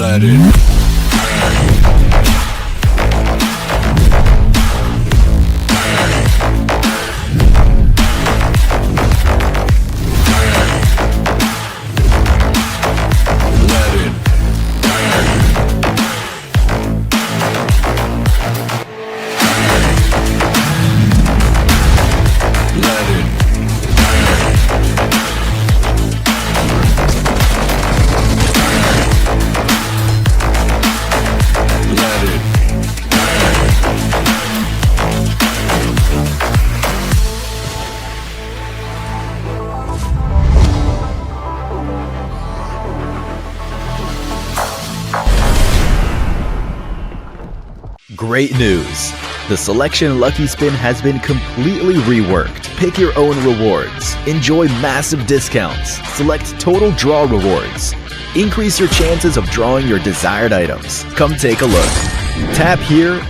Let it Great news! The Selection Lucky Spin has been completely reworked. Pick your own rewards. Enjoy massive discounts. Select total draw rewards. Increase your chances of drawing your desired items. Come take a look. Tap here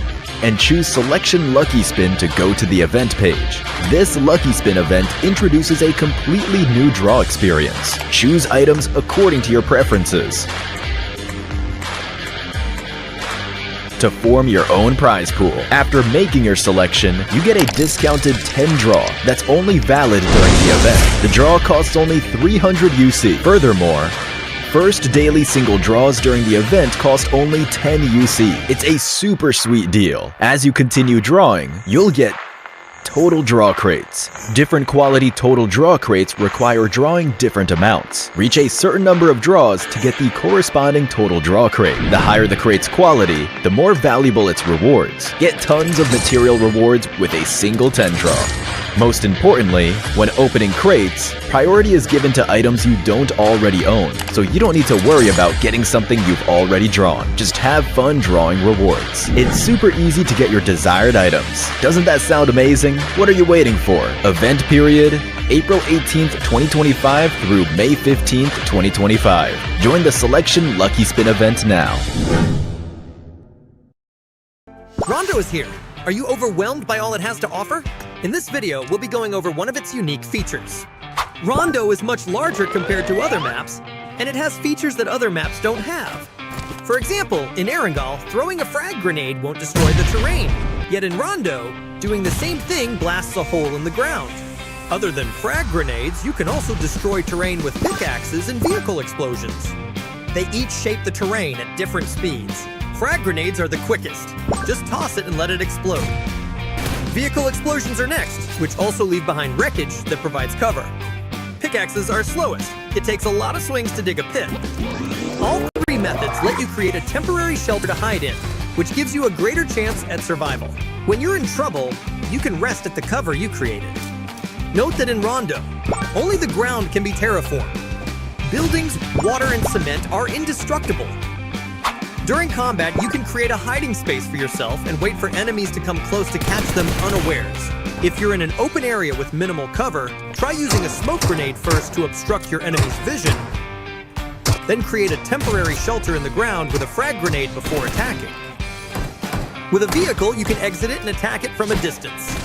and choose Selection Lucky Spin to go to the event page. This Lucky Spin event introduces a completely new draw experience. Choose items according to your preferences. To form your own prize pool. After making your selection, you get a discounted 10 draw that's only valid during the event. The draw costs only 300 UC. Furthermore, first daily single draws during the event cost only 10 UC. It's a super sweet deal. As you continue drawing, you'll get total draw crates. Different quality total draw crates require drawing different amounts. Reach a certain number of draws to get the corresponding total draw crate. The higher the crate's quality, the more valuable its rewards. Get tons of material rewards with a single 10 draw. Most importantly, when opening crates, priority is given to items you don't already own, so you don't need to worry about getting something you've already drawn. Just have fun drawing rewards. It's super easy to get your desired items. Doesn't that sound amazing? What are you waiting for? Event period, April 18th, 2025 through May 15th, 2025. Join the Selection Lucky Spin event now. Rondo is here. Are you overwhelmed by all it has to offer? In this video, we'll be going over one of its unique features. Rondo is much larger compared to other maps, and it has features that other maps don't have. For example, in Erangel, throwing a frag grenade won't destroy the terrain, yet in Rondo, doing the same thing blasts a hole in the ground. Other than frag grenades, you can also destroy terrain with pickaxes and vehicle explosions. They each shape the terrain at different speeds. Frag grenades are the quickest. Just toss it and let it explode. Vehicle explosions are next, which also leave behind wreckage that provides cover. Pickaxes are slowest. It takes a lot of swings to dig a pit. All three methods let you create a temporary shelter to hide in, which gives you a greater chance at survival. When you're in trouble, you can rest at the cover you created. Note that in Rondo, only the ground can be terraformed. Buildings, water, and cement are indestructible. During combat, you can create a hiding space for yourself and wait for enemies to come close to catch them unawares. If you're in an open area with minimal cover, try using a smoke grenade first to obstruct your enemy's vision. Then create a temporary shelter in the ground with a frag grenade before attacking. With a vehicle, you can exit it and attack it from a distance.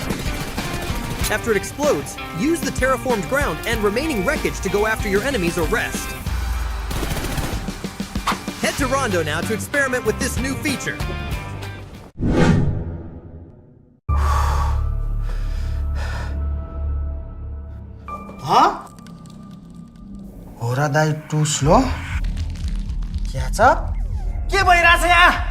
After it explodes, use the terraformed ground and remaining wreckage to go after your enemies or rest. Head to Rondo now to experiment with this new feature. Huh? Or die too slow? Catch up? के भइराछ यहाँ?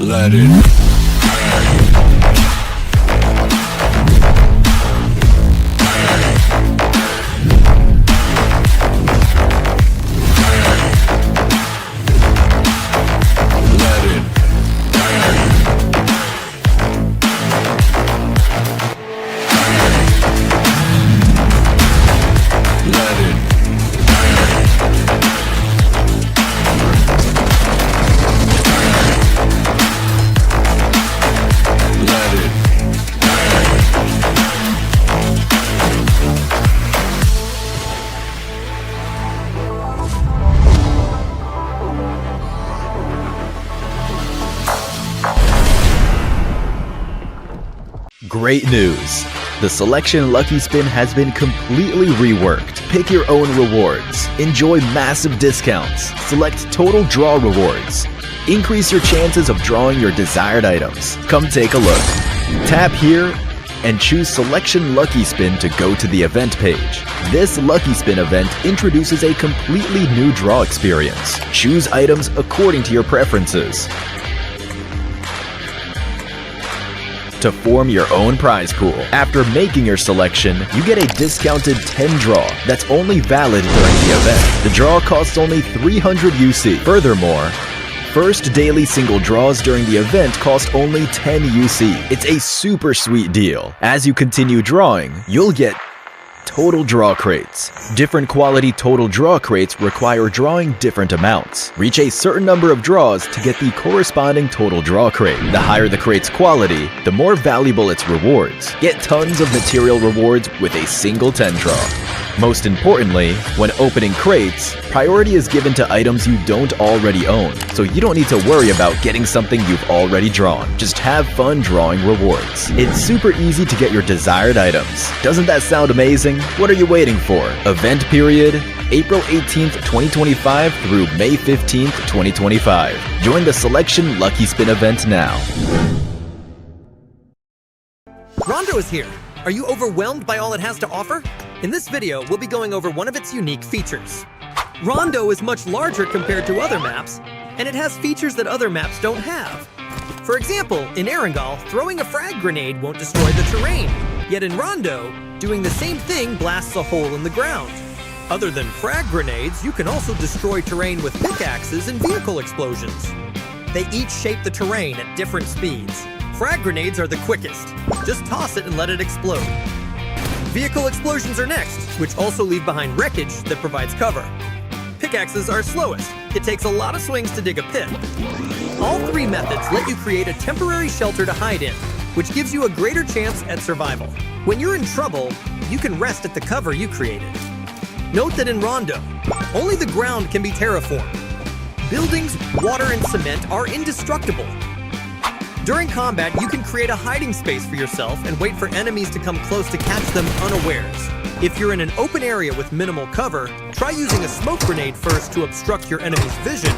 Let it. Great news! The Selection Lucky Spin has been completely reworked. Pick your own rewards. Enjoy massive discounts. Select total draw rewards. Increase your chances of drawing your desired items. Come take a look. Tap here and choose Selection Lucky Spin to go to the event page. This Lucky Spin event introduces a completely new draw experience. Choose items according to your preferences. To form your own prize pool. After making your selection, you get a discounted 10 draw that's only valid during the event. The draw costs only 300 UC. Furthermore, first daily single draws during the event cost only 10 UC. It's a super sweet deal. As you continue drawing, you'll get total draw crates. Different quality total draw crates require drawing different amounts. Reach a certain number of draws to get the corresponding total draw crate. The higher the crate's quality, the more valuable its rewards. Get tons of material rewards with a single 10 draw. Most importantly, when opening crates, priority is given to items you don't already own, so you don't need to worry about getting something you've already drawn. Just have fun drawing rewards. It's super easy to get your desired items. Doesn't that sound amazing? What are you waiting for? Event period, April 18th, 2025 through May 15th, 2025. Join the Selection Lucky Spin event now. Rondo is here. Are you overwhelmed by all it has to offer? In this video, we'll be going over one of its unique features. Rondo is much larger compared to other maps, and it has features that other maps don't have. For example, in Erangel, throwing a frag grenade won't destroy the terrain, yet in Rondo, doing the same thing blasts a hole in the ground. Other than frag grenades, you can also destroy terrain with pickaxes and vehicle explosions. They each shape the terrain at different speeds. Frag grenades are the quickest. Just toss it and let it explode. Vehicle explosions are next, which also leave behind wreckage that provides cover. Pickaxes are slowest. It takes a lot of swings to dig a pit. All three methods let you create a temporary shelter to hide in, which gives you a greater chance at survival. When you're in trouble, you can rest at the cover you created. Note that in Rondo, only the ground can be terraformed. Buildings, water, and cement are indestructible. During combat, you can create a hiding space for yourself and wait for enemies to come close to catch them unawares. If you're in an open area with minimal cover, try using a smoke grenade first to obstruct your enemy's vision.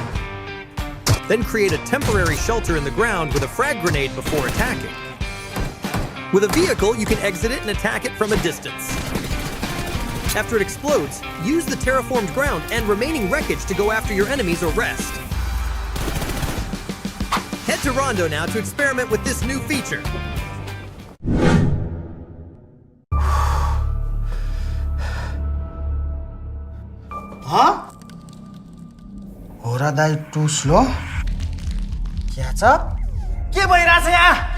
Then create a temporary shelter in the ground with a frag grenade before attacking. With a vehicle, you can exit it and attack it from a distance. After it explodes, use the terraformed ground and remaining wreckage to go after your enemies or rest. Head to Rondo now to experiment with this new feature. Huh? Or die too slow? Catch up? के भइरहेछ यहाँ?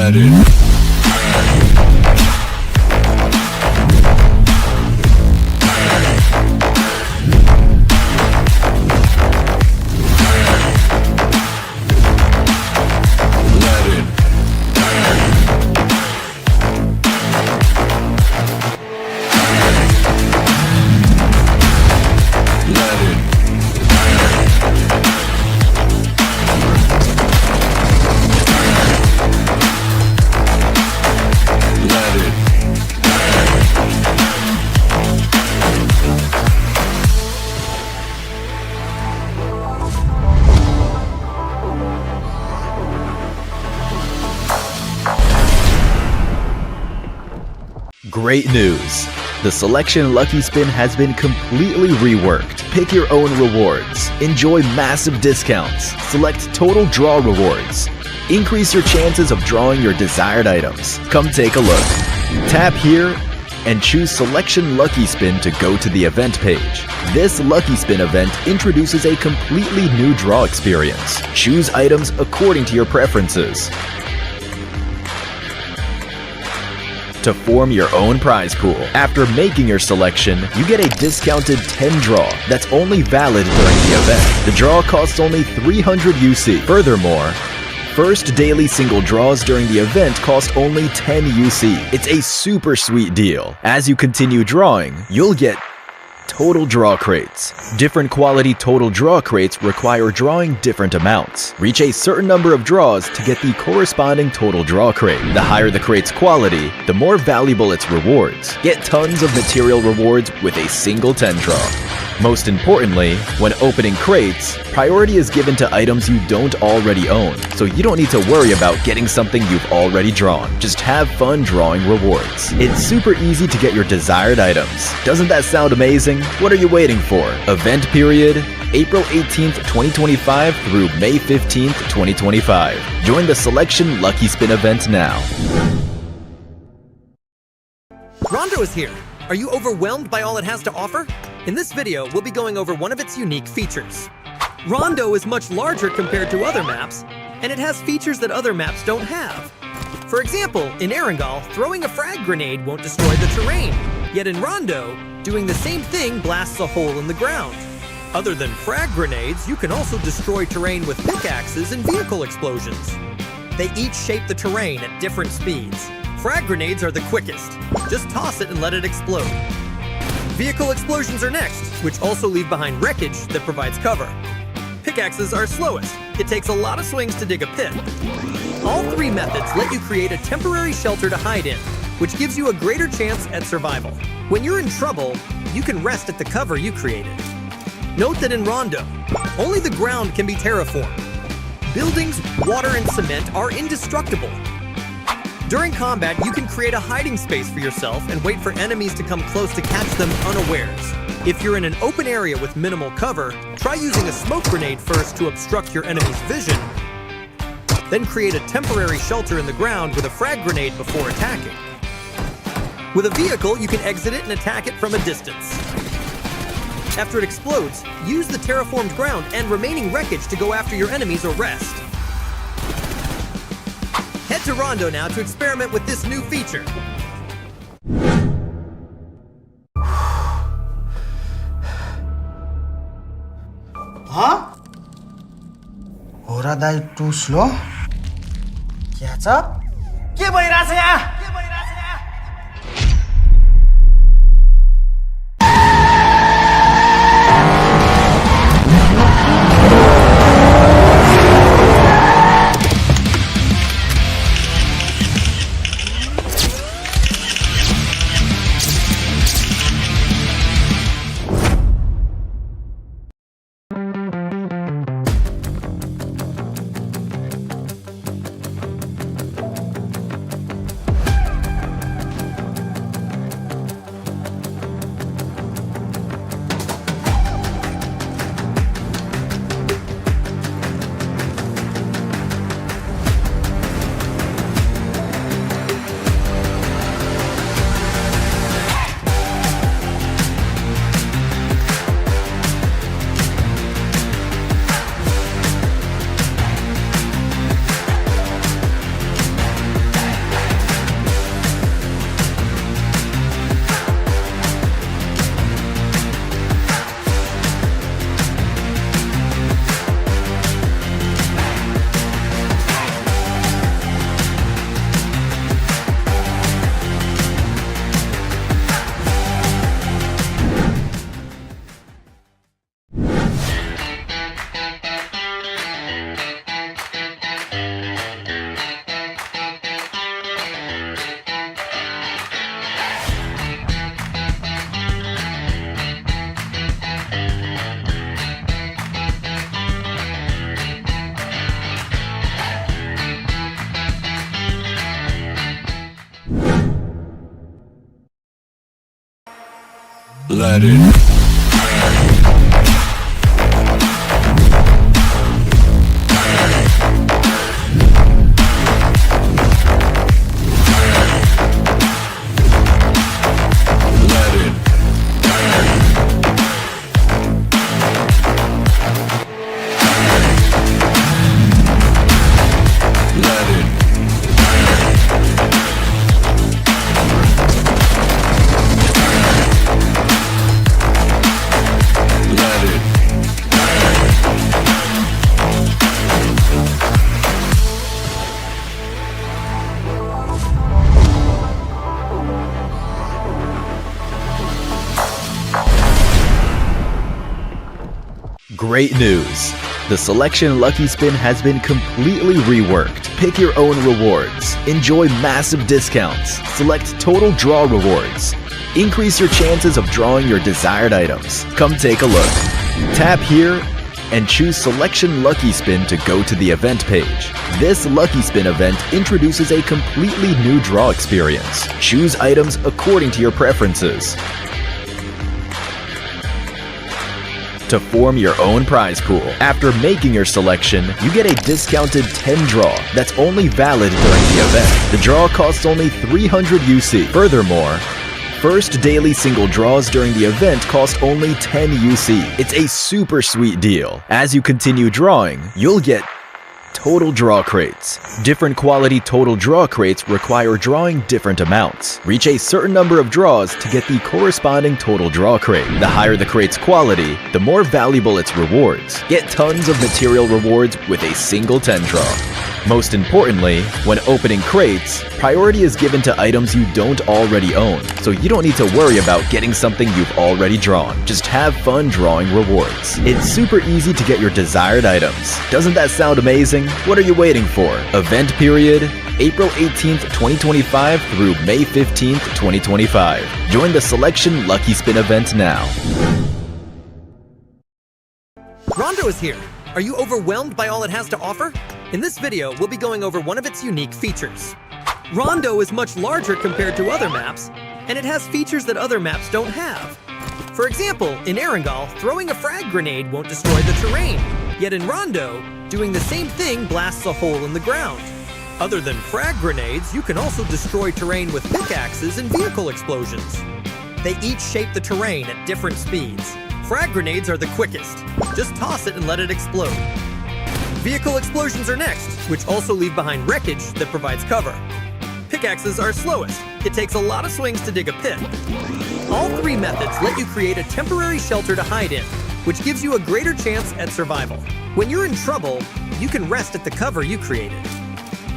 Let it. Great news! The Selection Lucky Spin has been completely reworked. Pick your own rewards. Enjoy massive discounts. Select total draw rewards. Increase your chances of drawing your desired items. Come take a look. Tap here and choose Selection Lucky Spin to go to the event page. This Lucky Spin event introduces a completely new draw experience. Choose items according to your preferences. To form your own prize pool. After making your selection, you get a discounted 10 draw that's only valid during the event. The draw costs only 300 UC. Furthermore, first daily single draws during the event cost only 10 UC. It's a super sweet deal. As you continue drawing, you'll get total draw crates. Different quality total draw crates require drawing different amounts. Reach a certain number of draws to get the corresponding total draw crate. The higher the crate's quality, the more valuable its rewards. Get tons of material rewards with a single 10 draw. Most importantly, when opening crates, priority is given to items you don't already own, so you don't need to worry about getting something you've already drawn. Just have fun drawing rewards. It's super easy to get your desired items. Doesn't that sound amazing? What are you waiting for? Event period, April 18th, 2025 through May 15th, 2025. Join the Selection Lucky Spin event now. Rondo is here. Are you overwhelmed by all it has to offer? In this video, we'll be going over one of its unique features. Rondo is much larger compared to other maps, and it has features that other maps don't have. For example, in Erangel, throwing a frag grenade won't destroy the terrain, yet in Rondo, doing the same thing blasts a hole in the ground. Other than frag grenades, you can also destroy terrain with pickaxes and vehicle explosions. They each shape the terrain at different speeds. Frag grenades are the quickest. Just toss it and let it explode. Vehicle explosions are next, which also leave behind wreckage that provides cover. Pickaxes are slowest. It takes a lot of swings to dig a pit. All three methods let you create a temporary shelter to hide in, which gives you a greater chance at survival. When you're in trouble, you can rest at the cover you created. Note that in Rondo, only the ground can be terraformed. Buildings, water, and cement are indestructible. During combat, you can create a hiding space for yourself and wait for enemies to come close to catch them unawares. If you're in an open area with minimal cover, try using a smoke grenade first to obstruct your enemy's vision. Then create a temporary shelter in the ground with a frag grenade before attacking. With a vehicle, you can exit it and attack it from a distance. After it explodes, use the terraformed ground and remaining wreckage to go after your enemies or rest. Head to Rondo now to experiment with this new feature. Huh? Ora dai too slow? Catch up? के भइरहेछ यहाँ? Let it. Great news! The Selection Lucky Spin has been completely reworked. Pick your own rewards. Enjoy massive discounts. Select total draw rewards. Increase your chances of drawing your desired items. Come take a look. Tap here and choose Selection Lucky Spin to go to the event page. This Lucky Spin event introduces a completely new draw experience. Choose items according to your preferences. To form your own prize pool. After making your selection, you get a discounted 10 draw that's only valid during the event. The draw costs only 300 UC. Furthermore, first daily single draws during the event cost only 10 UC. It's a super sweet deal. As you continue drawing, you'll get total draw crates. Different quality total draw crates require drawing different amounts. Reach a certain number of draws to get the corresponding total draw crate. The higher the crate's quality, the more valuable its rewards. Get tons of material rewards with a single 10 draw. Most importantly, when opening crates, priority is given to items you don't already own, so you don't need to worry about getting something you've already drawn. Just have fun drawing rewards. It's super easy to get your desired items. Doesn't that sound amazing? What are you waiting for? Event period, April 18th, 2025 through May 15th, 2025. Join the Selection Lucky Spin event now. Rondo is here. Are you overwhelmed by all it has to offer? In this video, we'll be going over one of its unique features. Rondo is much larger compared to other maps, and it has features that other maps don't have. For example, in Erangel, throwing a frag grenade won't destroy the terrain, yet in Rondo, doing the same thing blasts a hole in the ground. Other than frag grenades, you can also destroy terrain with pickaxes and vehicle explosions. They each shape the terrain at different speeds. Frag grenades are the quickest. Just toss it and let it explode. Vehicle explosions are next, which also leave behind wreckage that provides cover. Pickaxes are slowest. It takes a lot of swings to dig a pit. All three methods let you create a temporary shelter to hide in, which gives you a greater chance at survival. When you're in trouble, you can rest at the cover you created.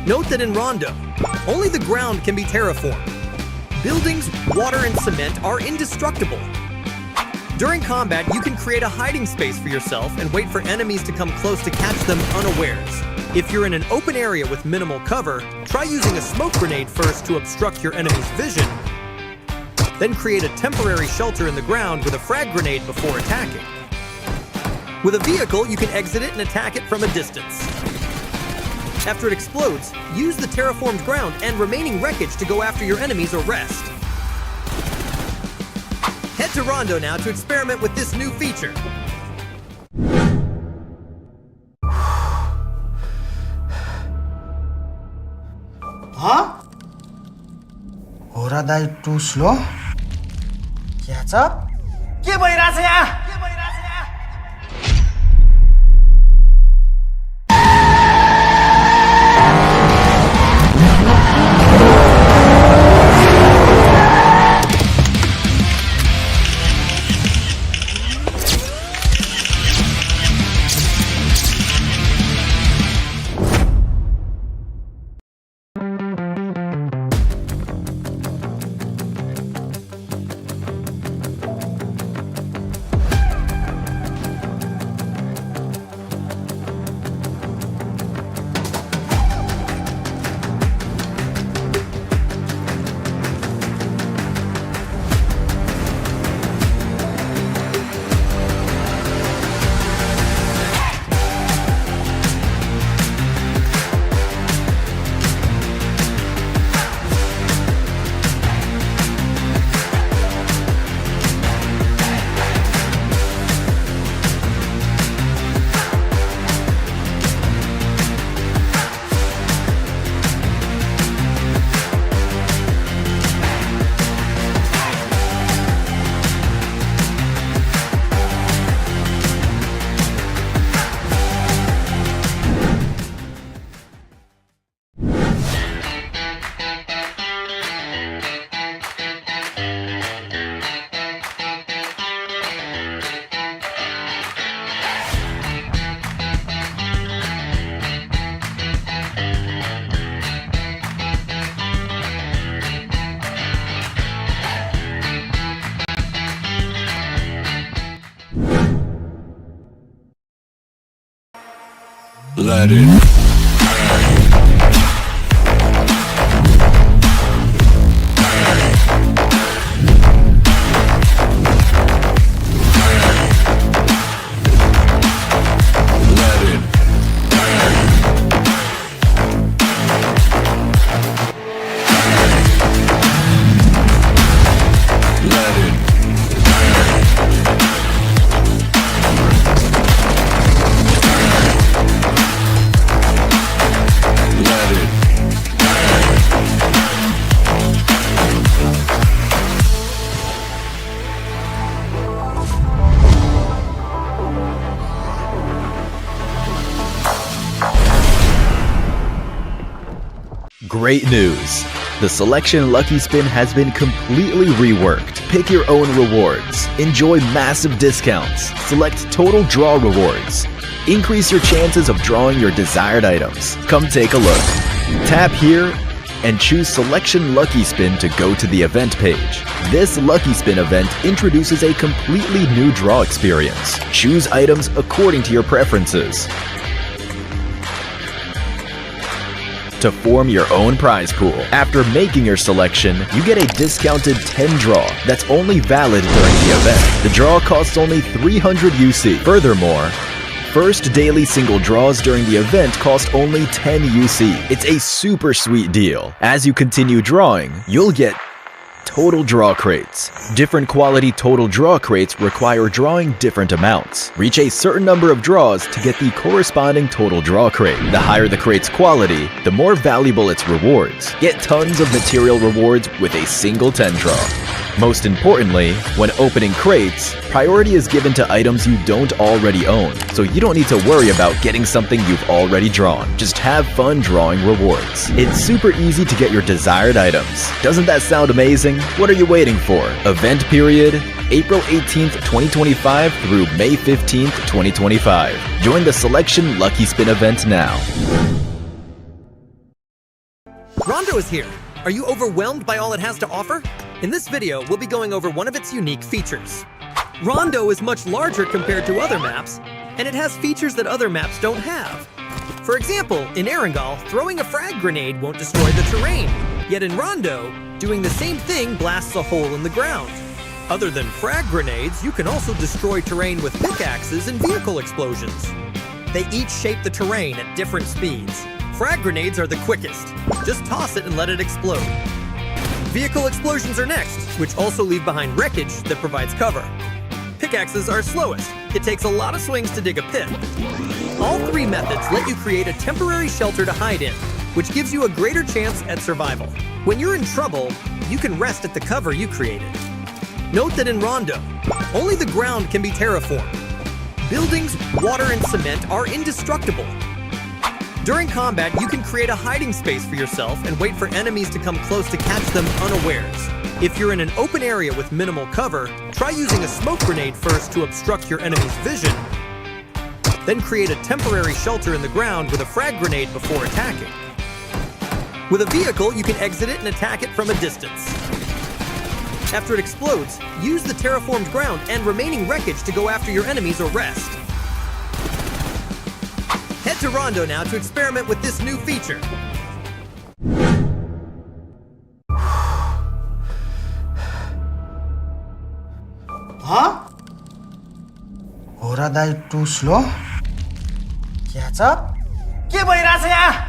Note that in Rondo, only the ground can be terraformed. Buildings, water, and cement are indestructible. During combat, you can create a hiding space for yourself and wait for enemies to come close to catch them unawares. If you're in an open area with minimal cover, try using a smoke grenade first to obstruct your enemy's vision, then create a temporary shelter in the ground with a frag grenade before attacking. With a vehicle, you can exit it and attack it from a distance. After it explodes, use the terraformed ground and remaining wreckage to go after your enemies or rest. Head to Rondo now to experiment with this new feature. Huh? Ora dai too slow? Catch up? के भइराछ यहाँ? Let it. Great news! The Selection Lucky Spin has been completely reworked. Pick your own rewards. Enjoy massive discounts. Select total draw rewards. Increase your chances of drawing your desired items. Come take a look. Tap here and choose Selection Lucky Spin to go to the event page. This Lucky Spin event introduces a completely new draw experience. Choose items according to your preferences. To form your own prize pool. After making your selection, you get a discounted 10 draw that's only valid during the event. The draw costs only 300 UC. Furthermore, first daily single draws during the event cost only 10 UC. It's a super sweet deal. As you continue drawing, you'll get total draw crates. Different quality total draw crates require drawing different amounts. Reach a certain number of draws to get the corresponding total draw crate. The higher the crate's quality, the more valuable its rewards. Get tons of material rewards with a single 10 draw. Most importantly, when opening crates, priority is given to items you don't already own, so you don't need to worry about getting something you've already drawn. Just have fun drawing rewards. It's super easy to get your desired items. Doesn't that sound amazing? What are you waiting for? Event period, April 18th, 2025 through May 15th, 2025. Join the Selection Lucky Spin event now. Rondo is here. Are you overwhelmed by all it has to offer? In this video, we'll be going over one of its unique features. Rondo is much larger compared to other maps, and it has features that other maps don't have. For example, in Erangel, throwing a frag grenade won't destroy the terrain, yet in Rondo, doing the same thing blasts a hole in the ground. Other than frag grenades, you can also destroy terrain with pickaxes and vehicle explosions. They each shape the terrain at different speeds. Frag grenades are the quickest. Just toss it and let it explode. Vehicle explosions are next, which also leave behind wreckage that provides cover. Pickaxes are slowest. It takes a lot of swings to dig a pit. All three methods let you create a temporary shelter to hide in, which gives you a greater chance at survival. When you're in trouble, you can rest at the cover you created. Note that in Rondo, only the ground can be terraformed. Buildings, water, and cement are indestructible. During combat, you can create a hiding space for yourself and wait for enemies to come close to catch them unawares. If you're in an open area with minimal cover, try using a smoke grenade first to obstruct your enemy's vision. Then create a temporary shelter in the ground with a frag grenade before attacking. With a vehicle, you can exit it and attack it from a distance. After it explodes, use the terraformed ground and remaining wreckage to go after your enemies or rest. Head to Rondo now to experiment with this new feature. Huh? Or die too slow? Catch up? के भइरहेछ यहाँ?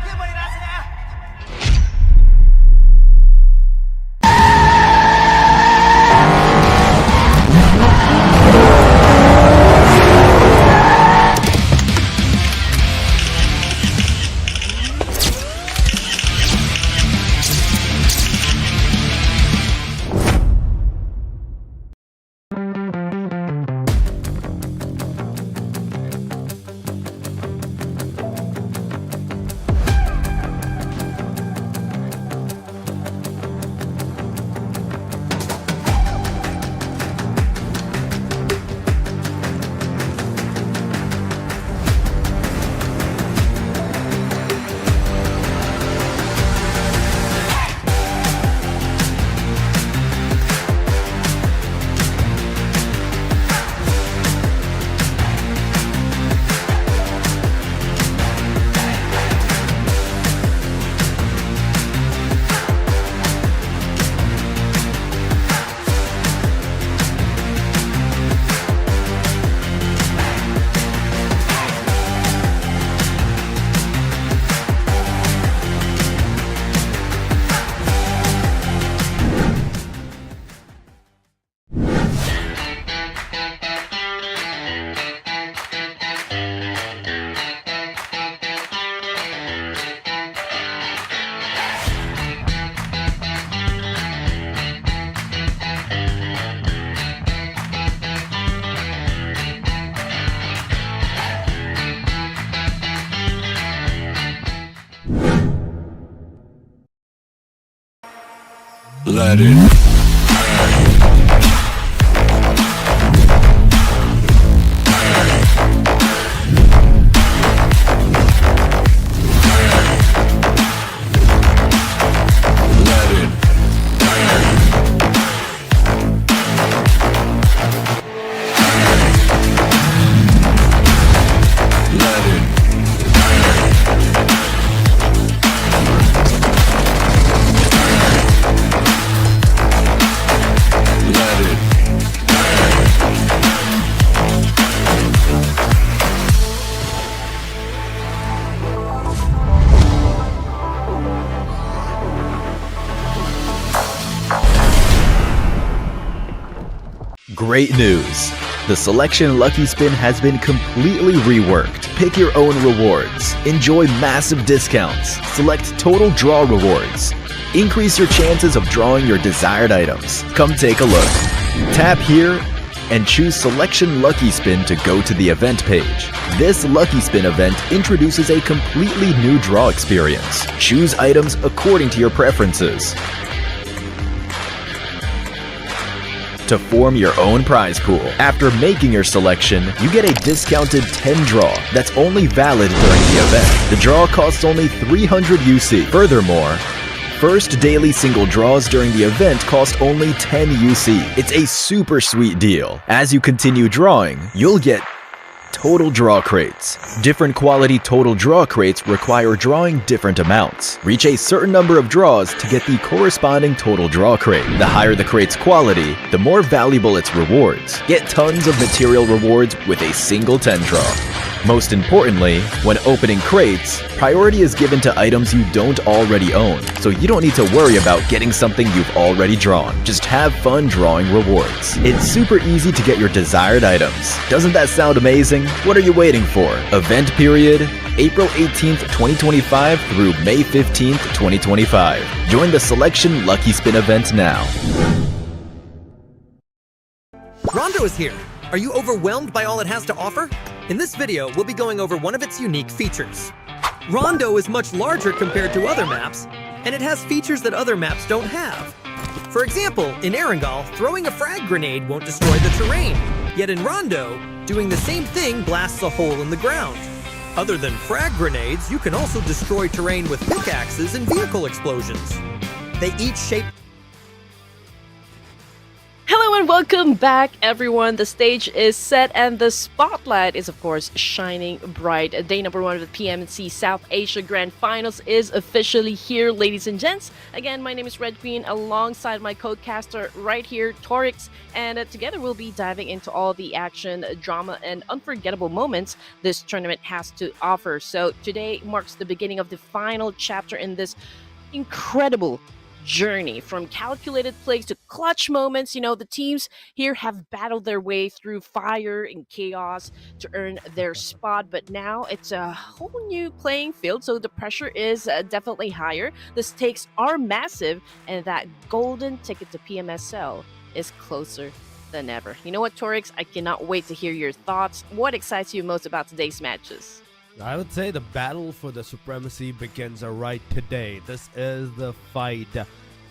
Let it. Great news! The Selection Lucky Spin has been completely reworked. Pick your own rewards, enjoy massive discounts, select total draw rewards, increase your chances of drawing your desired items. Come take a look. Tap here and choose Selection Lucky Spin to go to the event page. This Lucky Spin event introduces a completely new draw experience. Choose items according to your preferences. To form your own prize pool. After making your selection, you get a discounted 10 draw that's only valid during the event. The draw costs only 300 UC. Furthermore, first daily single draws during the event cost only 10 UC. It's a super sweet deal. As you continue drawing, you'll get total draw crates. Different quality total draw crates require drawing different amounts. Reach a certain number of draws to get the corresponding total draw crate. The higher the crate's quality, the more valuable its rewards. Get tons of material rewards with a single 10 draw. Most importantly, when opening crates, priority is given to items you don't already own, so you don't need to worry about getting something you've already drawn. Just have fun drawing rewards. It's super easy to get your desired items. Doesn't that sound amazing? What are you waiting for? Event period, April 18th, 2025 through May 15th, 2025. Join the Selection Lucky Spin event now. Rondo is here. Are you overwhelmed by all it has to offer? In this video, we'll be going over one of its unique features. Rondo is much larger compared to other maps, and it has features that other maps don't have. For example, in Erangel, throwing a frag grenade won't destroy the terrain, yet in Rondo, doing the same thing blasts a hole in the ground. Other than frag grenades, you can also destroy terrain with pickaxes and vehicle explosions. They each shape. Hello and welcome back, everyone. The stage is set and the spotlight is, of course, shining bright. Day number 1 of the PMNC South Asia Grand Finals is officially here, ladies and gents. Again, my name is Red Queen, alongside my co-caster right here, Torix, and together we'll be diving into all the action, drama, and unforgettable moments this tournament has to offer. So today marks the beginning of the final chapter in this incredible journey. From calculated plays to clutch moments, you know, the teams here have battled their way through fire and chaos to earn their spot, but now it's a whole new playing field, so the pressure is definitely higher. The stakes are massive, and that golden ticket to PMSL is closer than ever. You know what, Torix? I cannot wait to hear your thoughts. What excites you most about today's matches? I would say the battle for the Supremacy begins right today. This is the fight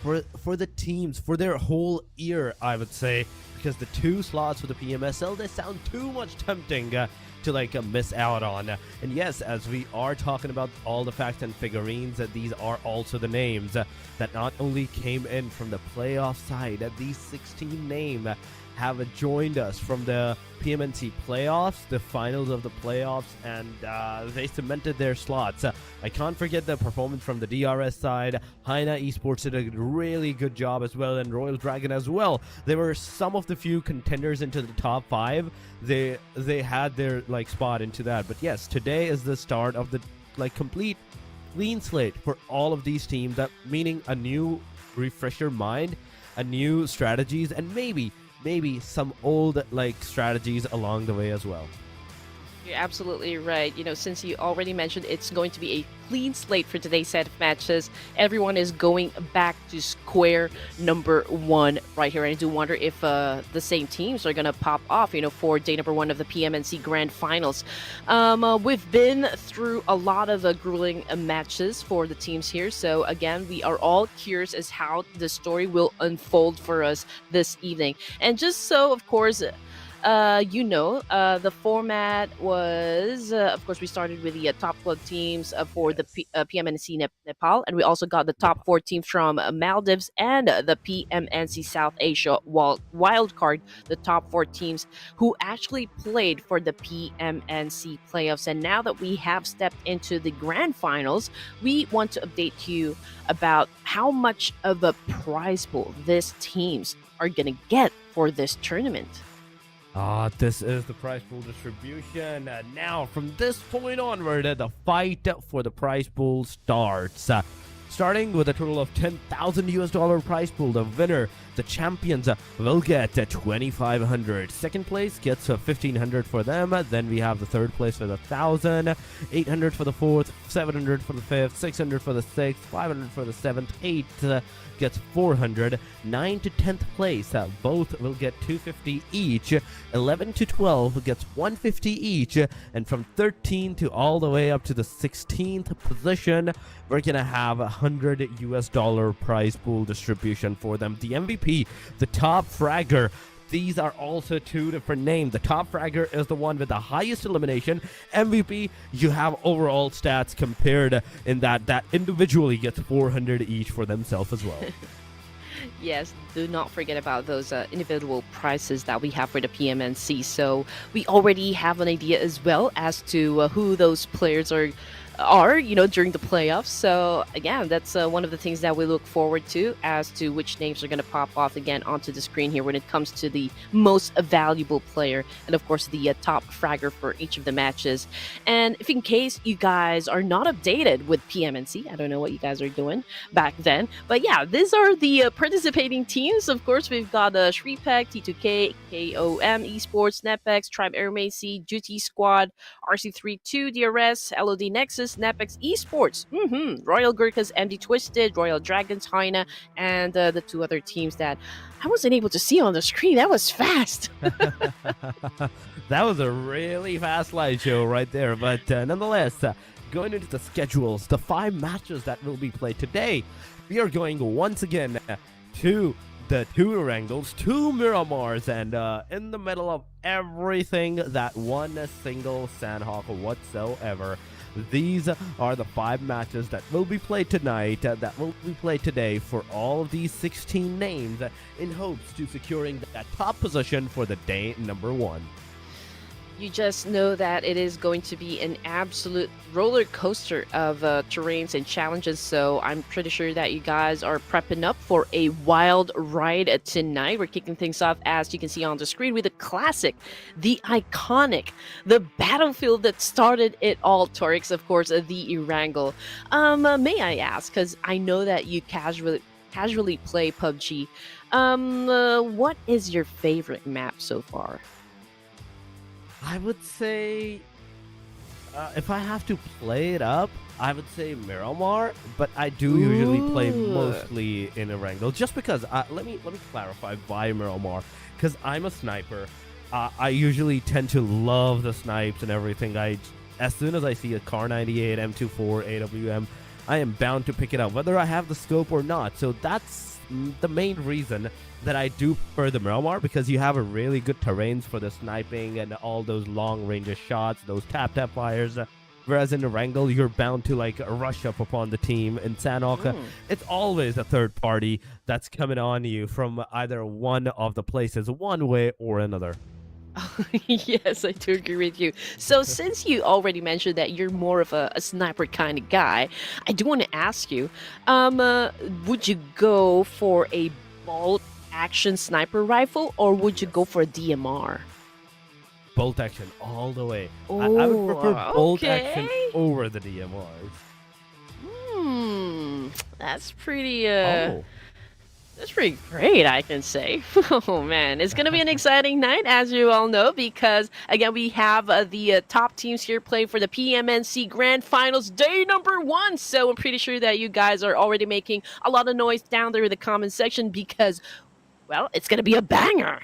for the teams, for their whole year, I would say, because the 2 slots for the PMSL, they sound too much tempting to miss out on. And yes, as we are talking about all the facts and figurines, these are also the names that not only came in from the playoff side, these 16 names have joined us from the PMNC playoffs, the finals of the playoffs, and they cemented their slots. I can't forget the performance from the DRS side. HAINA Esports did a really good job as well, and Royal Dragon as well. They were some of the few contenders into the top 5. They had their spot into that. But yes, today is the start of the complete clean slate for all of these teams. That meaning a new refresher mind, a new strategies, and maybe some old strategies along the way as well. You're absolutely right. You know, since you already mentioned it's going to be a clean slate for today's set of matches, everyone is going back to square number one right here. And I do wonder if the same teams are going to pop off, you know, for day number one of the PMNC Grand Finals. We've been through a lot of grueling matches for the teams here. So again, we are all curious as how the story will unfold for us this evening. And just so, of course, the format was, of course, we started with the top 12 teams for the PMNC Nepal, and we also got the top 4 teams from Maldives and the PMNC South Asia wild card, the top 4 teams who actually played for the PMNC playoffs. And now that we have stepped into the grand finals, we want to update you about how much of a prize pool these teams are going to get for this tournament. This is the prize pool distribution. Now, from this point onward, the fight for the prize pool starts. Starting with a total of $10,000 prize pool, the winner, the champions, will get 2,500. Second place gets 1,500 for them. Then we have the third place with 1,000, 800 for the fourth, 700 for the fifth, 600 for the sixth, 500 for the seventh, eighth gets 400. 9 to 10th place, both will get 250 each. 11 to 12 gets 150 each, and from 13 to all the way up to the 16th position, we're gonna have $100 prize pool distribution for them. The MVP, the top fragger. These are also 2 different names. The top fragger is the one with the highest elimination. MVP, you have overall stats compared in that individually gets 400 each for themselves as well. Yes, do not forget about those individual prizes that we have for the PMNC. So we already have an idea as well as to who those players are, you know, during the playoffs. So again, that's one of the things that we look forward to as to which names are going to pop off again onto the screen here when it comes to the most valuable player and of course the top fragger for each of the matches. And if in case you guys are not updated with PMNC, I don't know what you guys are doing back then, but yeah, these are the participating teams. Of course, we've got SHREEPECH, T2K, KOM, Esports, NEPX, Tribe AEROMACY, JUTTI Squad, RC32, DRS, LOD NEXUS, NEPX Esports, Royal GURKHAS, MD Twisted, Royal Dragons, HAINA, and the 2 other teams that I wasn't able to see on the screen. That was fast. That was a really fast slideshow right there, but nonetheless, going into the schedules, the 5 matches that will be played today, we are going once again to the 2 Wrangles, 2 Miramars, and in the middle of everything, that one single Sandhawk whatsoever. These are the 5 matches that will be played tonight, that will be played today for all of these 16 names in hopes to securing that top position for the day number 1. You just know that it is going to be an absolute roller coaster of terrains and challenges, so I'm pretty sure that you guys are prepping up for a wild ride tonight. We're kicking things off, as you can see on the screen, with the classic, the iconic, the battlefield that started it all, Torix, of course, the Erangel. May I ask, because I know that you casually play PUBG, what is your favorite map so far? I would say, if I have to play it up, I would say Miramar, but I do usually play mostly in Erangel, just because, let me clarify why Miramar, because I'm a sniper. I usually tend to love the snipes and everything. As soon as I see a Kar 98, M24, AWM, I am bound to pick it up, whether I have the scope or not. So that's the main reason that I do prefer the Miramar, because you have a really good terrains for the sniping and all those long range shots, those tap fires. Whereas in Erangel, you're bound to like rush up upon the team. In Sandhawk, it's always a third party that's coming on you from either one of the places, one way or another. Yes, I do agree with you. So since you already mentioned that you're more of a sniper kind of guy, I do want to ask you, would you go for a bolt action sniper rifle, or would you go for a DMR? Bolt action all the way. I would prefer bolt action over the DMRs. That's pretty That's pretty great, I can say. Oh man, it's gonna be an exciting night, as you all know, because again we have the top teams here playing for the PMNC Grand Finals day number 1. So I'm pretty sure that you guys are already making a lot of noise down there in the comment section because, well, it's gonna be a banger.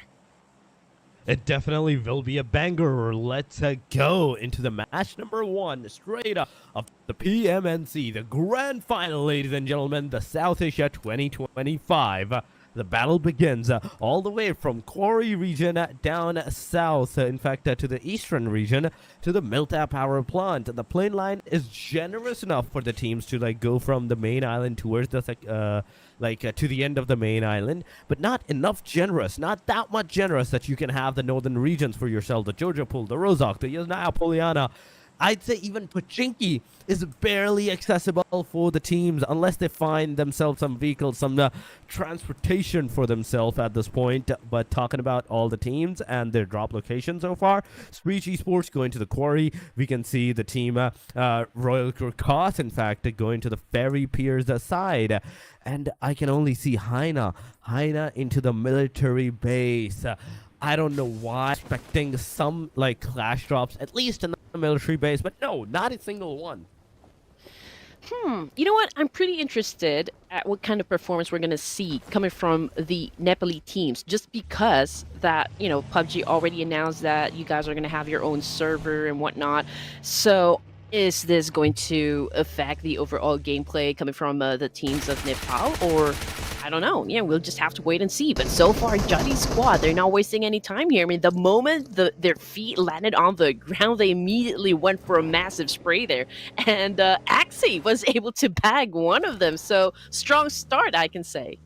It definitely will be a banger. Let's go into the match number 1, straight up of the PMNC, the grand final, ladies and gentlemen, the South Asia 2025. The battle begins all the way from Quarry region down south, in fact, to the eastern region, to the Milta power plant. The plane line is generous enough for the teams to go from the main island towards the to the end of the main island, but not enough generous, not that much generous that you can have the northern regions for yourself, the Jojapul, the Rozhok, the Yasnaya Poliana. I'd say even Pochinki is barely accessible for the teams unless they find themselves some vehicles, some transportation for themselves at this point. But talking about all the teams and their drop location so far, SHREEPECH Esports going to the quarry. We can see the team Royal GURKHAS, in fact, going to the ferry piers side. And I can only see HAINA into the military base. I don't know why, expecting some clash drops, at least in the military base, but no, not a single one. You know what? I'm pretty interested at what kind of performance we're going to see coming from the Nepali teams, just because that, PUBG already announced that you guys are going to have your own server and whatnot. So is this going to affect the overall gameplay coming from the teams of Nepal, or I don't know. Yeah, we'll just have to wait and see. But so far, JUTTI squad, they're not wasting any time here. I mean, the moment their feet landed on the ground, they immediately went for a massive spray there. And Axie was able to bag one of them. So strong start, I can say.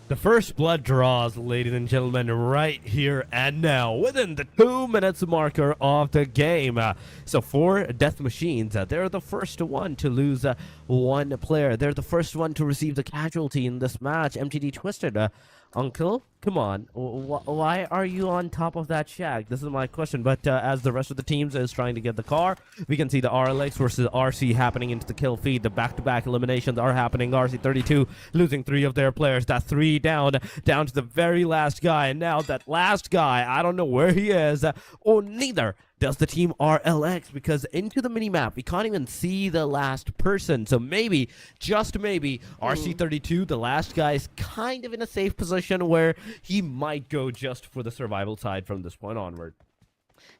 The first blood draws, ladies and gentlemen, right here and now, within the 2 minutes marker of the game. So for Death Machines, they're the first one to lose one player. They're the first one to receive the casualty in this match. MTD Twisted, Uncle, come on. Why are you on top of that shack? This is my question. But as the rest of the teams is trying to get the car, we can see the RLX versus RC happening into the kill feed. The back-to-back eliminations are happening. RC32 losing 3 of their players. That 3 down to the very last guy. And now that last guy, I don't know where he is, or neither does the team RLX, because into the minimap, we can't even see the last person. So maybe, just maybe, RC32, the last guy, is kind of in a safe position where he might go just for the survival side from this point onward.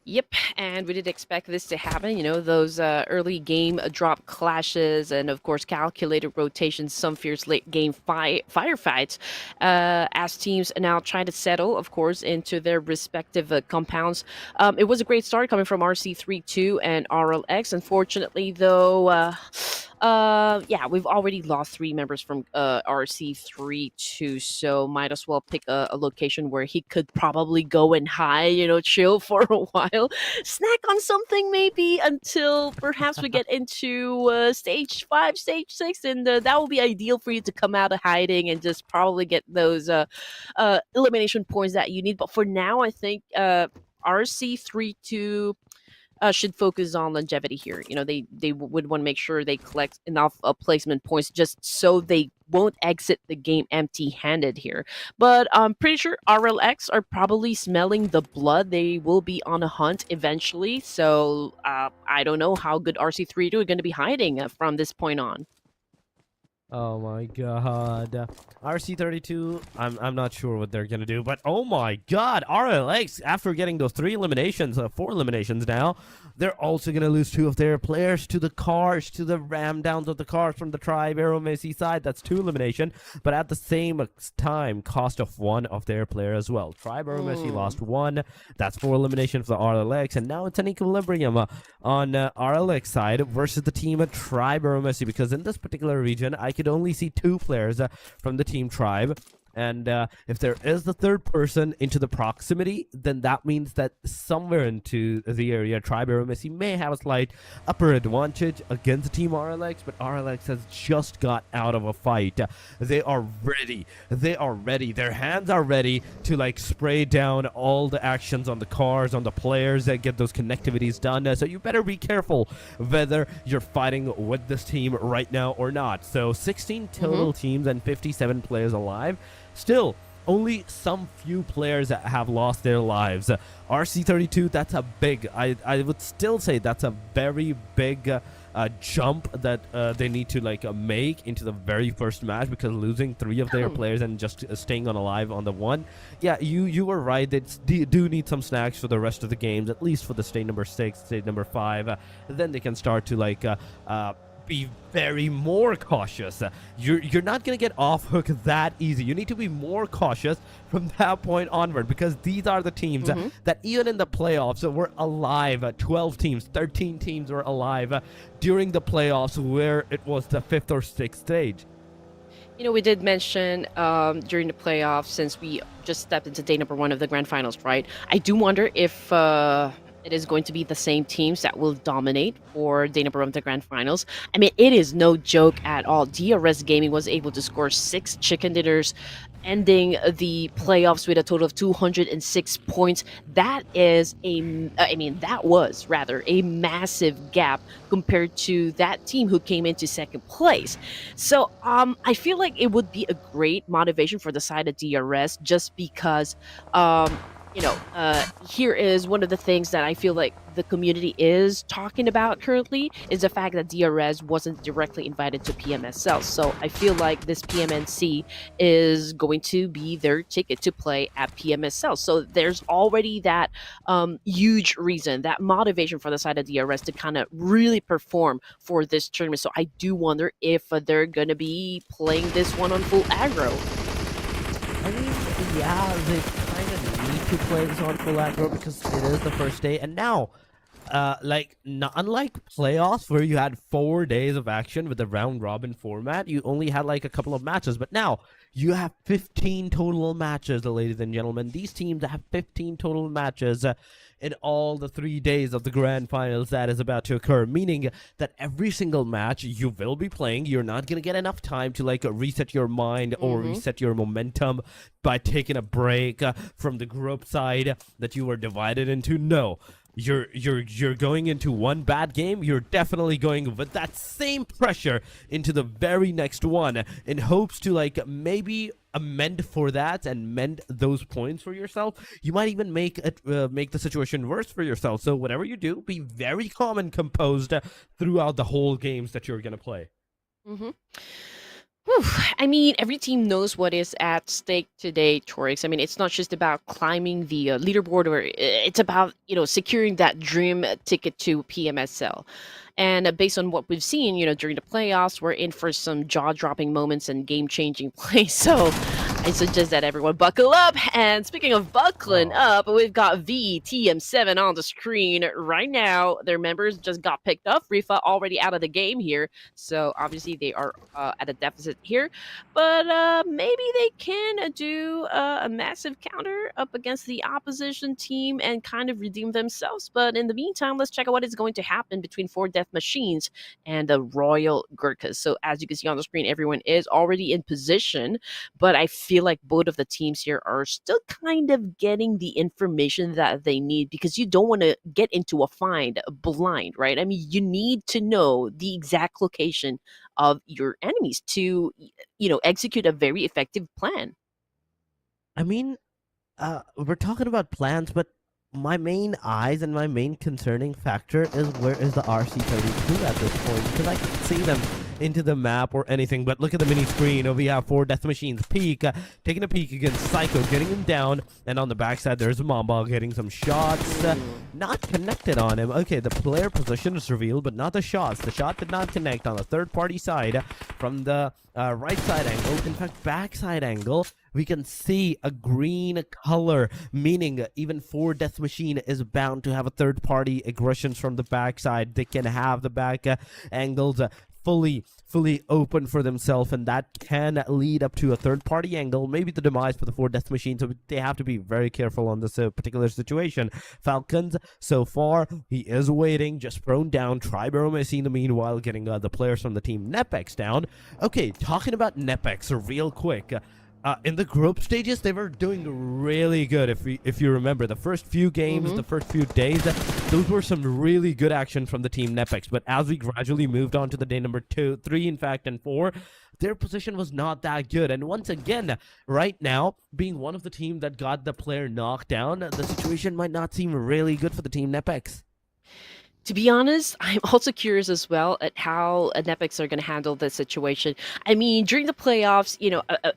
Yep, and we did expect this to happen, those early game drop clashes and, of course, calculated rotations, some fierce late game firefights as teams now try to settle, of course, into their respective compounds. It was a great start coming from RC32 and RLX. Unfortunately, though, yeah, we've already lost 3 members from RC32, so might as well pick a location where he could probably go and hide, chill for a while, snack on something maybe until perhaps we get into stage 5, stage 6, and that will be ideal for you to come out of hiding and just probably get those elimination points that you need. But for now, I think RC32 should focus on longevity here. They would want to make sure they collect enough placement points just so they won't exit the game empty-handed here. But I'm pretty sure RLX are probably smelling the blood. They will be on a hunt eventually. So I don't know how good RC32 are going to be hiding from this point on. Oh my god. RC32, I'm not sure what they're gonna do, but oh my god, RLX, after getting those 4 eliminations now, they're also gonna lose 2 of their players to the cars, to the ram downs of the cars from the tribe AEROMACY side. That's 2 elimination, but at the same time, cost of 1 of their player as well. Tribe AEROMACY lost 1. That's 4 eliminations for the RLX, and now it's an equilibrium on RLX side versus the team at Tribe AEROMACY, because in this particular region, I could only see 2 players from the team Tribe, And if there is the third person into the proximity, then that means that somewhere into the area, Tribe AEROMACY may have a slight upper advantage against Team RLX, but RLX has just got out of a fight. They are ready. They are ready. Their hands are ready to like spray down all the actions on the cars, on the players, that get those connectivities done. So you better be careful whether you're fighting with this team right now or not. So 16 total teams and 57 players alive. Still, only some few players that have lost their lives. RC32, that's a big, I would still say that's a very big jump that they need to like make into the very first match, because losing 3 of their players and just staying on alive on the one. Yeah, you were right. They do need some snacks for the rest of the games, at least for the stage number 6, stage number 5. Then they can start to like be very more cautious. You're not gonna get off hook that easy. You need to be more cautious from that point onward, because these are the teams that even in the playoffs were alive. 12 teams, 13 teams were alive during the playoffs, where it was the 5th or 6th stage. You know, we did mention during the playoffs, since we just stepped into day number 1 of the grand finals, right? I do wonder if it is going to be the same teams that will dominate for day number 1 of the grand finals. I mean, it is no joke at all. DRS Gaming was able to score 6 chicken dinners, ending the playoffs with a total of 206 points. That is that was rather a massive gap compared to that team who came into 2nd place. So I feel like it would be a great motivation for the side of DRS, just because here is one of the things that I feel like the community is talking about currently, is the fact that DRS wasn't directly invited to PMSL. So I feel like this PMNC is going to be their ticket to play at PMSL. So there's already that huge reason, that motivation for the side of DRS to kind of really perform for this tournament. So I do wonder if they're going to be playing this one on full aggro. I mean, yeah, they kind of need to play this on full aggro because it is the first day. And now, unlike playoffs where you had 4 days of action with the round robin format, you only had like a couple of matches. But now you have 15 total matches, ladies and gentlemen. These teams have 15 total matches in all the 3 days of the grand finals that is about to occur, meaning that every single match you will be playing, you're not going to get enough time to like reset your mind or reset your momentum by taking a break from the group side that you were divided into. No, you're going into one bad game, you're definitely going with that same pressure into the very next one in hopes to like maybe amend for that and mend those points for yourself. You might even make the situation worse for yourself. So whatever you do, be very calm and composed throughout the whole games that you're gonna play. I mean, every team knows what is at stake today, Torix. I mean, it's not just about climbing the leaderboard, or it's about, securing that dream ticket to PMSL. And based on what we've seen, during the playoffs, we're in for some jaw-dropping moments and game-changing plays. So I suggest that everyone buckle up. And speaking of buckling up, we've got VTM7 on the screen right now. Their members just got picked up. Rifa already out of the game here. So obviously they are at a deficit here. But maybe they can do a massive counter up against the opposition team and kind of redeem themselves. But in the meantime, let's check out what is going to happen between 4 Death Machines and the Royal GURKHAS. So as you can see on the screen, everyone is already in position, but I feel like both of the teams here are still kind of getting the information that they need, because you don't want to get into a find blind, right? I mean, you need to know the exact location of your enemies to, execute a very effective plan. I mean, we're talking about plans, but my main eyes and my main concerning factor is where is the RC32 at this point, because I can see them into the map or anything. But look at the mini screen. We have 4 Death Machines. Peek, taking a peek against Psycho, getting him down. And on the backside, there's Mamba getting some shots. Not connected on him. Okay, the player position is revealed, but not the shots. The shot did not connect on the third-party side from the right side angle. In fact, backside angle, we can see a green color, meaning even 4 Death Machine is bound to have a third-party aggressions from the backside. They can have the back angles fully open for themselves, and that can lead up to a third-party angle, maybe the demise for the 4 death machine. So they have to be very careful on this particular situation. Falcons, so far, he is waiting, just prone down. Try AEROMACY in the meanwhile, getting the players from the team NEPX down. Okay, talking about NEPX real quick. In the group stages, they were doing really good. If you remember, the first few games, the first few days, those were some really good action from the team NEPX. But as we gradually moved on to the day number 2, 3, in fact, and 4, their position was not that good. And once again, right now, being one of the team that got the player knocked down, the situation might not seem really good for the team NEPX. To be honest, I'm also curious as well at how NEPX are going to handle this situation. I mean, during the playoffs,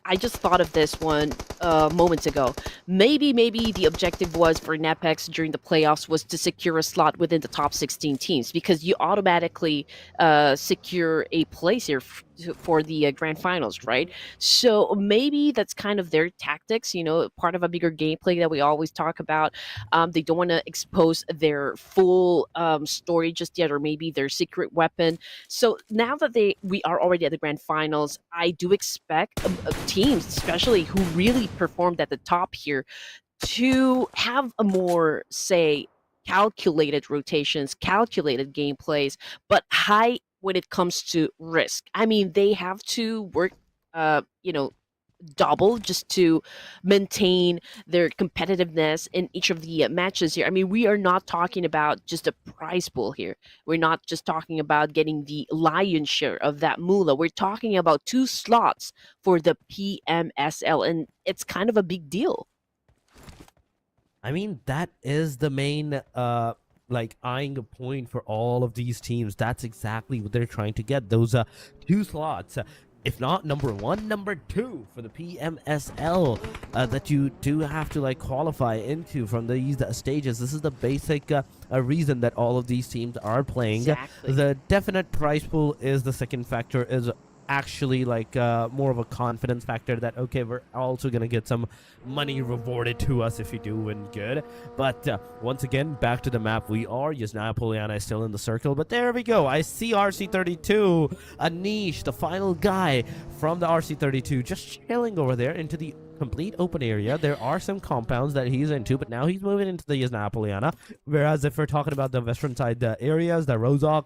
I just thought of this one moments ago. Maybe the objective was for NEPX during the playoffs was to secure a slot within the top 16 teams, because you automatically secure a place here for the grand finals, right? So maybe that's kind of their tactics, part of a bigger gameplay that we always talk about. They don't want to expose their full story just yet, or maybe their secret weapon. So now that we are already at the grand finals, I do expect teams, especially who really performed at the top here, to have a more, say, calculated rotations, calculated gameplays, but high when it comes to risk. I mean, they have to work, double just to maintain their competitiveness in each of the matches here. I mean, we are not talking about just a prize pool here. We're not just talking about getting the lion's share of that moolah. We're talking about 2 slots for the PMSL, and it's kind of a big deal. I mean, that is the main eyeing a point for all of these teams. That's exactly what they're trying to get, those 2 slots, if not number 1, number 2 for the PMSL that you do have to qualify into from these stages. This is the basic reason that all of these teams are playing. Exactly. The definite prize pool is the second factor, is actually more of a confidence factor that, okay, we're also gonna get some money rewarded to us if you do win good. But once again, back to the map we are. Yasnaya Poliana is still in the circle, but there we go. I see RC32, Anish, the final guy from the RC32, just chilling over there into the complete open area. There are some compounds that he's into, but now he's moving into the Yasnaya Poliana. Whereas if we're talking about the western side areas, the Rozok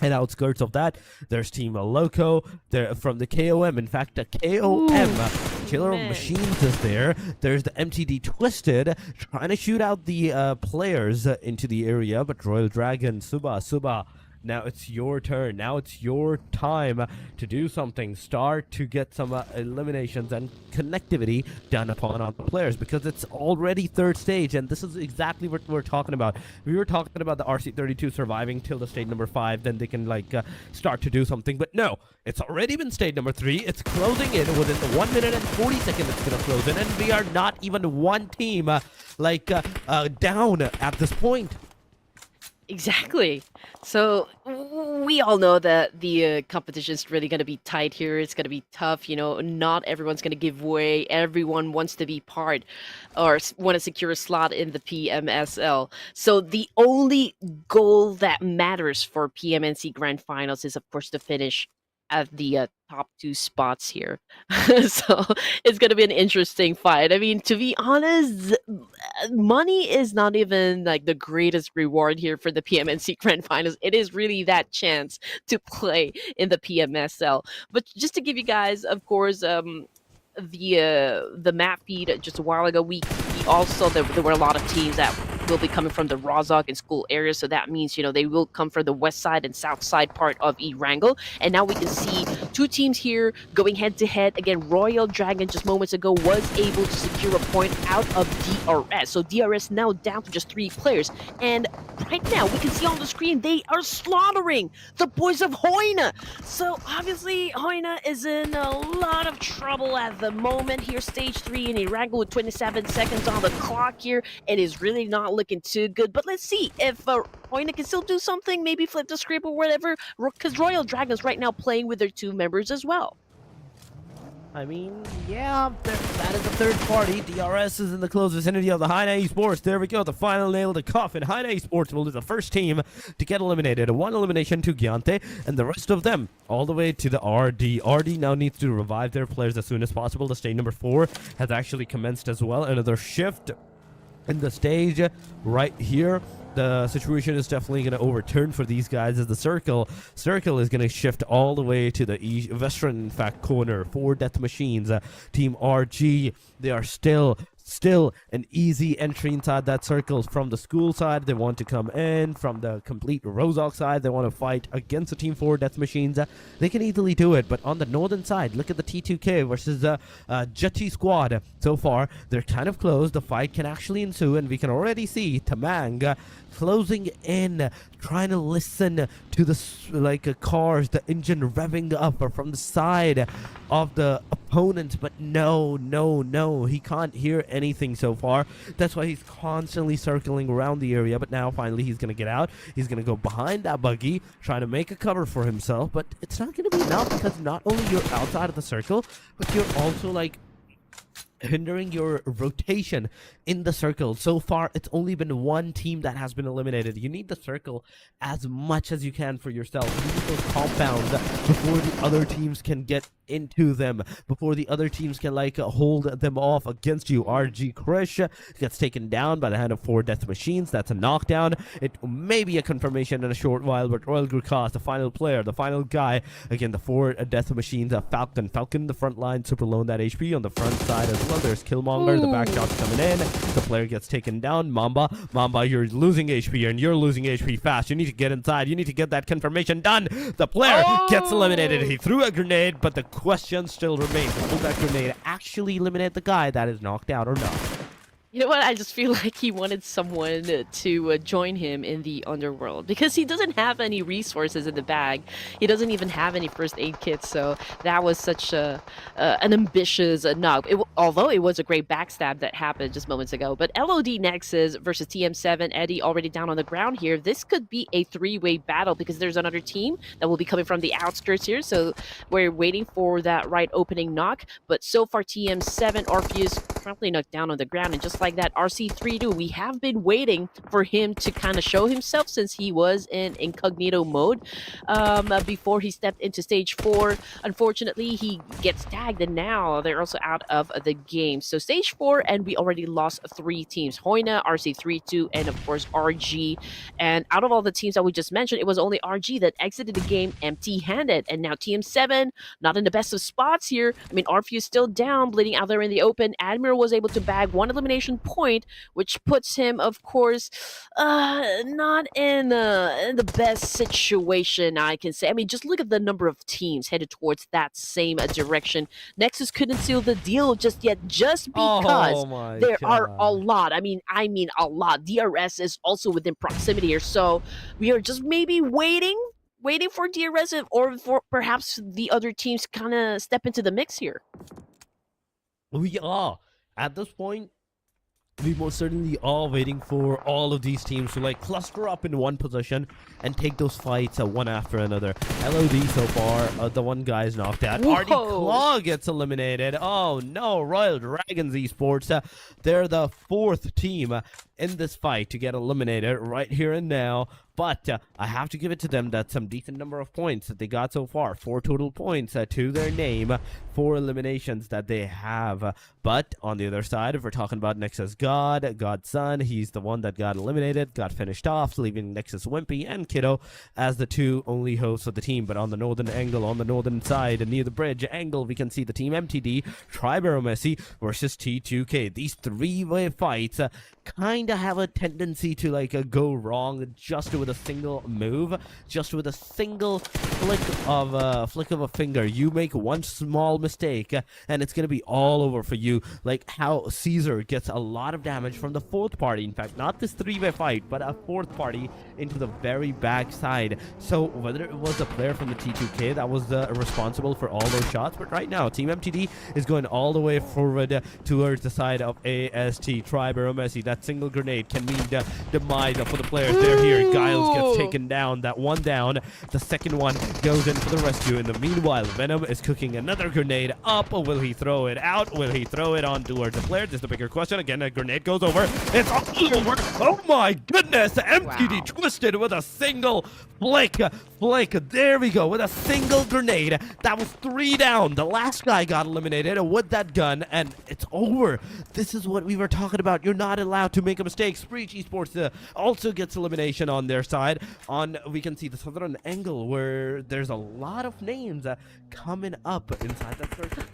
and outskirts of that, there's Team Loco. They're from the KOM. In fact, the KOM, Killer of Machines, is there. There's the MTD Twisted trying to shoot out the players into the area, but Royal Dragon, Suba, now it's your turn. Now it's your time to do something. Start to get some eliminations and connectivity done upon the players, because it's already 3rd stage, and this is exactly what we're talking about. We were talking about the RC32 surviving till the stage number 5, then they can start to do something, but no, it's already been stage number 3. It's closing in within the 1 minute and 40 seconds. It's gonna close in, and we are not even one team down at this point. Exactly. So we all know that the competition is really going to be tight here. It's going to be tough. Not everyone's going to give way. Everyone wants to be part or want to secure a slot in the PMSL. So the only goal that matters for PMNC Grand Finals is, of course, to finish at the top 2 spots here. So it's going to be an interesting fight. I mean, to be honest, money is not even the greatest reward here for the PMNC Grand Finals. It is really that chance to play in the PMSL. But just to give you guys, of course, the map feed just a while ago, we also there were a lot of teams that will be coming from the Rozhok and school area, so that means they will come from the west side and south side part of Erangel. And now we can see 2 teams here going head to head. Again, Royal Dragon just moments ago was able to secure a point out of DRS, so DRS now down to just 3 players. And right now we can see on the screen they are slaughtering the boys of HAINA. So obviously HAINA is in a lot of trouble at the moment here. Stage 3 in Erangel with 27 seconds on the clock here. It is really not looking too good, but let's see if HAINA can still do something, maybe flip the script or whatever, because Royal Dragons right now playing with their 2 members as well. I mean, yeah, that is the third party. DRS is in the close vicinity of the HAINA Esports. There we go, the final nail to coffin. HAINA Esports will be the first team to get eliminated. One elimination to Gyante, and the rest of them all the way to the RD. RD now needs to revive their players as soon as possible. The stage number 4 has actually commenced as well. Another shift in the stage right here. The situation is definitely going to overturn for these guys as the circle is going to shift all the way to the western, in fact, corner. 4 death machines. Team RG, they are still an easy entry inside that circle. From the school side, they want to come in. From the complete Rozok side, they want to fight against the Team 4 death machines. They can easily do it, but on the northern side, look at the T2K versus the JUTTI squad. So far, they're kind of close. The fight can actually ensue, and we can already see Tamang closing in, trying to listen to the cars, the engine revving up from the side of the opponents, but no, he can't hear anything so far. That's why he's constantly circling around the area, but now finally he's gonna get out. He's gonna go behind that buggy, trying to make a cover for himself, but it's not gonna be enough, because not only you're outside of the circle, but you're also like hindering your rotation in the circle. So far, it's only been one team that has been eliminated. You need the circle as much as you can for yourself. You need those compounds before the other teams can get into them, before the other teams can hold them off against you. RG Krish gets taken down by the hand of 4 death machines. That's a knockdown. It may be a confirmation in a short while, but Royal GURKHAS, the final player, the final guy, again, the 4 death machines. Falcon, the front line, super low on that HP. On the front side as well, there's Killmonger. The back shot's coming in. The player gets taken down. Mamba, you're losing HP, and you're losing HP fast. You need to get inside. You need to get that confirmation done. The player gets eliminated. He threw a grenade, but the question still remains: will that grenade actually eliminate the guy that is knocked out or not? You know what? I just feel like he wanted someone to join him in the underworld, because he doesn't have any resources in the bag. He doesn't even have any first aid kits, so that was such an ambitious knock. Although it was a great backstab that happened just moments ago. But LOD Nexus versus TM7, Eddie already down on the ground here. This could be a 3-way battle, because there's another team that will be coming from the outskirts here, so we're waiting for that right opening knock. But so far, TM7, Orpheus currently knocked down on the ground, and just like that, RC3 we have been waiting for him to kind of show himself, since he was in incognito mode before he stepped into stage 4. Unfortunately, he gets tagged, and now they're also out of the game. So stage 4, and we already lost 3 teams: HAINA, RC3, and of course RG. And out of all the teams that we just mentioned, it was only RG that exited the game empty-handed. And now TM7 not in the best of spots here. I mean, Orpheus still down, bleeding out there in the open. Admiral was able to bag 1 elimination point, which puts him, of course, not in the best situation, I can say. I mean, just look at the number of teams headed towards that same direction. Nexus couldn't seal the deal just yet, just because there are a lot. I mean a lot. DRS is also within proximity here, so we are just maybe waiting for DRS, or for perhaps the other teams kind of step into the mix here. We are at this point. We most certainly are waiting for all of these teams to cluster up in one position and take those fights one after another. LOD so far, the one guy is knocked out. RD Claw gets eliminated. Oh no, Royal Dragons Esports. They're the 4th team in this fight to get eliminated right here and now. But I have to give it to them. That's some decent number of points that they got so far. 4 total points to their name. 4 eliminations that they have. But on the other side, if we're talking about Nexus God's son, he's the one that got eliminated, got finished off, leaving Nexus Wimpy and Kiddo as the 2 only hosts of the team. But on the northern angle, on the northern side, near the bridge angle, we can see the team MTD, AEROMACY versus T2K. These 3-way fights kind of have a tendency to go wrong just with a single move, just with a single flick of a finger. You make one small mistake and it's gonna be all over for you, like how Caesar gets a lot of damage from the 4th party. In fact, not this 3-way fight, but a 4th party into the very back side. So whether it was a player from the T2K that was responsible for all those shots, but right now Team MTD is going all the way forward towards the side of AST. AEROMACY, that single grenade can mean the demise for the players. They're here. Guy Miles gets Ooh. taken down. That one down. The second one goes in for the rescue. In the meanwhile, Venom is cooking another grenade up. Will he throw it out? Will he throw it on towards the player? This is the bigger question. Again, a grenade goes over. It's all over. Oh my goodness. MTD Wow. twisted with a single flick. There we go. With a single grenade. That was 3 down. The last guy got eliminated with that gun, and it's over. This is what we were talking about. You're not allowed to make a mistake. SHREEPECH Esports also gets elimination on their side. We can see the southern angle where there's a lot of names coming up inside that circle.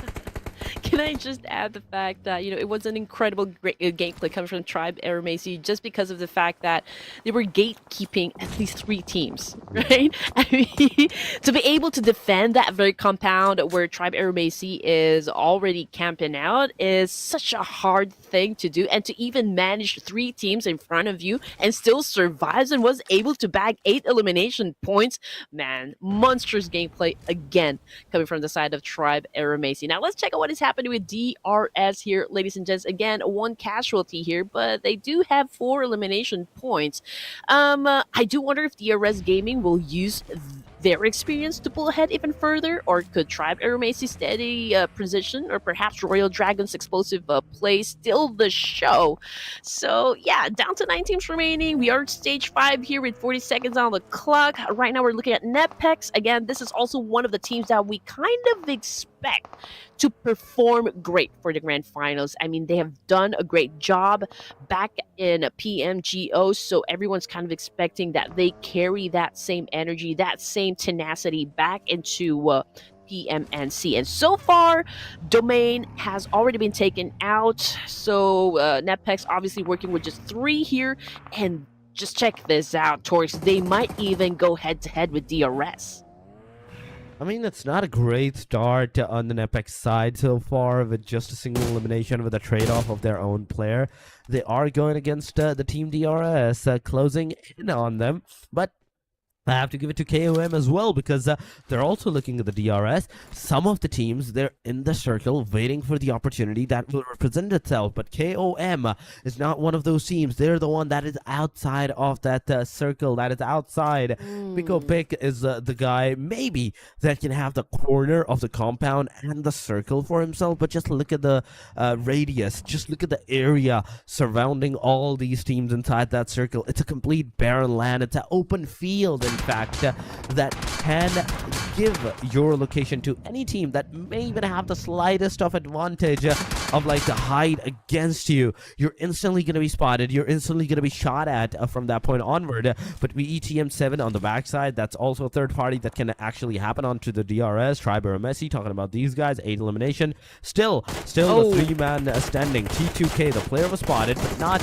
Can I just add the fact that, you know, it was an incredible great gameplay coming from Tribe AEROMACY just because of the fact that they were gatekeeping at least 3 teams, right? I mean, to be able to defend that very compound where Tribe AEROMACY is already camping out is such a hard thing to do. And to even manage 3 teams in front of you and still survives and was able to bag 8 elimination points, man, monstrous gameplay again coming from the side of Tribe AEROMACY. Now let's check out what is happening with DRS here, ladies and gents. Again, 1 casualty here, but they do have 4 elimination points. I do wonder if DRS Gaming will use their experience to pull ahead even further, or could Tribe AEROMACY's steady position, or perhaps Royal Dragon's explosive play steal the show? So yeah, down to 9 teams remaining. We are at stage 5 here with 40 seconds on the clock. Right now we're looking at NEPX. Again, this is also one of the teams that we kind of expect to perform great for the grand finals. I mean, they have done a great job back in PMGO, so everyone's kind of expecting that they carry that same energy, that same tenacity back into PMNC. And so far, Domain has already been taken out, so NEPX obviously working with just 3 here. And just check this out, Torx, they might even go head-to-head with DRS. I mean, it's not a great start on the NEPX side so far with just a single elimination with a trade-off of their own player. They are going against the team DRS, closing in on them, but I have to give it to KOM as well because they're also looking at the DRS. Some of the teams, they're in the circle waiting for the opportunity that will represent itself. But KOM is not one of those teams. They're the one that is outside of that circle, that is outside. Pico Pick is the guy maybe that can have the corner of the compound and the circle for himself. But just look at the radius. Just look at the area surrounding all these teams inside that circle. It's a complete barren land. It's an open field, in fact, that can give your location to any team that may even have the slightest of advantage of like to hide against you. You're instantly going to be spotted. You're instantly going to be shot at from that point onward. But we ETM7 on the backside. That's also a third party that can actually happen onto the DRS. Tribe AEROMACY talking about these guys. 8 elimination. Still a 3-man standing. T2K, the player was spotted, but not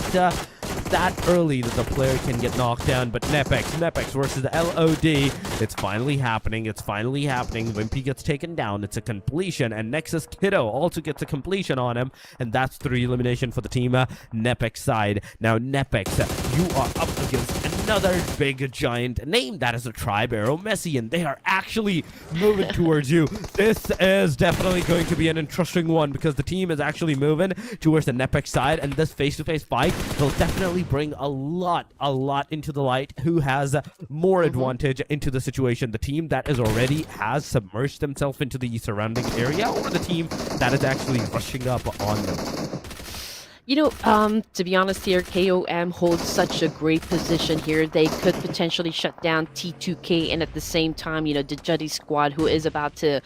that early that the player can get knocked down. But NEPX versus the LOD. It's finally happening. It's finally happening. Wimpy gets taken down. It's a completion. And Nexus Kiddo also gets a completion on him. And that's 3 elimination for the team NEPX side. Now, NEPX, you are up against another big giant name. That is a Tribe AEROMACY. And they are actually moving towards you. This is definitely going to be an interesting one because the team is actually moving towards the NEPX side. And this face-to-face fight will definitely bring a lot into the light. Who has more advantage into the situation? The team that is already has submerged themselves into the surrounding area, or the team that is actually rushing up on them? You know, to be honest here, KOM holds such a great position here. They could potentially shut down T2K, and at the same time, you know, the JUTTI squad, who is about to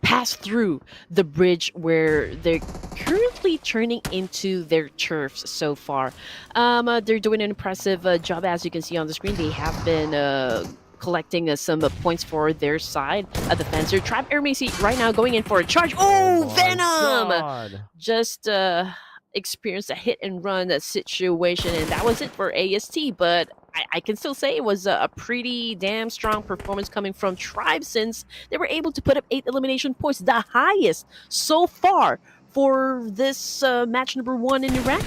pass through the bridge where they're currently turning into their turfs so far. They're doing an impressive job, as you can see on the screen. They have been collecting some points for their side of the fence. Tribe AEROMACY right now going in for a charge. Oh, Venom! God. Just experienced a hit and run situation, and that was it for AST. But I can still say it was a pretty damn strong performance coming from Tribe, since they were able to put up 8 elimination points, the highest so far for this match number 1 in Iraq.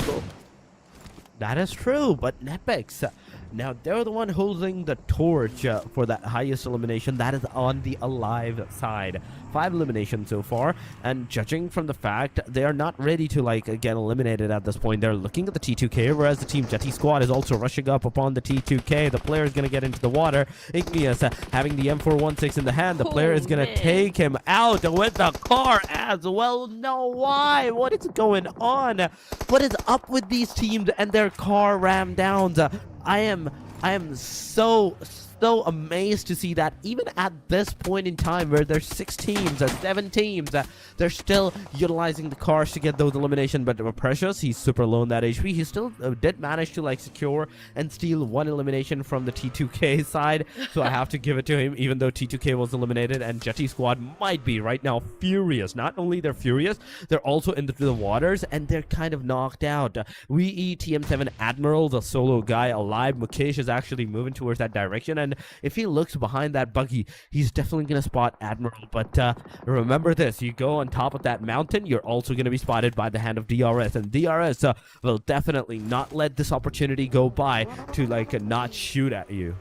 That is true, but NEPX, now they're the one holding the torch for that highest elimination. That is on the alive side. 5 eliminations so far, and judging from the fact they are not ready to like get eliminated at this point, they're looking at the T2K, whereas the Team JUTTI squad is also rushing up upon the T2K. The player is going to get into the water. Igneous having the M416 in the hand. The player is going to take him out with the car as well. No, why? What is going on? What is up with these teams and their car ram downs? I am so amazed to see that even at this point in time where there's 6 teams or 7 teams, they're still utilizing the cars to get those eliminations. But Precious, he's super low in that HP. He still did manage to like secure and steal 1 elimination from the T2K side, so I have to give it to him, even though T2K was eliminated. And JUTTI squad might be right now furious. Not only they're furious, they're also into the waters and they're kind of knocked out. We TM7 Admiral, the solo guy, alive. Mukesh is actually moving towards that direction, and if he looks behind that buggy, he's definitely going to spot Admiral. But remember this, you go on top of that mountain, you're also going to be spotted by the hand of DRS, and DRS will definitely not let this opportunity go by to like not shoot at you.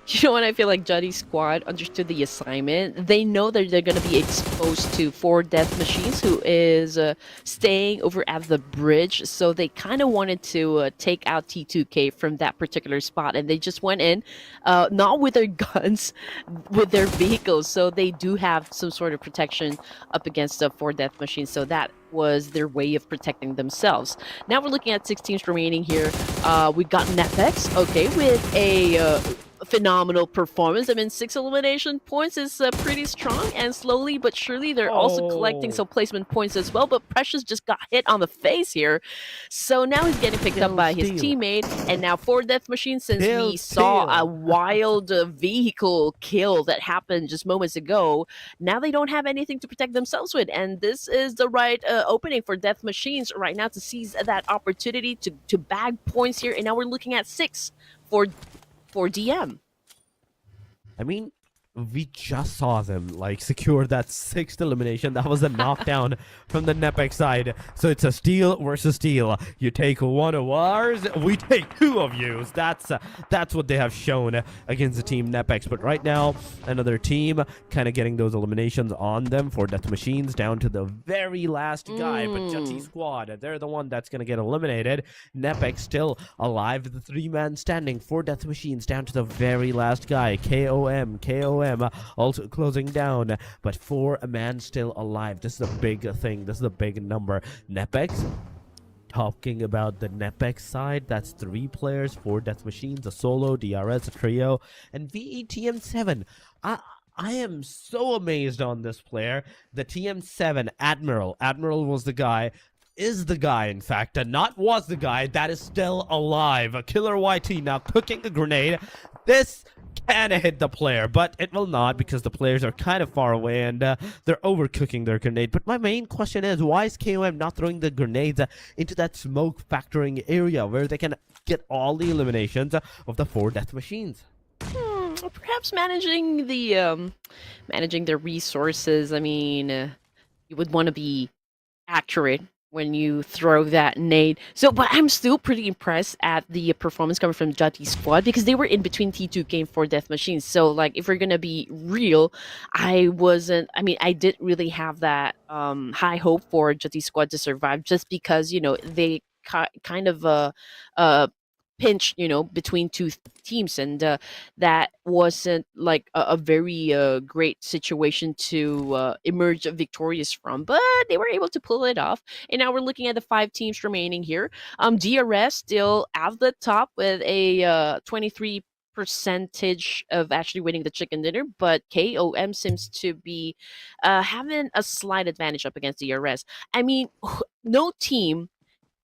You know what? I feel like JUTTI squad understood the assignment. They know that they're going to be exposed to 4 death machines who is staying over at the bridge. So they kind of wanted to take out T2K from that particular spot. And they just went in, not with their guns, with their vehicles. So they do have some sort of protection up against the 4 death machines. So that was their way of protecting themselves. Now we're looking at 6 teams remaining here. We got NEPX, okay, with a phenomenal performance. I mean, 6 elimination points is pretty strong, and slowly but surely they're also collecting some placement points as well. But Precious just got hit on the face here, so now he's getting picked up by his teammate. And now 4 death machines, since we saw a wild vehicle kill that happened just moments ago, now they don't have anything to protect themselves with, and this is the right opening for death machines right now to seize that opportunity to bag points here. And now we're looking at 6 for DM. I mean, we just saw them like secure that 6th elimination. That was a knockdown from the NEPX side. So it's a steal versus steal. You take 1 of ours, we take 2 of yours. That's what they have shown against the team NEPX. But right now, another team kind of getting those eliminations on them for death machines down to the very last guy. But JUTTI squad, they're the one that's gonna get eliminated. NEPX still alive, the 3-man standing, 4 death machines down to the very last guy. KOM also closing down, but 4 man still alive. This is a big thing. This is a big number. NEPX, talking about the NEPX side, that's 3 players, 4 death machines, a solo, DRS, a trio, and VETM7. I am so amazed on this player. The TM7 Admiral. Admiral was the guy. Is the guy, in fact, and not was the guy that is still alive. A killer YT now cooking a grenade. This can hit the player, but it will not because the players are kind of far away and they're overcooking their grenade. But my main question is, why is KOM not throwing the grenades into that smoke factoring area where they can get all the eliminations of the 4 death machines? Perhaps managing the resources. I mean, you would want to be accurate when you throw that nade. So, but I'm still pretty impressed at the performance coming from JUTTI squad, because they were in between T2K and 4 death machines. So, like, if we're gonna be real, I didn't really have that high hope for JUTTI squad to survive, just because, you know, they kind of pinch, you know, between 2 teams, and that wasn't like a very great situation to emerge victorious from, but they were able to pull it off. And now we're looking at the 5 teams remaining here. DRS still at the top with a 23 percentage of actually winning the chicken dinner, but KOM seems to be having a slight advantage up against DRS. I mean, no team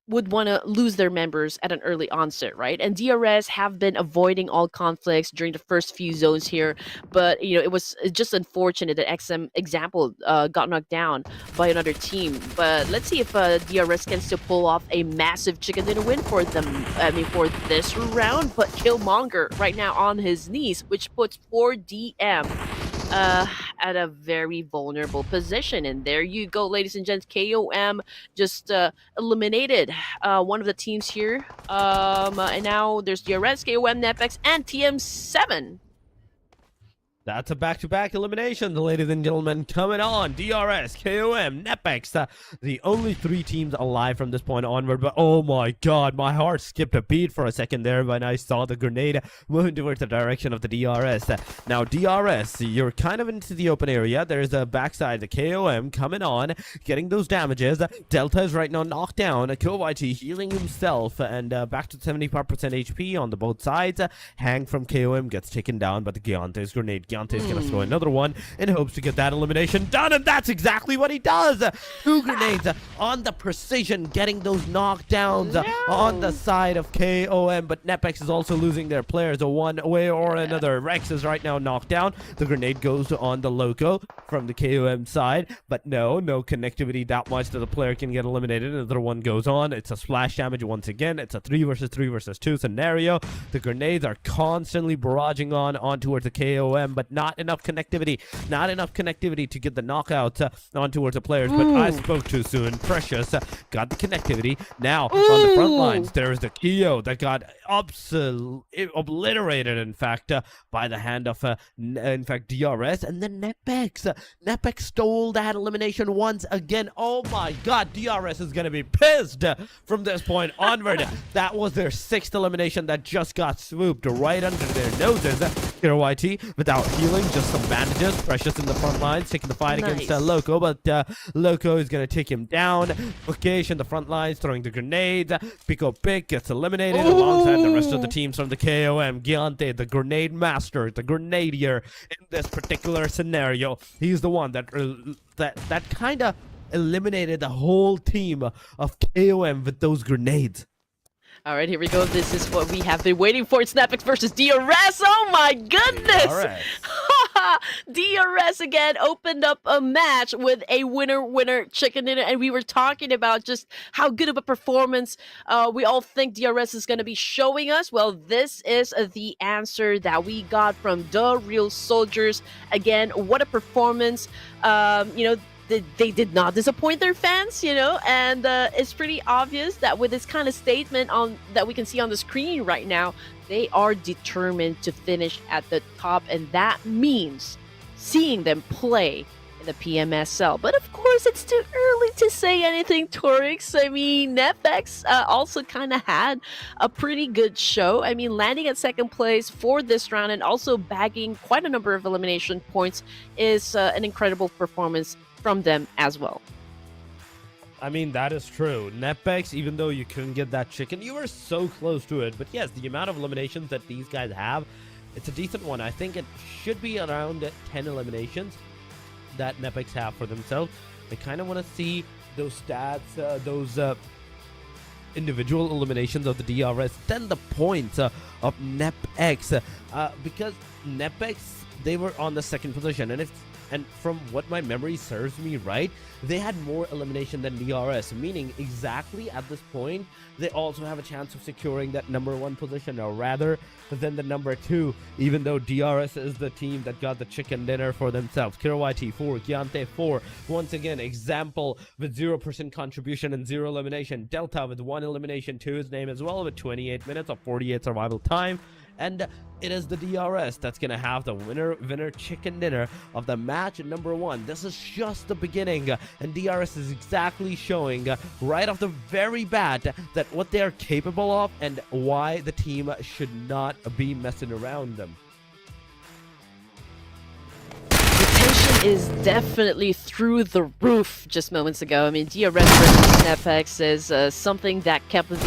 would want to lose their members at an early onset, right? And DRS have been avoiding all conflicts during the first few zones here, but you know, it was just unfortunate that XM example got knocked down by another team. But let's see if DRS can still pull off a massive chicken dinner win for them. I mean, for this round. But Killmonger right now on his knees, which puts 4DM at a very vulnerable position. And there you go, ladies and gents. KOM just eliminated one of the teams here. And now there's DRS, KOM, NEPX, and TM7. That's a back-to-back elimination, ladies and gentlemen. Coming on, DRS, KOM, NEPX, the only 3 teams alive from this point onward. But oh my god, my heart skipped a beat for a second there when I saw the grenade moving towards the direction of the DRS. Now, DRS, you're kind of into the open area. There's a backside, the KOM coming on, getting those damages. Delta is right now knocked down. KYT healing himself, and back to 75% HP on the both sides. Hang from KOM gets taken down by the Giante's grenade. Giante is going to throw another one in hopes to get that elimination done, and that's exactly what he does. 2 grenades on the precision, getting those knockdowns on the side of KOM, but NEPX is also losing their players one way or another. Rex is right now knocked down. The grenade goes on the Loco from the KOM side, but no connectivity that much that the player can get eliminated. Another one goes on. It's a splash damage once again. It's a 3 versus 3 versus 2 scenario. The grenades are constantly barraging on towards the KOM, but not enough connectivity. Not enough connectivity to get the knockouts on towards the players, but I spoke too soon. Precious got the connectivity. Now, on the front lines, there is the Kyo that got obliterated, in fact, by the hand of, DRS, and then NEPX. NEPX stole that elimination once again. Oh my god, DRS is going to be pissed from this point onward. That was their 6th elimination that just got swooped right under their noses. KYT without healing, just some bandages. Precious in the front lines, taking the fight against Loco, but Loco is going to take him down. Bookage in the front lines, throwing the grenades. Pico Pick gets eliminated alongside the rest of the teams from the KOM. Giante, the grenade master, the grenadier in this particular scenario. He's the one that kind of eliminated the whole team of KOM with those grenades. All right, here we go. This is what we have been waiting for. It's NEPX versus DRS. Oh my goodness! DRS again opened up a match with a winner chicken dinner, and we were talking about just how good of a performance we all think DRS is going to be showing us. Well, this is the answer that we got from the real soldiers. Again, what a performance! They did not disappoint their fans, and it's pretty obvious that with this kind of statement that we can see on the screen right now, they are determined to finish at the top, and that means seeing them play in the PMSL. But of course, it's too early to say anything, Torix. I mean, NEPX also kind of had a pretty good show. I mean, landing at 2nd place for this round and also bagging quite a number of elimination points is an incredible performance from them as well. I mean, that is true. NEPX, even though you couldn't get that chicken, you were so close to it. But yes, the amount of eliminations that these guys have, it's a decent one. I think it should be around 10 eliminations that NEPX have for themselves. I kind of want to see those stats, those individual eliminations of the DRS, then the points of NEPX, because NEPX, they were on the 2nd position, and from what my memory serves me right, they had more elimination than DRS, meaning exactly at this point, they also have a chance of securing that number 1 position, or rather than the number 2, even though DRS is the team that got the chicken dinner for themselves. KYT 4, Giante 4, once again, example with 0% contribution and 0 elimination. Delta with 1 elimination to his name as well, with 28 minutes of 48 survival time. And it is the DRS that's going to have the winner chicken dinner of the match number 1. This is just the beginning, and DRS is exactly showing right off the very bat that what they are capable of and why the team should not be messing around them. The tension is definitely through the roof just moments ago. I mean, DRS versus NEPX is something that kept the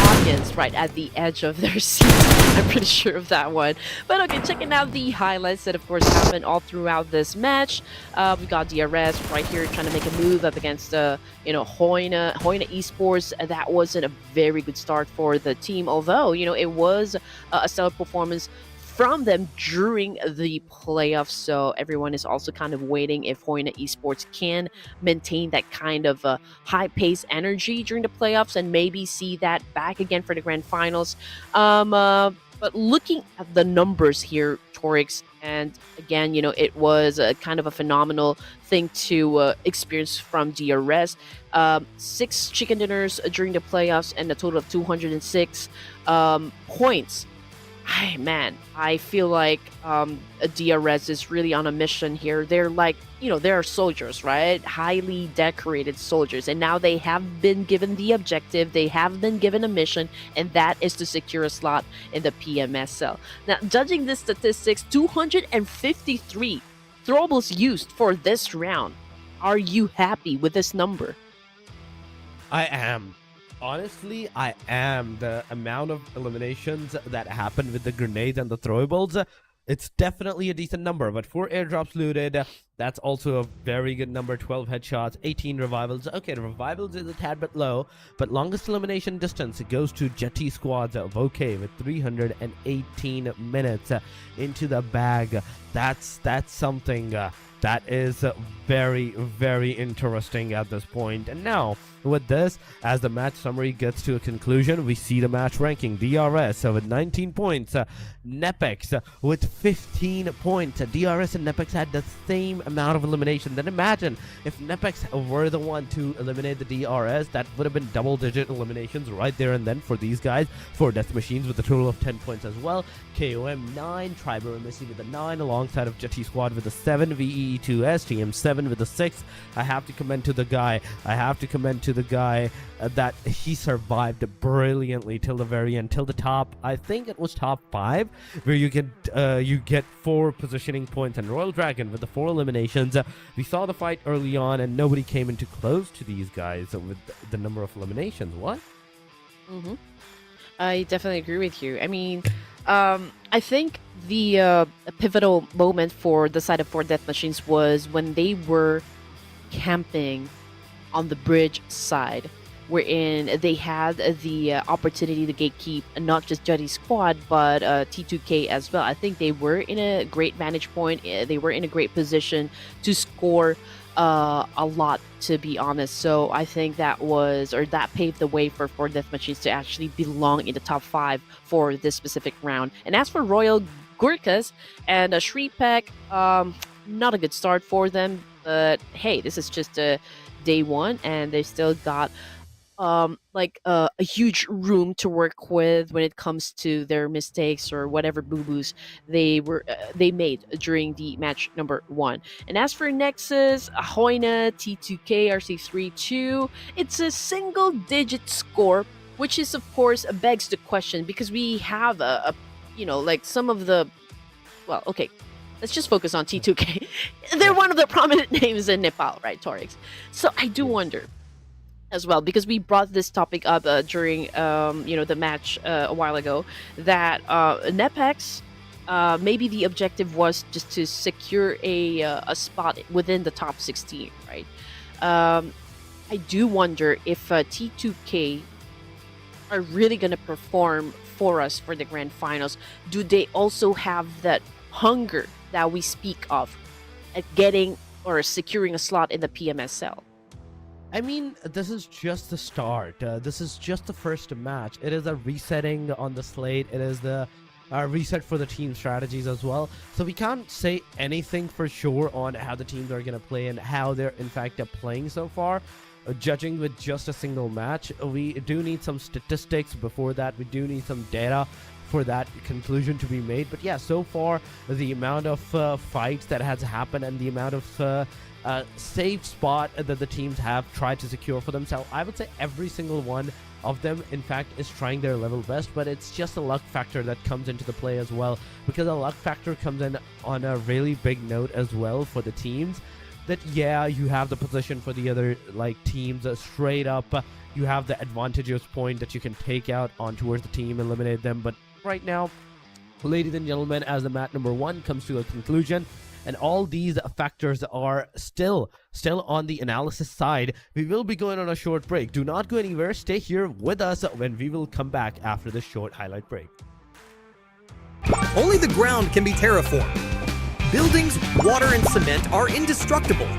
audience right at the edge of their seats. I'm pretty sure of that one. But okay, checking out the highlights that of course happened all throughout this match. We got DRS right here trying to make a move up against HAINA Esports. That wasn't a very good start for the team, although it was a stellar performance from them during the playoffs. So everyone is also kind of waiting if HAINA Esports can maintain that kind of high-paced energy during the playoffs and maybe see that back again for the grand finals. But looking at the numbers here, Torix, and again, it was a kind of a phenomenal thing to experience from DRS. 6 chicken dinners during the playoffs and a total of 206 points. Man, I feel like DRS is really on a mission here. They're like, they're soldiers, right? Highly decorated soldiers. And now they have been given the objective, they have been given a mission, and that is to secure a slot in the PMSL. Now, judging the statistics, 253 throwables used for this round. Are you happy with this number? I am. Honestly, I am. The amount of eliminations that happened with the grenades and the throwables, it's definitely a decent number. But 4 airdrops looted, that's also a very good number. 12 headshots, 18 revivals. Okay, the revivals is a tad bit low, but longest elimination distance, it goes to JUTTI squads of OK with 318 minutes into the bag. That's something that is very, very interesting at this point. And now, with this, as the match summary gets to a conclusion, we see the match ranking. DRS with 19 points, NEPX with 15 points. DRS and NEPX had the same amount of elimination. Then imagine if NEPX were the one to eliminate the DRS, that would have been double-digit eliminations right there and then for these guys. 4 death machines with a total of 10 points as well. KOM 9, AEROMACY with a 9, alongside of JUTTI squad with a 7, VEE2S, TM7 with a 6. I have to commend to the guy. That he survived brilliantly till the very end, till the top. I think it was top 5, where you get 4 positioning points. And Royal Dragon with the 4 eliminations. We saw the fight early on, and nobody came into close to these guys with the number of eliminations. What? I definitely agree with you. I mean, I think the pivotal moment for the side of 4 death machines was when they were camping on the bridge side, wherein they had the opportunity to gatekeep not just JUTTI squad but T2K as well. I think they were in a great vantage point. They were in a great position to score a lot, to be honest. So I think that paved the way for 4 death machines to actually belong in the top 5 for this specific round. And as for Royal GURKHAS and SHREEPECH, not a good start for them, but hey, this is just day 1, and they still got a huge room to work with when it comes to their mistakes or whatever boo-boos they made during the match number 1. And as for NEXUS, HAINA, T2K, RC32, it's a single-digit score, which is of course begs the question, because we have some of the, well, okay, let's just focus on T2K. They're one of the prominent names in Nepal, right, Torix? So I do wonder as well, because we brought this topic up during the match a while ago, that NEPX, maybe the objective was just to secure a spot within the top 16, right? I do wonder if T2K are really going to perform for us for the grand finals. Do they also have that hunger that we speak of at getting or securing a slot in the PMSL? I mean, this is just the start. This is just the first match. It is a resetting on the slate. It is the reset for the team strategies as well. So we can't say anything for sure on how the teams are going to play and how they're in fact playing so far. Judging with just a single match, we do need some statistics before that. We do need some data for that conclusion to be made. But yeah, so far, the amount of fights that has happened and the amount of safe spot that the teams have tried to secure for themselves, I would say every single one of them in fact is trying their level best. But it's just a luck factor that comes into the play as well, because a luck factor comes in on a really big note as well for the teams. That yeah, you have the position for the other teams straight up, you have the advantageous point that you can take out on towards the team, eliminate them. But right now, ladies and gentlemen, as the match number 1 comes to a conclusion, and all these factors are still on the analysis side, we will be going on a short break. Do not go anywhere. Stay here with us when we will come back after this short highlight break. Only the ground can be terraformed. Buildings, water, and cement are indestructible.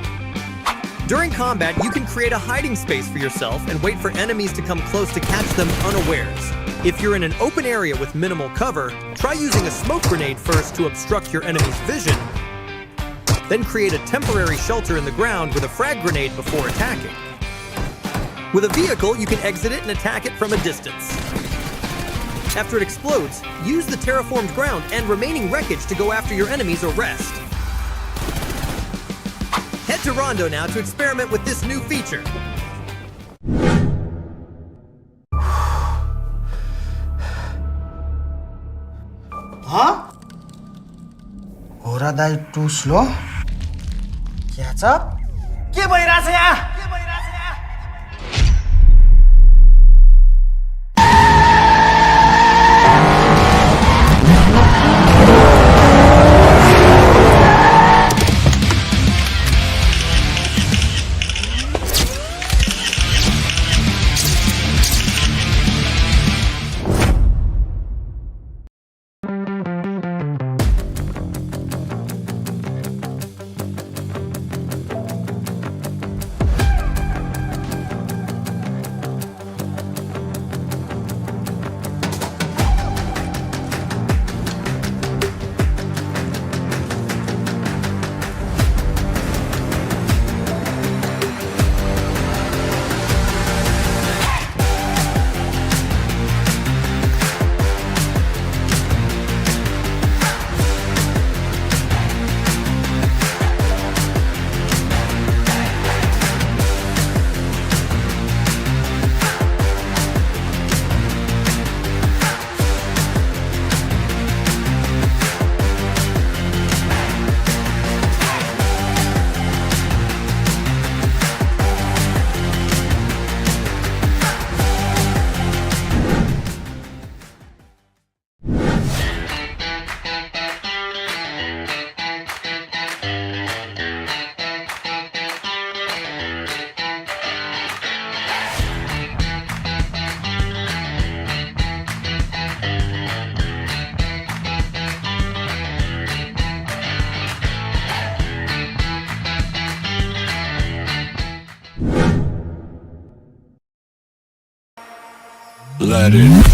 During combat, you can create a hiding space for yourself and wait for enemies to come close to catch them unawares. If you're in an open area with minimal cover, try using a smoke grenade first to obstruct your enemy's vision. Then create a temporary shelter in the ground with a frag grenade before attacking. With a vehicle, you can exit it and attack it from a distance. After it explodes, use the terraformed ground and remaining wreckage to go after your enemies or rest. Head to Rondo now to experiment with this new feature. Huh? Ora dai too slow? Catch up? के भइरहेछ यहाँ? Let it.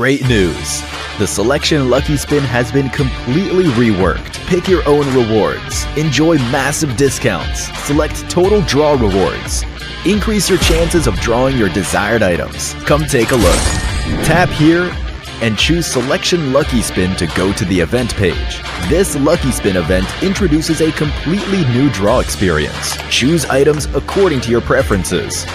Great news! The Selection Lucky Spin has been completely reworked. Pick your own rewards. Enjoy massive discounts. Select total draw rewards. Increase your chances of drawing your desired items. Come take a look. Tap here and choose Selection Lucky Spin to go to the event page. This Lucky Spin event introduces a completely new draw experience. Choose items according to your preferences.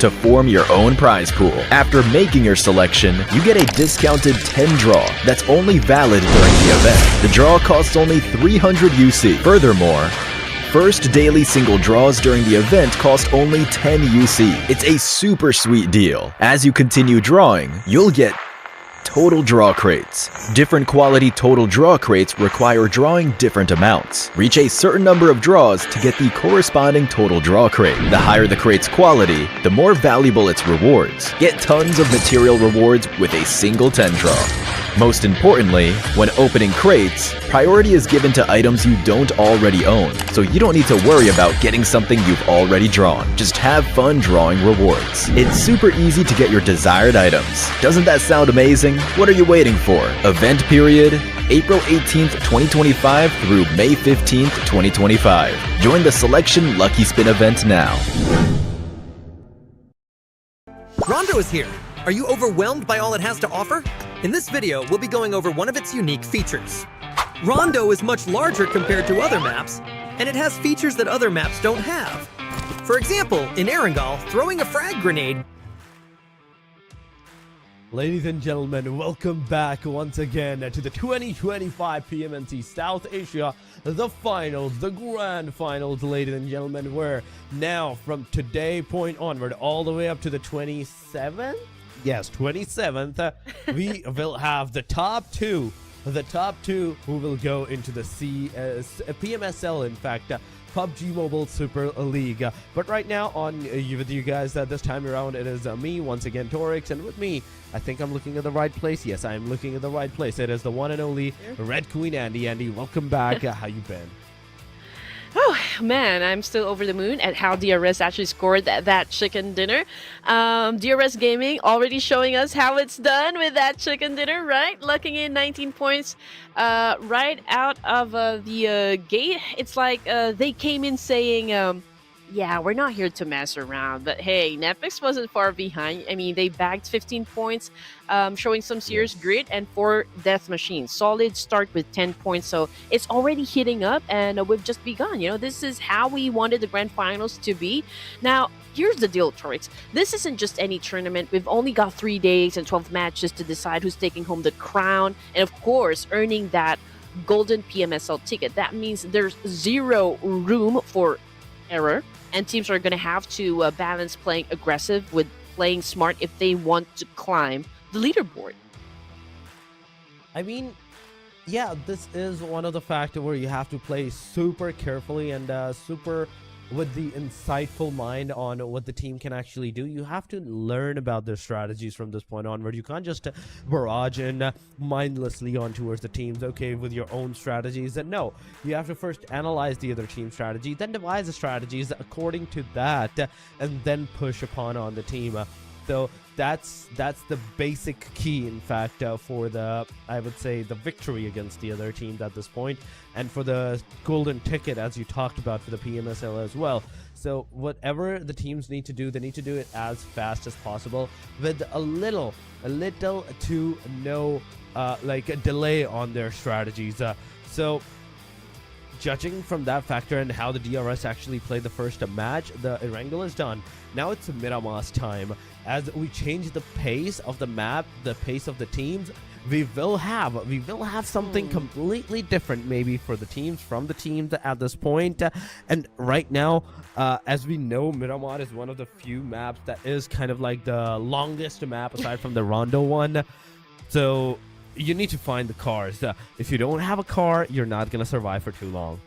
To form your own prize pool. After making your selection, you get a discounted 10 draw that's only valid during the event. The draw costs only 300 UC. Furthermore, first daily single draws during the event cost only 10 UC. It's a super sweet deal. As you continue drawing, you'll get total draw crates. Different quality total draw crates require drawing different amounts. Reach a certain number of draws to get the corresponding total draw crate. The higher the crate's quality, the more valuable its rewards. Get tons of material rewards with a single 10 draw. Most importantly, when opening crates, priority is given to items you don't already own, so you don't need to worry about getting something you've already drawn. Just have fun drawing rewards. It's super easy to get your desired items. Doesn't that sound amazing? What are you waiting for? Event period, April 18th, 2025 through May 15th, 2025. Join the Selection Lucky Spin event now. Rondo is here. Are you overwhelmed by all it has to offer? In this video, we'll be going over one of its unique features. Rondo is much larger compared to other maps, and it has features that other maps don't have. For example, in Erangel, throwing a frag grenade Ladies and gentlemen, welcome back once again to the 2025 PMNC South Asia, the finals, the grand finals, ladies and gentlemen, where now from today point onward all the way up to the 27th? Yes, 27th, we will have the top two who will go into the PMSL, in fact, PUBG Mobile Super League. But right now on with you guys this time around, it is me once again, Torix, and with me, I think I'm looking at the right place. Yes, I am looking at the right place. It is the one and only Red Queen Andy. Andy, welcome back. How you been? Oh man, I'm still over the moon at how DRS actually scored that chicken dinner. DRS Gaming already showing us how it's done with that chicken dinner, right? Lucking in 19 points right out of the gate. It's like they came in saying, yeah, we're not here to mess around, but hey, NEPX wasn't far behind. I mean, they bagged 15 points, showing some serious grit, and 4 death machines. Solid start with 10 points, so it's already hitting up, and we've just begun. You know, this is how we wanted the grand finals to be. Now, here's the deal, Torix. This isn't just any tournament. We've only got 3 days and 12 matches to decide who's taking home the crown, and of course, earning that golden PMSL ticket. That means there's zero room for error, and teams are going to have to balance playing aggressive with playing smart if they want to climb the leaderboard. I mean, yeah, this is one of the factors where you have to play super carefully and super with the insightful mind on what the team can actually do. You have to learn about their strategies from this point onward. You can't just barrage in mindlessly on towards the teams, okay, with your own strategies. And no, you have to first analyze the other team's strategy, then devise the strategies according to that, and then push upon on the team. So that's the basic key, in fact, for the, I would say, the victory against the other teams at this point, and for the golden ticket, as you talked about, for the PMSL as well. So whatever the teams need to do, they need to do it as fast as possible with a little to no like a delay on their strategies. So judging from that factor and how the DRS actually played the first match, the Erangel is done. Now it's Miramas time. As we change the pace of the map, the pace of the teams, we will have something completely different, maybe for the teams, from the teams at this point. And right now, as we know, Miramar is one of the few maps that is kind of like the longest map aside from the Rondo one. So you need to find the cars. If you don't have a car, you're not gonna survive for too long.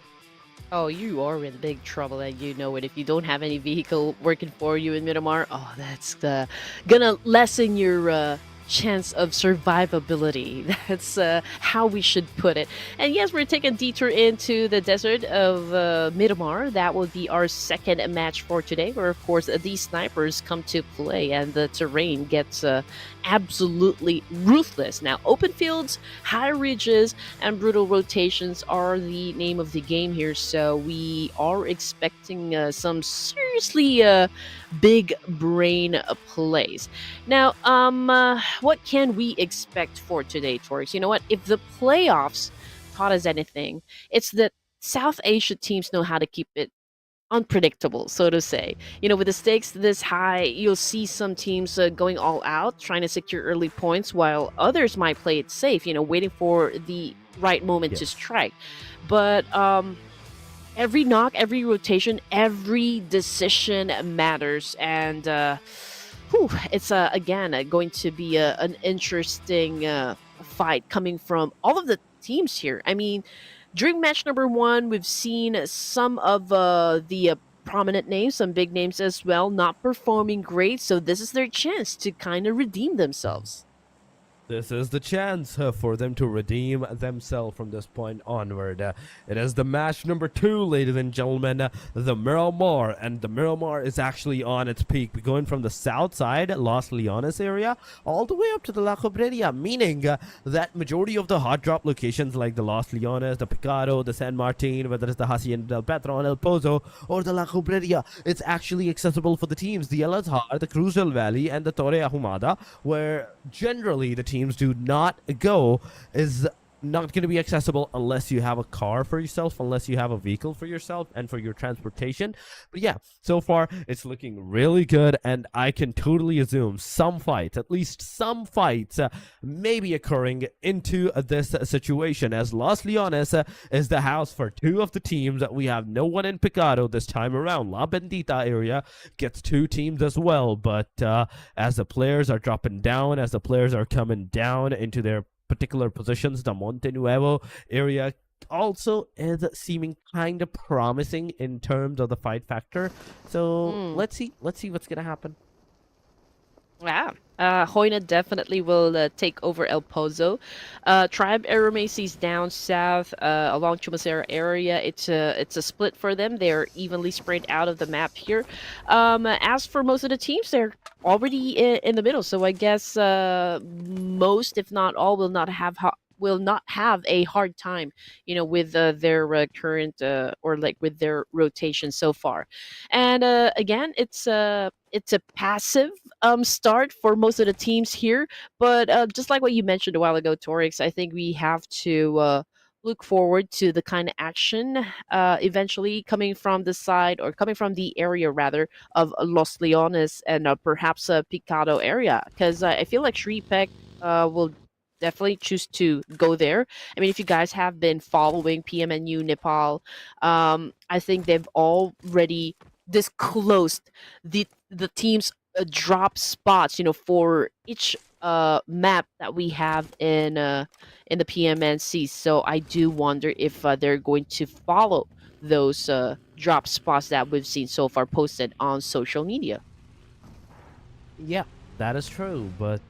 Oh, you are in big trouble, and you know it. If you don't have any vehicle working for you in Miramar, oh, that's gonna lessen your chance of survivability. That's how we should put it. And yes, we're taking a detour into the desert of Miramar. That will be our second match for today, where of course these snipers come to play and the terrain gets absolutely ruthless. Now, open fields, high ridges, and brutal rotations are the name of the game here, so we are expecting some seriously big brain plays. Now, what can we expect for today, Torix? You know what? If the playoffs taught us anything, it's that South Asia teams know how to keep it unpredictable, so to say. You know, with the stakes this high, you'll see some teams going all out, trying to secure early points, while others might play it safe, you know, waiting for the right moment to strike. But every knock, every rotation, every decision matters, and it's again going to be an interesting fight coming from all of the teams here. I mean, during match number 1, we've seen some of the prominent names, some big names as well, not performing great. So this is their chance to kind of redeem themselves. This is the chance for them to redeem themselves from this point onward. It is the match number 2, ladies and gentlemen, the Miramar. And the Miramar is actually on its peak. We're going from the south side, Los Leones area, all the way up to the La Cobreria, meaning that majority of the hot drop locations like the Los Leones, the Picado, the San Martin, whether it's the Hacienda del Patron, El Pozo, or the La Cobreria, it's actually accessible for the teams. The El Azhar, the Cruz del Valle, and the Torre Ahumada, where generally the teams do not go, is not going to be accessible unless you have a car for yourself, unless you have a vehicle for yourself and for your transportation. But yeah, so far it's looking really good, and I can totally assume some fights, at least some fights, may be occurring into this situation, as Los Leones is the house for two of the teams. We have no one in Picado this time around. La Bendita area gets two teams as well, but as the players are dropping down, as the players are coming down into their particular positions, the Monte Nuevo area also is seeming kind of promising in terms of the fight factor. So let's see what's gonna happen. Yeah, HAINA definitely will take over El Pozo. Tribe AEROMACY is down south along Chumacero area. It's a split for them. They're evenly spread out of the map here. As for most of the teams, they're already in the middle. So I guess most, if not all, will not have a hard time, with their current or like with their rotation so far. And again, it's a passive start for most of the teams here, but just like what you mentioned a while ago, Torix, I think we have to look forward to the kind of action eventually coming from the side, or coming from the area rather, of Los Leones and perhaps Picado area, because I feel like SHREEPECH will definitely choose to go there. I mean, if you guys have been following PMNU Nepal, I think they've already disclosed the team's drop spots, for each map that we have in the PMNC. So I do wonder if they're going to follow those drop spots that we've seen so far posted on social media. Yeah, that is true, but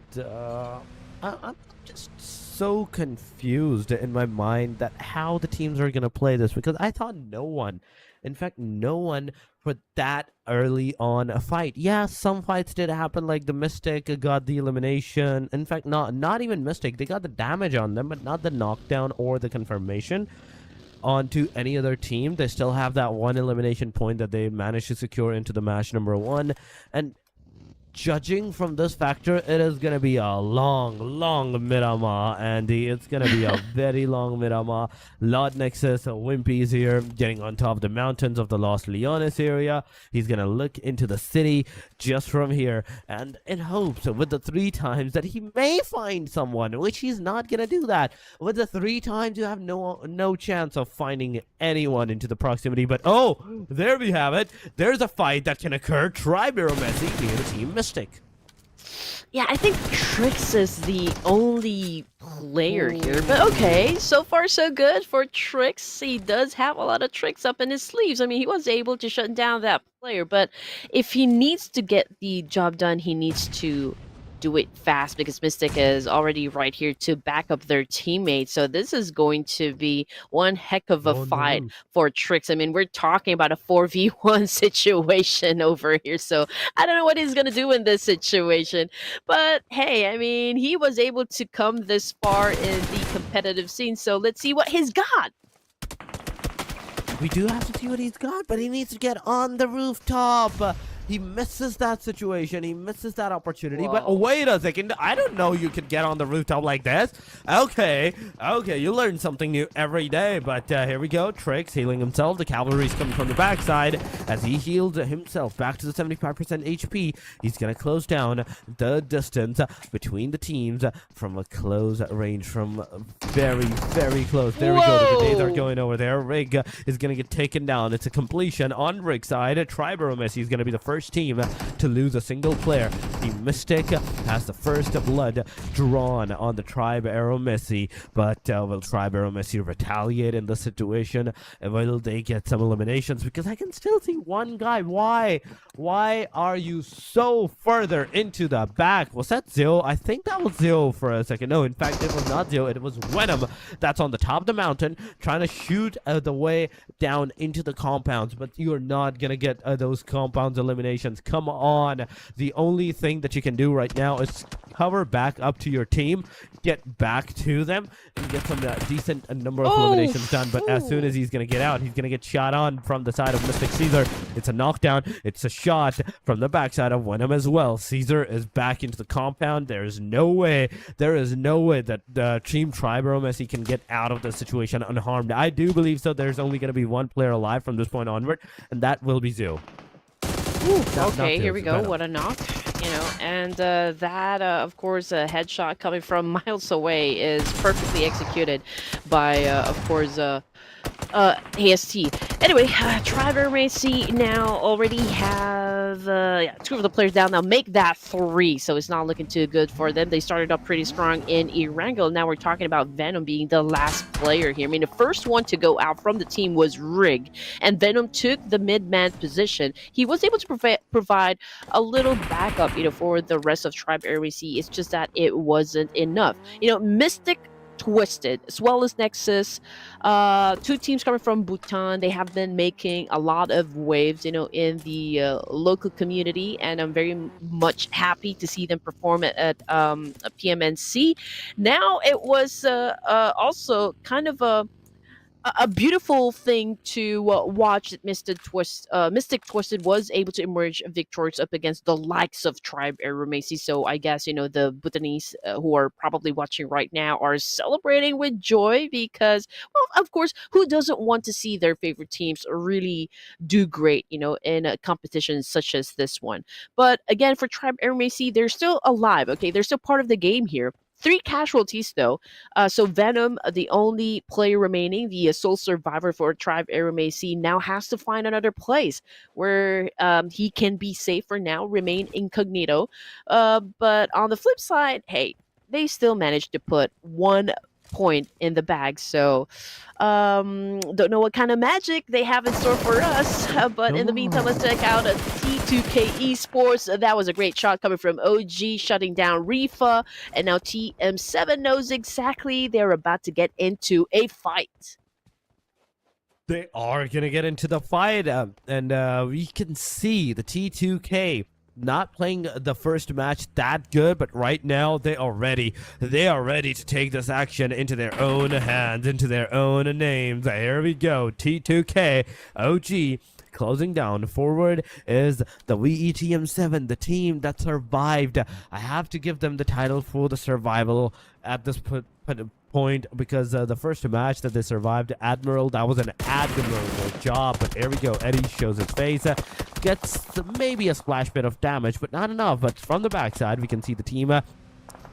I'm just so confused in my mind that how the teams are going to play this, because I thought no one for that early on a fight. Yeah, some fights did happen, like the Mystic got the elimination. In fact, not even Mystic, they got the damage on them, but not the knockdown or the confirmation onto any other team. They still have that one elimination point that they managed to secure into the match number 1. And judging from this factor, it is going to be a long Miramar, Andy. It's going to be a very long Miramar. Lord Nexus, Wimpy's here, getting on top of the mountains of the Los Leones area. He's going to look into the city just from here, and in hopes with the 3 times that he may find someone, which he's not going to do that. With the 3 times, you have no chance of finding anyone into the proximity. But oh, there we have it. There's a fight that can occur. Tribe AEROMACY via the team Mystic. Yeah, I think Trix is the only player here, but okay, so far so good for Trix. He does have a lot of tricks up in his sleeves. I mean, he was able to shut down that player, but if he needs to get the job done, he needs to do it fast, because Mystic is already right here to back up their teammates. So this is going to be one heck of a fight for Trix. I mean, we're talking about a 4v1 situation over here. So I don't know what he's going to do in this situation. But hey, I mean, he was able to come this far in the competitive scene. So let's see what he's got. We do have to see what he's got, but he needs to get on the rooftop. He misses that situation. He misses that opportunity. Whoa. But wait a second. I don't know you could get on the rooftop like this. Okay. You learn something new every day. But here we go. Trix healing himself. The cavalry's coming from the backside as he heals himself back to the 75% HP. He's going to close down the distance between the teams from a close range, from very, very close. There we go. The grenades are going over there. Rig is going to get taken down. It's a completion on Rig's side. Tribe AEROMACY is going to be the first team to lose a single player. The Mystic has the first blood drawn on the Tribe AEROMACY, but will Tribe AEROMACY retaliate in this situation? Will they get some eliminations? Because I can still see one guy. Why are you so further into the back? Was that Zio? I think that was Zio for a second. No, in fact, it was not Zio. It was Venom that's on the top of the mountain trying to shoot the way down into the compounds, but you're not gonna get those compounds eliminated eliminations. Come on. The only thing that you can do right now is cover back up to your team, get back to them, and get some decent number of eliminations done. But as soon as he's going to get out, he's going to get shot on from the side of Mystic Caesar. It's a knockdown. It's a shot from the backside of Venom as well. Caesar is back into the compound. There is no way that Team AEROMACY can get out of the situation unharmed. I do believe so. There's only going to be one player alive from this point onward, and that will be Zoo. Okay, here we go. Venom. What a knock. And that, of course, a headshot coming from miles away is perfectly executed by, of course, AST. Anyway, AEROMACY now already have 2 of the players down. Now make that 3, so it's not looking too good for them. They started up pretty strong in Erangel. Now we're talking about Venom being the last player here. I mean, the first one to go out from the team was Rig, and Venom took the mid-man position. He was able to provide a little backup, for the rest of AEROMACY. It's just that it wasn't enough. Mystic Twisted, as well as Nexus, 2 teams coming from Bhutan. They have been making a lot of waves, in the local community, and I'm very much happy to see them perform at PMNC. Now, it was also kind of a beautiful thing to watch that Mystic Twisted was able to emerge victorious up against the likes of AEROMACY. So I guess, the Bhutanese who are probably watching right now are celebrating with joy because, well, of course, who doesn't want to see their favorite teams really do great, in a competition such as this one. But again, for AEROMACY, they're still alive, okay? They're still part of the game here. 3 casualties, though. So Venom, the only player remaining, the sole survivor for AEROMACY, now has to find another place where he can be safe for now, remain incognito. But on the flip side, hey, they still managed to put 1 point in the bag. So don't know what kind of magic they have in store for us. But in the meantime, let's check out T2K Esports. That was a great shot coming from OG, shutting down Rifa. And now TM7 knows exactly they're about to get into a fight. They are going to get into the fight. And we can see the T2K not playing the first match that good, but right now they are ready. They are ready to take this action into their own hands, into their own names. Here we go. T2K, OG, closing down. Forward is the VETM7, the team that survived. I have to give them the title for the survival at this point because the first match that they survived, Admiral, that was an admirable job. But here we go. Eddie shows his face, gets maybe a splash bit of damage, but not enough. But from the backside, we can see the team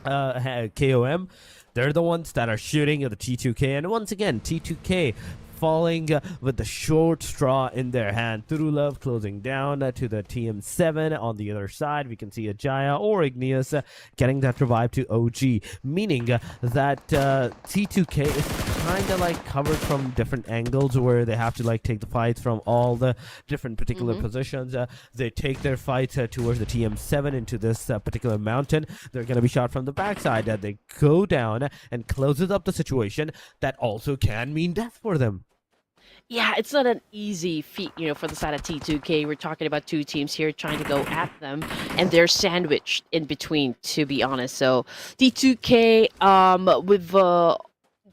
KOM. They're the ones that are shooting at the T2K, and once again, T2K falling with the short straw in their hand. Through Love closing down to the TM7. On the other side, we can see Ajaya or Igneous getting that revive to OG, meaning that T2K is kind of like covered from different angles where they have to like take the fights from all the different particular positions. They take their fights towards the TM7 into this particular mountain. They're going to be shot from the backside. They go down and closes up the situation. That also can mean death for them. Yeah, it's not an easy feat, for the side of T2K. We're talking about 2 teams here trying to go at them, and they're sandwiched in between, to be honest. So T2K,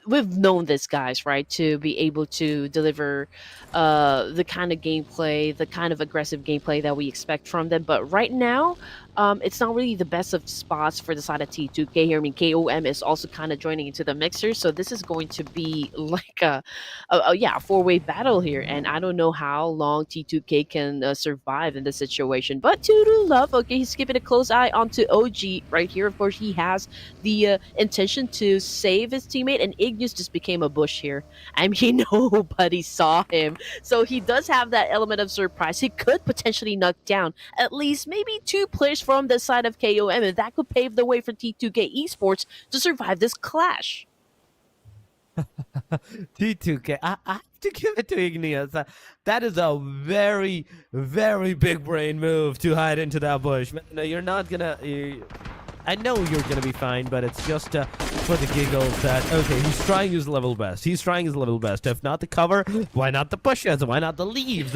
we've known this, guys, right, to be able to deliver the kind of gameplay, the kind of aggressive gameplay that we expect from them. But right now, it's not really the best of spots for the side of T2K here. I mean, KOM is also kind of joining into the mixer, so this is going to be like a 4-way battle here, and I don't know how long T2K can survive in this situation. But Tudu Love, okay, he's keeping a close eye onto OG right here. Of course, he has the intention to save his teammate, and Igneous just became a bush here. I mean, nobody saw him, so he does have that element of surprise. He could potentially knock down at least maybe 2 players from the side of KOM, and that could pave the way for T2K Esports to survive this clash. T2K, I have to give it to Igneous. That is a very, very big brain move to hide into that bush. No, you're not gonna... I know you're gonna be fine, but it's just for the giggles that, okay, he's trying his level best. He's trying his level best. If not the cover, why not the bushes? Why not the leaves?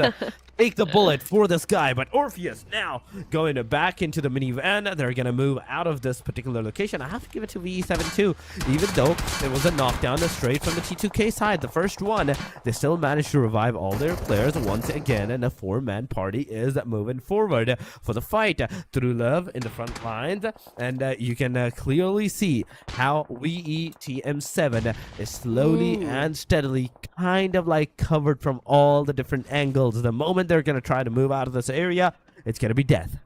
take the bullet for this guy. But Orpheus now going back into the minivan. They're going to move out of this particular location. I have to give it to VE7 too, even though it was a knockdown straight from the T2K side. The first one, they still managed to revive all their players once again, and a 4-man party is moving forward for the fight. True Love in the front lines, and you can clearly see how VETM7 is slowly and steadily kind of like covered from all the different angles. The moment they're going to try to move out of this area, it's going to be death.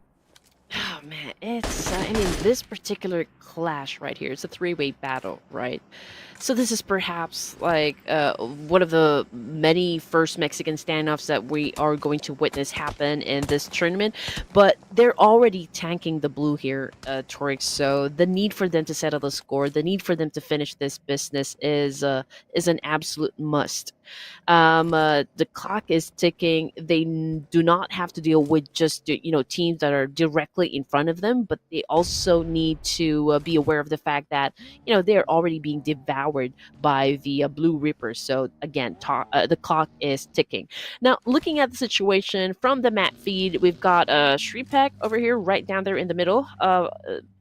Oh man, it's I mean, this particular clash right here is a three-way battle, right? So this is perhaps like one of the many first Mexican standoffs that we are going to witness happen in this tournament. But they're already tanking the blue here, Torix. So the need for them to settle the score, the need for them to finish this business is an absolute must. The clock is ticking. They do not have to deal with just teams that are directly in front of them, but they also need to be aware of the fact that they're already being devoured by the Blue Reapers. So again, the clock is ticking. Now, looking at the situation from the map feed, we've got SHREEPECH over here, right down there in the middle.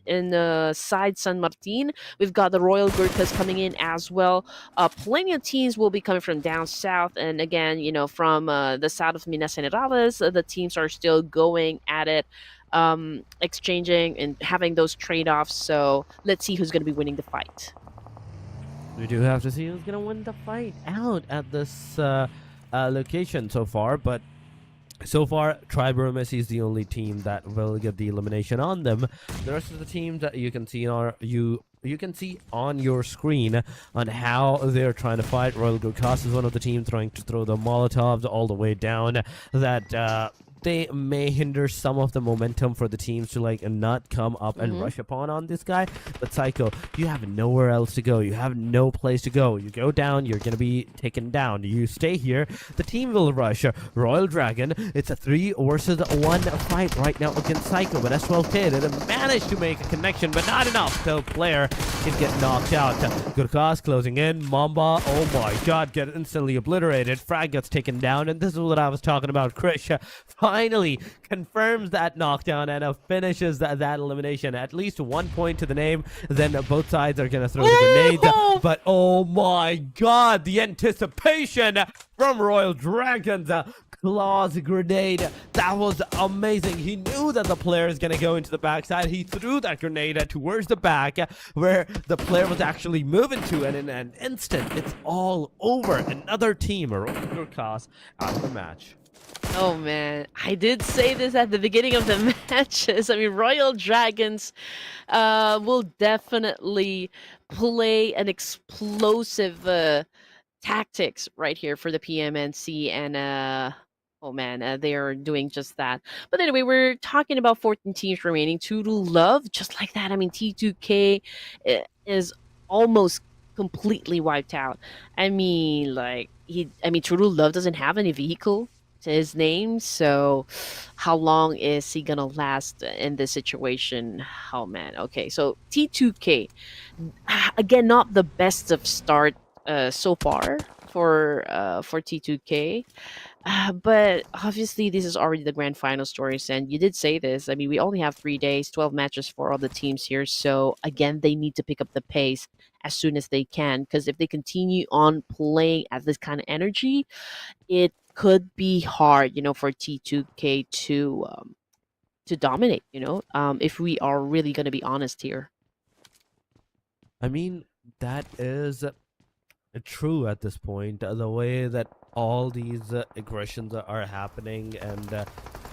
In the side San Martin, we've got the Royal GURKHAS coming in as well. Plenty of teams will be coming from down south, and again, from the south of Minas Generales, the teams are still going at it, exchanging and having those trade-offs. So let's see who's going to be winning the fight. We do have to see who's going to win the fight out at this location so far, but so far, AEROMACY is the only team that will get the elimination on them. The rest of the teams that you can see are you can see on your screen on how they're trying to fight. Royal GURKHAS is one of the teams trying to throw the Molotovs all the way down. That they may hinder some of the momentum for the teams to like not come up and rush upon on this guy. But Psycho, you have nowhere else to go. You have no place to go. You go down, you're gonna be taken down. You stay here, the team will rush. Royal Dragon, it's a 3 versus 1 fight right now against Psycho, but S12K did manage to make a connection, but not enough. So player can get knocked out. GURKHAS closing in. Mamba, oh my god, get instantly obliterated. Frag gets taken down, and this is what I was talking about. Krish finally confirms that knockdown and finishes that elimination. At least 1 point to the name. Then both sides are going to throw the grenades. But oh my god, the anticipation from Royal Dragons. Claws grenade. That was amazing. He knew that the player is going to go into the backside. He threw that grenade towards the back where the player was actually moving to, and in an instant, it's all over. Another team, Royal GURKHAS, out of the match. Oh man, I did say this at the beginning of the matches. I mean, Royal Dragons will definitely play an explosive tactics right here for the PMNC, and oh man, they are doing just that. But anyway, we're talking about 14 teams remaining. True Love, just like that. I mean, T2K is almost completely wiped out. I mean, True Love doesn't have any vehicle to his name, so how long is he gonna last in this situation? Oh man. Okay, so T2K, again, not the best of start so far for T2K, but obviously this is already the grand final stories, and you did say this. I mean, we only have 3 days, 12 matches for all the teams here, so again, they need to pick up the pace as soon as they can, because if they continue on playing at this kind of energy, it could be hard, for T2K to dominate, if we are really going to be honest here. I mean, that is true at this point. The way that all these aggressions are happening, and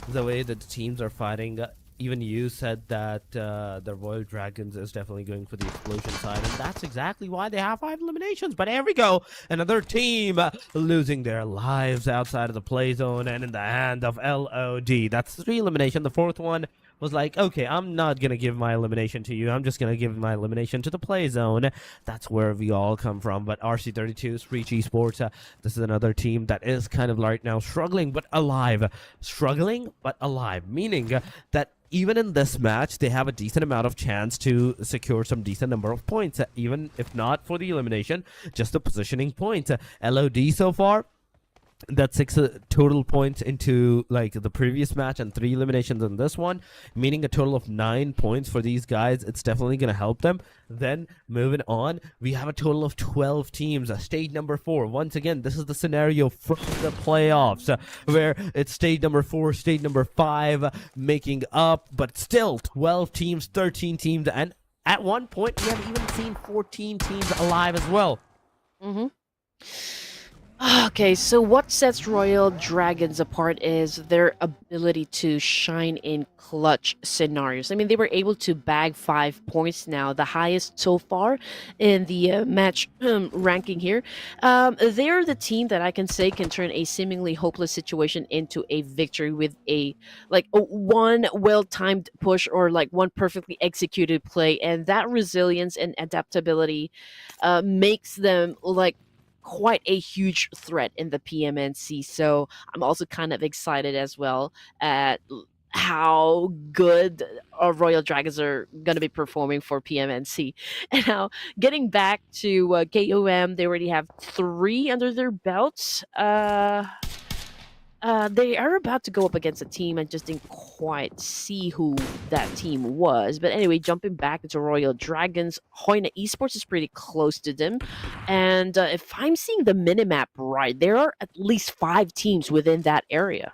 the way that the teams are fighting. Even you said that the Royal Dragons is definitely going for the explosion side, and that's exactly why they have 5 eliminations. But here we go, another team losing their lives outside of the play zone and in the hand of LOD. That's 3 elimination. The 4th one was like, okay, I'm not going to give my elimination to you. I'm just going to give my elimination to the play zone. That's where we all come from. But RC32, Esports, this is another team that is kind of right now struggling but alive. Struggling but alive, meaning that even in this match, they have a decent amount of chance to secure some decent number of points, even if not for the elimination, just the positioning points. LOD so far, That's 6 total points into like the previous match and 3 eliminations in this one, meaning a total of 9 points for these guys. It's definitely going to help them. Then moving on, we have a total of 12 teams. Stage number 4. Once again, this is the scenario from the playoffs where it's stage number 4, stage number 5 making up, but still 12 teams, 13 teams, and at one point we have even seen 14 teams alive as well. Okay, so what sets Royal Dragons apart is their ability to shine in clutch scenarios. I mean, they were able to bag 5 points now, the highest so far in the match ranking here. They're the team that I can say can turn a seemingly hopeless situation into a victory with a one well-timed push or like one perfectly executed play, and that resilience and adaptability makes them like quite a huge threat in the PMNC. So I'm also kind of excited as well at how good Royal Dragons are going to be performing for PMNC. And now getting back to KOM, they already have 3 under their belts. They are about to go up against a team. I just didn't quite see who that team was. But anyway, jumping back into Royal Dragons, HAINA Esports is pretty close to them. And if I'm seeing the minimap right, there are at least 5 teams within that area.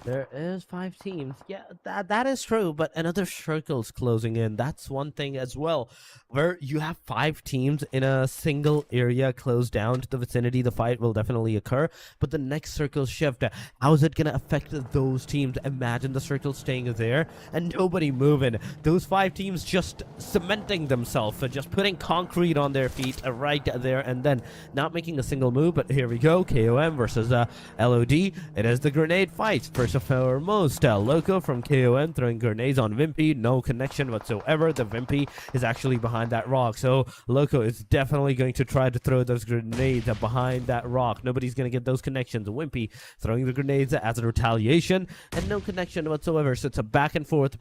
There is 5 teams. Yeah, that is true, but another circle's closing in. That's one thing as well, where you have 5 teams in a single area close down to the vicinity. The fight will definitely occur, but the next circle shift, how is it going to affect those teams? Imagine the circle staying there and nobody moving. Those 5 teams just cementing themselves, just putting concrete on their feet right there and then not making a single move. But here we go, KOM versus LOD. It is the grenade fight. First and foremost, Loco from KOM throwing grenades on Wimpy. No connection whatsoever. The Wimpy is actually behind that rock, so Loco is definitely going to try to throw those grenades behind that rock. Nobody's going to get those connections. Wimpy throwing the grenades as a retaliation and no connection whatsoever. So it's a back and forth,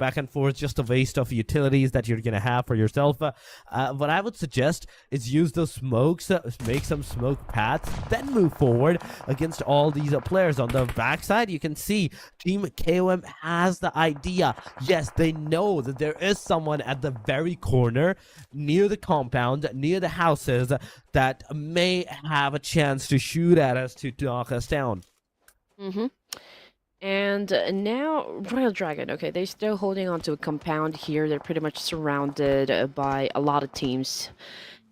just a waste of utilities that you're going to have for yourself. What I would suggest is use those smokes, make some smoke paths, then move forward against all these players. On the backside, you can see Team KOM has the idea. Yes, they know that there is someone at the very corner near the compound, near the houses, that may have a chance to shoot at us to knock us down. And now Royal Dragon, okay, they're still holding on to a compound here. They're pretty much surrounded by a lot of teams.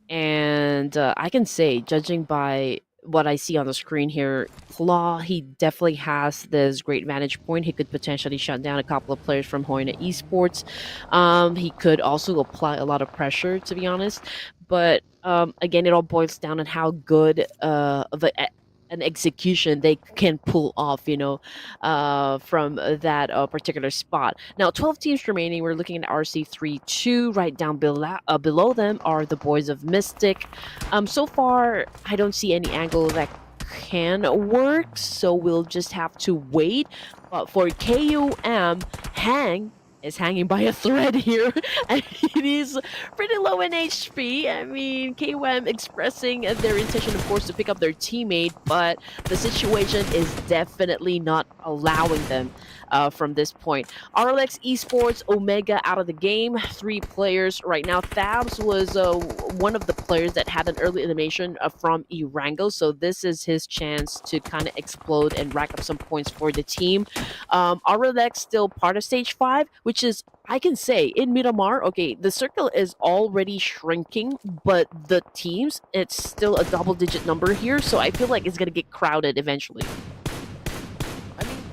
And I can say, judging by what I see on the screen here, Claw, he definitely has this great vantage point. He could potentially shut down a couple of players from HAINA Esports. He could also apply a lot of pressure, to be honest. But again, it all boils down on how good of an execution they can pull off, you know, from that particular spot. Now, 12 teams remaining. We're looking at RC3-2. Right down below them are the boys of Mystic. So far, I don't see any angle that can work, so we'll just have to wait. But for KOM, Hang is hanging by a thread here, and it is pretty low in HP. I mean, KOM expressing their intention, of course, to pick up their teammate, but the situation is definitely not allowing them from this point. RLX Esports, Omega out of the game. 3 players right now. Thabs was one of the players that had an early elimination from Irango, so this is his chance to kind of explode and rack up some points for the team. RLX still part of Stage 5, which is, I can say, in Miramar, okay, the circle is already shrinking, but the teams, it's still a double-digit number here, so I feel like it's going to get crowded eventually.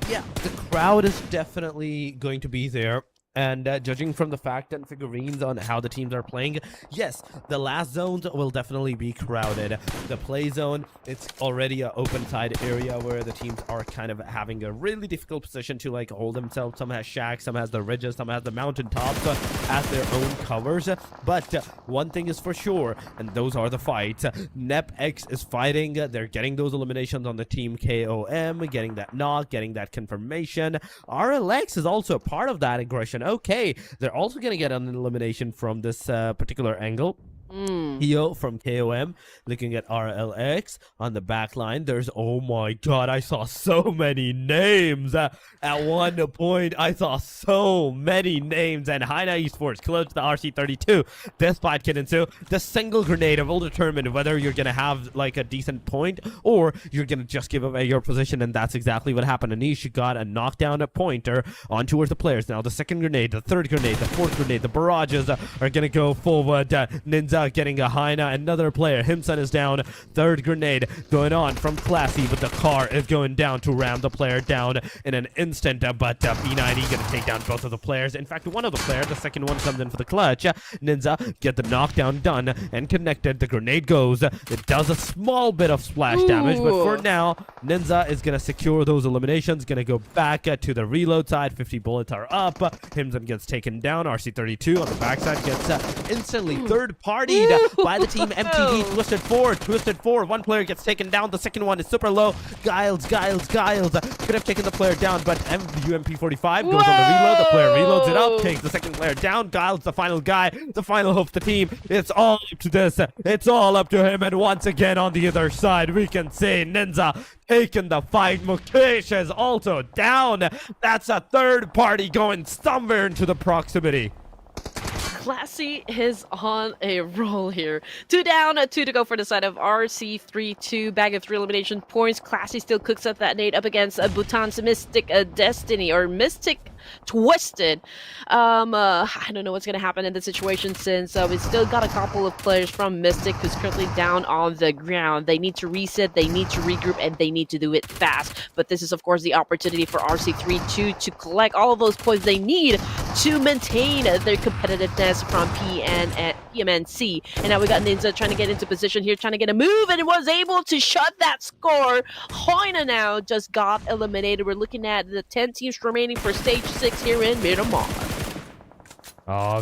Yeah, the crowd is definitely going to be there. And judging from the fact and figurines on how the teams are playing, yes, the last zones will definitely be crowded. The play zone, it's already an open side area where the teams are kind of having a really difficult position to like hold themselves. Some has shacks, some has the ridges, some has the mountaintops as their own covers. But one thing is for sure, and those are the fights. NEPX is fighting. They're getting those eliminations on the team KOM, getting that knock, getting that confirmation. RLX is also a part of that aggression. Okay, they're also going to get an elimination from this particular angle. Hio from KOM looking at RLX on the back line. There's, oh my god, I saw so many names. At one point, I saw so many names. And HAINA Esports close to the RC32. This fight can ensue. The single grenade will determine whether you're going to have like a decent point or you're going to just give away your position. And that's exactly what happened. Anish got a knockdown pointer on towards the players. Now the second grenade, the third grenade, the fourth grenade, the barrages are going to go forward. Ninja getting a HAINA, another player. Himson is down. Third grenade going on from Classy, but the car is going down to ram the player down in an instant. But B90 going to take down both of the players. In fact, one of the players, the second one comes in for the clutch. Ninja get the knockdown done and connected. The grenade goes. It does a small bit of splash damage, but for now, Ninja is going to secure those eliminations. Going to go back to the reload side. 50 bullets are up. Himson gets taken down. RC32 on the backside gets instantly third-partied by the team MTD. Twisted 4. One player gets taken down. The second one is super low. Giles could have taken the player down, but UMP45 goes on the reload. The player reloads it up, takes the second player down. Giles, the final guy, the final hope of the team. It's all up to this. It's all up to him. And once again on the other side, we can see Ninja taking the fight. Mukesh is also down. That's a third party going somewhere into the proximity. Classy is on a roll here. 2 down, 2 to go for the side of RC32. Bag of 3 elimination points. Classy still cooks up that nade up against Bhutan's Mystic Destiny, or Mystic Twisted. I don't know what's going to happen in this situation, since we still got a couple of players from Mystic who's currently down on the ground. They need to reset, they need to regroup, and they need to do it fast. But this is, of course, the opportunity for RC32 to collect all of those points they need to maintain their competitiveness from PMNC. And now we got Ninja trying to get into position here, trying to get a move, and was able to shut that score. HAINA now just got eliminated. We're looking at the 10 teams remaining for stage 6 here in Miramar.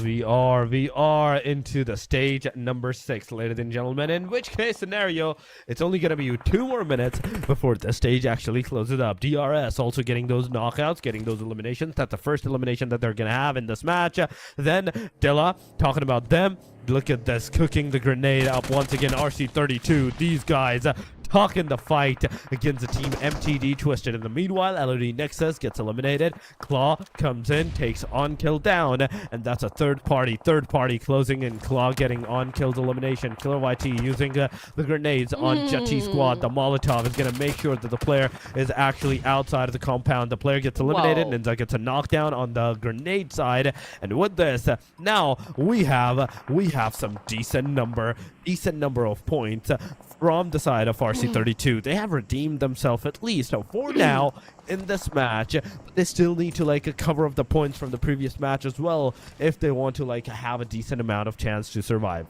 We are into the stage number 6, ladies and gentlemen, in which case scenario, it's only going to be 2 more minutes before the stage actually closes up. DRS also getting those knockouts, getting those eliminations. That's the first elimination that they're going to have in this match. Then Dilla, talking about them, look at this, cooking the grenade up once again. RC32, these guys talking the fight against the team MTD Twisted. In the meanwhile, LOD Nexus gets eliminated. Claw comes in, takes on kill down, and that's a third party closing in. Claw getting on kills elimination. Killer YT using the grenades on JUTTI squad. The Molotov is going to make sure that the player is actually outside of the compound. The player gets eliminated. Ninja gets a knockdown on the grenade side, and with this, now we have some decent number of points from the side of RC32. They have redeemed themselves at least for now in this match, but they still need to like cover up the points from the previous match as well if they want to like have a decent amount of chance to survive.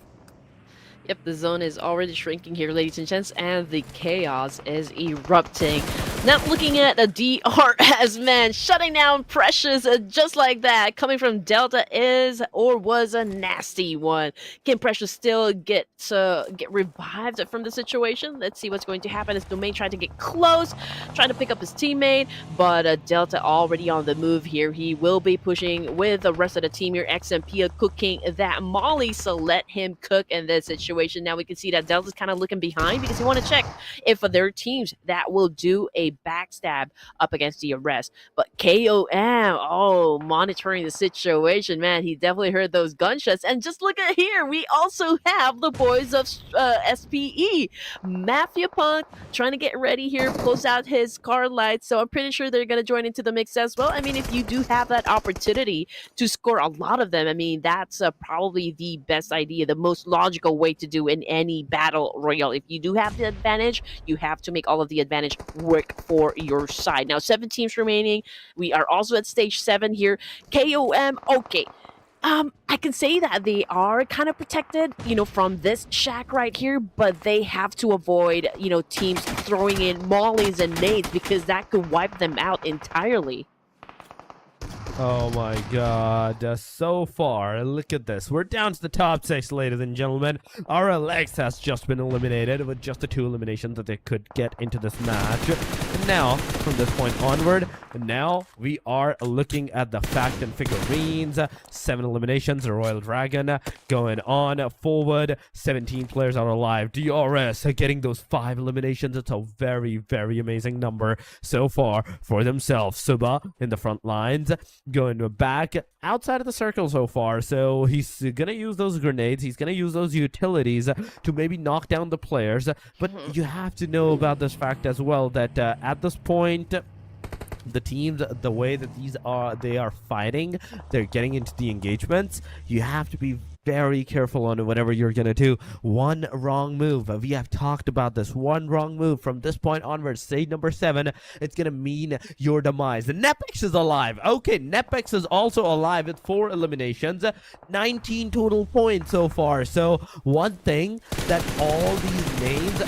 Yep, the zone is already shrinking here, ladies and gents, and the chaos is erupting. Now looking at the DRS, man, shutting down Precious just like that, coming from Delta was a nasty one. Can Precious still get revived from the situation? Let's see what's going to happen as Domain trying to get close, trying to pick up his teammate, but Delta already on the move here. He will be pushing with the rest of the team here. XMP cooking that Molly, so let him cook in this situation. Now we can see that Delta's kind of looking behind because they want to check if there are teams that will do a backstab up against the arrest. But KOM, monitoring the situation, man, he definitely heard those gunshots. And just look at here, we also have the boys of SPE. Mafia Punk trying to get ready here, close out his car lights, so I'm pretty sure they're going to join into the mix as well. I mean, if you do have that opportunity to score a lot of them, I mean, that's probably the best idea, the most logical way to do in any battle royale. If you do have the advantage, you have to make all of the advantage work for your side. Now 7 teams remaining. We are also at stage 7 here. KOM, okay, I can say that they are kind of protected, from this shack right here, but they have to avoid, teams throwing in mollies and nades because that could wipe them out entirely. Oh my god, so far, look at this. We're down to the top 6, ladies and gentlemen. Our Alex has just been eliminated with just the 2 eliminations that they could get into this match. And now, from this point onward, now we are looking at the fact and figurines. 7 eliminations, the Royal Dragon going on forward. 17 players are alive. DRS getting those 5 eliminations. It's a very, very amazing number so far for themselves. Suba in the front lines, going back outside of the circle so far, so he's gonna use those grenades, he's gonna use those utilities to maybe knock down the players. But you have to know about this fact as well, that at this point, the teams, the way that they are fighting, they're getting into the engagements, you have to be very careful on whatever you're gonna do. One wrong move, we have talked about this, one wrong move from this point onwards, stage number 7, it's gonna mean your demise. The NEPX is alive. Okay, NEPX is also alive with 4 eliminations, 19 total points so far. So one thing that all these names,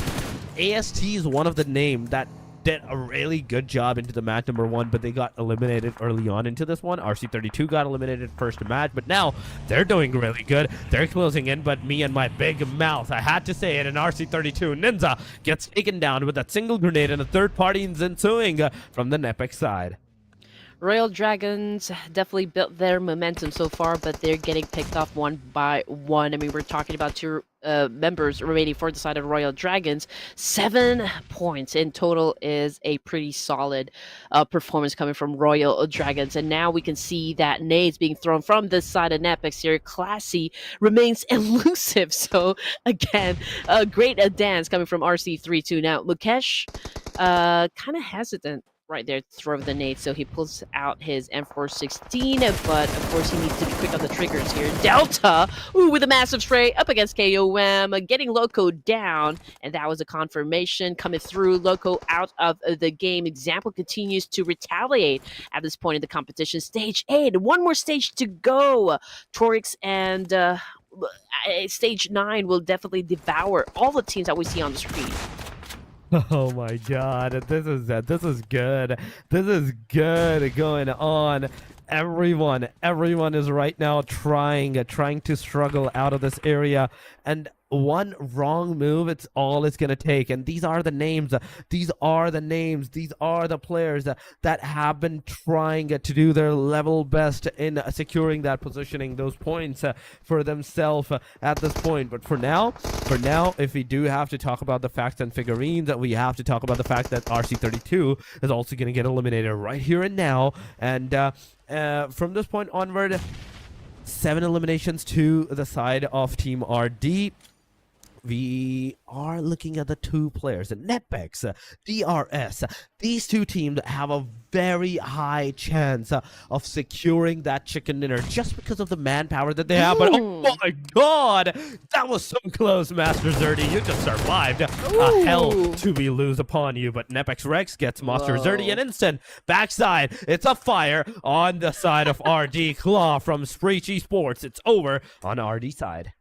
AST is one of the names that did a really good job into the match number 1, but they got eliminated early on into this one. RC32 got eliminated first match, but now they're doing really good. They're closing in, but me and my big mouth, I had to say it, and RC32 Ninja gets taken down with that single grenade, and a third party is ensuing from the NEPX side. Royal Dragons definitely built their momentum so far, but they're getting picked off one by one. I mean, we're talking about 2 members remaining for the side of Royal Dragons. 7 points in total is a pretty solid performance coming from Royal Dragons. And now we can see that nades being thrown from this side of NEPX here. Classy remains elusive. So again, a great dance coming from RC32. Now, Mukesh kind of hesitant right there to throw the nade, so he pulls out his M416, but of course he needs to be quick on the triggers here. Delta, ooh, with a massive spray up against KOM, getting Loco down, and that was a confirmation coming through. Loco out of the game. Example continues to retaliate at this point in the competition. Stage 8, one more stage to go. Torix and stage 9 will definitely devour all the teams that we see on the screen. Oh my god, this is good. This is good going on. Everyone is right now trying to struggle out of this area, and one wrong move, it's all it's gonna take. And these are the names, these are the players that have been trying to do their level best in securing that positioning, those points for themselves at this point. But for now, if we do have to talk about the facts and figurines, we have to talk about the fact that RC32 is also gonna get eliminated right here and now. And from this point onward, 7 eliminations to the side of Team RD. We are looking at the 2 players, NEPX, DRS. These 2 teams have a very high chance of securing that chicken dinner just because of the manpower that they have. But oh my god, that was so close, Master Zerdy. You just survived a hell to be lose upon you. But NEPX Rex gets Master Zerdy an instant backside. It's a fire on the side of RD. Claw from SHREEPECH Esports. It's over on RD side.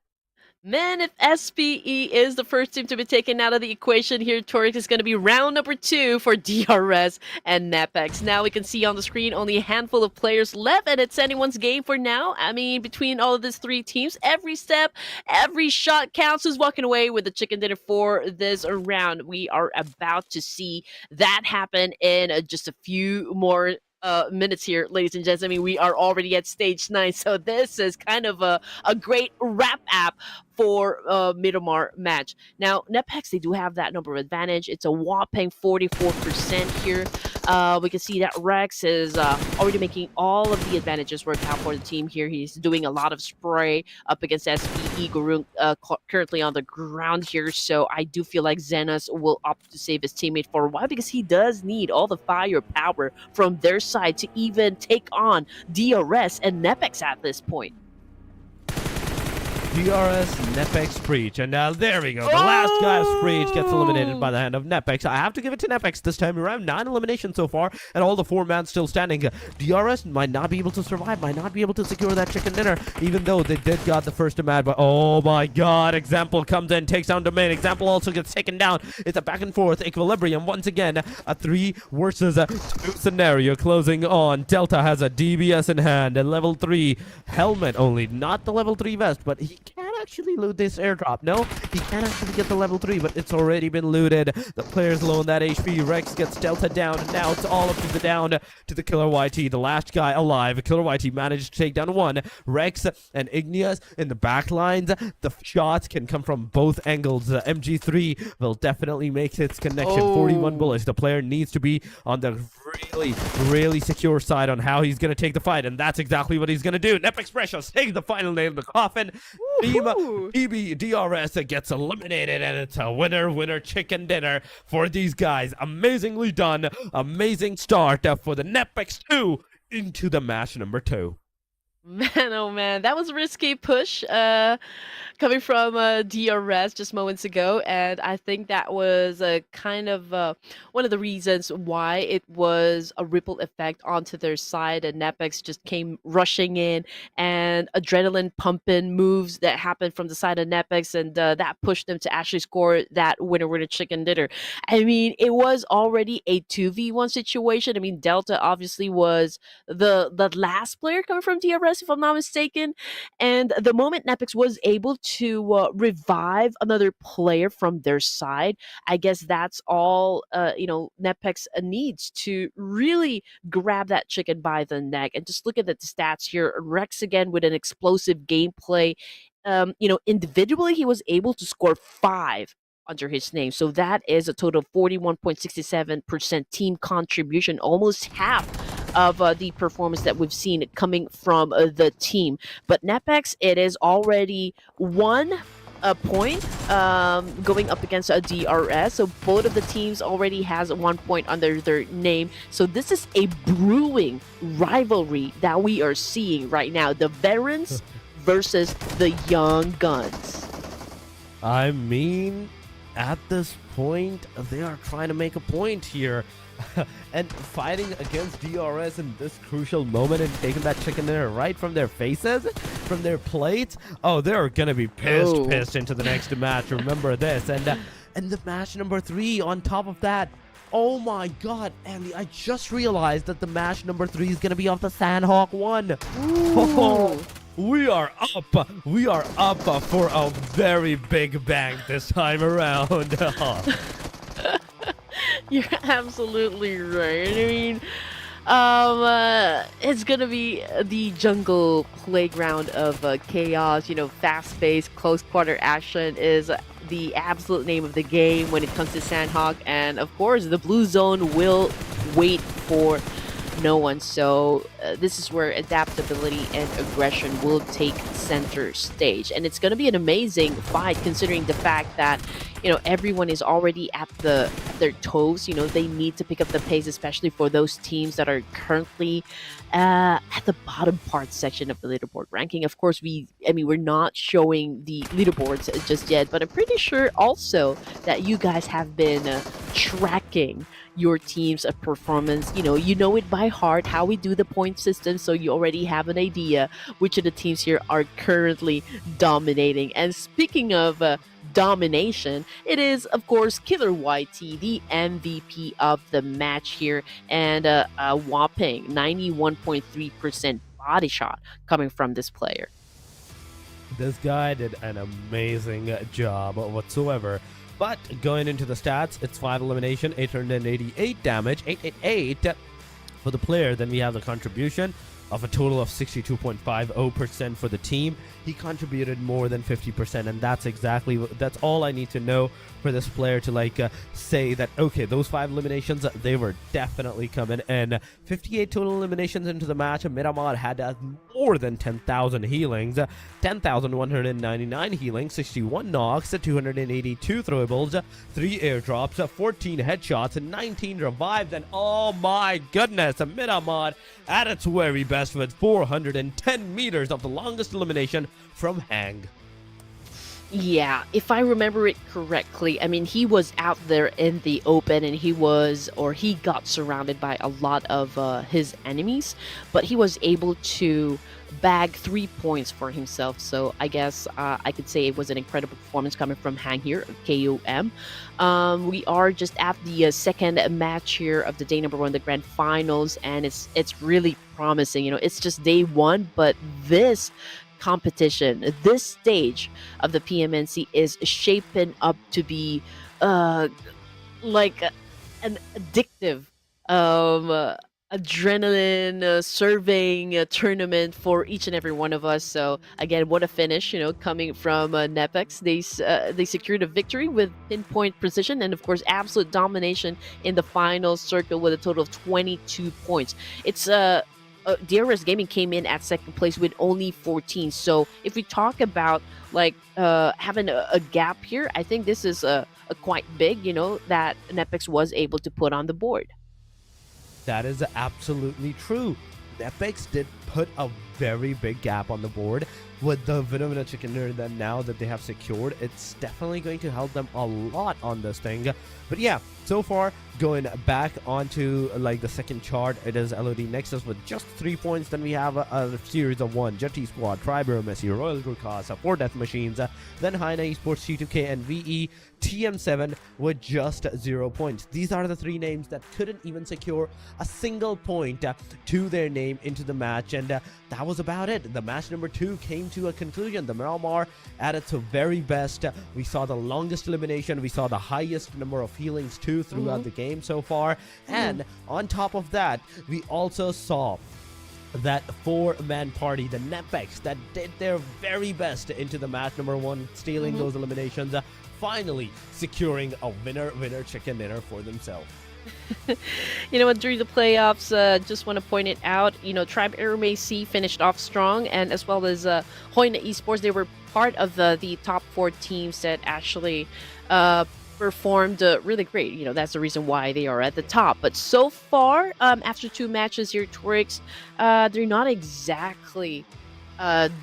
Man, if SPE is the first team to be taken out of the equation here, Torix is going to be round number 2 for DRS and NEPX. Now we can see on the screen only a handful of players left, and it's anyone's game for now. I mean, between all of these 3 teams, every step, every shot counts. Who's walking away with the chicken dinner for this round? We are about to see that happen in just a few more minutes here, ladies and gents. I mean, we are already at stage 9, so this is kind of a great wrap-up for Miramar match. Now, NEPX, they do have that number of advantage. It's a whopping 44% here. We can see that Rex is already making all of the advantages work out for the team here. He's doing a lot of spray up against SPE. Gurung currently on the ground here, so I do feel like Zenas will opt to save his teammate for a while because he does need all the firepower from their side to even take on DRS and NEPX at this point. DRS, NEPX, SHREEPECH, and now there we go. The last guy of SHREEPECH gets eliminated by the hand of NEPX. I have to give it to NEPX this time around. 9 eliminations so far, and all the 4-man still standing. DRS might not be able to survive, might not be able to secure that chicken dinner, even though they did got the first demand. But oh my god, Example comes in, takes down Domain. Example also gets taken down. It's a back and forth equilibrium. Once again, a 3 versus 2 scenario closing on. Delta has a DBS in hand, a level 3 helmet only, not the level 3 vest, but he can actually loot this airdrop. No, he can actually get the level 3, but it's already been looted. The player's low on that HP. Rex gets Delta down, and now it's all up to the down to the Killer YT, the last guy alive. Killer YT managed to take down 1. Rex and Igneous in the back lines. The shots can come from both angles. MG3 will definitely make its connection. 41 bullets. The player needs to be on the really secure side on how he's going to take the fight, and that's exactly what he's going to do. NEPX Precious takes the final nail in the coffin. Team PB DRS gets eliminated, and it's a winner chicken dinner for these guys. Amazingly done. Amazing start for the NEPX 2 into the match number 2. Man, oh man, that was a risky push coming from DRS just moments ago, and I think that was kind of one of the reasons why it was a ripple effect onto their side, and NEPX just came rushing in, and adrenaline pumping moves that happened from the side of NEPX, and that pushed them to actually score that winner chicken dinner. I mean, it was already a 2v1 situation. I mean, Delta obviously was the last player coming from DRS, if I'm not mistaken, and the moment NEPX was able to revive another player from their side, I guess that's all NEPX needs to really grab that chicken by the neck. And just look at the stats here. Rex again with an explosive gameplay. Individually he was able to score 5 under his name, so that is a total of 41.67% team contribution, almost half of the performance that we've seen coming from the team. But NEPX, it is already 1 point going up against a DRS, so both of the teams already has 1 point under their name. So this is a brewing rivalry that we are seeing right now, the veterans versus the young guns. I mean, at this point, they are trying to make a point here. And fighting against DRS in this crucial moment and taking that chicken dinner right from their faces, from their plates. Oh, they're gonna be pissed into the next match. Remember this. And the match number 3 on top of that. Oh my god, Andy, I just realized that the match number 3 is gonna be off the Sandhawk 1. Oh, we are up for a very big bang this time around. You're absolutely right. I mean, it's gonna be the jungle playground of chaos. Fast-paced, close-quarter action is the absolute name of the game when it comes to Sandhawk, and of course, the blue zone will wait for no one. So this is where adaptability and aggression will take center stage, and it's going to be an amazing fight considering the fact that everyone is already at their toes. They need to pick up the pace, especially for those teams that are currently at the bottom part section of the leaderboard ranking. Of course, we're not showing the leaderboards just yet, but I'm pretty sure also that you guys have been tracking your team's performance. You know it by heart, how we do the point system, so you already have an idea which of the teams here are currently dominating. And speaking of domination, it is of course Killer YT, the MVP of the match here, and a whopping 91.3% body shot coming from this player. This guy did an amazing job whatsoever. But going into the stats, it's 5 elimination, 888 damage, 888 for the player. Then we have the contribution of a total of 62.50% for the team. He contributed more than 50%, and that's all I need to know for this player to say that, okay, those 5 eliminations, they were definitely coming. And 58 total eliminations into the match. Miramar had more than 10,000 healings, 10,199 healings, 61 knocks, 282 throwables, 3 airdrops, 14 headshots, and 19 revives. And oh my goodness, Miramar at its very best with 410 meters of the longest elimination from Hang. Yeah, if I remember it correctly, I mean, he was out there in the open and he got surrounded by a lot of his enemies, but he was able to bag 3 points for himself. So I guess I could say it was an incredible performance coming from Hang here of KOM. We are just at the second match here of the day number one, the grand finals, and it's really promising. You know, it's just day one, but this competition, this stage of the PMNC is shaping up to be like an addictive adrenaline serving tournament for each and every one of us. So again, what a finish, you know, coming from NEPX. They secured a victory with pinpoint precision and of course absolute domination in the final circle with a total of 22 points. It's DRS Gaming came in at second place with only 14. So if we talk about like having a gap here, I think this is a quite big, you know, that NEPX was able to put on the board. That is absolutely true. NEPX did put a very big gap on the board with the winner chicken dinner that now that they have secured. It's definitely going to help them a lot on this thing. But yeah, so far going back onto like the second chart, it is LOD Nexus with just 3 points. Then we have a series of 1 JUTTI Squad, AEROMACY, Royal GURKHAS, 4 Death Machines, then HAINA Esports, T2K, and VE TM7 with just 0 points. These are the 3 names that couldn't even secure a single point to their name into the match, and that was about it. The match number 2 came to a conclusion. The Miramar at its very best. We saw the longest elimination. We saw the highest number of healings too throughout the game so far, and on top of that, we also saw that 4-man party, the NEPX, that did their very best into the match number 1, stealing those eliminations, finally securing a winner chicken dinner for themselves. You know what, during the playoffs, just want to point it out, you know, Tribe AEROMACY finished off strong, and as well as HAINA Esports, they were part of the top 4 teams that actually performed really great. You know, that's the reason why they are at the top. But so far, after 2 matches here, Torix, they're not exactly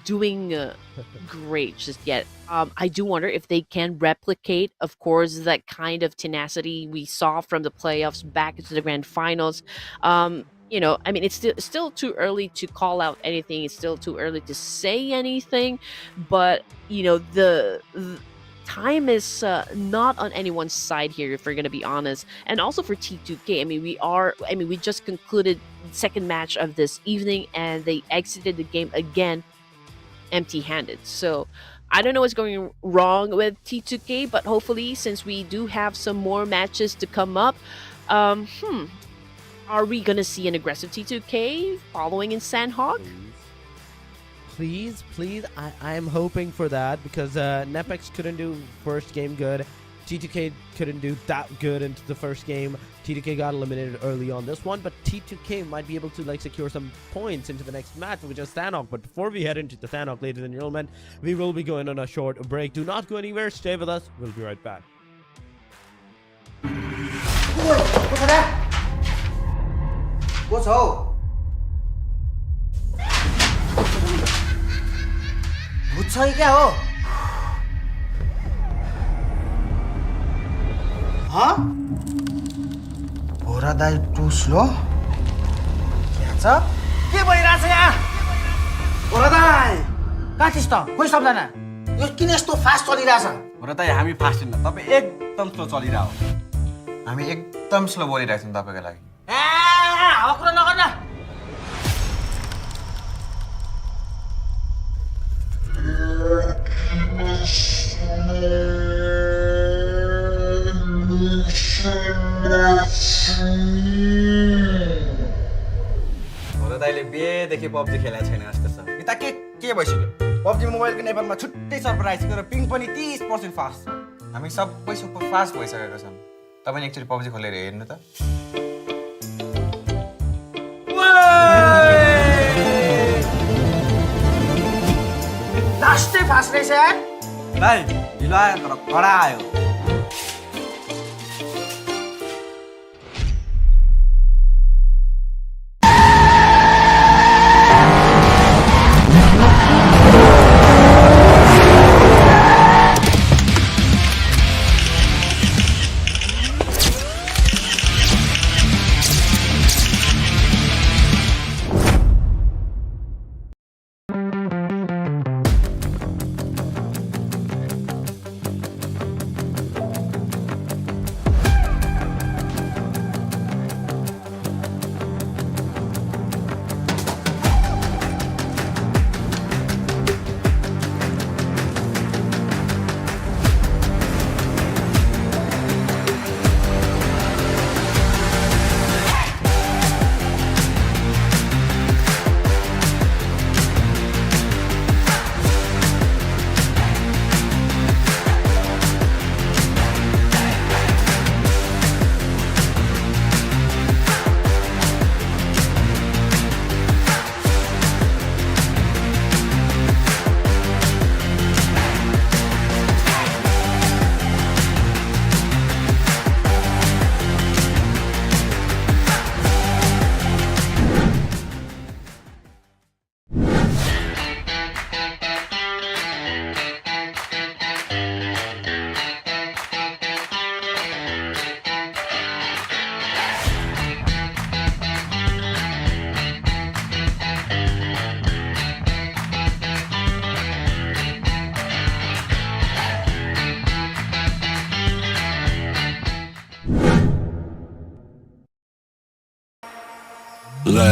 doing great just yet. I do wonder if they can replicate, of course, that kind of tenacity we saw from the playoffs back into the grand finals. You know, I mean, it's still too early to call out anything. It's still too early to say anything. But, you know, the time is not on anyone's side here, if we're going to be honest. And also for T2K, I mean, we just concluded the second match of this evening, and they exited the game again empty-handed. So I don't know what's going wrong with T2K, but hopefully, since we do have some more matches to come up, are we gonna see an aggressive T2K following in Sandhog? Please, I am hoping for that, because NEPX couldn't do first game good. T2K couldn't do that good into the first game. T2K got eliminated early on this one, but T2K might be able to like secure some points into the next match, which is Thanok. But before we head into the Thanok, ladies and gentlemen, we will be going on a short break. Do not go anywhere. Stay with us. We'll be right back. What's up? 무차이 क्या हो? हाँ? बोरा दाई too slow? क्या छ? के भइरहेछ यहाँ? बोरा दाई! कहाँ this त? कोही सम्झना? यो किन यस्तो फास्ट चलिरहेछ? बोरा दाई, हामी फास्ट छैन, तपाईँ एकदम स्लो चलिरहेको। हामी एकदम स्लो बोलिरहेको छौँ तपाईँको लागि। हावा कुरा नगर्न! बोरा दाइले बिहेदेखि पब्जी खेलेको छैन जस्तो छ। यता के भइसक्यो? पब्जी मोबाइलको नेपालमा छुट्टै सर्भर आइसक्यो र पिङ पनि 30% फास्ट छ। हामी सबै सुपर फास्ट भइसकेको छौँ। तपाईँले एकचोटि पब्जी खोलेर हेर्नु त। लास्टै फास्ट रहेछ यार। दाइ, ढिलो आयो तर कडा आयो।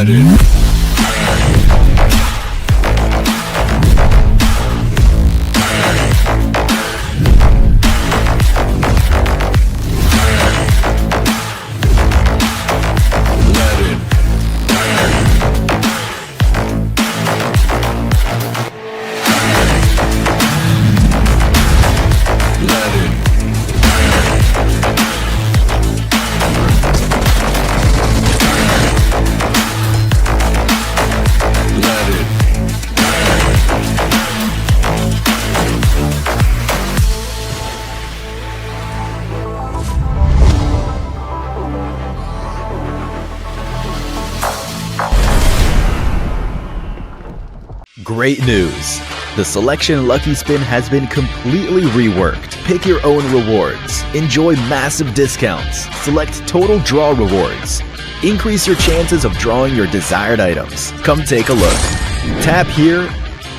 Let it. Let it. Let it. Let it. Great news! The Selection Lucky Spin has been completely reworked. Pick your own rewards. Enjoy massive discounts. Select total draw rewards. Increase your chances of drawing your desired items. Come take a look. Tap here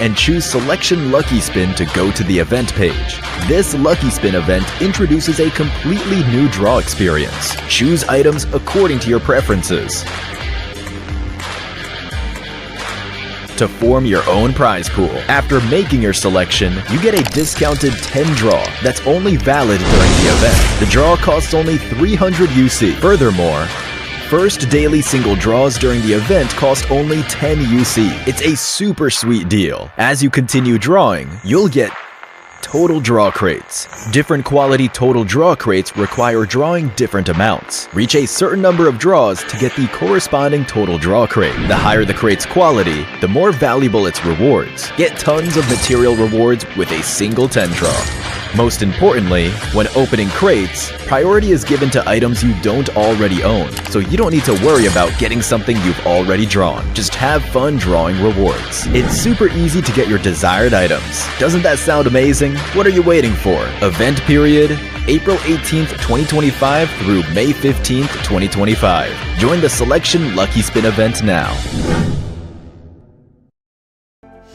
and choose Selection Lucky Spin to go to the event page. This Lucky Spin event introduces a completely new draw experience. Choose items according to your preferences. To form your own prize pool. After making your selection, you get a discounted 10 draw that's only valid during the event. The draw costs only 300 UC. Furthermore, first daily single draws during the event cost only 10 UC. It's a super sweet deal. As you continue drawing, you'll get total draw crates. Different quality total draw crates require drawing different amounts. Reach a certain number of draws to get the corresponding total draw crate. The higher the crate's quality, the more valuable its rewards. Get tons of material rewards with a single 10 draw. Most importantly, when opening crates, priority is given to items you don't already own, so you don't need to worry about getting something you've already drawn. Just have fun drawing rewards. It's super easy to get your desired items. Doesn't that sound amazing? What are you waiting for? Event period, April 18th, 2025 through May 15th, 2025. Join the Selection Lucky Spin event now.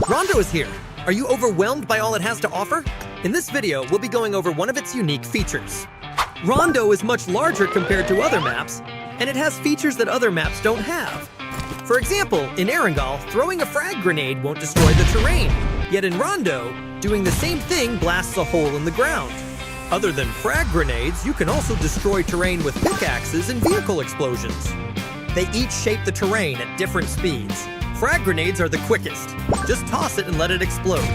Rondo is here. Are you overwhelmed by all it has to offer? In this video, we'll be going over one of its unique features. Rondo is much larger compared to other maps, and it has features that other maps don't have. For example, in Erangel, throwing a frag grenade won't destroy the terrain, yet in Rondo, doing the same thing blasts a hole in the ground. Other than frag grenades, you can also destroy terrain with pickaxes and vehicle explosions. They each shape the terrain at different speeds. Frag grenades are the quickest. Just toss it and let it explode.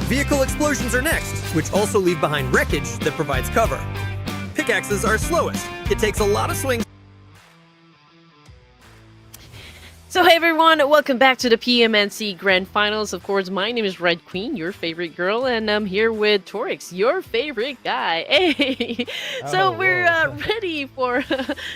Vehicle explosions are next, which also leave behind wreckage that provides cover. Pickaxes are slowest. It takes a lot of swings. So hey everyone, welcome back to the PMNC Grand Finals. Of course, my name is Red Queen, your favorite girl, and I'm here with Torix, your favorite guy. Hey! So we're ready for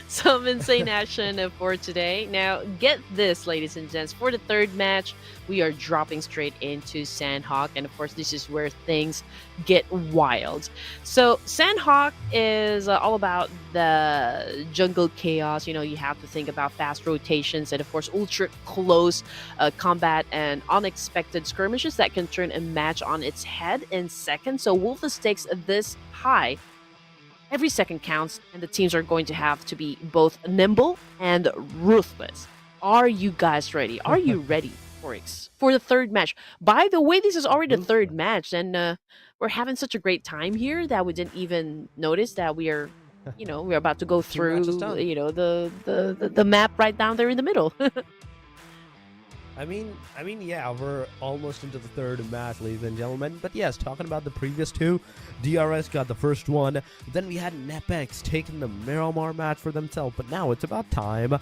some insane action for today. Now, get this, ladies and gents. For the third match, we are dropping straight into Sandhawk, and of course, this is where things get wild. So Sandhawk is all about the jungle chaos. You know, you have to think about fast rotations and of course ultra close combat and unexpected skirmishes that can turn a match on its head in seconds. So with the stakes this high, every second counts, and the teams are going to have to be both nimble and ruthless. Are you guys ready? Are you ready, Torix, for the third match? By the way, this is already the third match, and we're having such a great time here that we didn't even notice that we are, you know, we're about to go through, you know, the map right down there in the middle. I mean, yeah, we're almost into the third match, ladies and gentlemen. But yes, talking about the previous two, DRS got the first one. Then we had NEPX taking the Miramar match for themselves. But now it's about time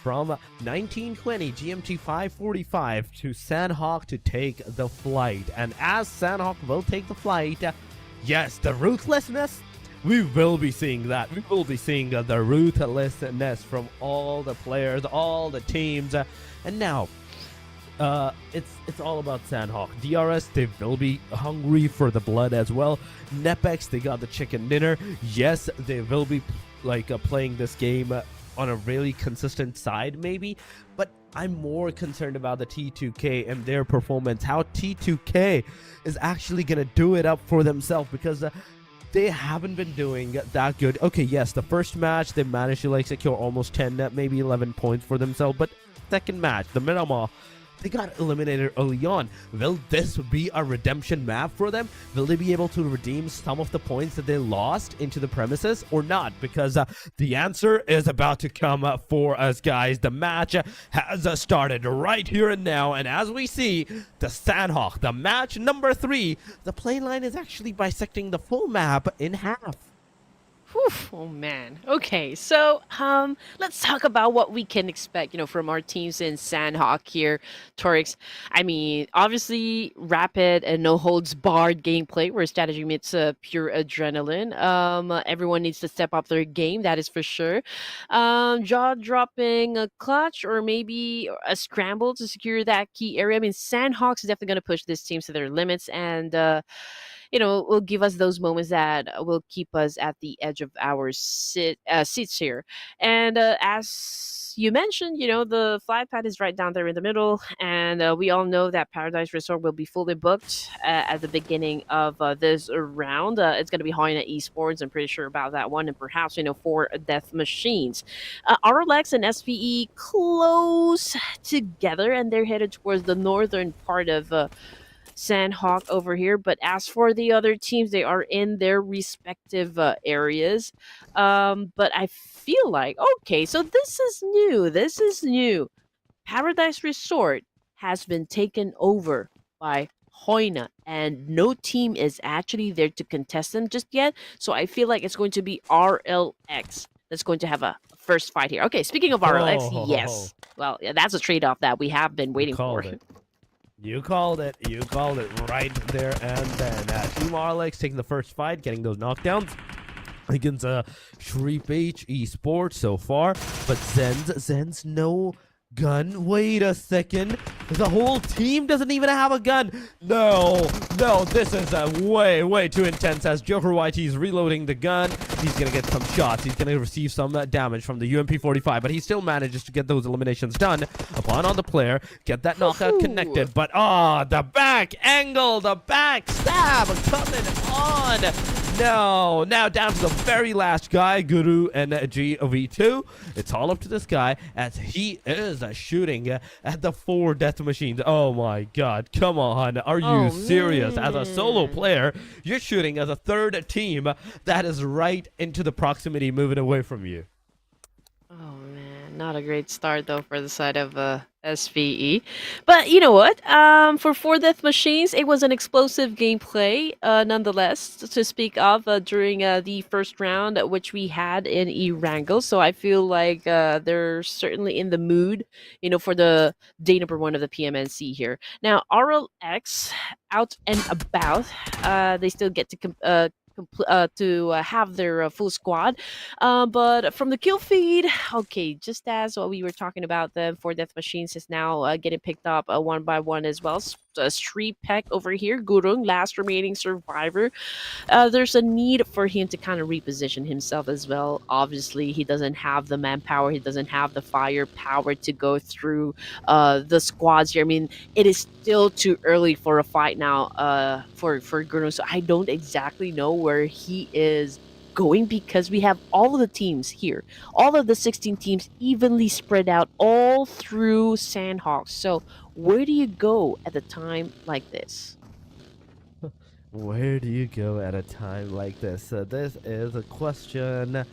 from 1920 GMT 545 to Sandhawk to take the flight. And as Sandhawk will take the flight, yes, the ruthlessness, we will be seeing that. We will be seeing the ruthlessness from all the players, all the teams. And now, it's all about Sandhawk. DRS, they will be hungry for the blood as well. NEPX, they got the chicken dinner. Yes, they will be playing this game on a really consistent side maybe, but I'm more concerned about the T2K and their performance, how T2K is actually gonna do it up for themselves, because they haven't been doing that good. Okay, yes, the first match they managed to like secure almost 10, maybe 11 points for themselves, but second match, the Miramar, they got eliminated early on. Will this be a redemption map for them? Will they be able to redeem some of the points that they lost into the premises or not? Because the answer is about to come for us, guys. The match has started right here and now. And as we see, the Sandhawk, the match number 3, the play line is actually bisecting the full map in half. Whew, oh man. Okay, so let's talk about what we can expect, from our teams in Sandhawk here, Torix. I mean, obviously rapid and no holds barred gameplay where strategy meets pure adrenaline. Everyone needs to step up their game, that is for sure. Jaw dropping a clutch or maybe a scramble to secure that key area. I mean, Sandhawks is definitely going to push this team to their limits and will give us those moments that will keep us at the edge of our seats here. And as you mentioned, the flight pad is right down there in the middle, and we all know that Paradise Resort will be fully booked at the beginning of this round. It's going to be HAINA Esports, I'm pretty sure about that one, and perhaps 4 Death Machines. RLX and SVE close together, and they're headed towards the northern part of Sandhawk over here. But as for the other teams, they are in their respective areas. But I feel like, okay, so this is new. This is new. Paradise Resort has been taken over by HAINA, and no team is actually there to contest them just yet. So I feel like it's going to be RLX that's going to have a first fight here. Okay, speaking of RLX, yes. Well, yeah, that's a trade-off that we have been waiting for. You called it. You called it right there and then. Team RLX taking the first fight, getting those knockdowns against SHREEPECH Esports so far. But Zen's no gun. Wait a second. The whole team doesn't even have a gun. No, this is way too intense as Joker YT is reloading the gun. He's going to get some shots. He's going to receive some damage from the UMP-45, but he still manages to get those eliminations done upon on the player, get that knockout connected. But the back angle, the back stab coming on. No, now down to the very last guy, Guru and GV2. It's all up to this guy as he is shooting at the 4 death machines. Oh my god, come on. Are you serious? As a solo player, you're shooting as a third team that is right into the proximity moving away from you. Oh man, not a great start though for the side of SVE. But you know what? For 4 Death Machines, it was an explosive gameplay, nonetheless, to speak of during the first round, which we had in Erangel. So I feel like they're certainly in the mood, for the day number 1 of the PMNC here. Now, RLX, out and about, they still get to have their full squad, but from the kill feed, okay, just as what we were talking about, the 4 Death Machines is now getting picked up one by one as well. SHREEPECH over here, Gurung, last remaining survivor. There's a need for him to kind of reposition himself as well. Obviously, he doesn't have the manpower, he doesn't have the firepower to go through the squads here. I mean, it is still too early for a fight now for Gurung, so I don't exactly know where he is going, because we have all of the teams here, all of the 16 teams evenly spread out all through Sandhawks. So where do you go at a time like this? Where do you go at a time like this? This is a question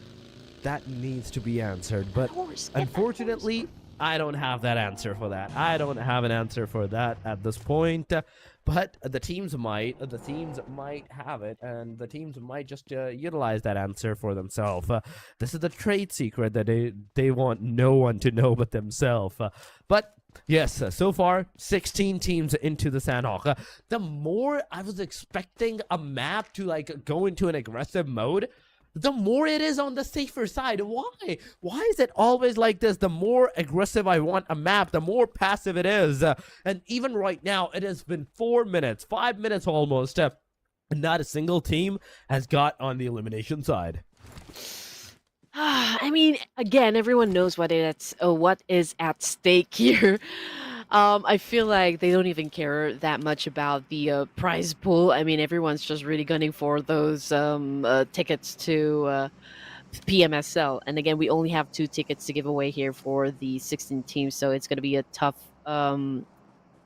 that needs to be answered, but unfortunately, I don't have that answer for that. I don't have an answer for that at this point. But the teams might have it, and the teams might just utilize that answer for themselves. This is the trade secret that they want no one to know but themselves. But yes, so far 16 teams into the Sandhawk. The more I was expecting a map to go into an aggressive mode, the more it is on the safer side. Why? Why is it always like this? The more aggressive I want a map, the more passive it is. And even right now, it has been 4 minutes, 5 minutes almost. And not a single team has got on the elimination side. I mean, again, everyone knows what is at stake here. I feel like they don't even care that much about the prize pool. I mean, everyone's just really gunning for those tickets to PMSL. And again, we only have 2 tickets to give away here for the 16 teams, so it's going to be a tough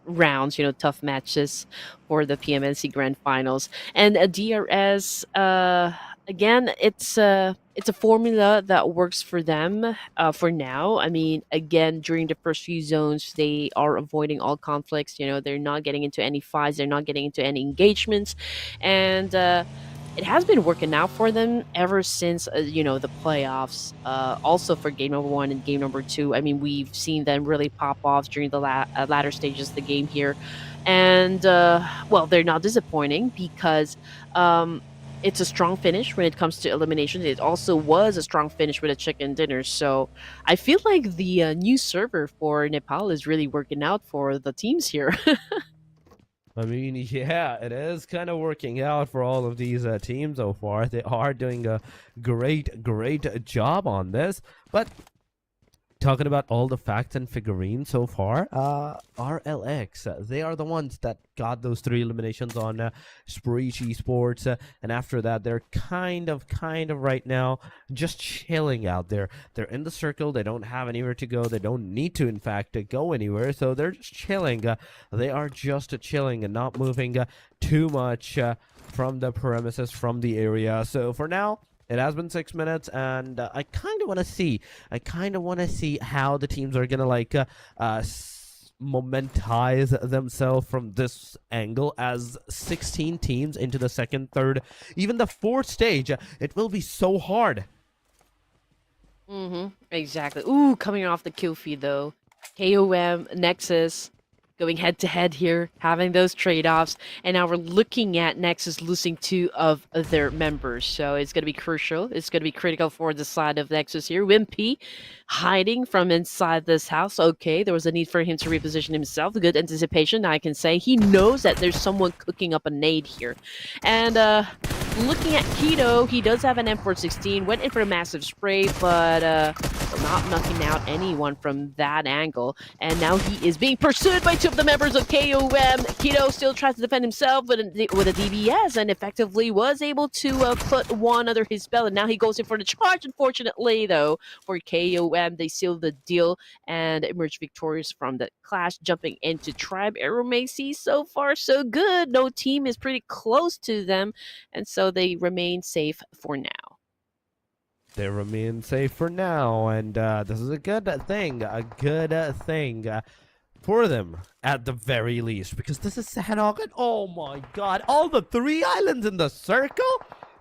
rounds, tough matches for the PMNC Grand Finals. And DRS, again, it's a formula that works for them for now. I mean, again, during the first few zones, they are avoiding all conflicts. They're not getting into any fights. They're not getting into any engagements, and it has been working out for them ever since the playoffs. Also for game number 1 and game number 2, I mean, we've seen them really pop off during the latter stages of the game here, and well, they're not disappointing because it's a strong finish when it comes to eliminations. It also was a strong finish with a chicken dinner. So I feel like the new server for Nepal is really working out for the teams here. I mean, yeah, it is kind of working out for all of these teams so far. They are doing a great job on this. But talking about all the facts and figurines so far, RLX, they are the ones that got those 3 eliminations on Esports, and after that, they're kind of right now just chilling out there. They're in the circle. They don't have anywhere to go. They don't need to, in fact, go anywhere. So they're just chilling. They are just chilling and not moving too much from the premises, from the area. So for now, it has been 6 minutes, and I kind of want to see how the teams are gonna like momentize themselves from this angle, as 16 teams into the second, third, even the 4th stage. It will be so hard. Exactly. Ooh, coming off the kill feed though. KOM, Nexus, going head to head here, having those trade-offs, and now we're looking at Nexus losing 2 of their members, so it's going to be crucial. It's going to be critical for the side of Nexus here. Wimpy hiding from inside this house. Okay, there was a need for him to reposition himself. Good anticipation, I can say. He knows that there's someone cooking up a nade here. And looking at Keto, he does have an M416, went in for a massive spray, but not knocking out anyone from that angle. And now he is being pursued by 2 of the members of KOM. Keto still tries to defend himself with a DBS and effectively was able to put one under his belt. And now he goes in for the charge. Unfortunately, though, for KOM, they seal the deal and emerge victorious from the clash, jumping into Tribe AEROMACY. So far, so good. No team is pretty close to them, and so they remain safe for now. They remain safe for now, and this is a good thing. For them, at the very least, because this is Sahnog, and oh my god, all the 3 islands in the circle?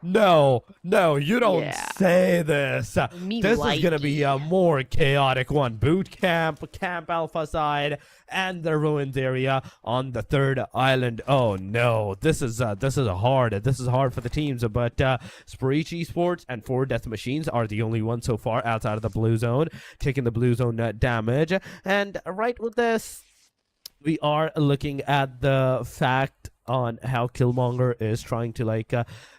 No, you don't say this. This is gonna be a more chaotic one. Boot camp, Camp Alpha side, and the ruins area on the 3rd island. Oh no, this is hard. This is hard for the teams. But Esports and 4 Death Machines are the only ones so far outside of the blue zone, taking the blue zone damage. And right with this, we are looking at the fact on how Killmonger is trying to like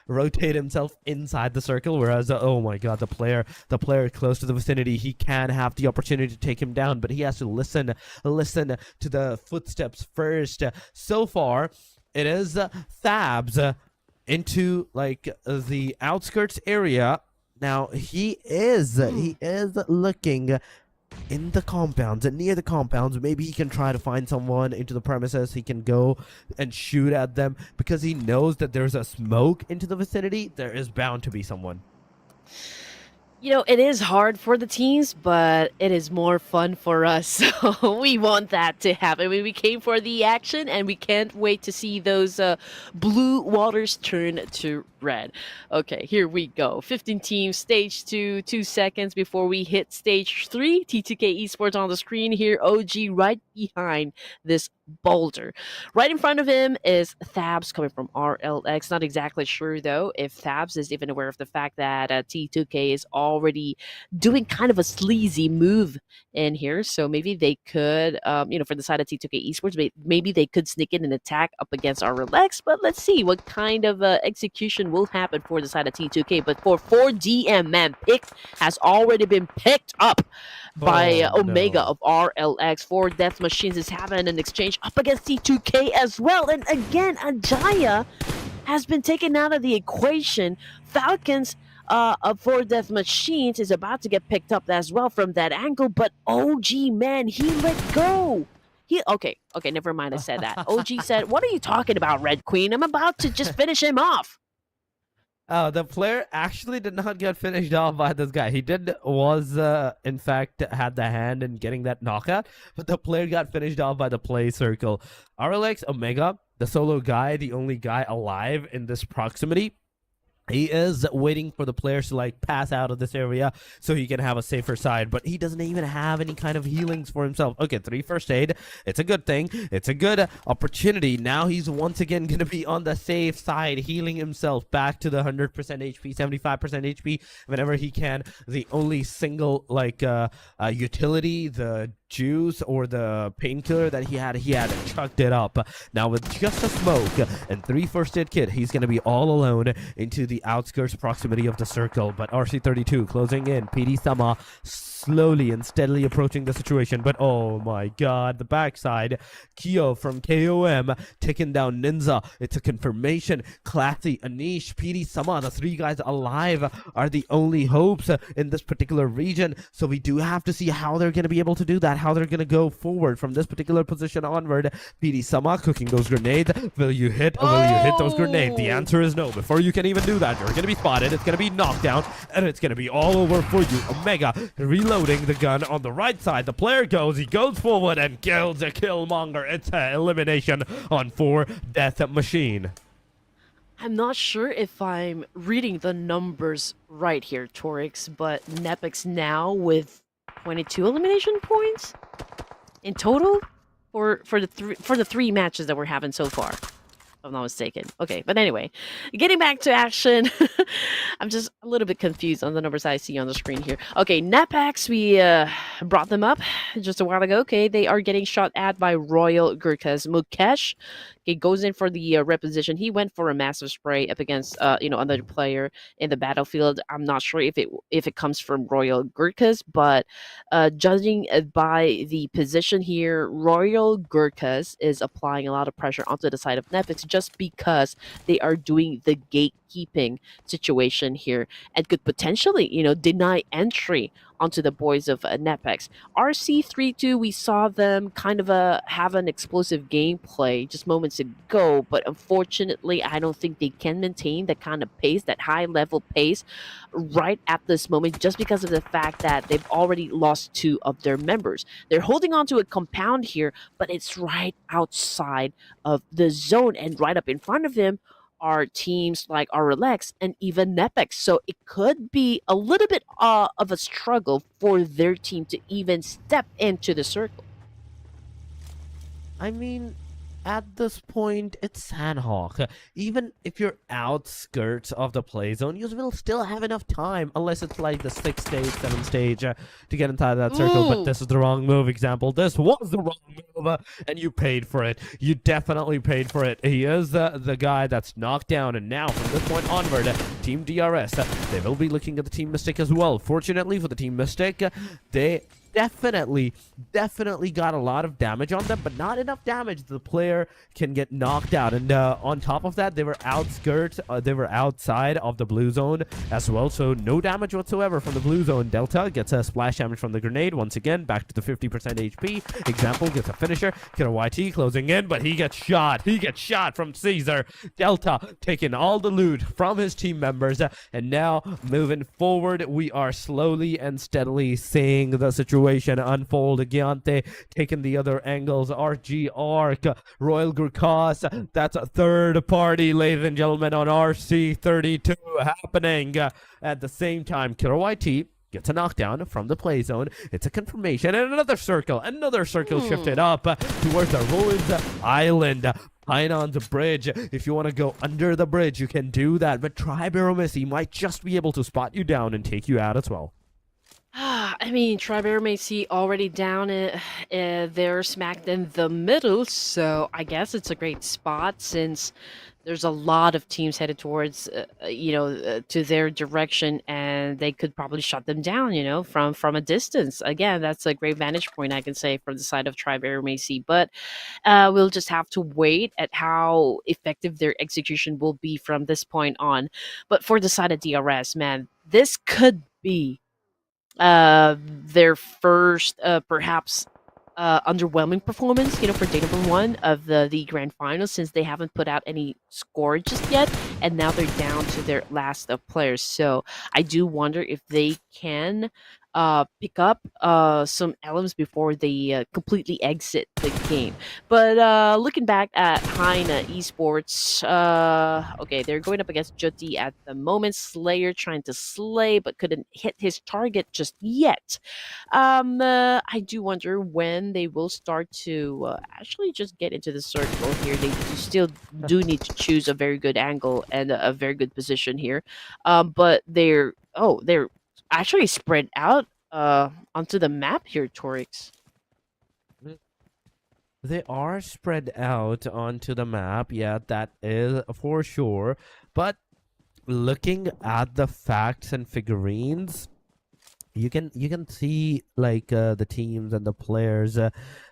rotate himself inside the circle, whereas oh my god, the player close to the vicinity, he can have the opportunity to take him down, but he has to listen to the footsteps first. So far, it is Thabs into like the outskirts area. Now he is looking in the compounds and near the compounds. Maybe he can try to find someone into the premises. He can go and shoot at them because he knows that there's a smoke into the vicinity. There is bound to be someone. It is hard for the teams, but it is more fun for us. So we want that to happen. I mean, we came for the action, and we can't wait to see those blue waters turn to red. Okay, here we go. 15 teams, stage 2, 2 seconds before we hit stage 3. T2K Esports on the screen here. OG right behind this boulder. Right in front of him is Thabs coming from RLX. Not exactly sure, though, if Thabs is even aware of the fact that T2K is already doing kind of a sleazy move in here. So maybe they could, for the side of T2K Esports, maybe they could sneak in an attack up against our Relax. But let's see what kind of execution will happen for the side of T2K. But for 4DM, man, pick has already been picked up by Omega of RLX. 4 Death Machines is having an exchange up against T2K as well. And again, Ajaya has been taken out of the equation. Falcons for Death Machines is about to get picked up as well from that angle, but OG, man, he let go. Okay, never mind, I said that. OG said, what are you talking about, Red Queen? I'm about to just finish him off. The player actually did not get finished off by this guy. He in fact, had the hand in getting that knockout, but the player got finished off by the play circle. RLX Omega, the solo guy, the only guy alive in this proximity, he is waiting for the players to like pass out of this area so he can have a safer side, but he doesn't even have any kind of healings for himself. Okay, 3 first aid. It's a good thing. It's a good opportunity. Now he's once again going to be on the safe side, healing himself back to the 100% HP, 75% HP whenever he can. The only single like utility, the juice or the painkiller that he had chucked it up. Now with just a smoke and 3 first aid kit, he's going to be all alone into the outskirts proximity of the circle. But RC32 closing in. PD Sama slowly and steadily approaching the situation, but oh my god, the backside. Kyo from KOM taking down Ninja. It's a confirmation. Classy, Anish, PD Sama, the 3 guys alive are the only hopes in this particular region, so we do have to see how they're going to be able to do that, how they're going to go forward from this particular position onward. PD Sama cooking those grenades. Will you hit or will you hit those grenades? The answer is no. Before you can even do that, you're going to be spotted, it's going to be knocked down, and it's going to be all over for you. Omega reloading the gun on the right side. The player he goes forward and kills a Killmonger. It's an elimination on 4 Death Machine. I'm not sure if I'm reading the numbers right here, Torix, but NEPX now with 22 elimination points in total for the 3 matches that we're having so far, if I'm not mistaken. Okay, but anyway, getting back to action. I'm just a little bit confused on the numbers I see on the screen here. Okay, NEPX, we brought them up just a while ago. Okay, they are getting shot at by Royal GURKHAS. Mukesh, okay, goes in for the reposition. He went for a massive spray up against another player in the battlefield. I'm not sure if it comes from Royal GURKHAS, but judging by the position here, Royal GURKHAS is applying a lot of pressure onto the side of NEPX just because they are doing the gatekeeping situation here and could potentially, deny entry onto the boys of NEPX. RC32, we saw them kind of have an explosive gameplay just moments ago, but unfortunately, I don't think they can maintain that kind of pace, that high level pace right at this moment, just because of the fact that they've already lost 2 of their members. They're holding on to a compound here, but it's right outside of the zone, and right up in front of them are teams like RLX and even NEPX. So it could be a little bit of a struggle for their team to even step into the circle. I mean, at this point, it's Sandhawk. Even if you're outskirts of the play zone, you will still have enough time, unless it's like the 6th stage, 7th stage to get inside that circle. But this is the wrong move. Example, this was the wrong move, and you paid for it. You definitely paid for it. He is the guy that's knocked down, and now from this point onward, Team DRS, they will be looking at the Team Mystic as well. Fortunately for the Team Mystic, they definitely got a lot of damage on them, but not enough damage the player can get knocked out. And on top of that, they were they were outside of the blue zone as well, so no damage whatsoever from the blue zone. Delta gets a splash damage from the grenade once again, back to the 50% HP. Example gets a finisher. Killer YT closing in, but he gets shot from Caesar. Delta taking all the loot from his team members, and now moving forward, we are slowly and steadily seeing the situation unfold. Giante taking the other angles. RG Arc, Royal GURKHAS, that's a 3rd party, ladies and gentlemen, on RC32 happening at the same time. Killer YT gets a knockdown from the play zone. It's a confirmation, and another circle shifted up towards the Ruins Island. HAINA on the bridge. If you want to go under the bridge, you can do that. But Tribe AEROMACY might just be able to spot you down and take you out as well. I mean, Supremacy already down they're smacked in the middle, so I guess it's a great spot since there's a lot of teams headed towards, to their direction, and they could probably shut them down, from a distance. Again, that's a great vantage point, I can say, from the side of Tribe Macy. But we'll just have to wait at how effective their execution will be from this point on. But for the side of DRS, man, this could be their first perhaps underwhelming performance, for day number one of the grand final, since they haven't put out any score just yet, and now they're down to their last of players. So I do wonder if they can pick up some elements before they completely exit the game. But looking back at HAINA Esports, okay, they're going up against JUTTI at the moment. Slayer trying to slay, but couldn't hit his target just yet. I do wonder when they will start to actually just get into the circle here. They still do need to choose a very good angle and a very good position here. But they're actually spread out onto the map here, Torix. They are spread out onto the map, yeah, that is for sure. But looking at the facts and figurines, you can see like the teams and the players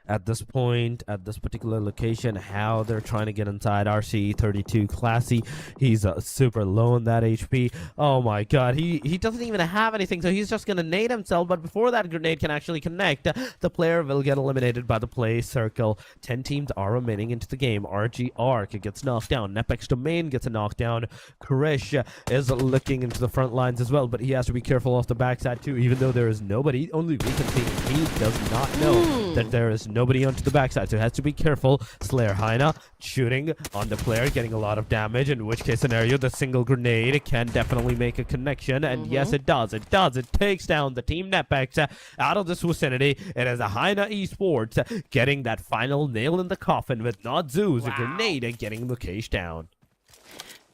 at this point, at this particular location, how they're trying to get inside. RC32 Classy, he's super low in that HP. Oh my god, he doesn't even have anything, so he's just gonna nade himself. But before that grenade can actually connect, the player will get eliminated by the play circle. 10 teams are remaining into the game. RG Arc gets knocked down. NEPX Domain gets a knockdown. Krish is looking into the front lines as well, but he has to be careful off the backside too, even though there is nobody. Only we can see him. He does not know that there is nobody onto the backside, so he has to be careful. Slayer HAINA shooting on the player, getting a lot of damage, in which case scenario the single grenade can definitely make a connection, and yes, it does. It takes down the team NEPX out of this vicinity. It is a HAINA Esports getting that final nail in the coffin with not Zeus, a grenade getting Mukesh down.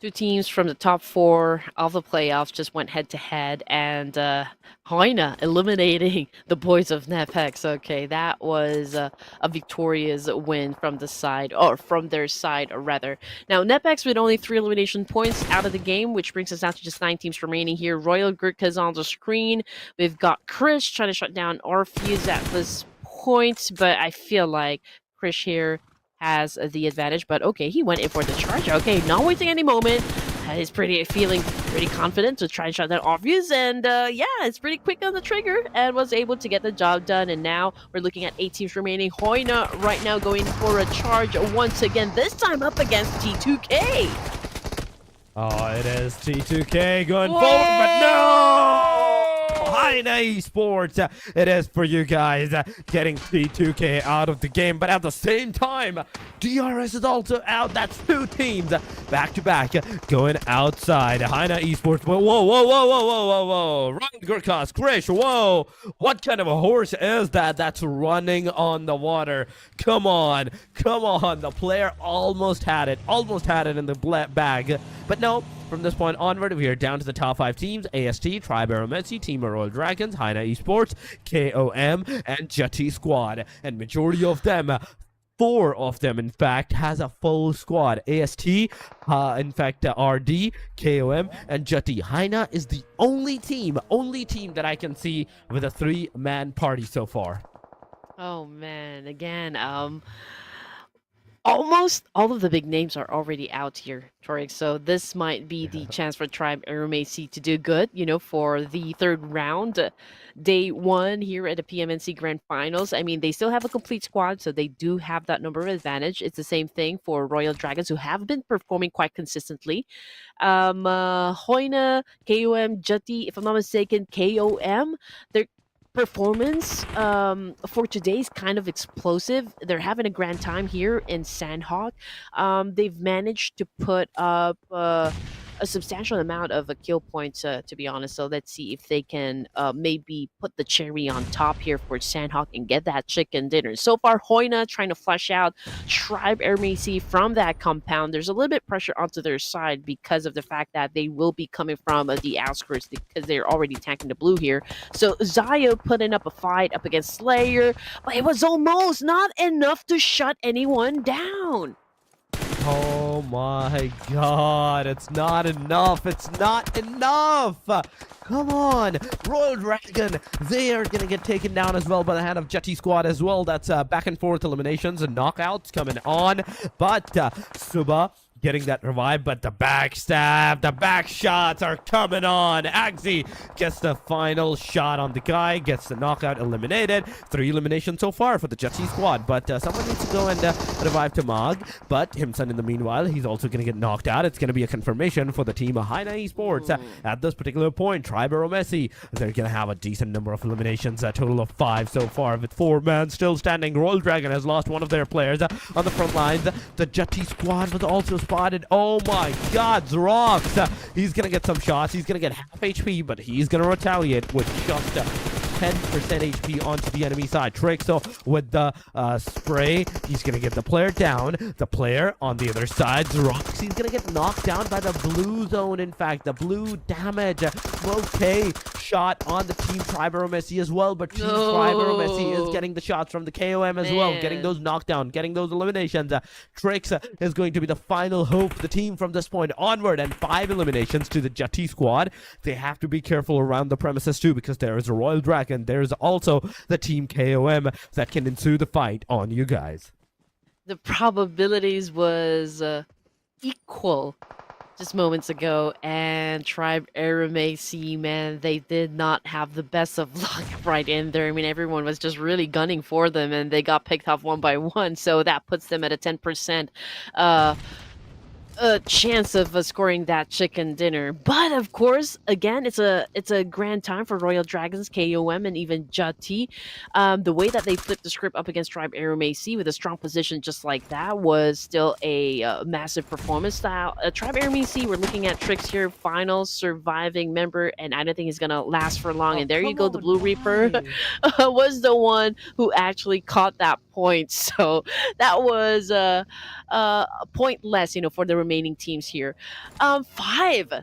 Two teams from the top four of the playoffs just went head to head, and HAINA eliminating the boys of NEPX. Okay, that was a victorious win from the side, or from their side, rather. Now, NEPX with only 3 elimination points out of the game, which brings us down to just 9 teams remaining here. Royal GURKHAS on the screen. We've got Krish trying to shut down Orpheus at this point, but I feel like Krish here has the advantage. But okay, he went in for the charge. Okay, not waiting any moment. He's feeling pretty confident to try and shut down Orpheus, and yeah, it's pretty quick on the trigger and was able to get the job done. And now we're looking at 8 teams remaining. HAINA right now going for a charge once again, this time up against T2K. Oh, it is T2K going forward, but no! HAINA Esports, it is for you guys, getting T2K out of the game. But at the same time, DRS is also out. That's 2 teams back to back going outside. HAINA Esports, whoa, run GURKHAS, Krish, whoa, what kind of a horse is that that's running on the water? Come on, the player almost had it in the bag, but no. From this point onward, we are down to the top 5 teams: AST, Tribe AEROMACY, Team Royal Dragons, HAINA Esports, KOM, and JUTTI squad. And majority of them, 4 of them, in fact, has a full squad. AST, in fact, RD, KOM, and JUTTI. HAINA is the only team that I can see with a 3-man party so far. Oh man, again, almost all of the big names are already out here, Torix. So this might be the chance for Tribe AEROMACY to do good, for the 3rd round, day 1 here at the PMNC Grand Finals. I mean, they still have a complete squad, so they do have that number of advantage. It's the same thing for Royal Dragons, who have been performing quite consistently. HAINA, KOM, JUTTI, if I'm not mistaken, KOM, they're performance for today is kind of explosive. They're having a grand time here in Sandhawk. They've managed to put up a substantial amount of kill points, to be honest. So let's see if they can maybe put the cherry on top here for Sandhawk and get that chicken dinner. So far, HAINA trying to flush out Tribe AEROMACY from that compound. There's a little bit pressure onto their side because of the fact that they will be coming from the outskirts because they're already tanking the blue here. So Zio putting up a fight up against Slayer, but it was almost not enough to shut anyone down. Oh my god, it's not enough. It's not enough. Come on, Royal Dragon. They are going to get taken down as well by the hand of JUTTI squad as well. That's back and forth eliminations and knockouts coming on. But Suba getting that revive, but the backstab, the back shots are coming on. Axie gets the final shot on the guy, gets the knockout eliminated. 3 eliminations so far for the JUTTI squad, but someone needs to go and revive Tamag, but Himson in the meanwhile, he's also going to get knocked out. It's going to be a confirmation for the team of HAINA Esports. At this particular point, Tribe AEROMACY, they're going to have a decent number of eliminations, a total of 5 so far, with 4 men still standing. Royal Dragon has lost one of their players on the front lines. The JUTTI squad was also spotted. Oh my god, Zrox, he's gonna get some shots. He's gonna get half HP, but he's gonna retaliate with just 10% HP onto the enemy side. Trixo with the spray, he's gonna get the player down. The player on the other side, Zrox, he's gonna get knocked down by the blue zone. In fact, the blue damage. Okay, shot on the team Tribe AEROMACY as well, but team Tribe AEROMACY is getting the shots from the KOM as well, getting those knockdown, getting those eliminations. Trix is going to be the final hope for the team from this point onward, and 5 eliminations to the JUTTI squad. They have to be careful around the premises too, because there is a Royal Dragon. There's also the team KOM that can ensue the fight on you guys. The probabilities was equal just moments ago, and Tribe AEROMACY, man, they did not have the best of luck right in there. I mean, everyone was just really gunning for them, and they got picked off one by one, so that puts them at a 10% a chance of scoring that chicken dinner. But of course, again, it's a grand time for Royal Dragons, KOM, and even JUTTI. The way that they flipped the script up against Tribe AEROMACY with a strong position just like that was still a massive performance style. Tribe AEROMACY, we're looking at Trix here, final surviving member, and I don't think he's gonna last for long. And there you go, the Blue Reaper was the one who actually caught that point. So that was a point less, for the remaining teams here. 5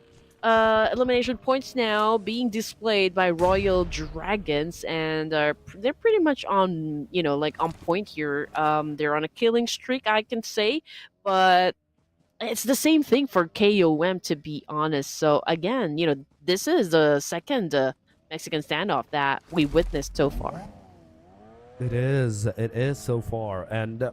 elimination points now being displayed by Royal Dragons, and they're pretty much on, on point here. They're on a killing streak, I can say, but it's the same thing for KOM, to be honest. So again, this is the second Mexican standoff that we witnessed so far. It is so far, and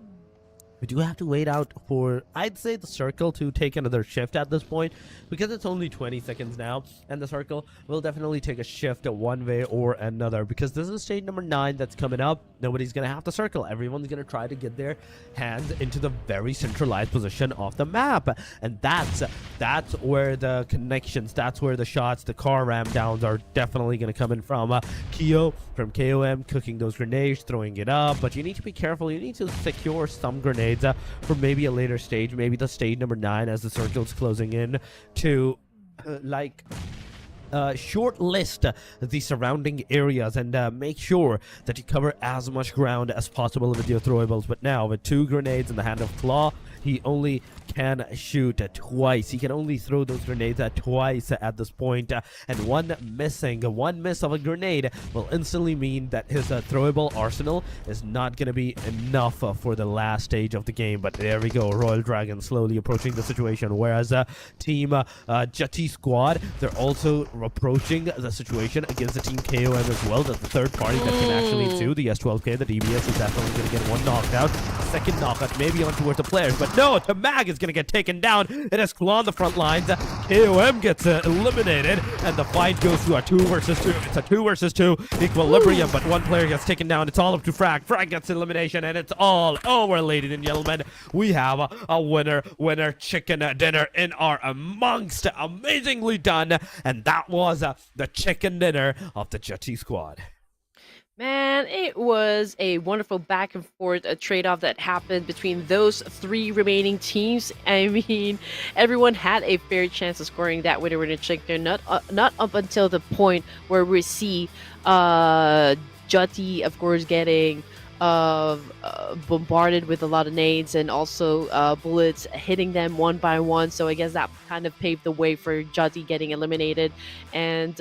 we do have to wait out for, I'd say, the circle to take another shift at this point, because it's only 20 seconds now, and the circle will definitely take a shift one way or another, because this is stage number 9 that's coming up. Nobody's gonna have to circle. Everyone's gonna try to get their hands into the very centralized position of the map, and that's where the connections, that's where the shots, the car ram downs are definitely gonna come in from. Keo from KOM cooking those grenades, throwing it up, but you need to be careful. You need to secure some grenades for maybe a later stage, maybe the stage number 9, as the circle's closing in, to short list the surrounding areas and make sure that you cover as much ground as possible with your throwables. But now with 2 grenades in the hand of Claw, he only can shoot twice. He can only throw those grenades twice at this point, and one miss of a grenade will instantly mean that his throwable arsenal is not going to be enough for the last stage of the game. But there we go, Royal Dragon slowly approaching the situation, whereas team JUTTI squad, they're also approaching the situation against the team KOM as well. That's the third party that can actually do the S12K. The DBS is definitely going to get one knocked out, second knockout maybe on towards the players, but no, Tamag is going to get taken down. It is Claw on the front lines. KOM gets eliminated, and the fight goes to a 2 versus 2. It's a 2 versus 2 equilibrium, but one player gets taken down. It's all up to Frag. Frag gets elimination, and it's all over, ladies and gentlemen. We have a winner chicken dinner in our amongst. Amazingly done, and that was the chicken dinner of the JUTTI squad. Man, it was a wonderful back and forth trade-off that happened between those three remaining teams. I mean, everyone had a fair chance of scoring that winner chicken. Not up until the point where we see Jutty, of course, getting bombarded with a lot of nades and also bullets hitting them one by one. So I guess that kind of paved the way for Jutty getting eliminated. And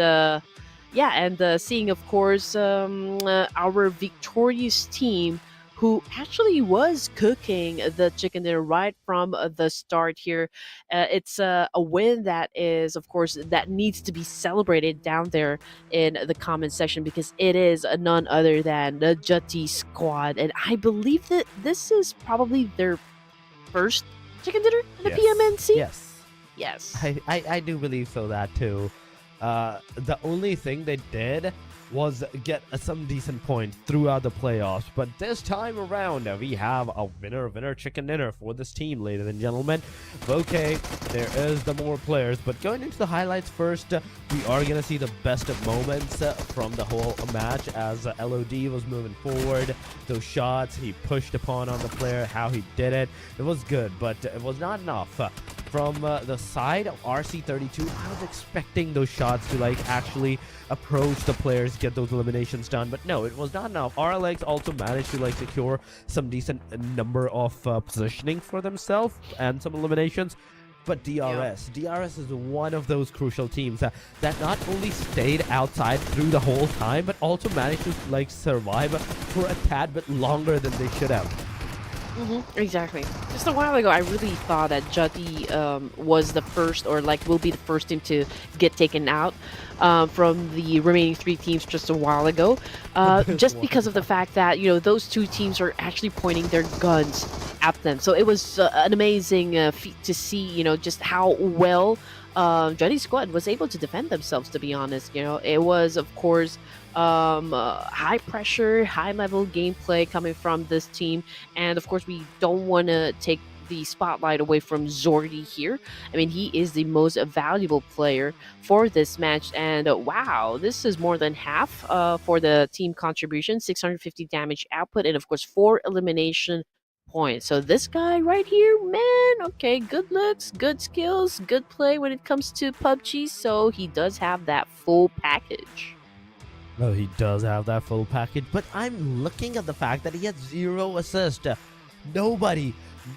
yeah, and seeing, of course, our victorious team who actually was cooking the chicken dinner right from the start here. It's a win that is, of course, that needs to be celebrated down there in the comment section because it is none other than the Jutty squad. And I believe that this is probably their first chicken dinner in the PMNC? Yes. Yes. I do believe so, that too. The only thing they did was get some decent points throughout the playoffs, but this time around we have a winner chicken dinner for this team, ladies and gentlemen. Okay, there is the more players, but going into the highlights first, we are gonna see the best of moments from the whole match as LOD was moving forward. Those shots he pushed upon on the player, how he did it, it was good, but it was not enough. From the side of RC32, I was expecting those shots to like actually approach the players, get those eliminations done, but no, it was not enough. RLX also managed to like secure some decent number of positioning for themselves and some eliminations. But DRS is one of those crucial teams that not only stayed outside through the whole time, but also managed to like survive for a tad bit longer than they should have. Exactly. Just a while ago, I really thought that Jutty was the first, or like will be the first team to get taken out from the remaining three teams just a while ago. Just because of the fact that, you know, those two teams are actually pointing their guns at them. So it was an amazing feat to see, you know, just how well Jutty's squad was able to defend themselves, to be honest. You know, it was, of course, high pressure, high level gameplay coming from this team, and of course we don't want to take the spotlight away from Zordy here. I mean, he is the most valuable player for this match, and wow, this is more than half for the team contribution, 650 damage output, and of course 4 elimination points. So this guy right here, man, okay, good looks, good skills, good play when it comes to PUBG, so he does have that full package. No, he does have that full package, but I'm looking at the fact that he had 0 assists. Nobody,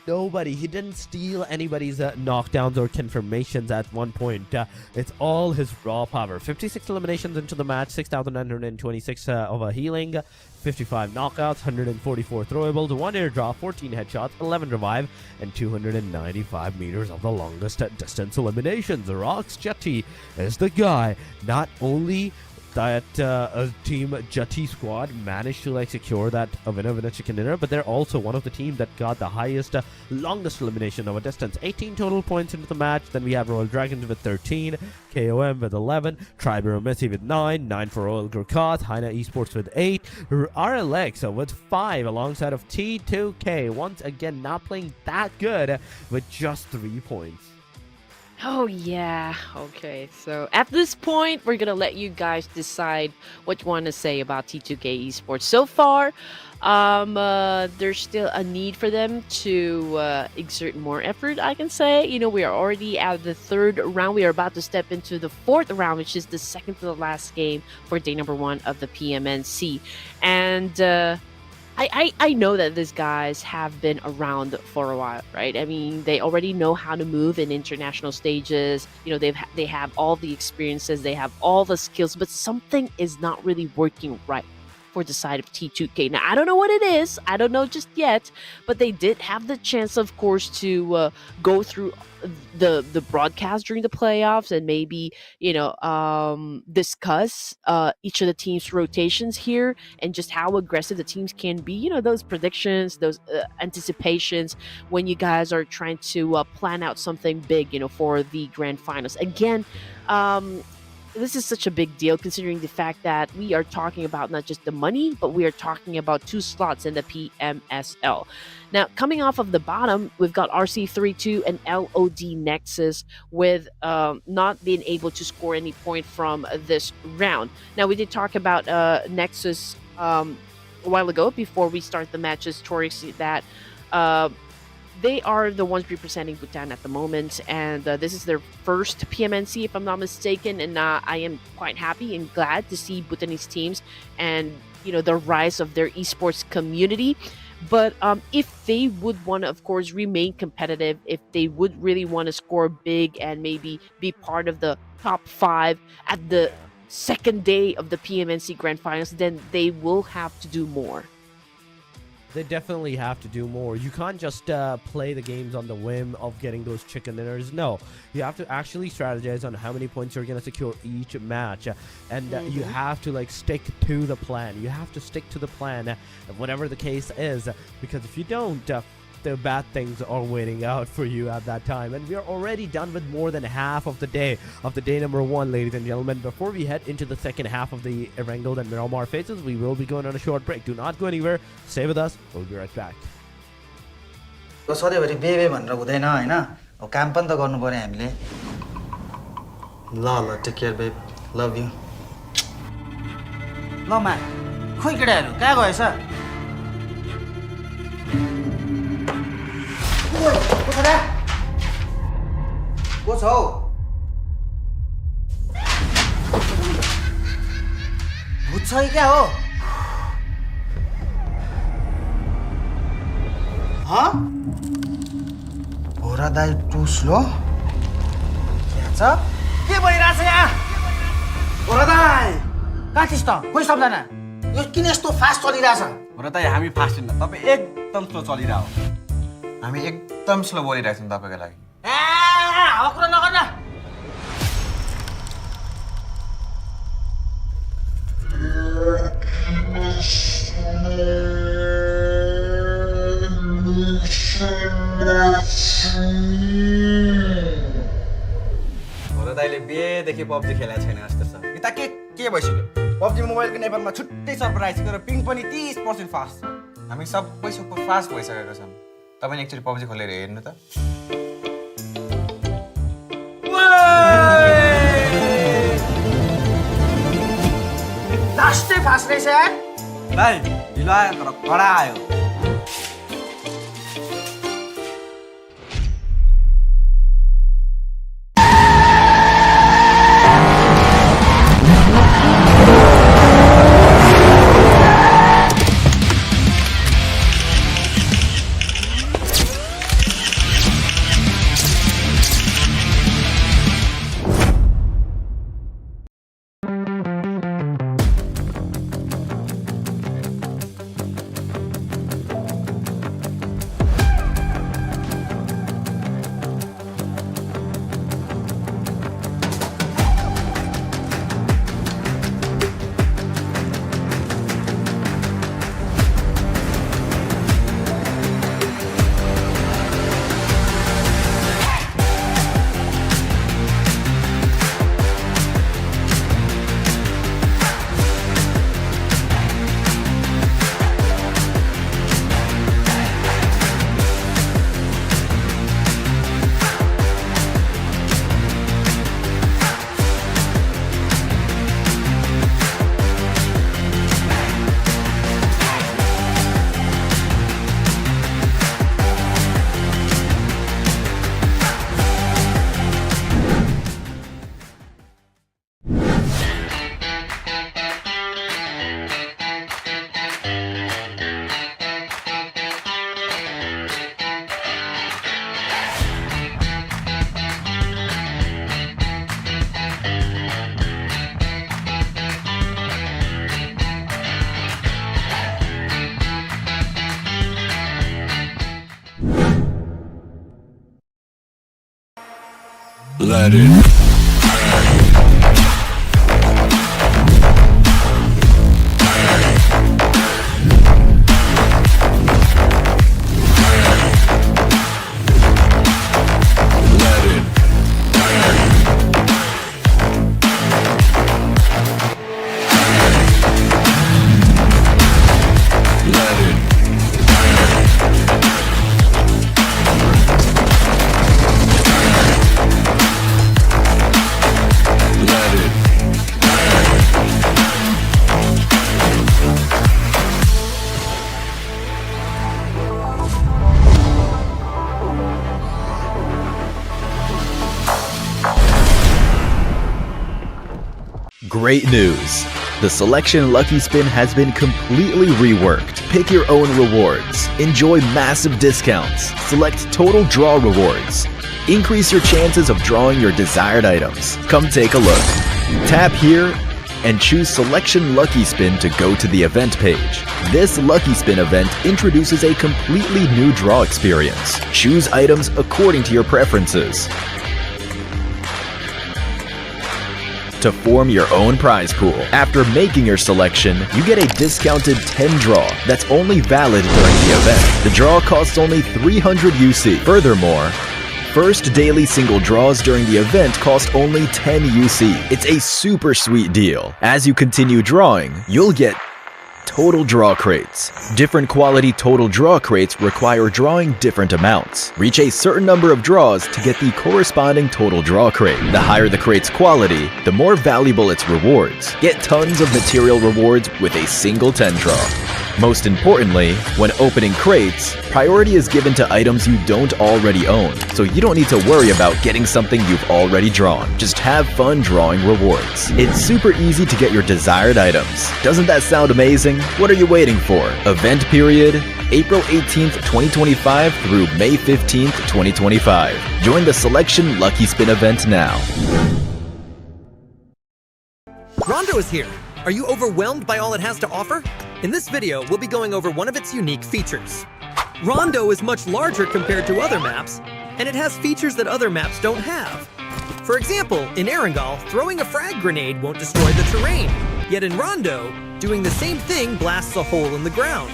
he didn't steal anybody's knockdowns or confirmations at one point. It's all his raw power. 56 eliminations into the match, 6,926 of a healing, 55 knockouts, 144 throwables, 1 airdrop, 14 headshots, 11 revive, and 295 meters of the longest distance eliminations. Rocks Jutty is the guy. Not only that team Jutty squad managed to like secure that winner chicken dinner, but they're also one of the teams that got the highest longest elimination of a distance, 18 total points into the match. Then we have Royal Dragons with 13, KOM with 11, AEROMACY with 9 for Royal GURKHAS, HAINA Esports with 8, RLX with 5 alongside of T2K, once again not playing that good with just 3 points. Oh yeah, okay, so at this point we're gonna let you guys decide what you want to say about T2K Esports. So far there's still a need for them to exert more effort, I can say. You know, we are already at the 3rd round. We are about to step into the 4th round, which is the second to the last game for day number 1 of the PMNC, and I know that these guys have been around for a while, right? I mean, they already know how to move in international stages. You know, they have all the experiences, they have all the skills, but something is not really working right for the side of T2K. Now, I don't know what it is. I don't know just yet, but they did have the chance, of course, to go through the broadcast during the playoffs and maybe, you know, discuss each of the team's rotations here and just how aggressive the teams can be. You know, those predictions, those anticipations when you guys are trying to plan out something big, you know, for the grand finals. Again, this is such a big deal considering the fact that we are talking about not just the money, but we are talking about 2 slots in the PMSL. Now, coming off of the bottom, we've got RC32 and LOD NEXUS with not being able to score any point from this round. Now, we did talk about NEXUS a while ago before we start the matches, Torix, that they are the ones representing Bhutan at the moment, and this is their first PMNC, if I'm not mistaken. And I am quite happy and glad to see Bhutanese teams and the rise of their esports community. But if they would want to, of course, remain competitive, if they would really want to score big and maybe be part of the top 5 at the second day of the PMNC Grand Finals, then they will have to do more. They definitely have to do more. You can't just play the games on the whim of getting those chicken dinners. No, you have to actually strategize on how many points you're going to secure each match. And you have to stick to the plan. You have to stick to the plan, whatever the case is. Because if you don't, the bad things are waiting out for you at that time. And we are already done with more than half of the day number 1, ladies and gentlemen. Before we head into the second half of the Erangel and Miramar phases, we will be going on a short break. Do not go anywhere. Stay with us. We'll be right back. सधैँभरि बेबे भनेर हुँदैन हैन अब काम पनि त गर्नु पर्यो हामीले ल टेक केयर बेब लभ यु ल मा खोइ केटाहरु कहाँ गएछ ओइ कोठा को छ हौ भूत छ क्या हो ह भोरा दाइ टु स्लो के छ के भइराछ यहाँ भोरा दाइ कहाँ थिस् त खोइ सम्झना यो किन यस्तो फास्ट चलिराछ भोरा दाइ हामी फास्ट छैन तपाई एकदम स्लो चलिराहो हामी एकदम स्लो बोलिरहेको छौं तपाईको लागि ए हक्र नगर्न भोरा दाइले बिहेदेखि पब्जी खेलेको छैन जस्तो छ यता के भइसक्यो पब्जी मोबाइलको नेपालमा छुट्टै सरप्राइज गरेर पिङ पनि 30% फास्ट हामी सबै सुपर फास्ट भइसकेको छौं तपाईले एकचोटी पब्जी खोलेर हेर्नु त लास्टै फास्ट रहेछ यार दाइ ढिलो आयो तर कडा आयो Let it Great news! The Selection Lucky Spin has been completely reworked. Pick your own rewards. Enjoy massive discounts. Select total draw rewards. Increase your chances of drawing your desired items. Come take a look. Tap here and choose Selection Lucky Spin to go to the event page. This Lucky Spin event introduces a completely new draw experience. Choose items according to your preferences. To form your own prize pool. After making your selection, you get a discounted 10 draw that's only valid during the event. The draw costs only 300 UC. Furthermore, first daily single draws during the event cost only 10 UC. It's a super sweet deal. As you continue drawing, you'll get total draw crates. Different quality total draw crates require drawing different amounts. Reach a certain number of draws to get the corresponding total draw crate. The higher the crate's quality, the more valuable its rewards. Get tons of material rewards with a single 10 draw. Most importantly, when opening crates, priority is given to items you don't already own, so you don't need to worry about getting something you've already drawn. Just have fun drawing rewards. It's super easy to get your desired items. Doesn't that sound amazing? What are you waiting for? Event period, April 18th, 2025 through May 15th, 2025. Join the Selection Lucky Spin event now. Rondo is here. Are you overwhelmed by all it has to offer? In this video, we'll be going over one of its unique features. Rondo is much larger compared to other maps, and it has features that other maps don't have. For example, in Erangel, throwing a frag grenade won't destroy the terrain, yet in Rondo, doing the same thing blasts a hole in the ground.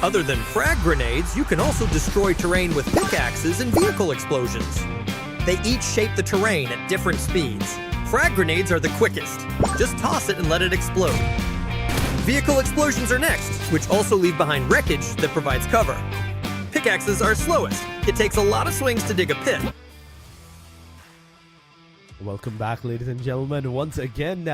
Other than frag grenades, you can also destroy terrain with pickaxes and vehicle explosions. They each shape the terrain at different speeds. Frag grenades are the quickest. Just toss it and let it explode. Vehicle explosions are next, which also leave behind wreckage that provides cover. Pickaxes are slowest. It takes a lot of swings to dig a pit. Welcome back, ladies and gentlemen. Once again,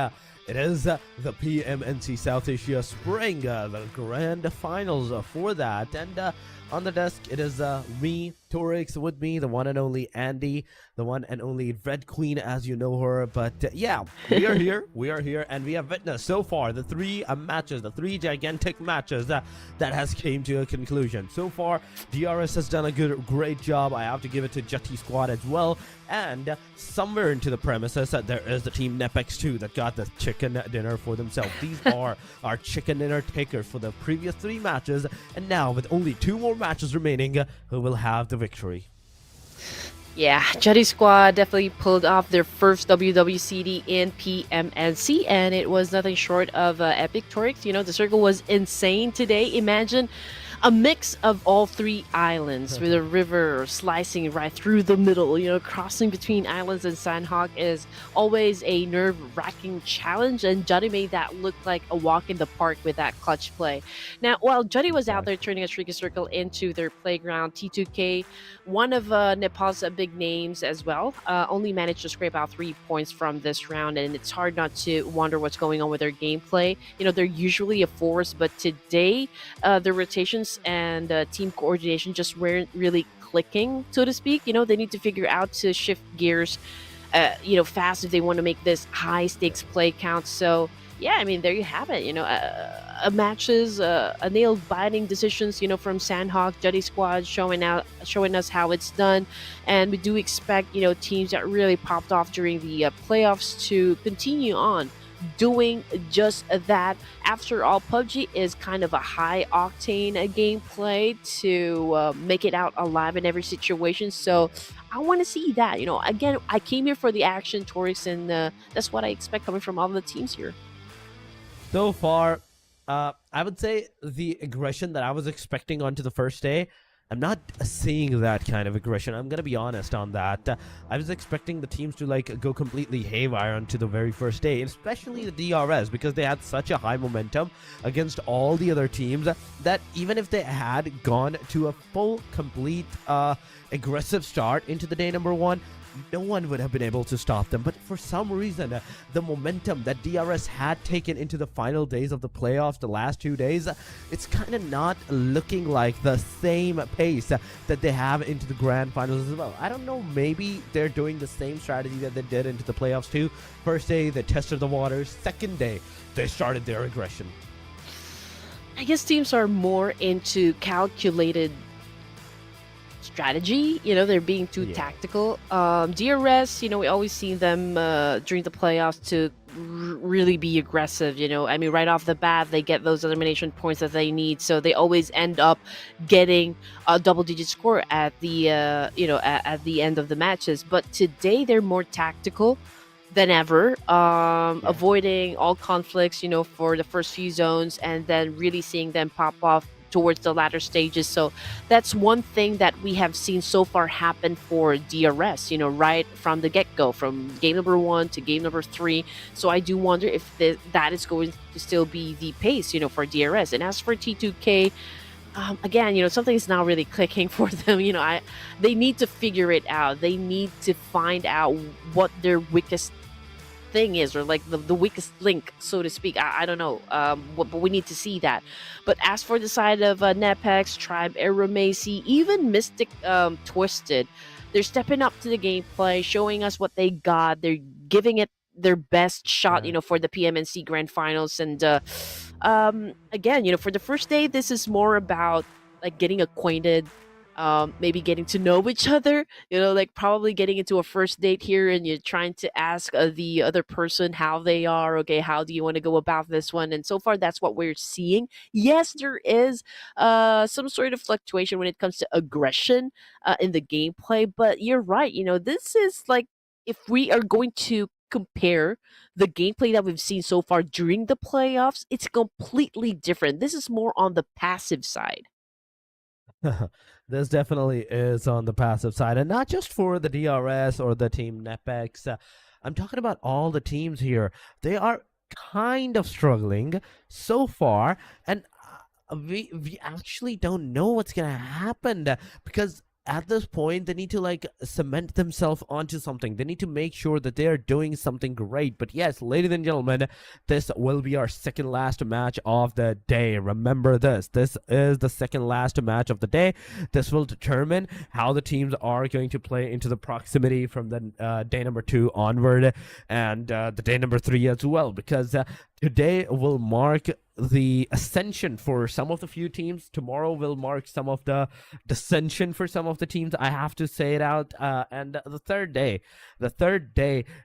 it is the PMNC South Asia Spring, the grand finals for that. And on the desk, it is me, Torix, with me, the one and only Andy, the one and only Red Queen, as you know her. But yeah, we are here, and we have witnessed so far the three matches, the three gigantic matches that has came to a conclusion. So far, DRS has done a great job. I have to give it to JUTTI squad as well. And somewhere into the premises, there is the team NEPX 2 that got the chicken dinner for themselves. These are our chicken dinner takers for the previous three matches, and now with only two more matches remaining, who will have the victory. Yeah, JUTTI squad definitely pulled off their first WWCD in PMNC, and it was nothing short of epic. Torix, you know, the circle was insane today. Imagine a mix of all three islands with a river slicing right through the middle. You know, crossing between islands and Sandhawk is always a nerve-wracking challenge, and JUTTI made that look like a walk in the park with that clutch play. Now, while JUTTI was out there turning a tricky circle into their playground, T2K, one of Nepal's big names as well, only managed to scrape out 3 points from this round, and it's hard not to wonder what's going on with their gameplay. You know, they're usually a force, but today the rotations and team coordination just weren't really clicking, so to speak. You know, they need to figure out to shift gears you know, fast if they want to make this high stakes play count. So yeah, I mean, there you have it. You know, matches, a nail biting decisions, you know, from Sandhawk, JUTTI squad showing us how it's done. And we do expect, you know, teams that really popped off during the playoffs to continue on doing just that. After all, PUBG is kind of a high octane gameplay to make it out alive in every situation. So I want to see that. You know, again, I came here for the action, Torix, and that's what I expect coming from all the teams here. So far, I would say the aggression that I was expecting onto the first day, I'm not seeing that kind of aggression. I'm gonna be honest on that. I was expecting the teams to like go completely haywire onto the very first day, especially the DRS, because they had such a high momentum against all the other teams that even if they had gone to a full, complete, aggressive start into the day number one, no one would have been able to stop them. But for some reason, the momentum that DRS had taken into the final days of the playoffs, the last 2 days, it's kind of not looking like the same pace that they have into the grand finals as well. I don't know, maybe they're doing the same strategy that they did into the playoffs too. First day, they tested the waters. Second day, they started their aggression. I guess teams are more into calculated strategy. They're being too tactical. DRS, we always see them during the playoffs to really be aggressive. I mean, right off the bat, they get those elimination points that they need, so they always end up getting a double-digit score at the at the end of the matches. But today, they're more tactical than ever, avoiding all conflicts, for the first few zones, and then really seeing them pop off towards the latter stages. So that's one thing that we have seen so far happen for DRS, right from the get-go, from game number 1 to game number 3. So I do wonder if that is going to still be the pace, for DRS. And as for T2K, again, something is not really clicking for them. They need to figure it out. They need to find out what their weakest thing is, or like the weakest link, so to speak. I don't know, but we need to see that. But as for the side of NEPX, Tribe, AEROMACY, even Mystic Twisted, they're stepping up to the gameplay, showing us what they got. They're giving it their best shot, for the PMNC Grand Finals. And again, for the first day, this is more about like getting acquainted, maybe getting to know each other, like probably getting into a first date here, and you're trying to ask the other person how they are. Okay, how do you want to go about this one? And so far, that's what we're seeing. Yes, there is some sort of fluctuation when it comes to aggression in the gameplay, but you're right. This is like, if we are going to compare the gameplay that we've seen so far during the playoffs, it's completely different. This is more on the passive side. This definitely is on the passive side, and not just for the DRS or the team NEPX. I'm talking about all the teams here. They are kind of struggling so far, and we actually don't know what's gonna happen, because at this point they need to like cement themselves onto something. They need to make sure that they are doing something great. But yes, ladies and gentlemen, this will be our second last match of the day. Remember this is the second last match of the day. This will determine how the teams are going to play into the proximity from the day number 2 onward, and the day number 3 as well, because today will mark the ascension for some of the few teams. Tomorrow will mark some of the descension for some of the teams. I have to say it out. And the third day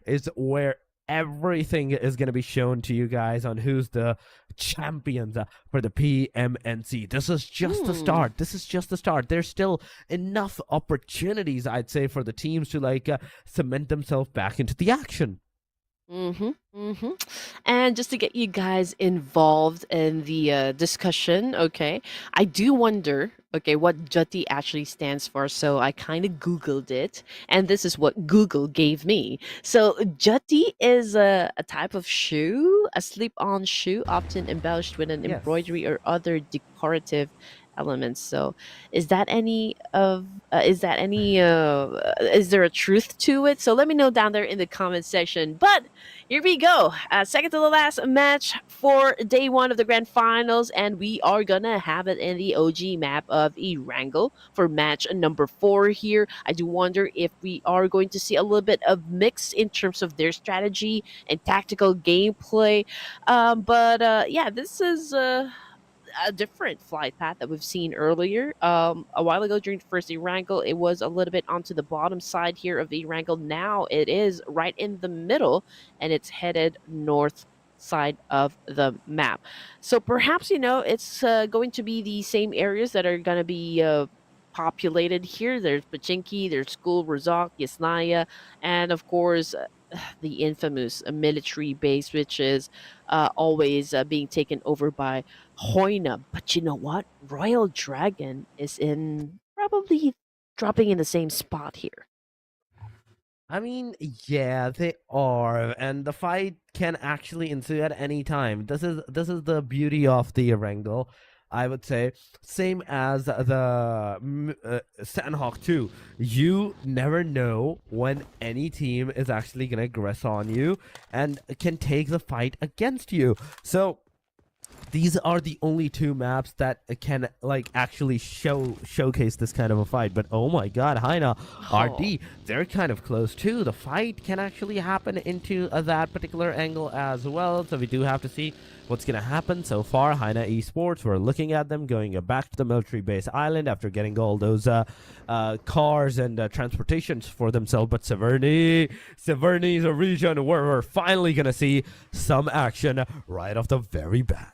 is where everything is going to be shown to you guys on who's the champions for the PMNC. This is just the start. This is just the start. There's still enough opportunities, I'd say, for the teams to like cement themselves back into the action. And just to get you guys involved in the discussion, okay, I do wonder, okay, what JUTTI actually stands for. So I kind of Googled it, and this is what Google gave me. So JUTTI is a type of shoe, a slip-on shoe, often embellished with an embroidery or other decorative elements. So is there a truth to it? So let me know down there in the comment section. But here we go, second to the last match for day 1 of the grand finals, and we are gonna have it in the OG map of Erangel for match number 4 here. I do wonder if we are going to see a little bit of mix in terms of their strategy and tactical gameplay, but yeah, this is a different flight path that we've seen earlier. A while ago during the first Erangel, it was a little bit onto the bottom side here of the Erangel. Now it is right in the middle, and it's headed north side of the map. So perhaps, it's going to be the same areas that are going to be populated here. There's Pachinki, there's School, Razak, Yasnaya, and of course, the infamous military base, which is always being taken over by HAINA. But you know what? Royal Dragon is probably dropping in the same spot here. I mean, yeah, they are, and the fight can actually ensue at any time. This is the beauty of the Erangel. I would say, same as the Sandhawk 2. You never know when any team is actually going to aggress on you and can take the fight against you. So these are the only two maps that can like actually showcase this kind of a fight. But oh my god, HAINA, RD, they're kind of close too. The fight can actually happen into that particular angle as well. So we do have to see what's gonna happen. So far, HAINA Esports, we're looking at them going back to the military base island after getting all those cars and transportations for themselves. But Severny is a region where we're finally gonna see some action right off the very bat.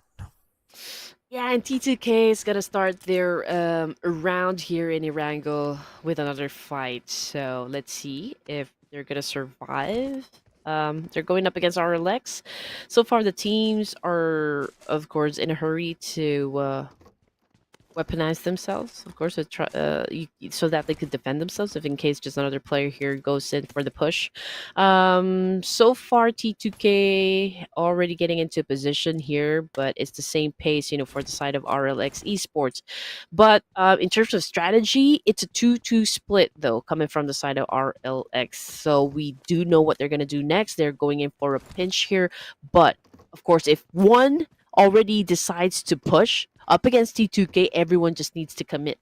Yeah, and T2K is gonna start their round here in Erangel with another fight. So let's see if they're gonna survive. They're going up against RLX. So far, the teams are, of course, in a hurry to weaponize themselves, of course, so that they could defend themselves if in case just another player here goes in for the push. So far, T2K already getting into position here, but it's the same pace, for the side of RLX Esports. But in terms of strategy, it's a 2-2 split, though, coming from the side of RLX. So we do know what they're going to do next. They're going in for a pinch here. But, of course, if one already decides to push up against T2K, everyone just needs to commit.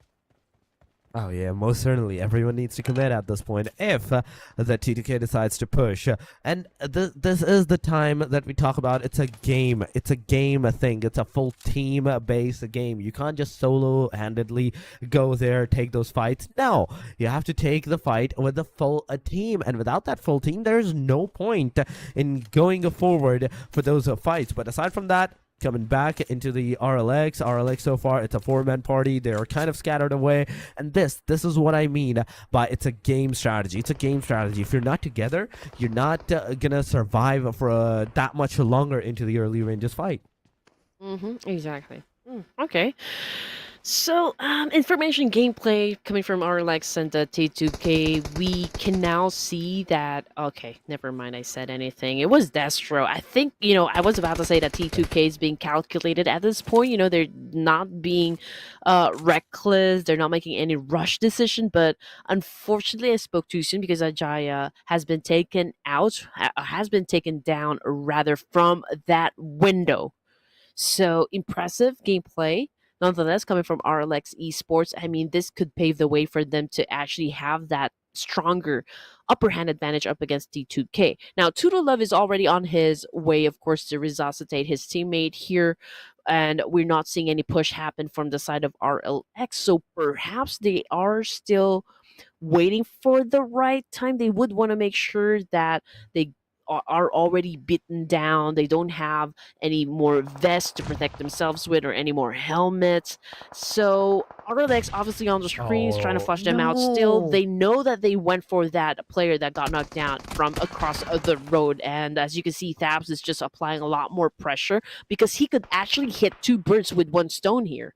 Oh yeah, most certainly. Everyone needs to commit at this point if the T2K decides to push. And this is the time that we talk about. It's a game. It's a game thing. It's a full team-based game. You can't just solo-handedly go there, take those fights. No, you have to take the fight with the full team. And without that full team, there's no point in going forward for those fights. But aside from that, coming back into the RLX so far, it's a four-man party. They're kind of scattered away, and this is what I mean by it's a game strategy. It's a game strategy. If you're not together, you're not gonna survive for that much longer into the early ranges fight. Exactly. Okay. So, information gameplay coming from RLX and T2K, we can now see that, okay, never mind, I said anything. It was Destro. I think, I was about to say that T2K is being calculated at this point. They're not being reckless. They're not making any rush decision, but unfortunately, I spoke too soon because Ajaya has been taken down rather from that window. So, impressive gameplay. Nonetheless, coming from RLX Esports, I mean, this could pave the way for them to actually have that stronger upper hand advantage up against T2K. Now, Tudo Love is already on his way, of course, to resuscitate his teammate here, and we're not seeing any push happen from the side of RLX, so perhaps they are still waiting for the right time. They would want to make sure that they are already beaten down. They don't have any more vests to protect themselves with or any more helmets. So RLX obviously on the screen is trying to flush them out. Still, they know that they went for that player that got knocked down from across the road. And as you can see, Thabs is just applying a lot more pressure because he could actually hit two birds with one stone here.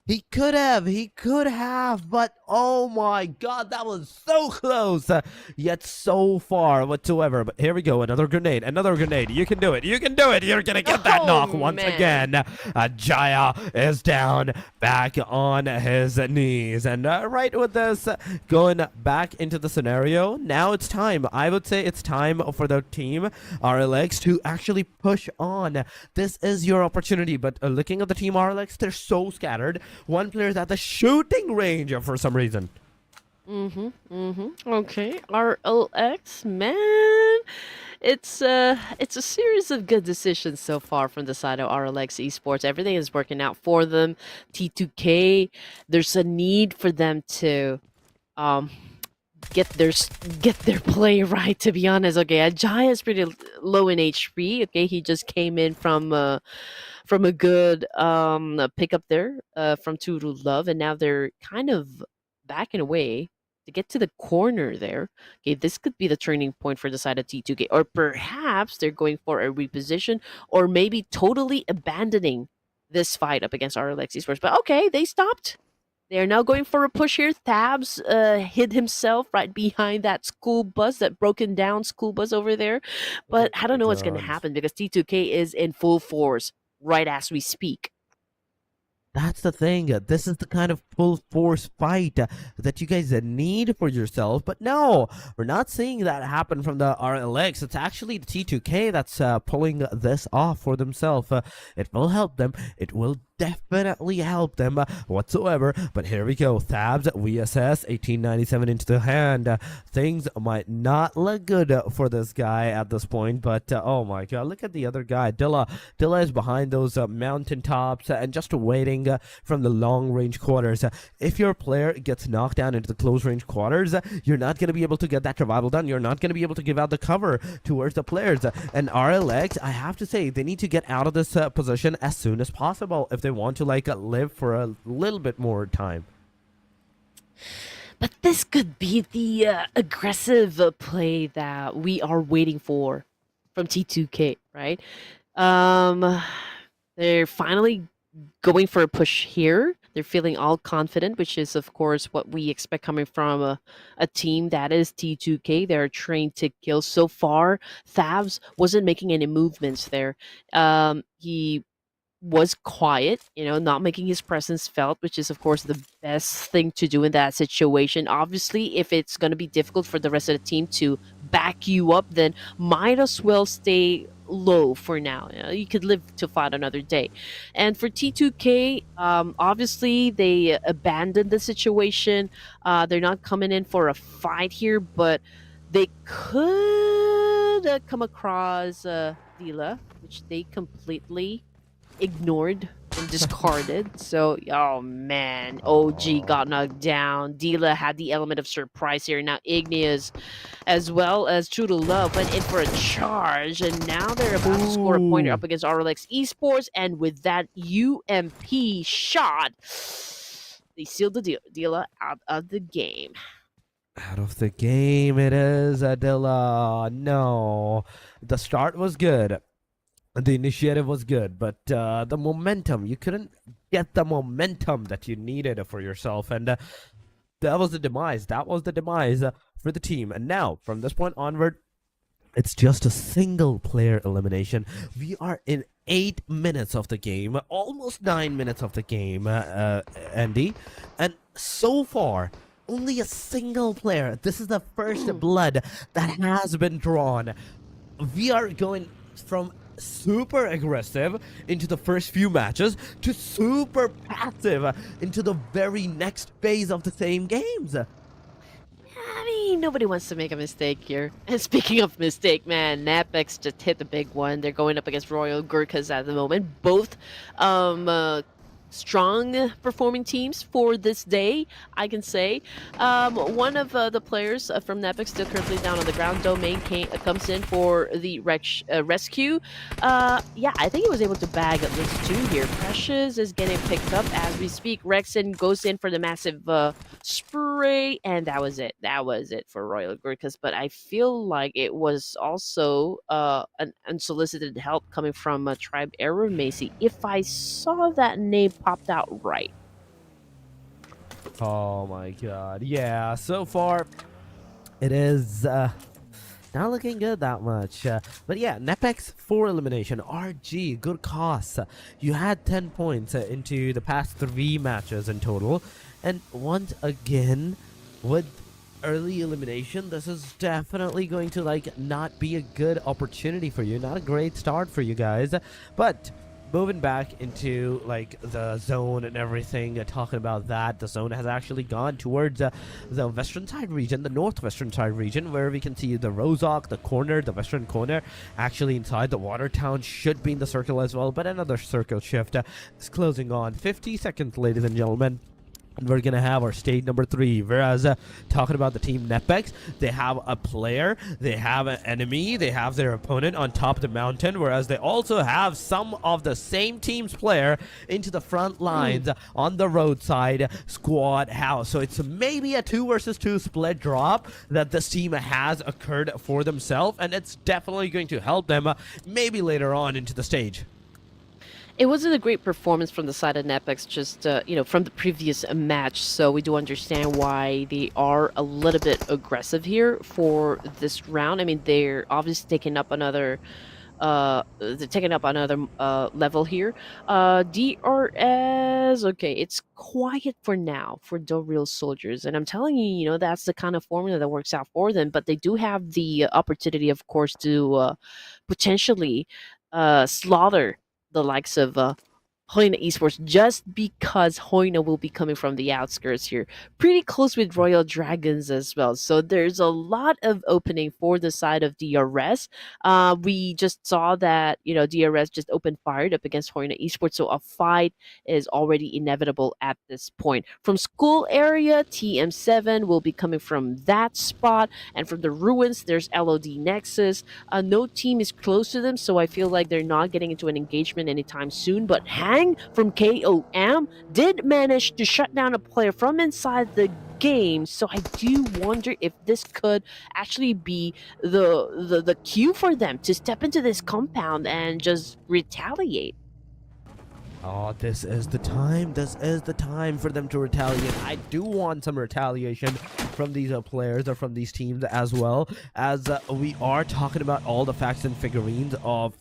He could have, but oh my god, that was so close, yet so far whatsoever. But here we go, another grenade. You can do it, you're gonna get that knock once again. Jaya is down, back on his knees, and right with this, going back into the scenario, now it's time. I would say it's time for the team, RLX, to actually push on. This is your opportunity, but looking at the team RLX, they're so scattered. One player is at the shooting range for some reason. Okay, RLX, man. It's a series of good decisions so far from the side of RLX Esports. Everything is working out for them. T2K, there's a need for them to get their play right, to be honest. Okay, Ajaya is pretty low in HP. Okay, he just came in from a good pickup there from Tudo Love, and now they're kind of backing away to get to the corner there. Okay, this could be the turning point for the side of T2K, or perhaps they're going for a reposition, or maybe totally abandoning this fight up against RLX Esports. But okay, they stopped. They are now going for a push here. Thabs hid himself right behind that school bus, that broken down school bus over there. But I don't know what's going to happen because T2K is in full force right as we speak. That's the thing. This is the kind of full force fight that you guys need for yourself. But no, we're not seeing that happen from the RLX. It's actually the T2K that's pulling this off for themselves. It will help them. It will definitely help them whatsoever. But here we go. Thabs VSS 1897 into the hand. Things might not look good for this guy at this point. But oh my god, look at the other guy. Dilla is behind those mountain tops and just waiting from the long range quarters. If your player gets knocked down into the close range quarters, you're not going to be able to get that survival done. You're not going to be able to give out the cover towards the players. And RLX, I have to say, they need to get out of this position as soon as possible if they want to like live for a little bit more time. But this could be the aggressive play that we are waiting for from T2K, right? They're finally going for a push here. They're feeling all confident, which is, of course, what we expect coming from a team that is T2K. They're trained to kill. So far, Thavs wasn't making any movements there. He was quiet, not making his presence felt, which is, of course, the best thing to do in that situation. Obviously, if it's going to be difficult for the rest of the team to back you up, then might as well stay low for now. You could live to fight another day. And for T2K, obviously, they abandoned the situation. They're not coming in for a fight here, but they could come across Dila, which they completely ignored and discarded. So, oh man, OG got knocked down. Dila had the element of surprise here. Now Igneous, as well as True to Love, went in for a charge, and now they're about to score a pointer up against RLX Esports. And with that UMP shot, they sealed the deal. Dila out of the game. Out of the game it is, Adila. No, the start was good. The initiative was good, but the momentum, you couldn't get the momentum that you needed for yourself, and that was the demise. That was the demise for the team. And now, from this point onward, it's just a single player elimination. We are in 8 minutes of the game, almost 9 minutes of the game, Andy, and so far, only a single player. This is the first blood that has been drawn. We are going from super aggressive into the first few matches to super passive into the very next phase of the same games. I mean, nobody wants to make a mistake here. And speaking of mistake, man, NEPX just hit the big one. They're going up against Royal GURKHAS at the moment. Both strong performing teams for this day, I can say. One of the players from NEPX still currently down on the ground. Domain comes in for the rescue. Yeah, I think he was able to bag at least 2 here. Precious is getting picked up as we speak. Rexon goes in for the massive spray, and that was it. That was it for Royal GURKHAS. But I feel like it was also an unsolicited help coming from Tribe AEROMACY, if I saw that name popped out right. Oh my god. Yeah, so far it is not looking good that much. But yeah, NEPX 4 elimination. RG, GURKHAS. You had 10 points into the past 3 matches in total. And once again, with early elimination, this is definitely going to like not be a good opportunity for you. Not a great start for you guys. But moving back into like the zone and everything, talking about that, the zone has actually gone towards the western side region, the northwestern side region, where we can see the Rozok, the corner, the western corner, actually inside the water town should be in the circle as well, but another circle shift is closing on. 50 seconds, ladies and gentlemen. And we're going to have our stage number 3. Whereas talking about the team NEPX, they have a player, they have an enemy, they have their opponent on top of the mountain. Whereas they also have some of the same team's player into the front lines on the roadside squad house. So it's maybe a 2 versus 2 split drop that this team has occurred for themselves. And it's definitely going to help them maybe later on into the stage. It wasn't a great performance from the side of NEPX, just, from the previous match, so we do understand why they are a little bit aggressive here for this round. I mean, they're obviously taking up another they're taking up another level here. DRS, okay, it's quiet for now for the real soldiers, and I'm telling you, you know, that's the kind of formula that works out for them. But they do have the opportunity, of course, to potentially slaughter the likes of HAINA Esports, just because HAINA will be coming from the outskirts here, pretty close with Royal Dragons as well. So there's a lot of opening for the side of DRS. We just saw that, you know, DRS just opened fired up against HAINA Esports, so a fight is already inevitable at this point. From school area, TM7 will be coming from that spot, and from the ruins, there's LOD Nexus. No team is close to them, so I feel like they're not getting into an engagement anytime soon. But Hang from KOM did manage to shut down a player from inside the game, so I do wonder if this could actually be the cue for them to step into this compound and just retaliate. Oh, this is the time. This is the time for them to retaliate. I do want some retaliation from these players or from these teams, as well as we are talking about all the facts and figurines of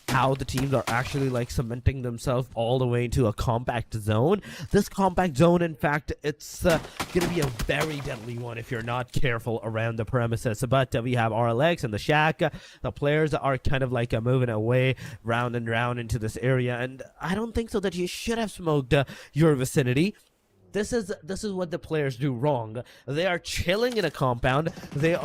how the teams are actually like cementing themselves all the way into a compact zone. This compact zone, in fact, it's gonna be a very deadly one if you're not careful around the premises. But we have RLX and the Shack. The players are kind of like moving away round and round into this area, and I don't think so that you should have smoked your vicinity. This is what the players do wrong. They are chilling in a compound. They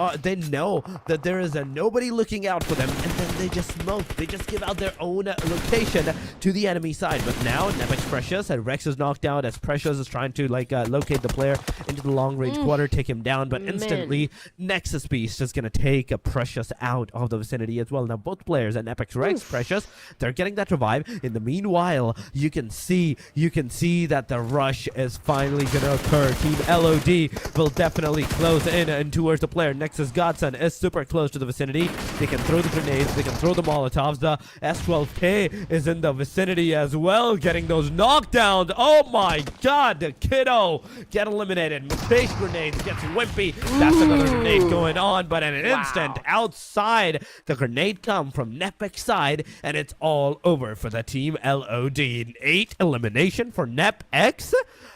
know that there is nobody looking out for them, and then they just smoke. They just give out their own location to the enemy side. But now NEPX Precious and Rex is knocked out as Precious is trying to like locate the player into the long range quarter, take him down. But instantly Nexus Beast is gonna take a Precious out of the vicinity as well. Now both players and NEPX Rex Precious, they're getting that revive. In the meanwhile, you can see that the rush is finally gonna occur. Team LOD will definitely close in and towards the player. Nexus Godson is super close to the vicinity. They can throw the grenades, they can throw the molotovs. The S12K is in the vicinity as well, getting those knockdowns. Oh my god, the kiddo get eliminated. Space grenades gets wimpy. That's another grenade going on, but in an instant outside, the grenade come from NEPX side, and it's all over for the team LOD. 8 elimination for NEPX.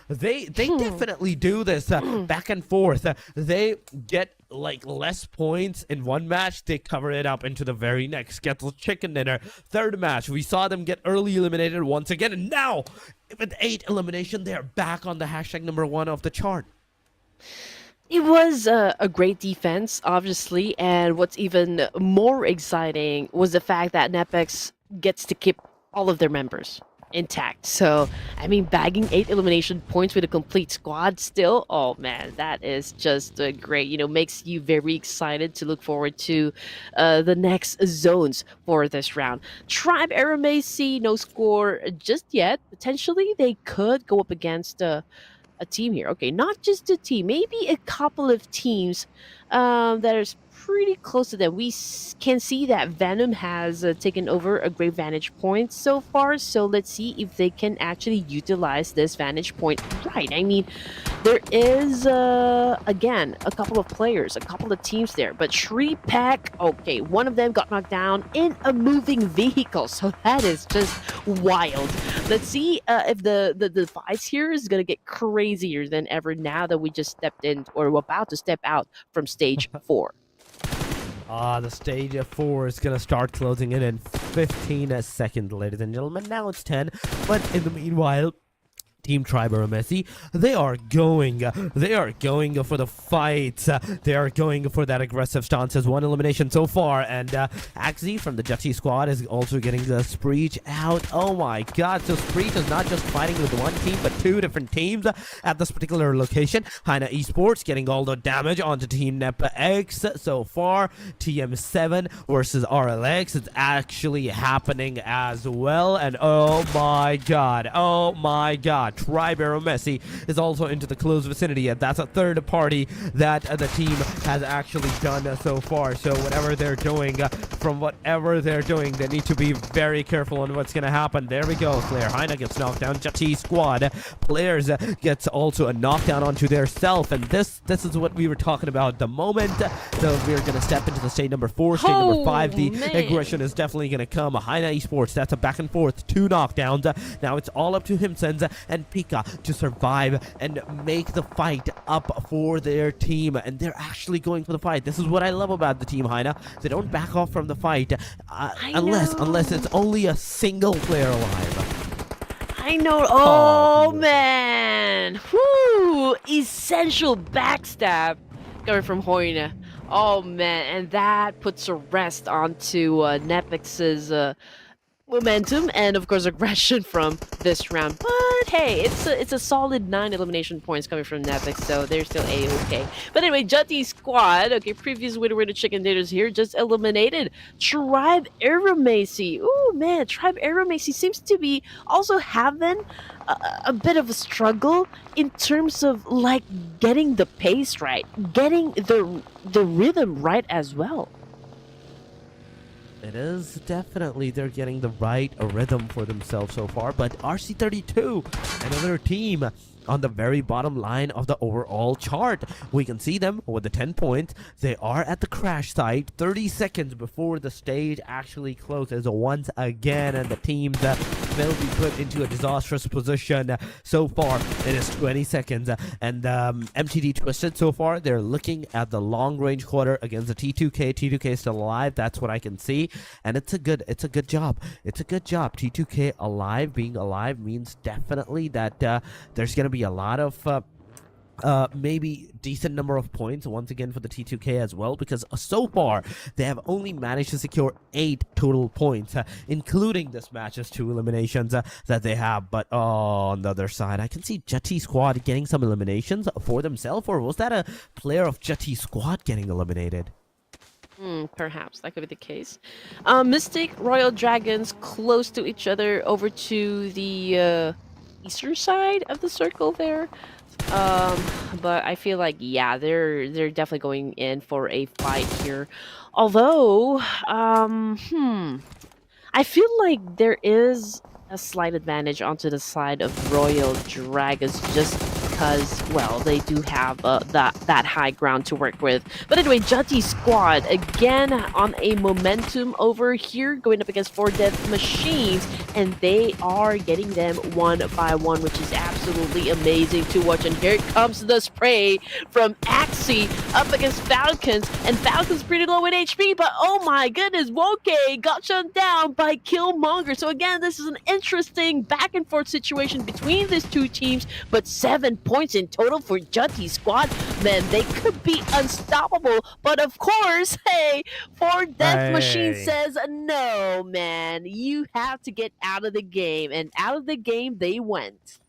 They definitely do this back and forth. They get like less points in one match, they cover it up into the very next. Get the chicken dinner. Third match, we saw them get early eliminated once again, and now with 8 elimination, they're back on the hashtag #1 of the chart. It was a great defense, obviously, and what's even more exciting was the fact that NEPX gets to keep all of their members intact. So, I mean, bagging 8 elimination points with a complete squad still, oh man, that is just great. You know, makes you very excited to look forward to the next zones for this round. Tribe AEROMACY, no score just yet. Potentially, they could go up against a team here. Okay, not just a team, maybe a couple of teams that are pretty close to them. We can see that Venom has taken over a great vantage point so far, so let's see if they can actually utilize this vantage point right. I mean, there is again a couple of players, a couple of teams there, but SHREEPECH, okay, one of them got knocked down in a moving vehicle, so that is just wild. Let's see if the fights here is gonna get crazier than ever now that we just stepped in, or we're about to step out from stage 4. The stage 4 is going to start closing in 15 seconds, ladies and gentlemen. Now it's 10, but in the meanwhile, Team Tribe AEROMACY, they are going for the fight. They are going for that aggressive stance. As 1 elimination so far, and Axie from the JUTTI squad is also getting the SHREEPECH out. Oh my god, so SHREEPECH is not just fighting with one team, but 2 different teams at this particular location. HAINA Esports getting all the damage onto Team NEPX so far. TM7 versus RLX, it's actually happening as well, and oh my god, Tribe AEROMACY is also into the close vicinity, and that's a third party that the team has actually done so far. So whatever they're doing, they need to be very careful on what's going to happen. There we go. Player HAINA gets knocked down. JUTTI squad players gets also a knockdown onto their self, and this is what we were talking about at the moment. So we're going to step into the stage number 4, stage number 5. The aggression is definitely going to come. HAINA Esports, that's a back and forth, 2 knockdowns. Now it's all up to Himsens and Pika to survive and make the fight up for their team, and they're actually going for the fight. This is what I love about the team HAINA. They don't back off from the fight unless it's only a single player alive. I know. Oh man. Whoo! Essential backstab coming from HAINA. Oh man, and that puts a rest onto NEPX's momentum and of course aggression from this round. But hey, it's a solid 9 elimination points coming from NEPX, so they're still a-okay. But anyway, JUTTI squad, okay, previous winner chicken dinners here, just eliminated Tribe AEROMACY. Ooh man, Tribe AEROMACY seems to be also having a bit of a struggle in terms of like getting the pace right, getting the rhythm right as well. It is definitely they're getting the right rhythm for themselves so far, but RC32, another team on the very bottom line of the overall chart. We can see them with the 10 points. They are at the crash site 30 seconds before the stage actually closes once again, and the teams will be put into a disastrous position. So far it is 20 seconds, and MTD Twisted so far they're looking at the long range quarter against the T2K. T2K is still alive, that's what I can see, and it's a good job. T2K alive, being alive means definitely that there's gonna be a lot of maybe decent number of points once again for the T2K as well, because so far they have only managed to secure 8 total points, including this match's 2 eliminations that they have. But on the other side, I can see JUTTI squad getting some eliminations for themselves, or was that a player of JUTTI squad getting eliminated? Perhaps that could be the case. Mystic, Royal Dragons close to each other over to the eastern side of the circle there. But I feel like, yeah, they're definitely going in for a fight here. Although, I feel like there is a slight advantage onto the side of Royal Dragons just because, well, they do have that high ground to work with. But anyway, JUTTI squad again on a momentum over here, going up against 4 Death Machines, and they are getting them one by one, which is absolutely amazing to watch. And here comes the spray from Axie up against Falcons, and Falcons pretty low in HP, but oh my goodness, Woke got shut down by Killmonger. So again, this is an interesting back and forth situation between these two teams, but 7 points in total for JUTTI squad. Man, they could be unstoppable, but of course, hey, 4 Death Machine says no, man, you have to get out of the game, and out of the game they went.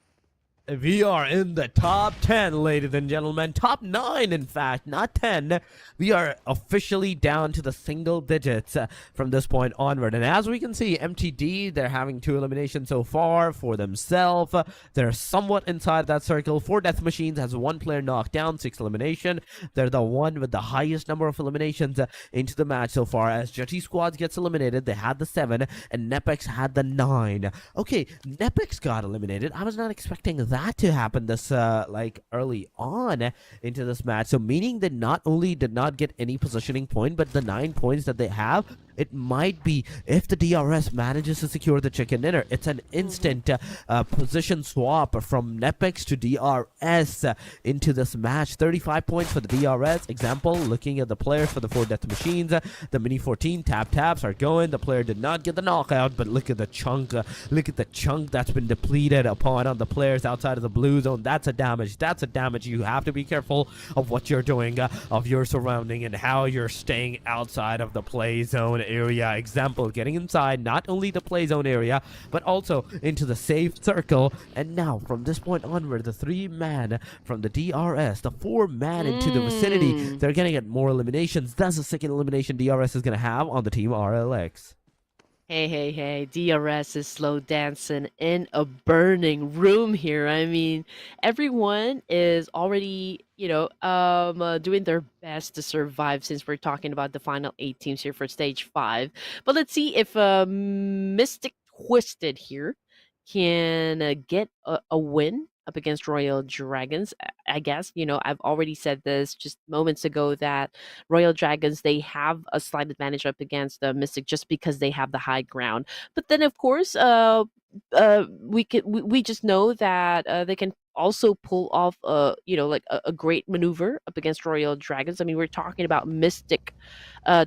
We are in the top 10, ladies and gentlemen. Top 9, in fact, not 10. We are officially down to the single digits from this point onward. And as we can see, MTD, they're having 2 eliminations so far for themselves. They're somewhat inside that circle. 4 Death Machines has 1 player knocked down, 6 elimination. They're the one with the highest number of eliminations into the match so far. As JUTTI squad gets eliminated, they had the 7, and NEPX had the 9. Okay, NEPX got eliminated. I was not expecting that to happen this like early on into this match, so meaning they not only did not get any positioning point, but the 9 points that they have, it might be, if the DRS manages to secure the chicken dinner, it's an instant position swap from NEPX to DRS into this match. 35 points for the DRS. Example, looking at the players for the 4 Death Machines, the Mini 14 taps are going. The player did not get the knockout, but look at the chunk. Look at the chunk that's been depleted upon on the players outside of the blue zone. That's a damage. That's a damage. You have to be careful of what you're doing, of your surrounding, and how you're staying outside of the play zone area. Example, getting inside not only the play zone area, but also into the safe circle. And now, from this point onward, the 3-man from the DRS, the 4-man into the vicinity, they're getting at more eliminations. That's the second elimination DRS is going to have on the team RLX. Hey, DRS is slow dancing in a burning room here. I mean, everyone is already, doing their best to survive since we're talking about the final 8 teams here for stage 5. But let's see if Mystic Twisted here can get a win up against Royal Dragons. I guess, I've already said this just moments ago that Royal Dragons, they have a slight advantage up against the Mystic just because they have the high ground. But then, of course, we just know that they can also pull off like a great maneuver up against Royal Dragons. I mean, we're talking about Mystic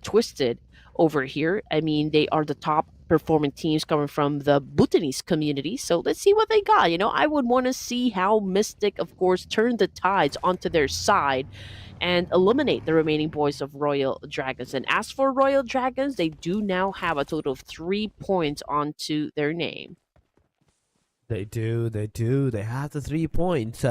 Twisted over here. I mean, they are the top performing teams coming from the Bhutanese community. So let's see what they got. I would want to see how Mystic, of course, turn the tides onto their side and eliminate the remaining boys of Royal Dragons. And as for Royal Dragons, they do now have a total of 3 points onto their name. They do. They have the 3 points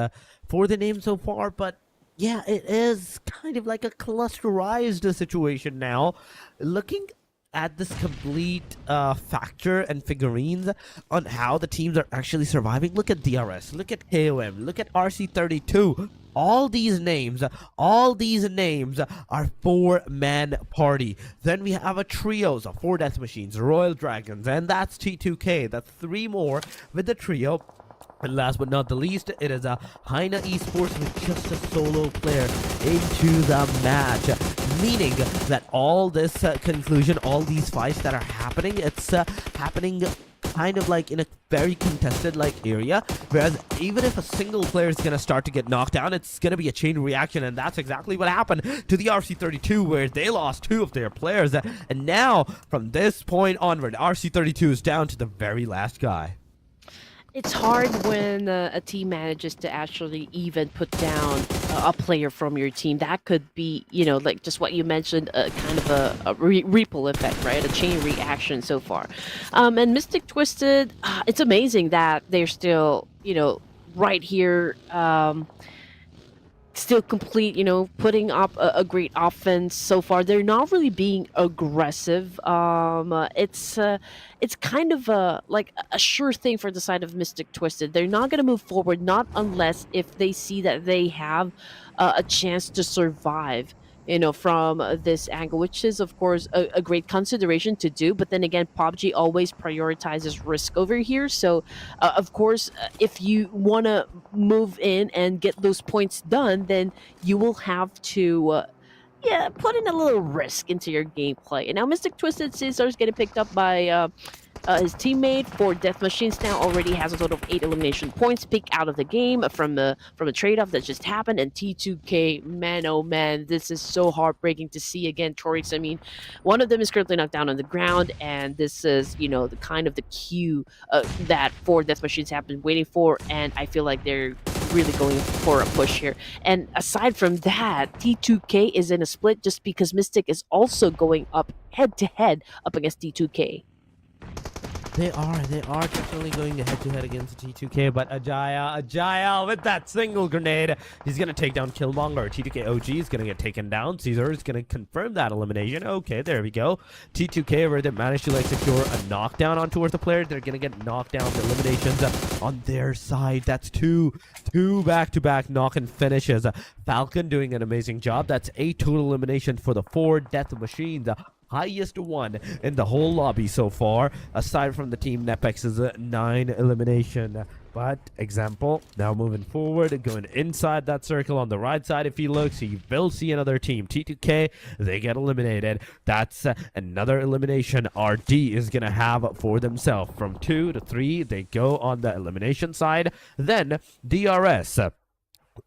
for the name so far, but yeah, it is kind of like a clusterized situation now. Looking at this complete factor and figurines on how the teams are actually surviving. Look at DRS, look at KOM, look at RC32. All these names are 4-man party. Then we have a trios of 4 death machines, Royal Dragons, and that's T2K. That's 3 more with the trio. And last but not the least, it is a HAINA Esports with just a solo player into the match. Meaning that all this conclusion, all these fights that are happening, it's happening kind of like in a very contested area, whereas even if a single player is going to start to get knocked down, it's going to be a chain reaction, and that's exactly what happened to the RC32, where they lost 2 of their players, and now from this point onward, RC32 is down to the very last guy. It's hard when a team manages to actually even put down a player from your team. That could be, like just what you mentioned, kind of a ripple effect, right? A chain reaction so far. And Mystic Twisted, it's amazing that they're still, right here, still complete, putting up a great offense so far. They're not really being aggressive. It's kind of like a sure thing for the side of Mystic Twisted. They're not going to move forward, not unless if they see that they have a chance to survive, from this angle, which is, of course, a great consideration to do. But then again, PUBG always prioritizes risk over here. So, of course, if you want to move in and get those points done, then you will have to, put in a little risk into your gameplay. And now Mystic Twisted Scissors getting picked up by his teammate for Death Machines now already has a total of 8 elimination points picked out of the game from a trade-off that just happened. And T2K, man, oh man, this is so heartbreaking to see again, Torix. I mean, one of them is currently knocked down on the ground, and this is, the kind of the cue that 4 Death Machines have been waiting for, and I feel like they're really going for a push here. And aside from that, T2K is in a split just because Mystic is also going up head-to-head up against T2K. They are definitely going head-to-head against T2K, but Ajaya with that single grenade, he's going to take down Killmonger. T2K OG is going to get taken down. Caesar is going to confirm that elimination. Okay, there we go. T2K, where they managed to secure a knockdown on towards the player, they're going to get knocked down. The eliminations on their side. That's two back-to-back knock-and finishes. Falcon doing an amazing job. That's 8 total eliminations for the 4 Death Machines. Highest one in the whole lobby so far, aside from the team NEPX's 9 elimination. But example, now moving forward, going inside that circle on the right side, if he looks, he will see another team. T2K, they get eliminated. That's another elimination RD is going to have for themselves. From 2 to 3, they go on the elimination side. Then DRS.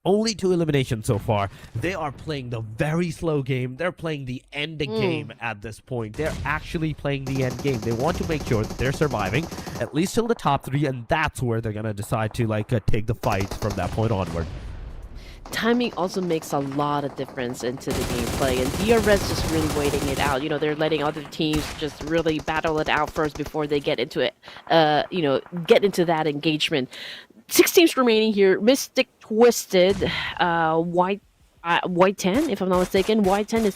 Only 2 eliminations so far. They are playing the very slow game. They're playing the end game at this point. They're actually playing the end game. They want to make sure that they're surviving at least till the top 3, and that's where they're going to decide to take the fight from that point onward. Timing also makes a lot of difference into the gameplay, and DRS just really waiting it out. They're letting other teams just really battle it out first before they get into it, get into that engagement. 6 teams remaining here. Mystic Twisted, White 10, if I'm not mistaken. White 10 is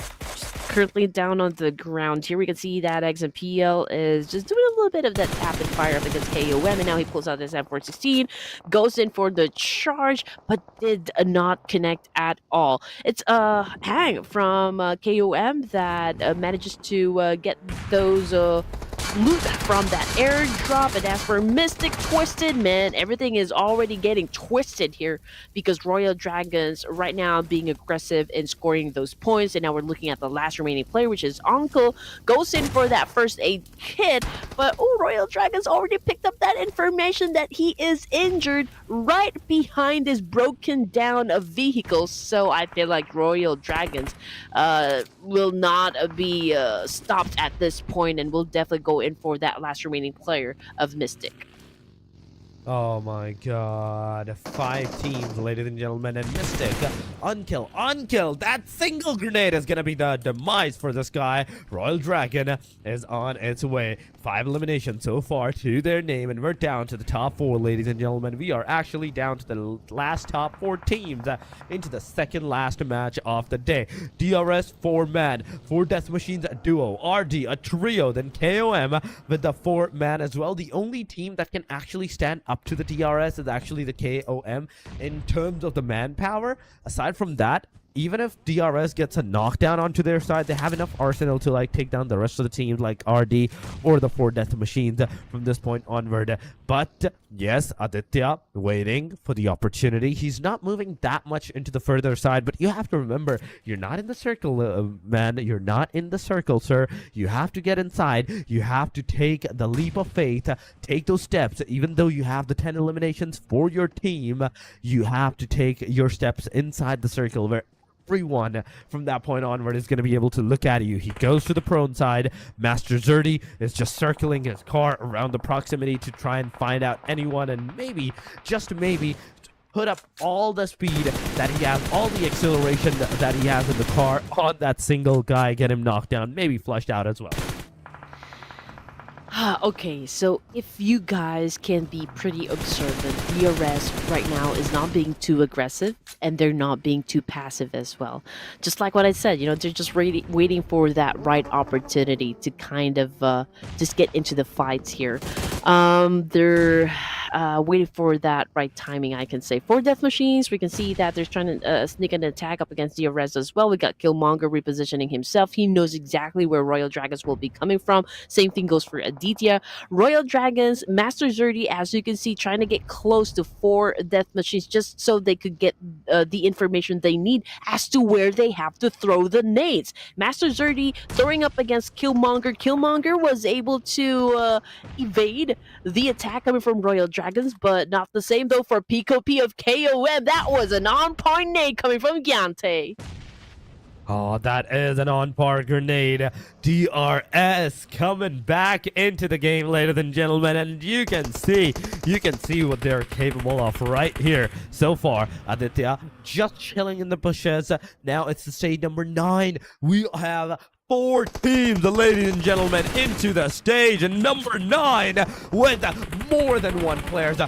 currently down on the ground. Here we can see that XMPL is just doing a little bit of that tap and fire up against KOM, and now he pulls out this M416, goes in for the charge, but did not connect at all. It's Hang from KOM that manages to get those loot from that airdrop. And as for Mystic Twisted, man, everything is already getting twisted here because Royal Dragons right now being aggressive in scoring those points. And now we're looking at the last remaining player, which is Uncle, goes in for that first aid kit, but Royal Dragons already picked up that information that he is injured right behind his broken down vehicle. So I feel like Royal Dragons will not be stopped at this point and will definitely go in for that last remaining player of Mystic. Oh my god. 5 teams, ladies and gentlemen, and Mystic. Unkill. That single grenade is gonna be the demise for this guy. Royal Dragon is on its way. 5 eliminations so far to their name, and we're down to the top 4, ladies and gentlemen. We are actually down to the last top 4 teams into the second last match of the day. DRS 4-man, 4 Death Machines a duo, RD a trio, then KOM with the 4-man as well. The only team that can actually stand up to the DRS is actually the KOM in terms of the manpower. Aside from that, even if DRS gets a knockdown onto their side, they have enough arsenal to like take down the rest of the teams like RD or the 4 Death Machines from this point onward. But yes, Aditya waiting for the opportunity. He's not moving that much into the further side, but you have to remember, you're not in the circle, man. You're not in the circle, sir. You have to get inside. You have to take the leap of faith, take those steps. Even though you have the 10 eliminations for your team, you have to take your steps inside the circle where everyone from that point onward is going to be able to look at you. He goes to the prone side. Master Zerdy is just circling his car around the proximity to try and find out anyone, and maybe, just maybe, put up all the speed that he has, all the acceleration that he has in the car on that single guy, get him knocked down, maybe flushed out as well. Okay, so if you guys can be pretty observant, DRS right now is not being too aggressive and they're not being too passive as well. Just like what I said, they're just waiting for that right opportunity to kind of just get into the fights here. They're waiting for that right timing, I can say. For Death Machines, we can see that they're trying to sneak an attack up against DRS as well. We got Killmonger repositioning himself. He knows exactly where Royal Dragons will be coming from. Same thing goes for Aditya. Royal Dragons, Master Zerdy, as you can see, trying to get close to 4 Death Machines just so they could get the information they need as to where they have to throw the nades. Master Zerdy throwing up against Killmonger. Killmonger was able to evade the attack coming from Royal Dragons, but not the same though for Pico P of KOM. That was an on-point nade coming from Gyante. Oh, that is an on-par grenade. DRS coming back into the game, ladies and gentlemen, and you can see what they're capable of right here. So far, Aditya just chilling in the bushes. Now it's the stage number 9. We have 4 teams, ladies and gentlemen, into the stage number 9 with more than one players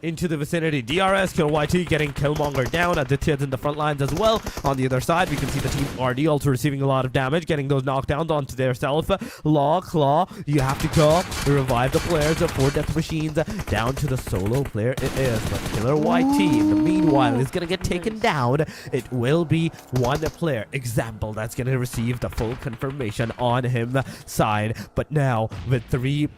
into the vicinity. DRS, Kill YT getting Killmonger down. Aditya's in the front lines as well. On the other side, we can see the team RD also receiving a lot of damage, getting those knockdowns onto their self. Claw, you have to go revive the players for Death Machines. Down to the solo player it is, but Killer YT in the meanwhile is gonna get taken down. It will be one player, example, that's going to receive the full confirmation on him side. But now with three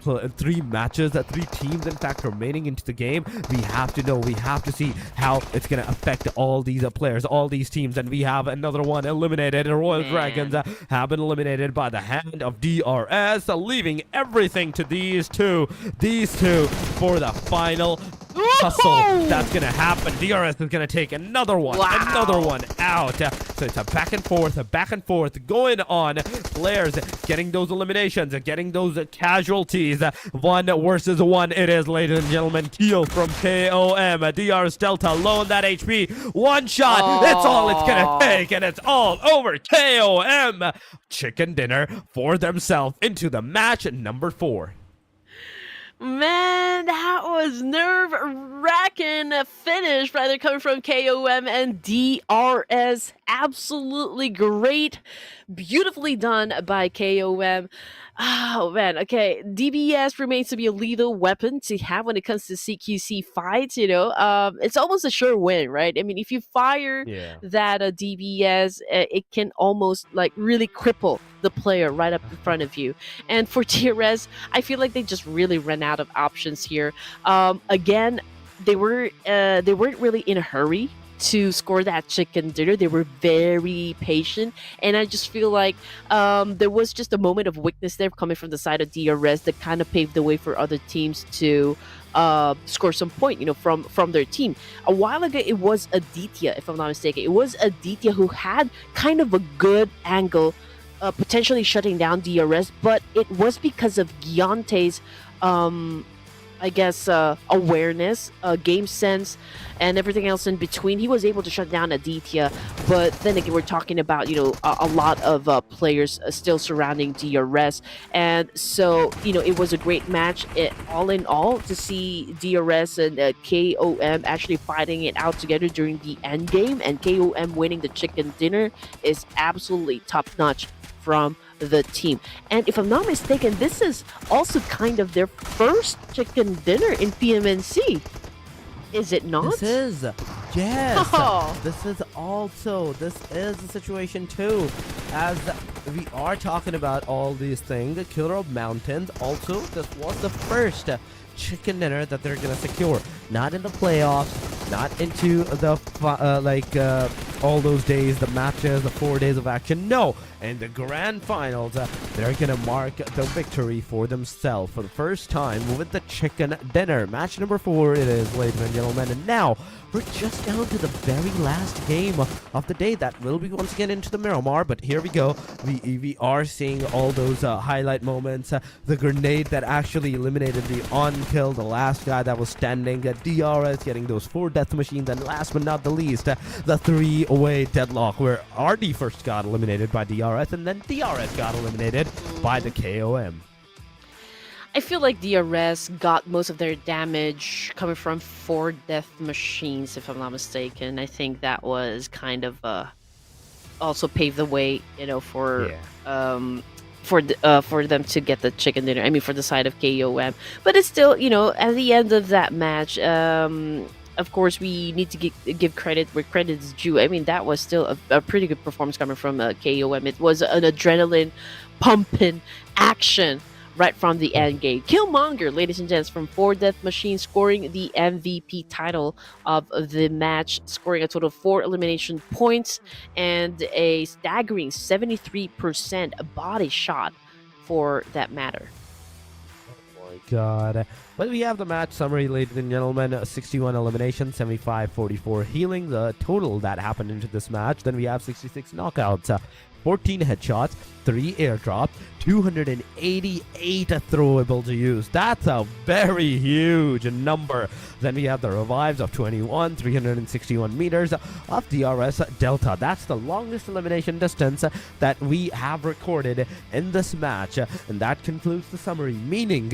matches, 3 teams in fact remaining into the game, we have to see how it's going to affect all these players, all these teams. And we have another one eliminated. Royal Dragons have been eliminated by the hand of DRS, leaving everything to these two for the final hustle that's gonna happen. DRS is gonna take another one out. So it's a back and forth going on. Players getting those eliminations, getting those casualties. 1 versus 1 it is, ladies and gentlemen. Kill from KOM. DRS Delta low on that HP. 1 shot. That's all it's gonna take, and it's all over. KOM chicken dinner for themselves into the match number 4. Man, that was nerve-wracking finish, rather, coming from KOM and DRS. Absolutely great. Beautifully done by KOM. Oh, man. Okay. DBS remains to be a lethal weapon to have when it comes to CQC fights, It's almost a sure win, right? I mean, if you fire Yeah. that DBS, it can almost like really cripple the player right up in front of you. And for TRS, I feel like they just really ran out of options here. Again, they weren't really in a hurry to score that chicken dinner. They were very patient, and I just feel like there was just a moment of weakness there coming from the side of DRS that kind of paved the way for other teams to score some point, from their team. A while ago, it was Aditya, if I'm not mistaken. It was Aditya who had kind of a good angle, potentially shutting down DRS, but it was because of Giante's I guess, awareness, game sense, and everything else in between. He was able to shut down Aditya, but then again, we're talking about, a lot of players still surrounding DRS, and so, it was a great match, all in all, to see DRS and KOM actually fighting it out together during the end game, and KOM winning the chicken dinner is absolutely top-notch from the team. And if I'm not mistaken, this is also kind of their first chicken dinner in PMNC. Is it not? This is. Yes. Oh. This is the situation too. As we are talking about all these things, the Killer of Mountains, also, this was the first chicken dinner that they're gonna secure. Not in the playoffs, not into the all those days, the matches, the 4 days of action. No, in the grand finals, they're gonna mark the victory for themselves for the first time with the chicken dinner. Match number 4 it is, ladies and gentlemen. And now we're just down to the very last game of the day that will be once again into the Miramar. But here we go. We are seeing all those highlight moments. The grenade that actually eliminated the on-kill, the last guy that was standing. DRS getting those 4 death machines. And last but not the least, the 3-way deadlock where RD first got eliminated by DRS and then DRS got eliminated by the KOM. I feel like DRS got most of their damage coming from 4 death machines, if I'm not mistaken. I think that was kind of also paved the way, for them to get the chicken dinner. I mean, for the side of KOM. But it's still, at the end of that match, of course, we need to give credit where credit is due. I mean, that was still a pretty good performance coming from KOM. It was an adrenaline pumping action right from the end game. Killmonger, ladies and gents, from 4 Death Machine, scoring the MVP title of the match, scoring a total of 4 elimination points and a staggering 73% body shot for that matter. God. But we have the match summary, ladies and gentlemen. 61 elimination, 75-44 healing, the total that happened into this match. Then we have 66 knockouts, 14 headshots, 3 airdrops, 288 throwable to use. That's a very huge number. Then we have the revives of 21, 361 meters of DRS Delta. That's the longest elimination distance that we have recorded in this match. And that concludes the summary, meaning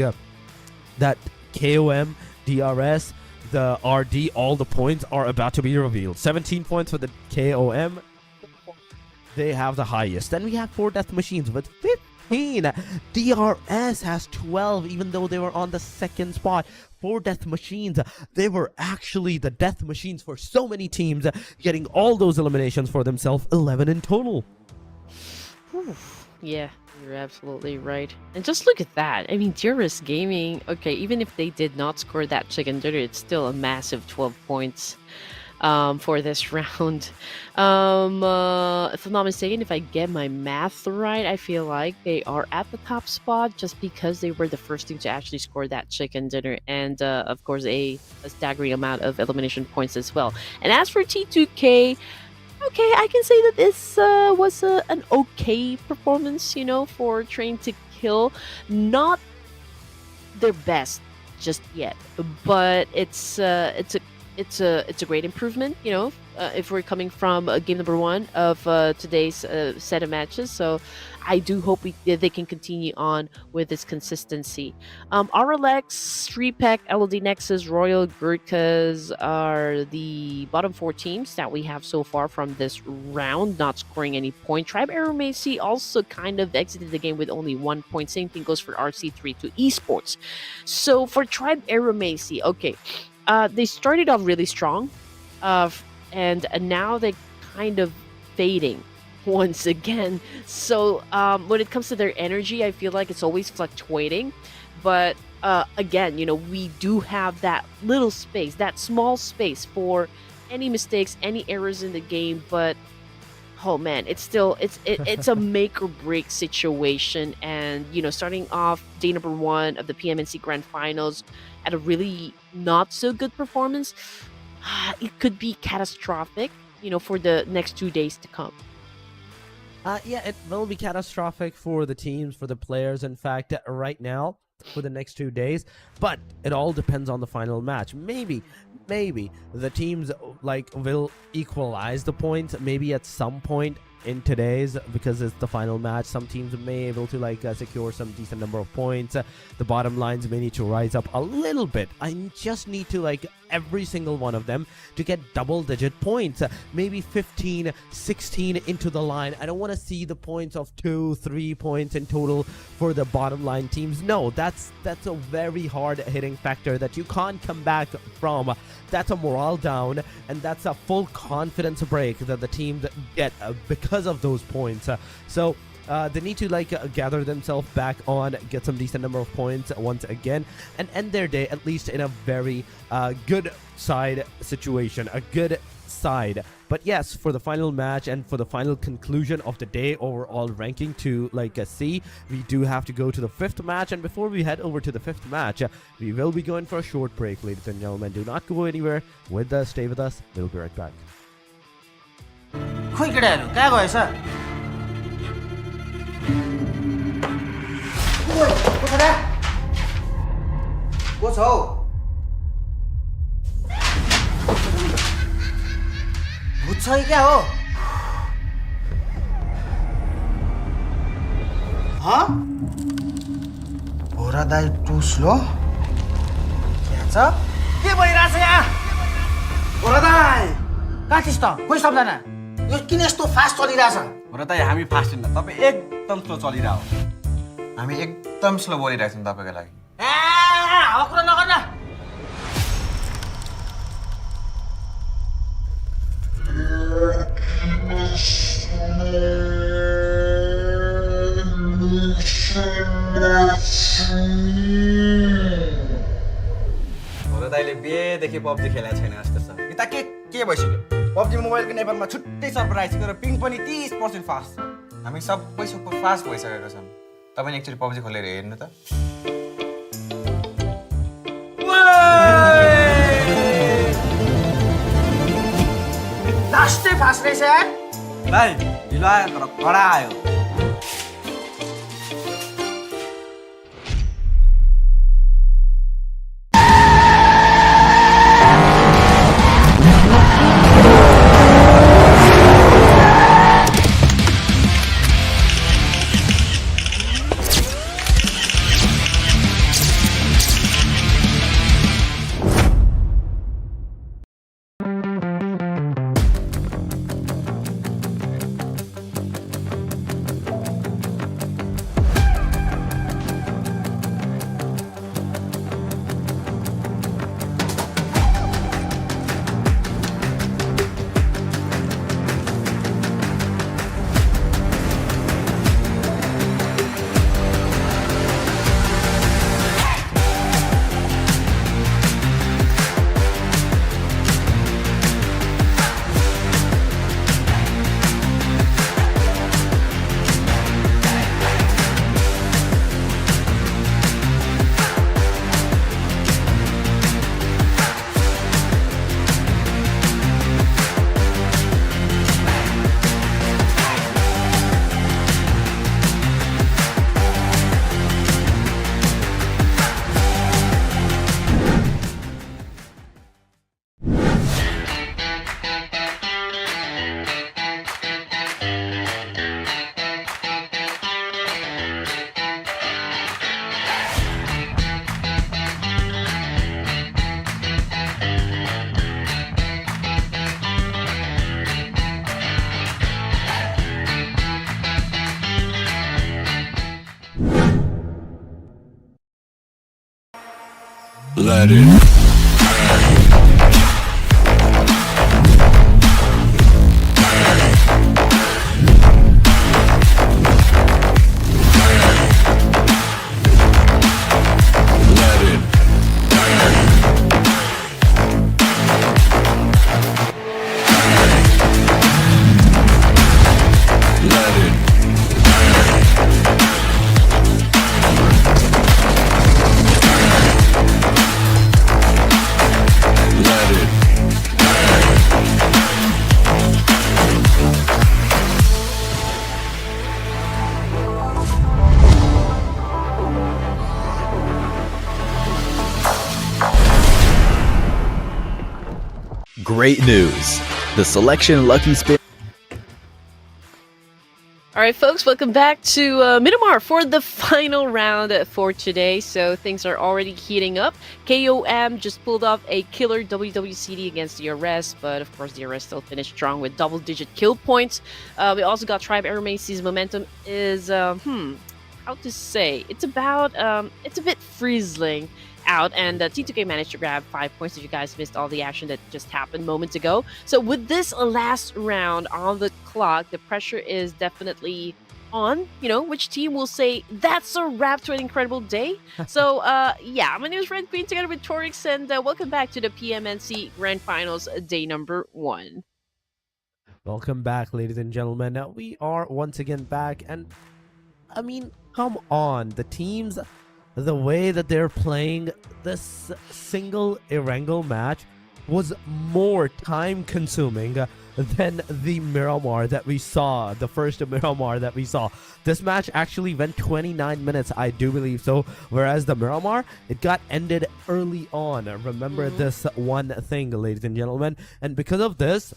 that KOM, DRS, the RD, all the points are about to be revealed. 17 points for the KOM. They have the highest. Then we have 4 death machines with 15. DRS has 12, even though they were on the second spot. 4 death machines. They were actually the death machines for so many teams, getting all those eliminations for themselves, 11 in total. Whew. Yeah, you're absolutely right. And just look at that. I mean, DRS Gaming, okay, even if they did not score that chicken dinner, it's still a massive 12 points for this round. If I'm not mistaken, if I get my math right, I feel like they are at the top spot just because they were the first team to actually score that chicken dinner, and of course a staggering amount of elimination points as well. And as for T2K, okay, I can say that this was an okay performance, for Train to Kill. Not their best just yet, but it's it's a great improvement. If we're coming from game number one of today's set of matches, so I do hope they can continue on with this consistency. RLX, SHREEPECH, LOD Nexus, Royal, GURKHAS are the bottom four teams that we have so far from this round, not scoring any point. Tribe AEROMACY also kind of exited the game with only 1 point. Same thing goes for RC3 to Esports. So for Tribe AEROMACY, okay, they started off really strong, and now they're kind of fading once again. So when it comes to their energy, I feel like it's always fluctuating. But again, we do have that little space, that small space for any mistakes, any errors in the game. But oh man, it's a make or break situation. And starting off day number one of the PMNC Grand Finals at a really not so good performance, it could be catastrophic, for the next 2 days to come. Yeah, it will be catastrophic for the teams, for the players, in fact, right now, for the next 2 days. But it all depends on the final match. Maybe the teams will equalize the points, maybe at some point in today's, because it's the final match. Some teams may be able to secure some decent number of points. The bottom lines may need to rise up a little bit. I just need to every single one of them to get double-digit points, maybe 15, 16 into the line. I don't want to see the points of 2, 3 points in total for the bottom line teams. No, that's a very hard hitting factor that you can't come back from. That's a morale down, and that's a full confidence break that the teams get because of those points. So they need to gather themselves back on, get some decent number of points once again, and end their day at least in a very good side situation, a good side. But yes, for the final match and for the final conclusion of the day overall ranking to a C, we do have to go to the 5th match. And before we head over to the 5th match, we will be going for a short break, ladies and gentlemen. Do not go anywhere. With us, stay with us. We'll be right back. खोइ केटाहरू कहाँ गएछ को छ हौ भूत छ कि क्या हो भोरा दाइ टु स्लो के छ के भइरहेछ यहाँ भोरा दाइ कहाँ थिस् त कोही सम्झना यो किन यस्तो फास्ट चलिरहेछ भोरा दाइ हामी फास्ट छैन, तपाईँ एकदम स्लो चलिरहेको, हामी एकदम स्लो बोलिरहेको छौँ तपाईँको लागि। हावा कुरा नगर्न भोरा दाइले बिहेदेखि पब्जी खेलेको छैन जस्तो छ। यता के भइसक्यो? पब्जी मोबाइलको नेपालमा छुट्टै सर्भर आइसक्यो र पिङ पनि 30% फास्ट छ। हामी सबै सुपर फास्ट भइसकेको छौँ। तपाईले एकचोटि पब्जी खोलेर हेर्नु त। लास्टै फास्ट रहेछ यार भाइ ढिलो आयो तर कडा आयो। Let it. Let it. Let it. Let it. Great news! The selection lucky spin. All right, folks, welcome back to Miramar for the final round for today. So things are already heating up. KOM just pulled off a killer WWCD against the DRS, but of course the DRS still finished strong with double-digit kill points. We also got Tribe AEROMACY's momentum is, how to say, it's a bit frizzling out, and T2K managed to grab 5 points if you guys missed all the action that just happened moments ago. So with this last round on the clock, the pressure is definitely on, which team will say that's a wrap to an incredible day. So yeah, my name is Red Queen together with Torix, and welcome back to the PMNC Grand Finals day number 1. Welcome back, ladies and gentlemen. Now we are once again back, and I mean, come on, the teams, the way that they're playing this single Erangel match was more time consuming than the Miramar that we saw, the first Miramar that we saw. This match actually went 29 minutes, I do believe so, whereas the Miramar, it got ended early on. Remember this one thing, ladies and gentlemen, and because of this,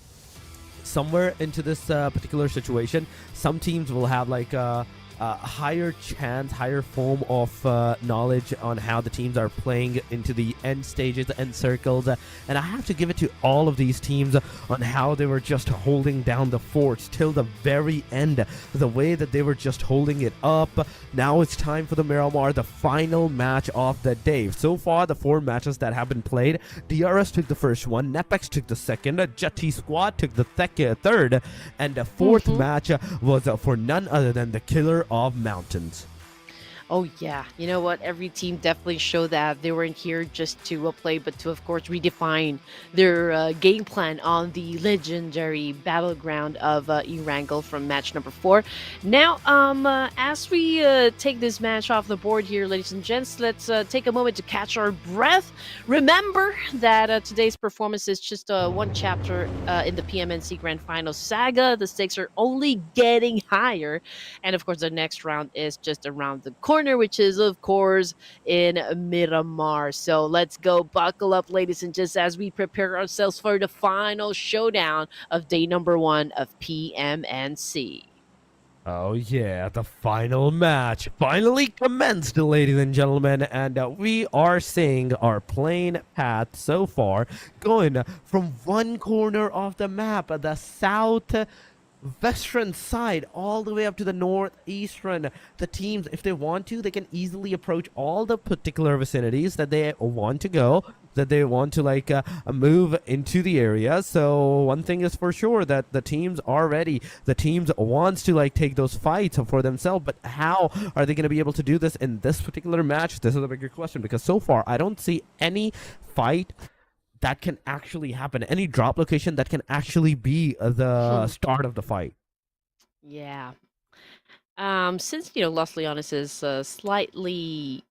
somewhere into this particular situation, some teams will have like a higher chance, higher form of knowledge on how the teams are playing into the end stages, end circles, and I have to give it to all of these teams on how they were just holding down the forts till the very end, the way that they were just holding it up. Now it's time for the Miramar, the final match of the day. So far, the 4 matches that have been played, DRS took the first one, NEPX took the second, JUTTI squad took the third, and the fourth match was for none other than the killer of mountains. Oh yeah, you know what? Every team definitely showed that they weren't here just to play, but to, of course, redefine their game plan on the legendary battleground of Erangel from match number 4. Now, as we take this match off the board here, ladies and gents, let's take a moment to catch our breath. Remember that today's performance is just one chapter in the PMNC Grand Finals saga. The stakes are only getting higher, and of course, the next round is just around the corner, which is of course in Miramar. So let's go, buckle up, ladies and gents, as we prepare ourselves for the final showdown of day number 1 of PMNC. Oh yeah, the final match finally commenced, ladies and gentlemen, and we are seeing our playing path so far going from one corner of the map, the south western side, all the way up to the northeastern. The teams, if they want to, they can easily approach all the particular vicinities that they want to go, that they want to like move into the area. So one thing is for sure, that the teams are ready. The teams wants to like take those fights for themselves, but how are they going to be able to do this in this particular match? This is a bigger question, because so far I don't see any fight that can actually happen, any drop location that can actually be the start of the fight. Yeah. Since, Los Leones is slightly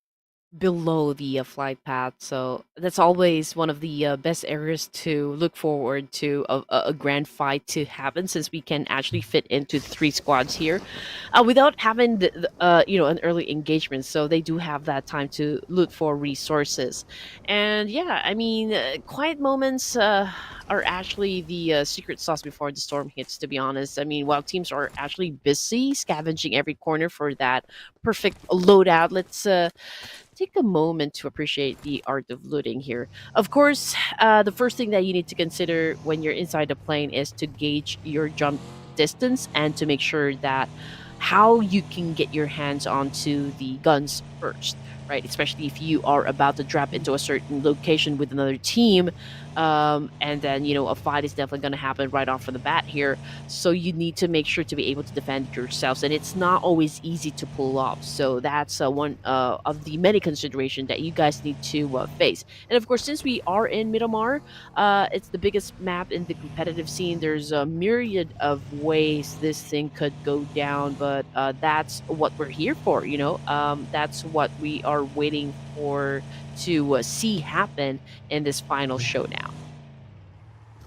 below the flight path, so that's always one of the best areas to look forward to a grand fight to happen, since we can actually fit into 3 squads here without having an early engagement. So they do have that time to look for resources. And yeah, I mean, quiet moments are actually the secret sauce before the storm hits, to be honest. I mean, while teams are actually busy scavenging every corner for that perfect loadout, let's take a moment to appreciate the art of looting here. Of course, the first thing that you need to consider when you're inside the plane is to gauge your jump distance and to make sure that how you can get your hands onto the guns first. right? Especially if you are about to drop into a certain location with another team, and then a fight is definitely going to happen right off of the bat here. So you need to make sure to be able to defend yourselves, and it's not always easy to pull off. So that's one of the many considerations that you guys need to face. And of course, since we are in Miramar, it's the biggest map in the competitive scene. There's a myriad of ways this thing could go down, but that's what we're here for. That's what we are waiting for to see happen in this final showdown.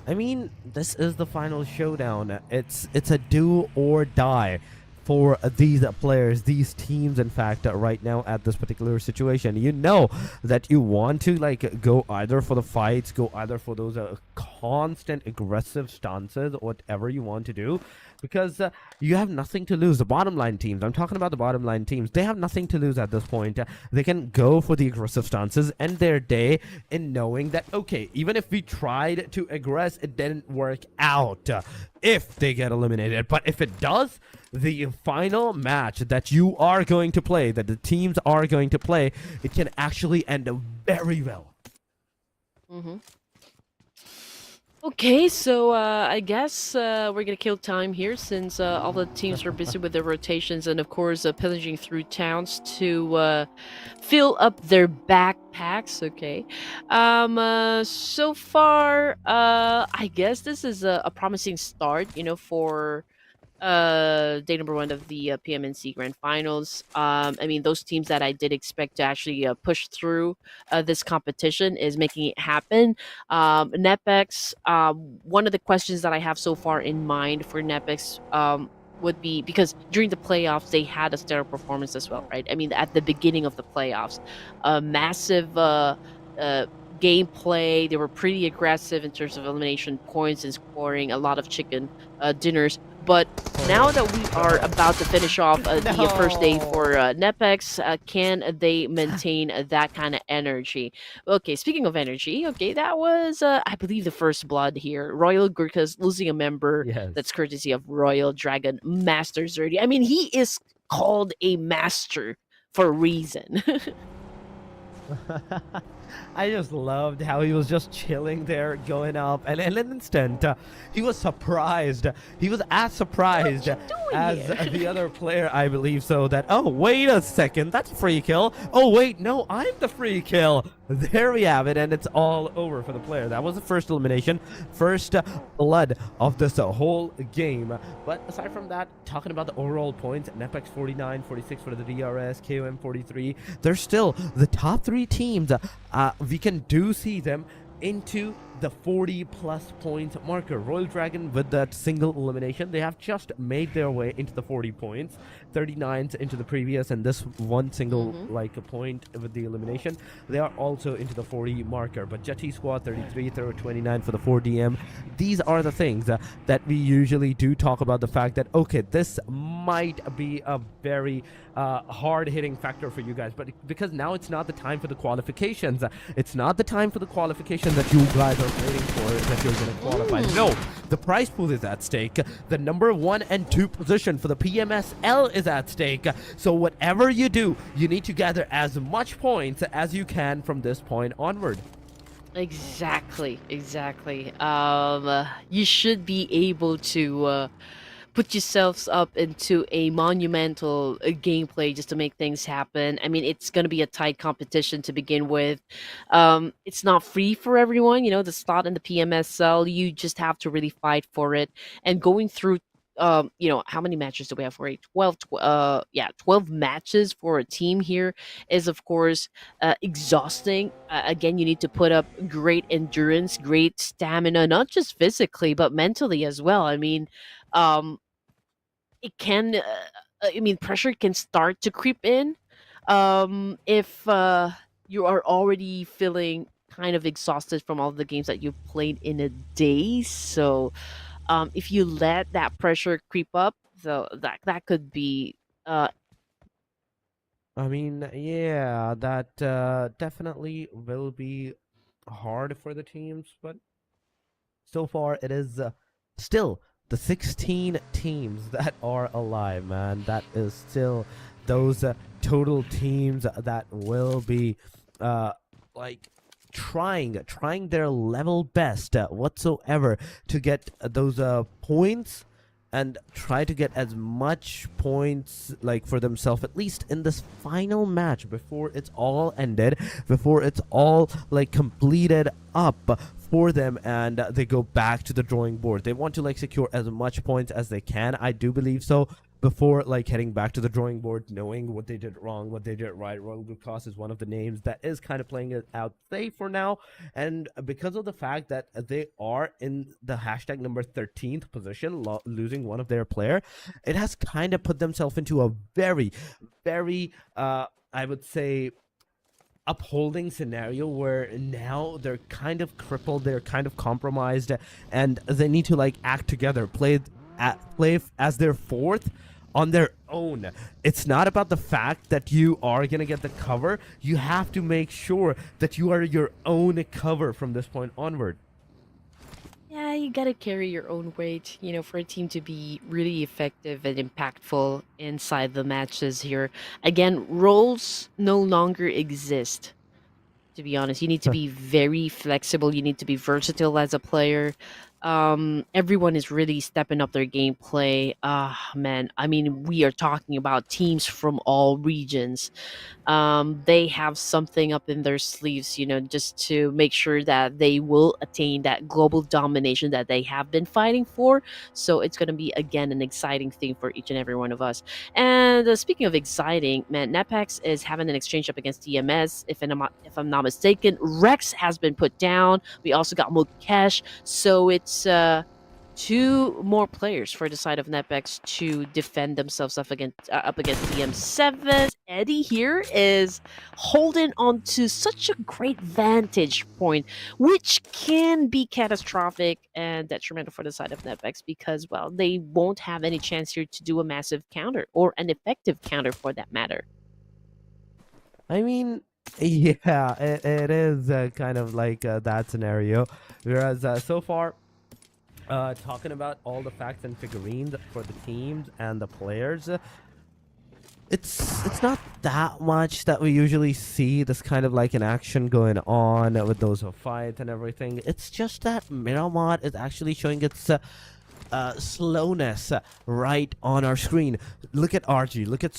I mean, this is the final showdown. It's a do or die for these players, these teams, in fact, right now at this particular situation. You know that you want to go either for the fights, go either for those constant aggressive stances, whatever you want to do, because you have nothing to lose. The bottom line teams, I'm talking about the bottom line teams, they have nothing to lose at this point. They can go for the aggressive stances, end their day in knowing that, okay, even if we tried to aggress, it didn't work out, if they get eliminated. But if it does, the final match that you are going to play, that the teams are going to play, it can actually end very well. Okay, so I guess we're gonna kill time here, since all the teams are busy with their rotations and of course pillaging through towns to fill up their backpacks. Okay, so far I guess this is a promising start, for day number one of the PMNC Grand Finals. I mean, those teams that I did expect to actually push through this competition is making it happen. NEPX, one of the questions that I have so far in mind for NEPX would be, because during the playoffs they had a stellar performance as well, right? I mean, at the beginning of the playoffs, massive gameplay. They were pretty aggressive in terms of elimination points and scoring a lot of chicken dinners. But now that we are about to finish off the first day for NEPX, can they maintain that kind of energy? Okay, speaking of energy, okay, that was, I believe, the first blood here. Royal GURKHAS losing a member. Yes. That's courtesy of Royal Dragon Master Zerdy. I mean, he is called a master for a reason. I just loved how he was just chilling there, going up, and in an instant, he was surprised. He was as surprised as the other player, I believe, so that, oh, wait a second, that's a free kill. Oh, wait, no, I'm the free kill. There we have it, and it's all over for the player. That was the first elimination, first blood of this whole game. But aside from that, talking about the overall points, NEPX 49, 46 for the DRS, KOM 43, they're still the top three teams. We can see them into the 40+ points marker. Royal Dragon, with that single elimination, they have just made their way into the 40 points, 39s into the previous, and this one single a point with the elimination, they are also into the 40 marker. But JUTTI squad 33, 29 for the 4DM. These are the things that we usually do talk about, the fact that, okay, this might be a very hard-hitting factor for you guys, but because now it's not the time for the qualifications. It's not the time for the qualification that you guys are waiting for, that you're going to qualify. No, the prize pool is at stake. The number 1 and 2 position for the PMSL is at stake. So whatever you do, you need to gather as much points as you can from this point onward. Exactly. You should be able to put yourselves up into a monumental gameplay just to make things happen. I mean, it's going to be a tight competition to begin with. It's not free for everyone. The slot in the PMSL, you just have to really fight for it. And going through, how many matches do we have for it? 12 matches for a team here is, of course, exhausting. Again, you need to put up great endurance, great stamina, not just physically, but mentally as well. I mean, it can pressure can start to creep in if you are already feeling kind of exhausted from all the games that you've played in a day. So if you let that pressure creep up, so that could be I mean, yeah, that definitely will be hard for the teams, but so far it is still the 16 teams that are alive, man. That is still those total teams that will be like trying their level best whatsoever to get those points and try to get as much points like for themselves, at least in this final match, before it's all ended, before it's all like completed up for them and they go back to the drawing board. They want to like secure as much points as they can, I do believe so, before like heading back to the drawing board, knowing what they did wrong, what they did right. GURKHAS is one of the names that is kind of playing it out safe for now, and because of the fact that they are in the hashtag number 13th position, losing one of their player, it has kind of put themselves into a very I would say upholding scenario where now they're kind of crippled, they're kind of compromised, and they need to like act together, play as their fourth on their own. It's not about the fact that you are gonna get the cover. You have to make sure that you are your own cover from this point onward. Yeah, you gotta carry your own weight, for a team to be really effective and impactful inside the matches here. Again, roles no longer exist. To be honest, you need to be very flexible. You need to be versatile as a player. Everyone is really stepping up their gameplay. Man, I mean, we are talking about teams from all regions. They have something up in their sleeves, just to make sure that they will attain that global domination that they have been fighting for. So it's going to be, again, an exciting thing for each and every one of us. And speaking of exciting, man, NEPX is having an exchange up against DMS. If I'm not mistaken, Rex has been put down. We also got Mukesh. So it's two more players for the side of NEPX to defend themselves up against DM7. Eddie here is holding on to such a great vantage point, which can be catastrophic and detrimental for the side of NEPX because, well, they won't have any chance here to do a massive counter or an effective counter for that matter. I mean, yeah, it is kind of like that scenario. Whereas so far, talking about all the facts and figurines for the teams and the players, it's not that much that we usually see this kind of like an action going on with those fights and everything. It's just that Miramar is actually showing its slowness right on our screen. Look at RG, look at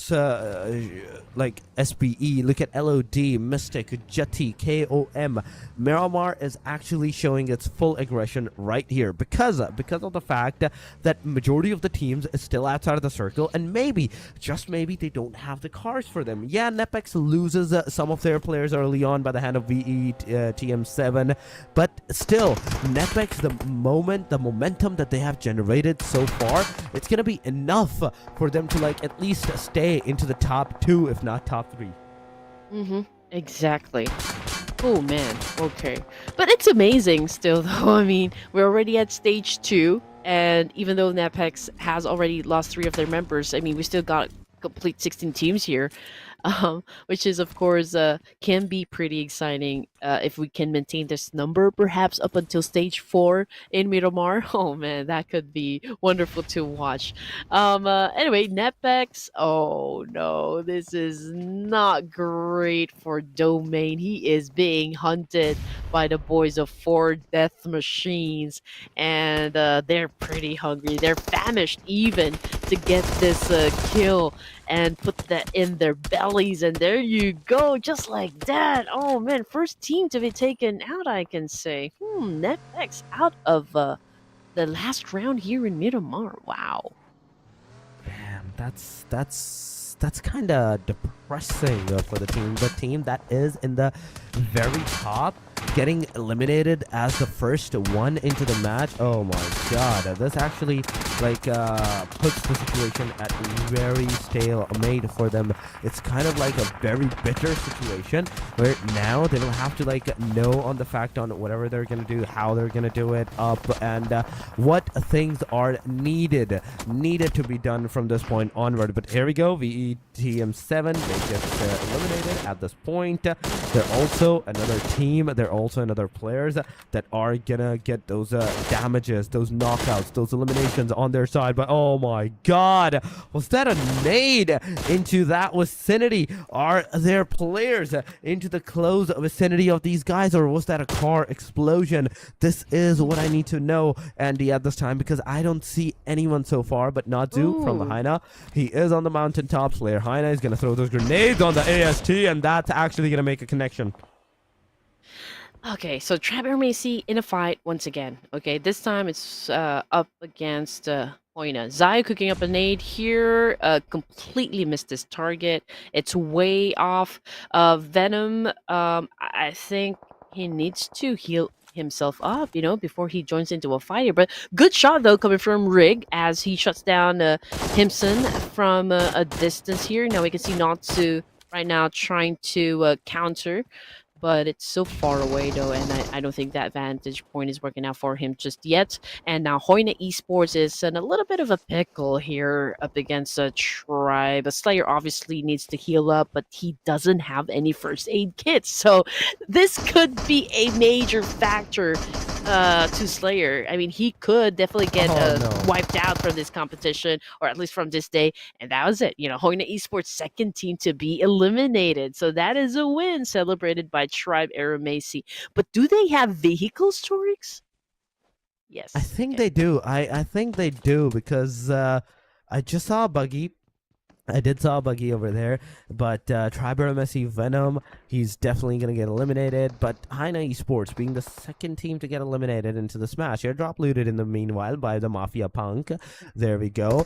like SPE, look at LOD, Mystic, JUTTI, KOM. Miramar is actually showing its full aggression right here because of the fact that majority of the teams is still outside of the circle, and maybe, just maybe, they don't have the cars for them. Yeah, NEPX loses some of their players early on by the hand of TM7, but still, NEPX, the momentum that they have generated so far, it's gonna be enough for them to like at least stay into the top 2, if not top 3. Exactly. Oh man, okay. But it's amazing still though. I mean, we're already at stage 2, and even though NEPX has already lost 3 of their members, I mean, we still got complete 16 teams here. Which is, of course, can be pretty exciting if we can maintain this number, perhaps up until stage 4 in Miramar. Oh man, that could be wonderful to watch. Anyway, NEPX. Oh no, this is not great for Domain. He is being hunted by the boys of 4 death machines, and they're pretty hungry. They're famished even to get this kill and put that in their bellies, and there you go, just like that. Oh man, first team to be taken out, I can say. NEPX out of the last round here in Miramar. Wow. Man, that's kind of depressing for the team that is in the very top, getting eliminated as the first one into the match. Oh my god, this actually like puts the situation at very stalemate for them. It's kind of like a very bitter situation where now they don't have to like know on the fact on whatever they're gonna do, how they're gonna do it up, and what things are needed to be done from this point onward. But here we go, VETM7, they get eliminated at this point. They're also another team, they're also another players that are gonna get those damages, those knockouts, those eliminations on on their side. But oh my god, was that a nade into that vicinity? Are there players into the close vicinity of these guys, or was that a car explosion? This is what I need to know, Andy, at this time, because I don't see anyone so far. But Natsu from the HAINA, he is on the mountaintop. Slayer HAINA is going to throw those grenades on the AST, and that's actually going to make a connection. Okay, so AEROMACY in a fight once again. Okay, this time it's up against HAINA. Zai cooking up a nade here, completely missed his target. It's way off. Venom, I think he needs to heal himself up, you know, before he joins into a fight here. But good shot though coming from Rig as he shuts down Himson from a distance here. Now we can see Natsu right now trying to counter, but it's so far away though, and I don't think that vantage point is working out for him just yet. And now HAINA Esports is in a little bit of a pickle here up against a Tribe. A Slayer obviously needs to heal up, but he doesn't have any first aid kits, so this could be a major factor to Slayer. I mean, he could definitely get wiped out from this competition, or at least from this day, and that was it. You know, HAINA Esports' second team to be eliminated, so that is a win celebrated by Tribe AEROMACY. But do they have vehicles, Torix? Yes. I think they do. I think they do, because I just saw a buggy. I did saw a buggy over there, but Tribe AEROMACY Venom, he's definitely going to get eliminated. But HAINA Esports being the second team to get eliminated into the Smash. Airdrop looted in the meanwhile by the Mafia Punk. There we go.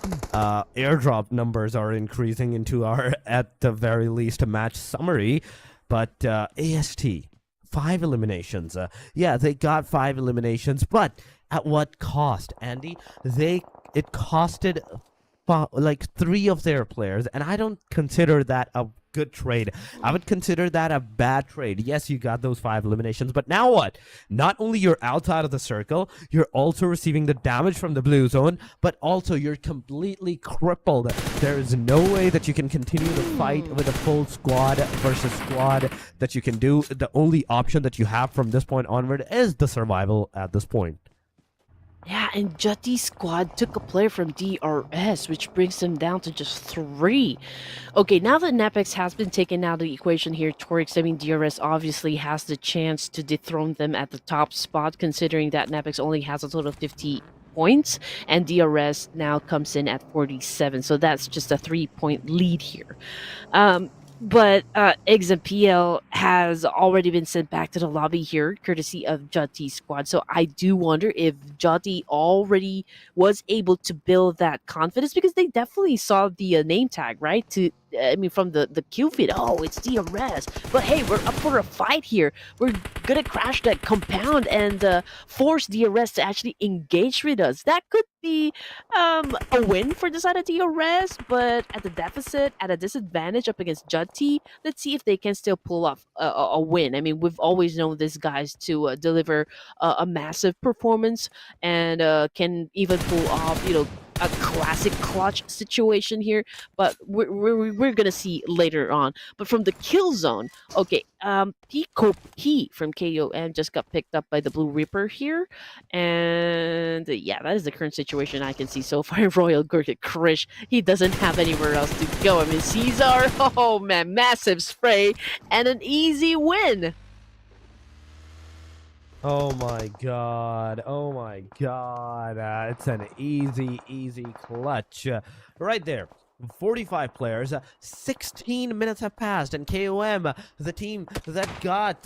Airdrop numbers are increasing into our, at the very least, match summary. But AST, 5 eliminations. Yeah, they got 5 eliminations, but at what cost, Andy? It costed like 3 of their players, and I don't consider that a good trade. I would consider that a bad trade. Yes, you got those 5 eliminations, but now what? Not only you're outside of the circle, you're also receiving the damage from the blue zone, but also you're completely crippled. There is no way that you can continue the fight with a full squad versus squad that you can do. The only option that you have from this point onward is the survival at this point. Yeah, and JUTTI's squad took a player from DRS, which brings them down to just 3. Okay, now that NEPX has been taken out of the equation here, Torix, I mean, DRS obviously has the chance to dethrone them at the top spot, considering that NEPX only has a total of 50 points, and DRS now comes in at 47, so that's just a 3-point lead here. But Eggs and PL has already been sent back to the lobby here, courtesy of JUTTI's squad. So I do wonder if JUTTI already was able to build that confidence, because they definitely saw the name tag, right? I mean, from the kill feed, oh, it's DRS. But hey, we're up for a fight here. We're gonna crash that compound and force DRS to actually engage with us. That could be a win for the side of DRS, but at the deficit, at a disadvantage up against JUTTI. Let's see if they can still pull off a win. I mean, we've always known these guys to deliver a massive performance and can even pull off, you know, a classic clutch situation here, but we're gonna see later on. But from the kill zone, okay, Pico P from KOM just got picked up by the Blue Reaper here, and yeah, that is the current situation I can see so far. Royal GURKHAS Krish, he doesn't have anywhere else to go. I mean, Caesar, oh man, massive spray and an easy win. Oh my god. Oh my god. It's an easy clutch. Right there. 45 players. 16 minutes have passed, and KOM, the team that got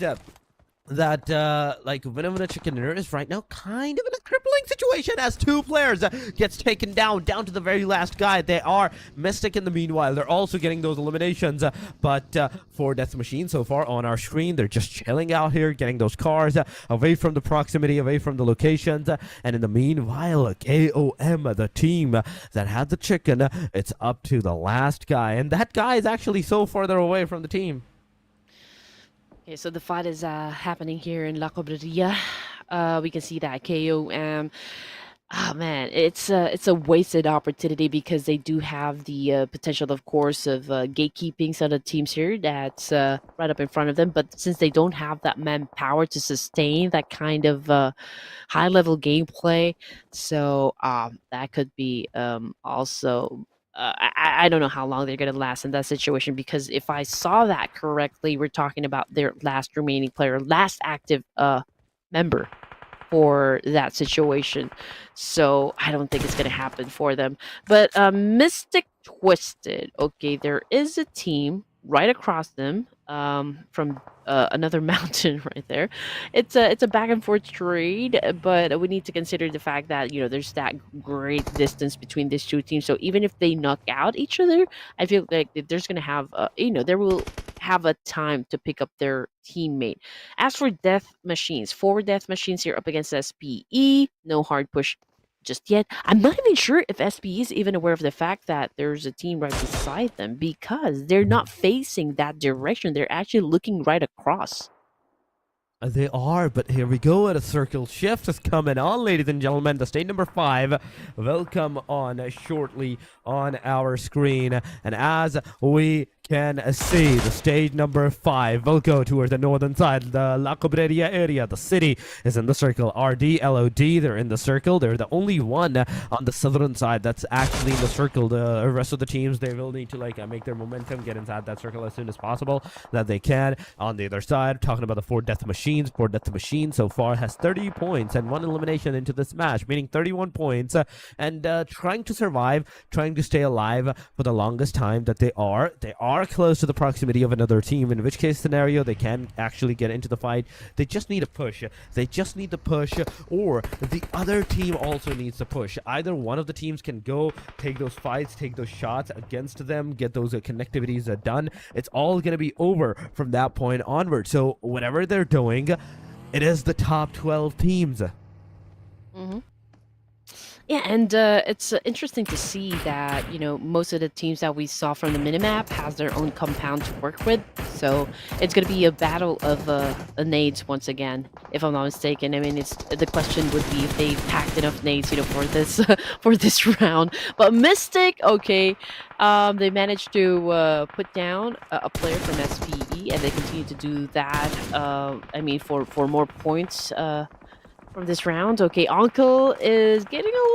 like Venom the Chicken Dinner, is right now kind of in a crippling situation as 2 players gets taken down to the very last guy. They are Mystic in the meanwhile. They're also getting those eliminations, but for Death Machine so far on our screen, they're just chilling out here, getting those cars away from the proximity, away from the locations, and in the meanwhile, KOM, the team that had the chicken, it's up to the last guy, and that guy is actually so farther away from the team. Okay, so the fight is happening here in La Cobreria. We can see that KOM Ah man, it's a wasted opportunity because they do have the potential, of course, of gatekeeping some of the teams here that's right up in front of them. But since they don't have that manpower to sustain that kind of high level gameplay, so that could be also. I don't know how long they're going to last in that situation because if I saw that correctly, we're talking about their last remaining player, last active member for that situation. So I don't think it's going to happen for them. But Mystic Twisted, okay, there is a team right across them from another mountain right there. It's a back and forth trade, but we need to consider the fact that there's that great distance between these two teams. So even if they knock out each other, I feel like that there's gonna have there will have a time to pick up their teammate. As for death machines, four death machines here up against SPE. No hard push just yet. I'm not even sure if SPE is even aware of the fact that there's a team right beside them because they're not facing that direction. They're actually looking right across. They are, but here we go. And a circle shift is coming on, ladies and gentlemen. The stage number 5 will come on shortly on our screen. And as we can see, the stage number 5 will go towards the northern side, the La Cobreria area. The city is in the circle. RD, LOD, they're in the circle. They're the only one on the southern side that's actually in the circle. The rest of the teams, they will need to make their momentum, get inside that circle as soon as possible that they can. On the other side, talking about the 4 death machines. 4 death machines so far has 30 points and 1 elimination into this match, meaning 31 points, and trying to survive, trying to stay alive for the longest time that they are. They are close to the proximity of another team, in which case scenario they can actually get into the fight. They just need a push. They just need the push, or the other team also needs to push. Either one of the teams can go take those fights, take those shots against them, get those connectivities done. It's all going to be over from that point onward. So whatever they're doing, it is the top 12 teams. Hmm. Yeah, and it's interesting to see that most of the teams that we saw from the minimap has their own compound to work with. So it's going to be a battle of nades once again, if I'm not mistaken. I mean, the question would be if they packed enough nades, for this for this round. But Mystic, okay, they managed to put down a player from SPE, and they continue to do that. I mean, for more points. From this round. Okay, Uncle is getting a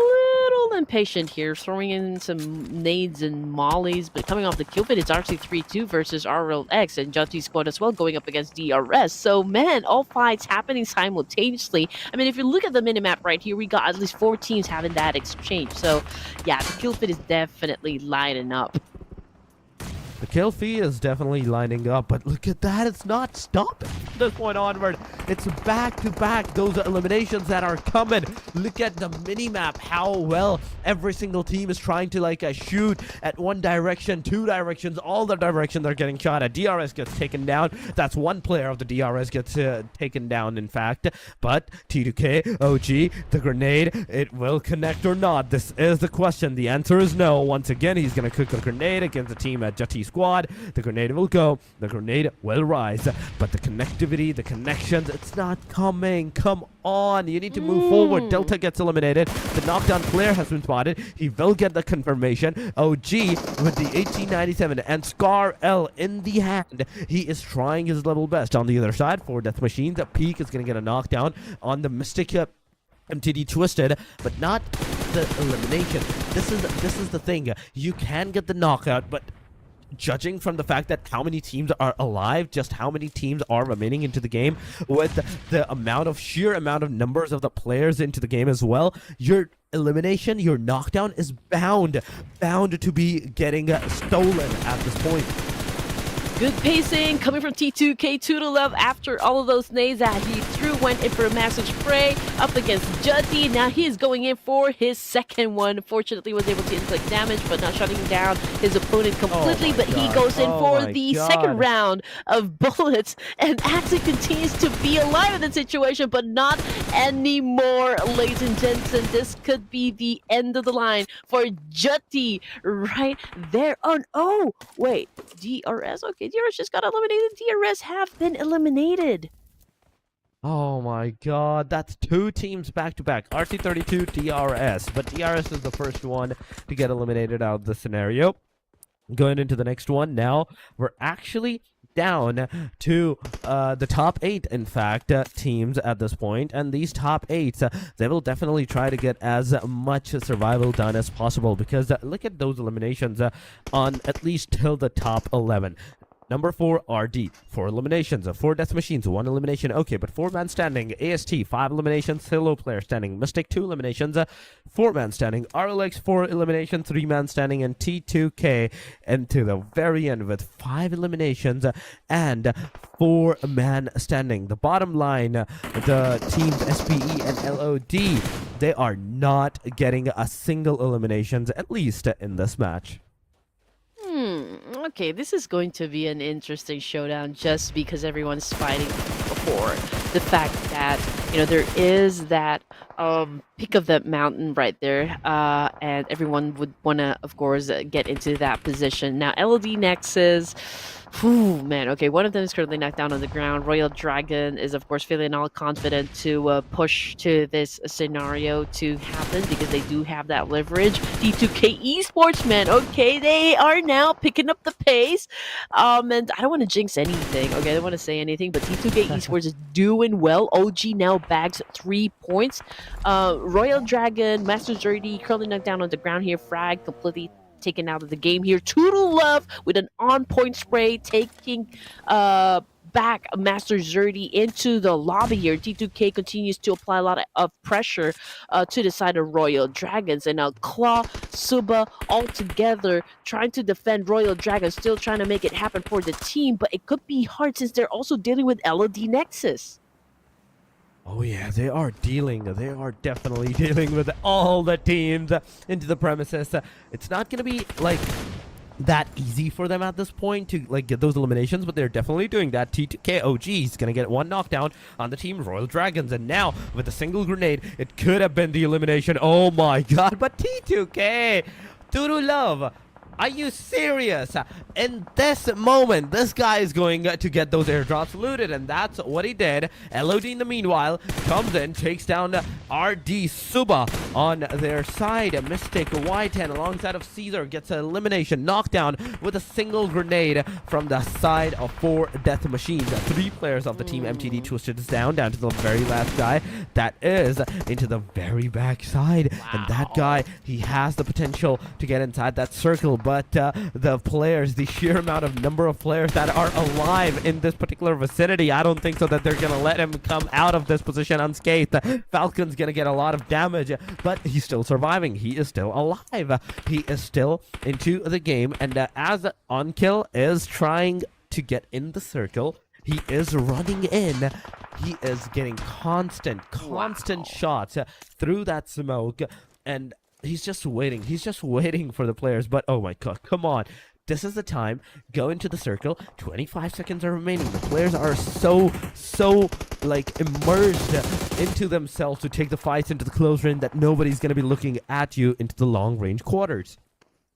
little impatient here, throwing in some nades and mollies, but coming off the kill feed, it's RC3-2 versus RLX and JUTTI squad as well, going up against DRS. So, man, all fights happening simultaneously. I mean, if you look at the minimap right here, we got at least 4 teams having that exchange. So, yeah, the kill feed is definitely lining up. The kill feed is definitely lining up, but look at that, it's not stopping from this point onward. It's back to back, those eliminations that are coming. Look at the mini-map, how well every single team is trying to shoot at one direction, 2 directions, all the directions they're getting shot at. DRS gets taken down. That's one player of the DRS gets taken down, in fact. But T2K, OG, the grenade, it will connect or not? This is the question. The answer is no. Once again, he's going to cook a grenade against the team at JUTTI squad. The grenade will go, the grenade will rise, but the connectivity, the connections, it's not coming. Come on, you need to move forward. Delta gets eliminated. The knockdown player has been spotted. He will get the confirmation. OG with the 1897 and Scar L in the hand. He is trying his level best. On the other side, 4 death machines. The Peak is going to get a knockdown on the Mystic MTD Twisted, but not the elimination. This is the thing. You can get the knockout, but judging from the fact that how many teams are alive, just how many teams are remaining into the game, with the sheer amount of numbers of the players into the game as well, your elimination, your knockdown is bound to be getting stolen at this point. Good pacing coming from T2K2 to love after all of those nades that he threw, went in for a massive spray up against JUTTI. Now he's going in for his second one. Fortunately was able to inflict damage, but not shutting down his opponent completely. But he goes in for the second round of bullets and actually continues to be alive in the situation, but not anymore, ladies and gents. And this could be the end of the line for JUTTI right there. Oh, wait, DRS? Okay, DRS just got eliminated. DRS have been eliminated. Oh my god, that's 2 teams back to back. RC32, DRS. But DRS is the first one to get eliminated out of the scenario. Going into the next one now, we're actually down to the top 8, in fact, teams at this point. And these top 8, they will definitely try to get as much survival done as possible, because look at those eliminations on at least till the top 11. Number 4, RD, 4 eliminations, 4 death machines, 1 elimination. Okay, but 4-man standing. AST, 5 eliminations, solo player standing. Mistake, 2 eliminations, 4-man standing. RLX, 4 eliminations, 3-man standing, and T2K into the very end with 5 eliminations and 4-man standing. The bottom line, the teams SPE and LOD, they are not getting a single eliminations, at least in this match. Okay, this is going to be an interesting showdown just because everyone's fighting for the fact that, there is that peak of that mountain right there, and everyone would want to, of course, get into that position. Now, LOD Nexus, whew, man, okay, one of them is currently knocked down on the ground. Royal Dragon is, of course, feeling all confident to push to this scenario to happen because they do have that leverage. T2K Esports, man, okay, they are now picking up the pace. And I don't want to jinx anything, okay, I don't want to say anything, but T2K Esports is doing well. OG now bags 3 points. Royal Dragon, Master Dirty, currently knocked down on the ground here. Frag completely taken out of the game here. Toodle Love with an on-point spray, taking back Master Zerdy into the lobby here. T2K continues to apply a lot of pressure to the side of Royal Dragons, and now Claw, Suba all together trying to defend Royal Dragons, still trying to make it happen for the team, but it could be hard since they're also dealing with LOD Nexus. Oh yeah, they are definitely dealing with all the teams into the premises. It's not going to be like that easy for them at this point to get those eliminations, but they're definitely doing that. T2K OG is going to get 1 knockdown on the team Royal Dragons, and now with a single grenade, it could have been the elimination. Oh my god, but T2K, Turu Love, are you serious? In this moment, this guy is going to get those airdrops looted, and that's what he did. LOD in the meanwhile comes in, takes down RD Suba on their side. Mystic Y10 alongside of Caesar gets an elimination knockdown with a single grenade from the side of 4 death machines. 3 players of the team MTD twisted us down to the very last guy. That is into the very back side. Wow. And that guy, he has the potential to get inside that circle, but the players, the sheer amount of number of players that are alive in this particular vicinity, I don't think so that they're going to let him come out of this position unscathed. Falcon's going to get a lot of damage, but he's still surviving. He is still alive. He is still into the game, and as OnKill is trying to get in the circle, he is running in. He is getting constant shots through that smoke, and he's just waiting. He's just waiting for the players. But oh my god, come on. This is the time. Go into the circle. 25 seconds are remaining. The players are so immersed into themselves to take the fights into the close range that nobody's going to be looking at you into the long range quarters.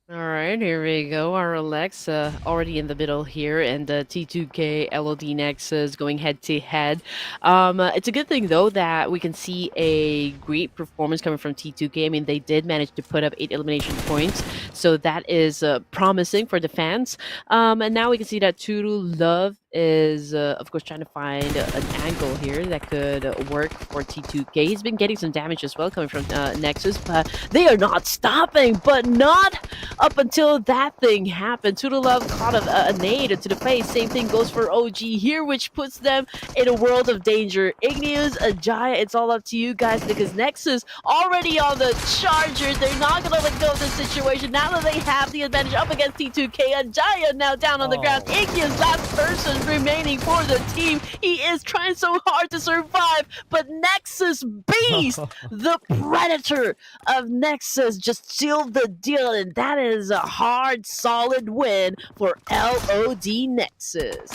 All right, here we go. Our Alexa already in the middle here, and T2K LOD Nexus going head to head. It's a good thing though that we can see a great performance coming from T2K. I mean, they did manage to put up 8 elimination points, so that is promising for the fans. And now we can see that Turu Love is, of course, trying to find an angle here that could work for T2K. He's been getting some damage as well coming from Nexus, but they are not stopping, but not up until that thing happened. Turu Love caught a nade to the face. Same thing goes for OG here, which puts them in a world of danger. Igneous, Ajaya, it's all up to you guys, because Nexus already on the charger. They're not going to let go of this situation now that they have the advantage up against T2K. Ajaya now down on the ground. Igneous, last person remaining for the team. He is trying so hard to survive, but Nexus Beast, the predator of Nexus, just sealed the deal, and that is a hard, solid win for LOD Nexus.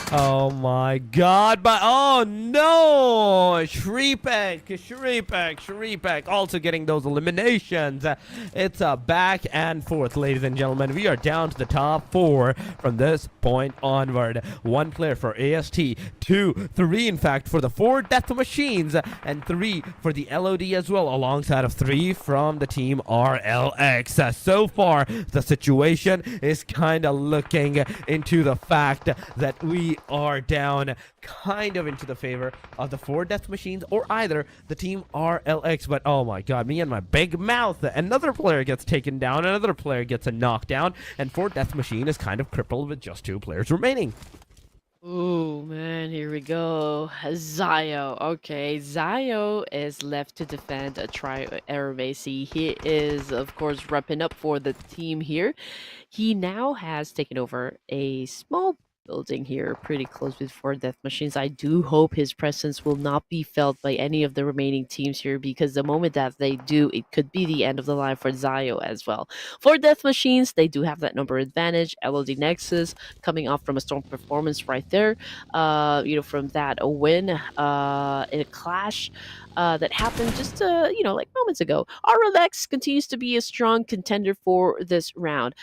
Oh my god, but oh no! Shreepech also getting those eliminations. It's a back and forth, ladies and gentlemen. We are down to the top 4 from this point onward. 1 player for AST, 2, 3 in fact for the 4 Death Machines, and 3 for the LOD as well, alongside of 3 from the team RLX. So far, the situation is kind of looking into the fact that we are down kind of into the favor of the 4 Death Machines or either the team RLX. But oh my god, me and my big mouth. Another player gets taken down, another player gets a knockdown, and 4 Death Machine is kind of crippled with just 2 players remaining. Oh man, here we go. Zio. Okay, Zio is left to defend a AEROMACY. He is, of course, repping up for the team here. He now has taken over a small building here pretty close with 4 Death Machines. I do hope his presence will not be felt by any of the remaining teams here, because the moment that they do, it could be the end of the line for Zio as well. 4 Death Machines, they do have that number advantage. LOD NEXUS coming off from a strong performance right there, from that win in a clash that happened just like moments ago. RLX continues to be a strong contender for this round.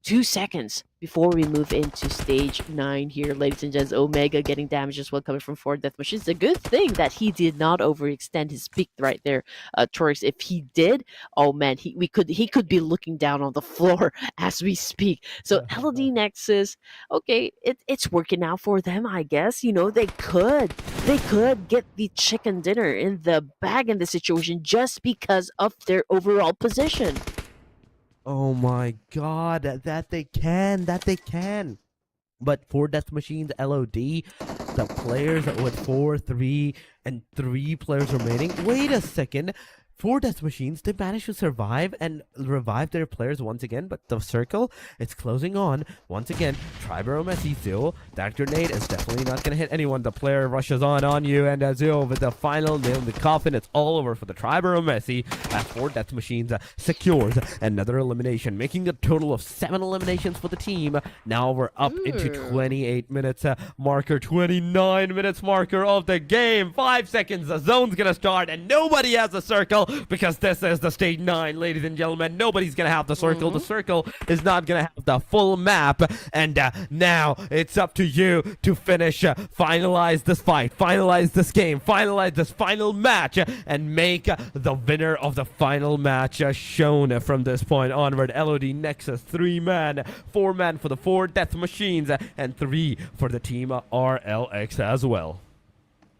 2 seconds before we move into stage 9 here, ladies and gents. Omega getting damage as well, coming from 4 Death Machines. It's a good thing that he did not overextend his peak right there, Torix. If he did, oh man, he could be looking down on the floor as we speak. So LOD NEXUS, okay, it's working out for them, I guess. They could get the chicken dinner in the bag in the situation just because of their overall position. Oh my god, that they can. But 4 Death Machines LOD, the players with 4, 3, and 3 players remaining. Wait a second. 4 Death Machines, they managed to survive and revive their players once again, but the circle, it's closing on. Once again, AEROMACY Zio, that grenade is definitely not going to hit anyone. The player rushes on you, and Zio with the final nail in the coffin. It's all over for the AEROMACY as 4 Death Machines secures another elimination, making a total of 7 eliminations for the team. Now we're up into 28 minutes marker, 29 minutes marker of the game. 5 seconds, the zone's going to start, and nobody has a circle. Because this is the stage 9, ladies and gentlemen. Nobody's gonna have the circle. The circle is not gonna have the full map. And now it's up to you to finish, finalize this fight, finalize this game, finalize this final match, and make the winner of the final match shown from this point onward. LOD NEXUS, 3-man, 4-man for the 4 Death Machines, and 3 for the team RLX as well.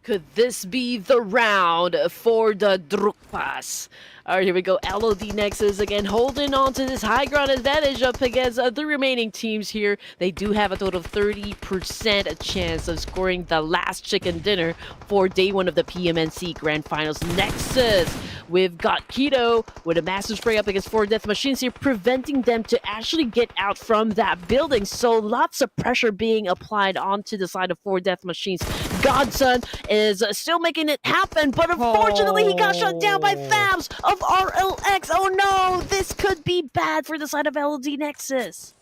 Could this be the round for the GURKHAS? All right, here we go. LOD NEXUS again holding on to this high ground advantage up against the remaining teams here. They do have a total of 30% chance of scoring the last chicken dinner for day 1 of the PMNC Grand Finals. NEXUS, we've got Keto with a massive spray up against 4 Death Machines here, preventing them to actually get out from that building. So lots of pressure being applied onto the side of 4 Death Machines. Godson is still making it happen, but unfortunately he got shut down by Fabs of RLX. Oh no, this could be bad for the side of LOD NEXUS.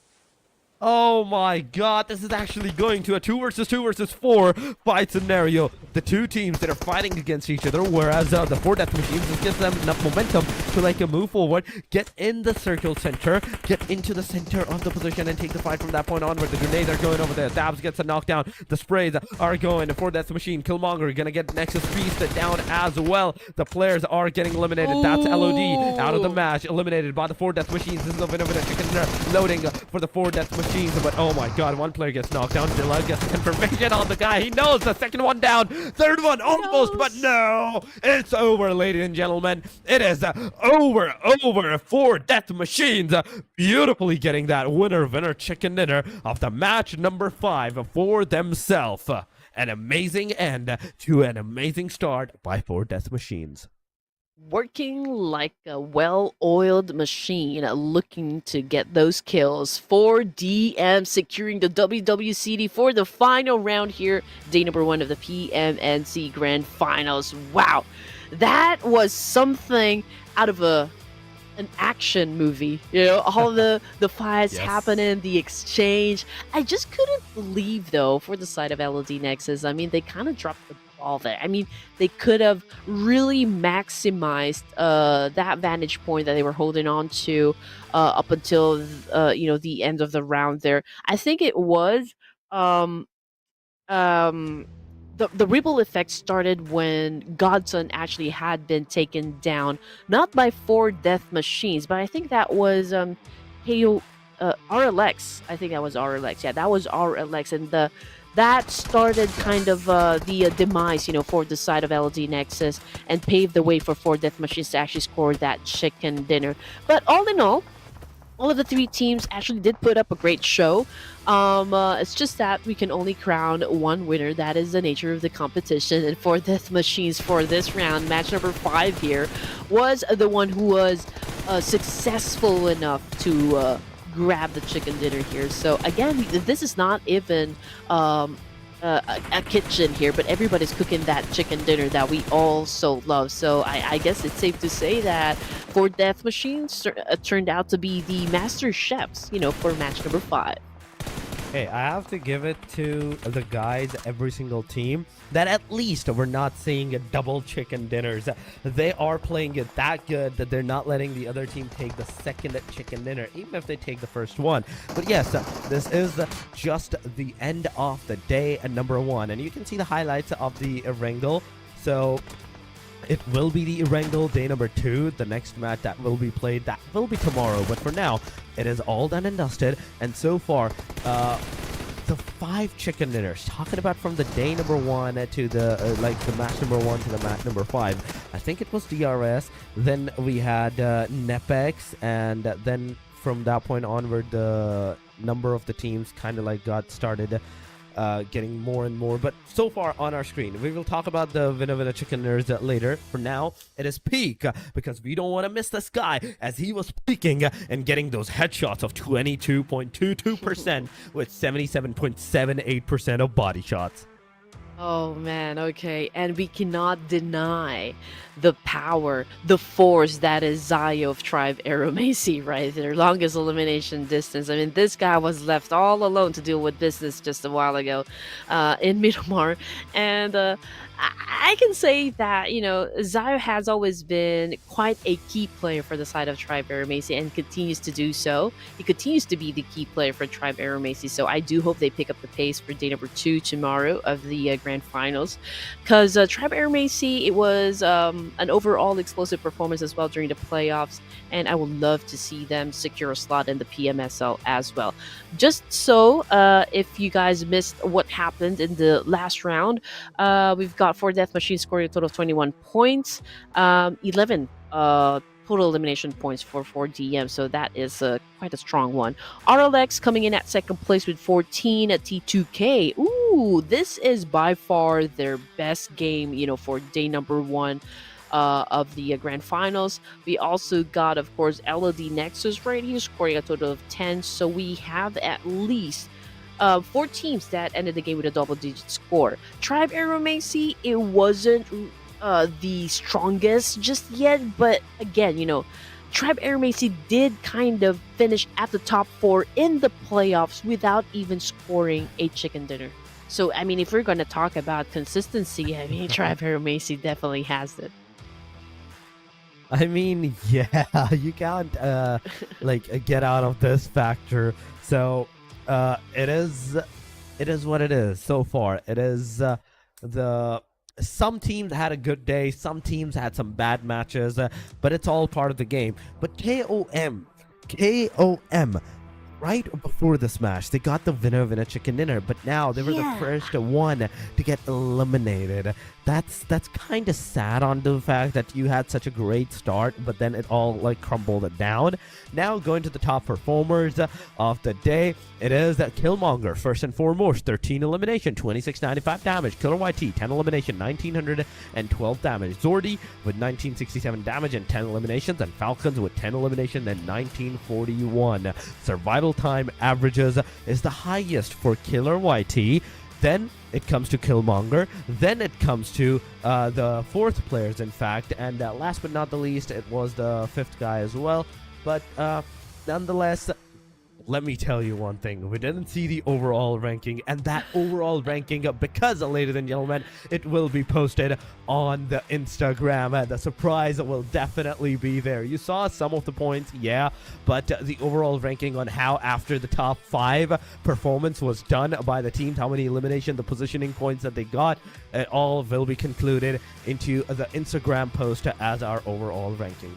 Oh my god, this is actually going to a 2 versus 2 versus 4 fight scenario. The 2 teams that are fighting against each other, whereas the 4 Death Machines just gives them enough momentum to move forward, get in the circle center, get into the center of the position and take the fight from that point onward. The grenades are going over there. Dabs gets a knockdown. The sprays are going. The 4 Death Machine, Killmonger gonna get NEXUS beasted down as well. The players are getting eliminated. That's LOD out of the match, eliminated by the 4 Death Machines. This is a winner with a chicken dinner loading for the 4 Death Machines. But oh my god, 1 player gets knocked down. Dilla gets confirmation on the guy. He knows the 2nd one down. 3rd one almost, but no. It's over, ladies and gentlemen. It is over. 4 Death Machines beautifully getting that winner chicken dinner of the match number 5 for themselves. An amazing end to an amazing start by 4 Death Machines. Working like a well-oiled machine, looking to get those kills. 4DM securing the WWCD for the final round here, day number 1 of the PMNC Grand Finals. Wow, that was something out of an action movie. All the fights happening, the exchange. I just couldn't believe, though, for the side of LOD Nexus, I mean, they kind of dropped the ball there. I mean, they could have really maximized that vantage point that they were holding on to up until the end of the round there. I think it was um, um, the ripple effect started when Godson actually had been taken down, not by 4 death machines, but I think that was KO RLX. I think that was RLX. Yeah, that was RLX, and that started kind of the demise, for the side of LD Nexus, and paved the way for 4 death machines to actually score that chicken dinner. But all in all of the 3 teams actually did put up a great show. It's just that we can only crown one winner. That is the nature of the competition. And 4 death machines for this round, match number 5 here, was the one who was successful enough to grab the chicken dinner here. So again, this is not even a kitchen here, but everybody's cooking that chicken dinner that we all so love. So I guess it's safe to say that 4 death machines turned out to be the master chefs, for match number 5. Hey, I have to give it to the guys, every single team, that at least we're not seeing a double chicken dinners. They are playing it that good that they're not letting the other team take the second chicken dinner, even if they take the first one. But yes, this is just the end of the day at number 1. And you can see the highlights of the Erangel. So it will be the Erangel day number 2. The next match that will be played, that will be tomorrow. But for now, it is all done and dusted. And so far, the 5 chicken dinners, talking about from the day number 1 to the the match number 1 to the match number 5. I think it was DRS. Then we had NEPX, and then from that point onward, the number of the teams kind of got started getting more and more. But so far on our screen, we will talk about the Vinna chicken dinners later. For now, it is peak, because we don't want to miss this guy as he was peaking and getting those headshots of 22.22% with 77.78% of body shots. Oh man, okay. And we cannot deny the power, the force that is Zayo of Tribe AEROMACY right there. Longest elimination distance. I mean, this guy was left all alone to deal with business just a while ago in Miramar. And I can say that, Zayo has always been quite a key player for the side of Tribe AEROMACY and continues to do so. He continues to be the key player for Tribe AEROMACY. So I do hope they pick up the pace for day number 2 tomorrow of the grand finals. Because Tribe AEROMACY, it was an overall explosive performance as well during the playoffs. And I would love to see them secure a slot in the PMSL as well. Just so, if you guys missed what happened in the last round, we've got 4 death machines scoring a total of 21 points, 11 total elimination points for 4DM, so that is quite a strong one. RLX coming in at second place with 14 at T2K. Ooh, this is by far their best game, for day number 1 of the grand finals. We also got, of course, LOD Nexus right here, scoring a total of 10, so we have at least 4 teams that ended the game with a double-digit score. Tribe AEROMACY, it wasn't the strongest just yet, but again, Tribe AEROMACY did kind of finish at the top 4 in the playoffs without even scoring a chicken dinner. So, I mean, if we're going to talk about consistency, I mean, Tribe AEROMACY definitely has it. I mean, yeah, you can't get out of this factor. So it is what it is so far. It is some teams had a good day, some teams had some bad matches, but it's all part of the game. But KOM, right before this match, they got the winner of a chicken dinner, but now they were the first one to get eliminated. That's kind of sad on the fact that you had such a great start, but then it all crumbled down. Now going to the top performers of the day, it is Killmonger first and foremost, 13 elimination, 2695 damage. Killer YT 10 elimination, 1912 damage. Zordy with 1967 damage and 10 eliminations, and Falcons with 10 elimination and 1941. Survival time averages is the highest for Killer YT. Then it comes to Killmonger. Then it comes to the 4th players, in fact. And last but not the least, it was the 5th guy as well. But nonetheless, let me tell you one thing. We didn't see the overall ranking, and that overall ranking, because, ladies and gentlemen, it will be posted on the Instagram, and the surprise will definitely be there. You saw some of the points, yeah, but the overall ranking on how after the top 5 performance was done by the teams, how many elimination, the positioning points that they got, it all will be concluded into the Instagram post as our overall ranking.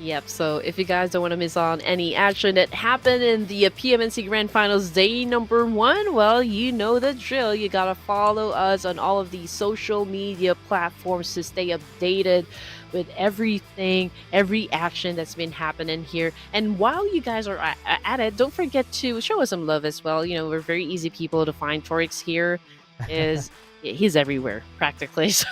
Yep, so if you guys don't want to miss on any action that happened in the PMNC Grand Finals day number 1, well, you know the drill. You gotta follow us on all of these social media platforms to stay updated with everything, every action that's been happening here. And while you guys are at it, don't forget to show us some love as well. You know, we're very easy people to find. Torix here is... he's everywhere practically, so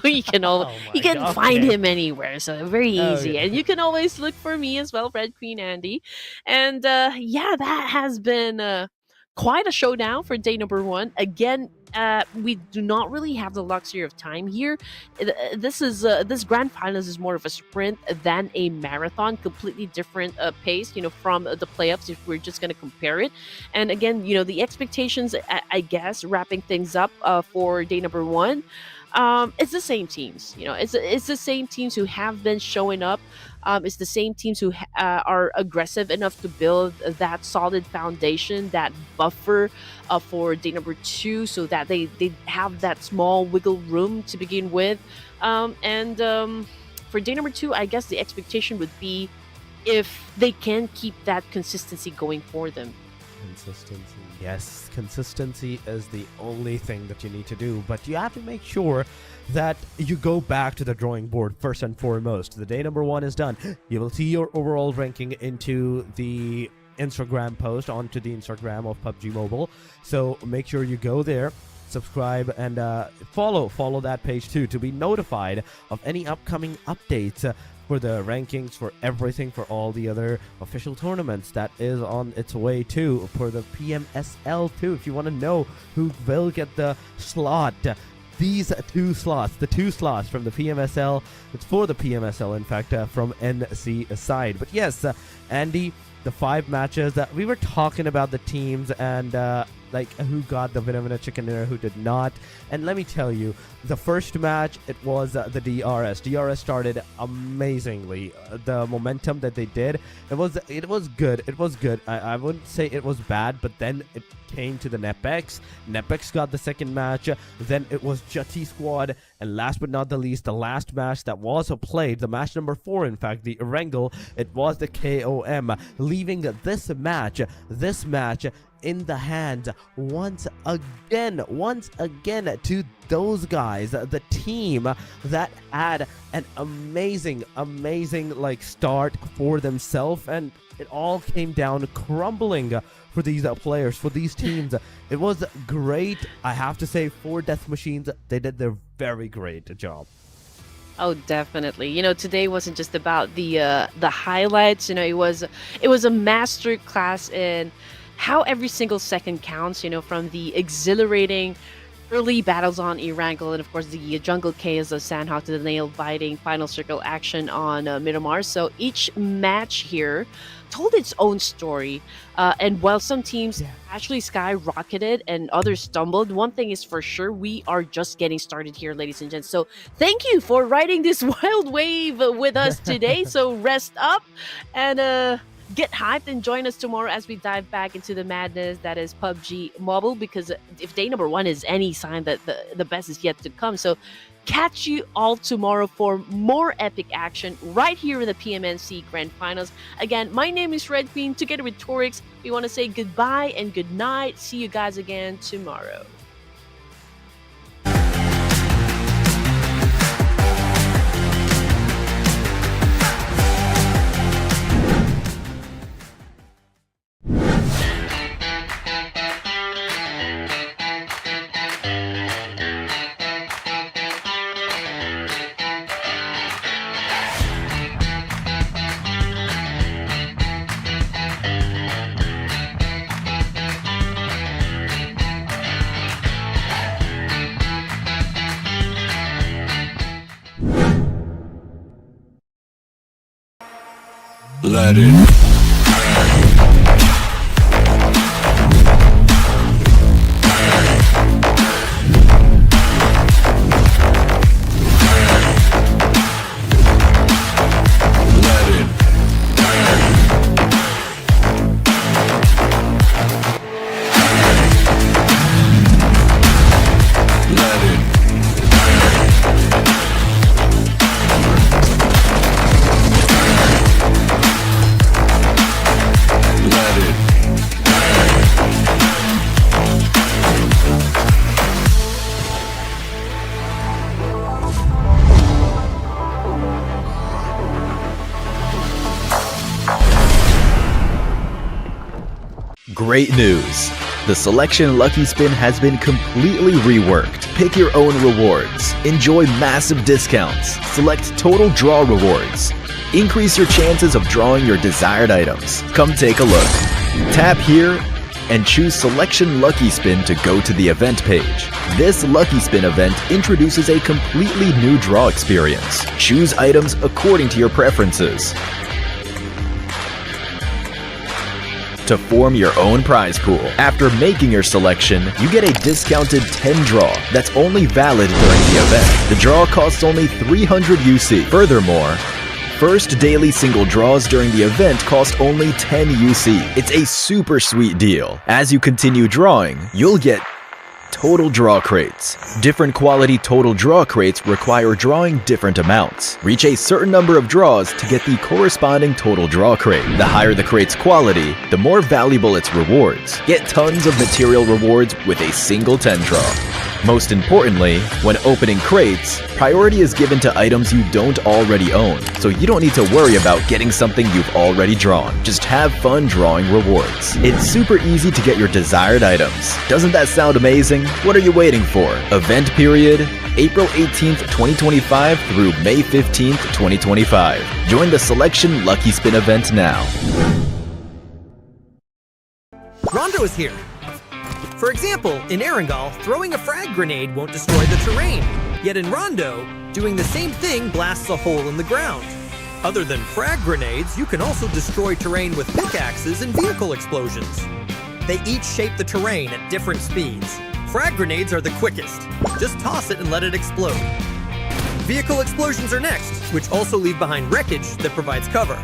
you can find him anywhere, so very easy. And you can always look for me as well, Red Queen Andy. And yeah, that has been quite a showdown for day number 1. Again, we do not really have the luxury of time here. This grand finals is more of a sprint than a marathon, completely different pace, you know, from the playoffs if we're just going to compare it. And again, you know, the expectations, I guess, wrapping things up for day number 1, it's the same teams, you know, it's the same teams who have been showing up. It's the same teams who are aggressive enough to build that solid foundation, that buffer for day number 2, so that they have that small wiggle room to begin with. And for day number 2, I guess the expectation would be if they can keep that consistency going for them. Consistency. Yes, consistency is the only thing that you need to do, but you have to make sure that you go back to the drawing board first and foremost. The day number 1 is done. You will see your overall ranking into the Instagram post onto the Instagram of PUBG Mobile. So make sure you go there, subscribe, and follow that page too to be notified of any upcoming updates for the rankings, for everything, for all the other official tournaments that is on its way too, for the PMSL too. If you want to know who will get the slot, these 2 slots, the 2 slots from the PMSL, it's for the PMSL, in fact, from NC side. But yes, Andy, the 5 matches that we were talking about, the teams and like who got the winner chicken dinner, who did not. And let me tell you, the first match, it was the DRS started amazingly. The momentum that they did, it was good. I wouldn't say it was bad, but then it came to the NEPX got the second match. Then it was JUTTI squad, and last but not the least, the last match that was played, the match number 4, in fact, the Wrangle, it was the KOM, leaving this match in the hands once again to those guys, the team that had an amazing like start for themselves, and it all came down crumbling for these players, for these teams. It was great, I have to say. For Death Machines, they did their very great job. Oh, definitely. You know, today wasn't just about the highlights. You know, it was a master class in how every single second counts, you know, from the exhilarating early battles on Erangel, and of course the jungle chaos of Sandhawk to the nail-biting final circle action on Miramar. So each match here told its own story, and while some teams actually skyrocketed and others stumbled, one thing is for sure, we are just getting started here, ladies and gents. So thank you for riding this wild wave with us today. So rest up and get hyped and join us tomorrow as we dive back into the madness that is PUBG Mobile, because if day number 1 is any sign that the best is yet to come. So catch you all tomorrow for more epic action right here in the PMNC Grand Finals. Again, my name is Red Queen. Together with Torix, we want to say goodbye and good night. See you guys again tomorrow. Let it bang. Great news! The Selection Lucky Spin has been completely reworked. Pick your own rewards. Enjoy massive discounts. Select total draw rewards. Increase your chances of drawing your desired items. Come take a look. Tap here and choose Selection Lucky Spin to go to the event page. This Lucky Spin event introduces a completely new draw experience. Choose items according to your preferences. To form your own prize pool. After making your selection, you get a discounted 10 draw that's only valid during the event. The draw costs only 300 UC. Furthermore, first daily single draws during the event cost only 10 UC. It's a super sweet deal. As you continue drawing, you'll get total draw crates. Different quality total draw crates require drawing different amounts. Reach a certain number of draws to get the corresponding total draw crate. The higher the crate's quality, the more valuable its rewards. Get tons of material rewards with a single 10 draw. Most importantly, when opening crates, priority is given to items you don't already own, so you don't need to worry about getting something you've already drawn. Just have fun drawing rewards. It's super easy to get your desired items. Doesn't that sound amazing? What are you waiting for? Event period, April 18th, 2025 through May 15th, 2025. Join the Selection Lucky Spin event now. Rondo is here. For example, in Erangel, throwing a frag grenade won't destroy the terrain. Yet in Rondo, doing the same thing blasts a hole in the ground. Other than frag grenades, you can also destroy terrain with pickaxes and vehicle explosions. They each shape the terrain at different speeds. Frag grenades are the quickest. Just toss it and let it explode. Vehicle explosions are next, which also leave behind wreckage that provides cover.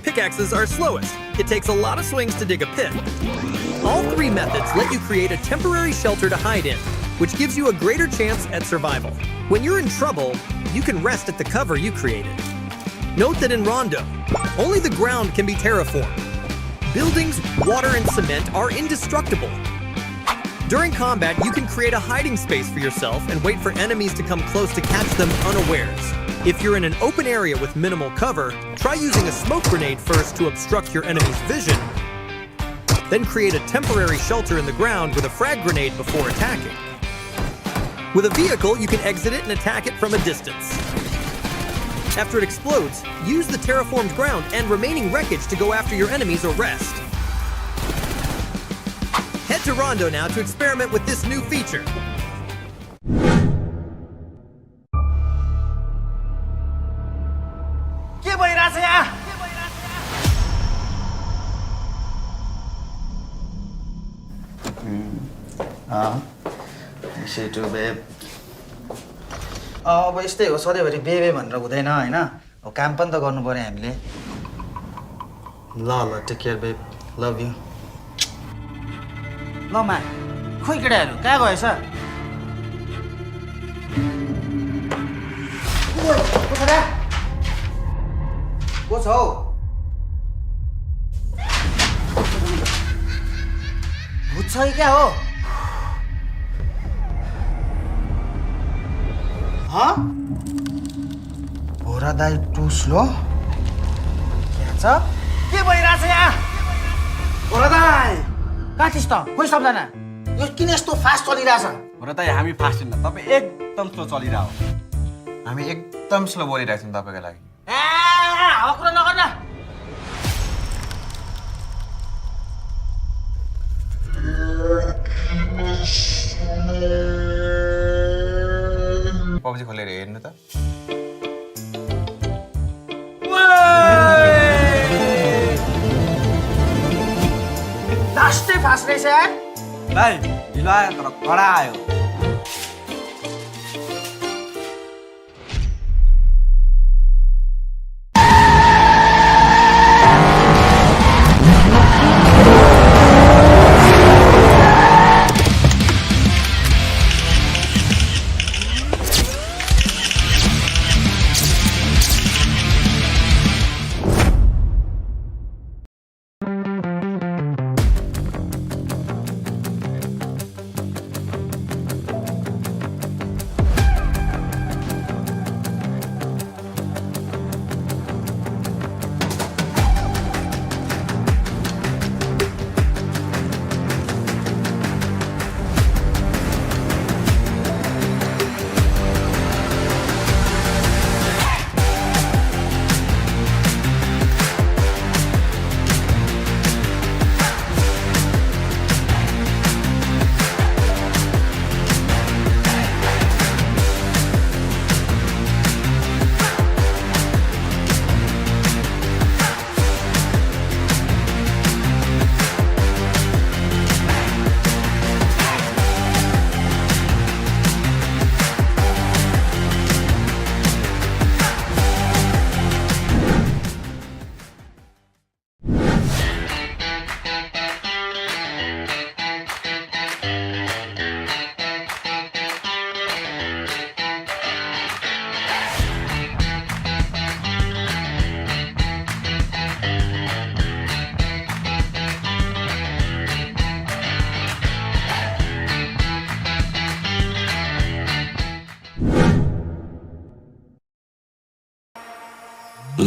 Pickaxes are slowest. It takes a lot of swings to dig a pit. All three methods let you create a temporary shelter to hide in, which gives you a greater chance at survival. When you're in trouble, you can rest at the cover you created. Note that in Rondo, only the ground can be terraformed. Buildings, water, and cement are indestructible. During combat, you can create a hiding space for yourself and wait for enemies to come close to catch them unawares. If you're in an open area with minimal cover, try using a smoke grenade first to obstruct your enemy's vision. Then create a temporary shelter in the ground with a frag grenade before attacking. With a vehicle, you can exit it and attack it from a distance. After it explodes, use the terraformed ground and remaining wreckage to go after your enemies or rest. Head to Rondo now to experiment with this new feature. के भइरहेछ यहाँ? सेटु babe अब यस्तै हो सधैँभरि बेबे भनेर हुँदैन हैन अब काम पनि त गर्नु पर्यो हामीले ल ल टेक केयर बेब लभ यु ल मा खोइ केटाहरू कहाँ गएछ को छ हौ भूत छ कि क्या हो हाँ भोरा दाइ टु स्लो क्या छ के भइरहेछ यहाँ भोरा दाइ कहाँ थिस् त कोही सबजना यो किन यस्तो फास्ट चलिरहेछ भोरा दाइ हामी फास्ट छैन तपाईँ एकदम स्लो चलिरह हामी एकदम स्लो बोलिरहेको छौँ तपाईँको लागि हावा कुरा नगर्न PUBG खोलेर हेर्नु त लास्टै फास्ट रहेछ यार दाइ ढिलो आयो तर कडा आयो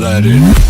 let it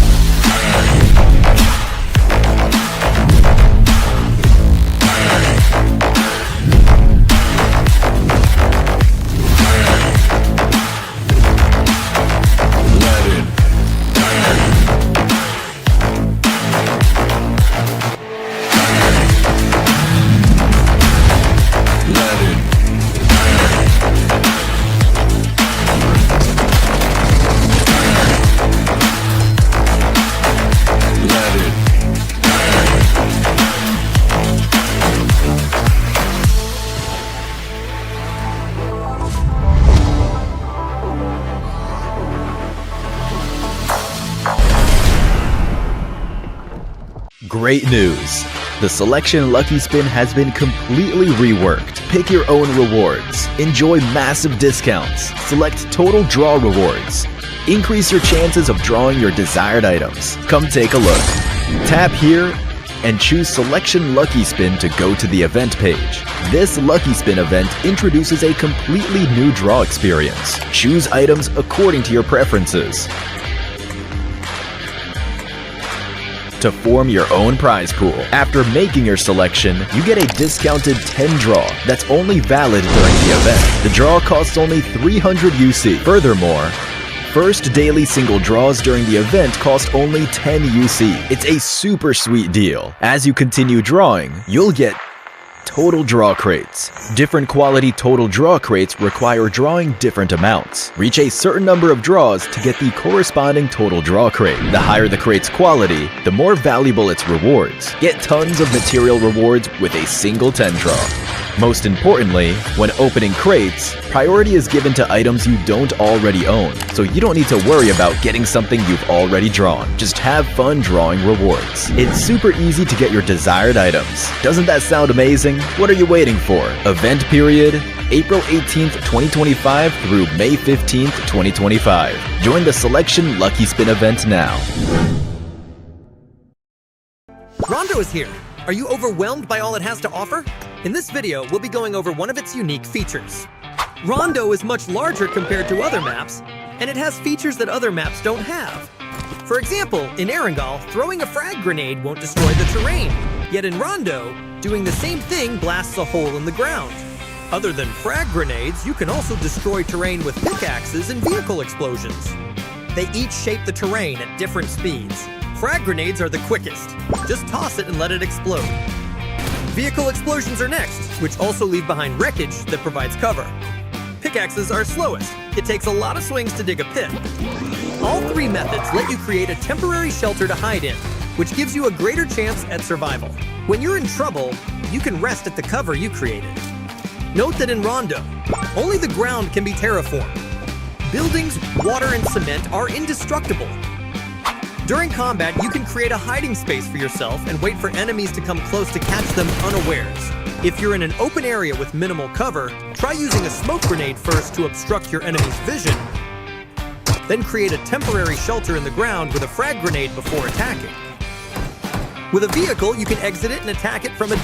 Great news! The Selection Lucky Spin has been completely reworked. Pick your own rewards. Enjoy massive discounts. Select total draw rewards. Increase your chances of drawing your desired items. Come take a look. Tap here and choose Selection Lucky Spin to go to the event page. This Lucky Spin event introduces a completely new draw experience. Choose items according to your preferences. To form your own prize pool. After making your selection, you get a discounted 10 draw that's only valid during the event. The draw costs only 300 UC. Furthermore, first daily single draws during the event cost only 10 UC. It's a super sweet deal. As you continue drawing, you'll get total draw crates. Different quality total draw crates require drawing different amounts. Reach a certain number of draws to get the corresponding total draw crate. The higher the crate's quality, the more valuable its rewards. Get tons of material rewards with a single 10 draw. Most importantly, when opening crates, priority is given to items you don't already own, so you don't need to worry about getting something you've already drawn. Just have fun drawing rewards. It's super easy to get your desired items. Doesn't that sound amazing? What are you waiting for? Event period, April 18th, 2025 through May 15th, 2025. Join the Selection Lucky Spin event now. Rondo is here. Are you overwhelmed by all it has to offer? In this video, we'll be going over one of its unique features. Rondo is much larger compared to other maps, and it has features that other maps don't have. For example, in Erangel, throwing a frag grenade won't destroy the terrain, yet in Rondo, doing the same thing blasts a hole in the ground. Other than frag grenades, you can also destroy terrain with pickaxes and vehicle explosions. They each shape the terrain at different speeds. Frag grenades are the quickest. Just toss it and let it explode. Vehicle explosions are next, which also leave behind wreckage that provides cover. Pickaxes are slowest. It takes a lot of swings to dig a pit. All three methods let you create a temporary shelter to hide in, which gives you a greater chance at survival. When you're in trouble, you can rest at the cover you created. Note that in Rondo, only the ground can be terraformed. Buildings, water, and cement are indestructible. During combat, you can create a hiding space for yourself and wait for enemies to come close to catch them unawares. If you're in an open area with minimal cover, try using a smoke grenade first to obstruct your enemy's vision. Then create a temporary shelter in the ground with a frag grenade before attacking. With a vehicle, you can exit it and attack it from a distance.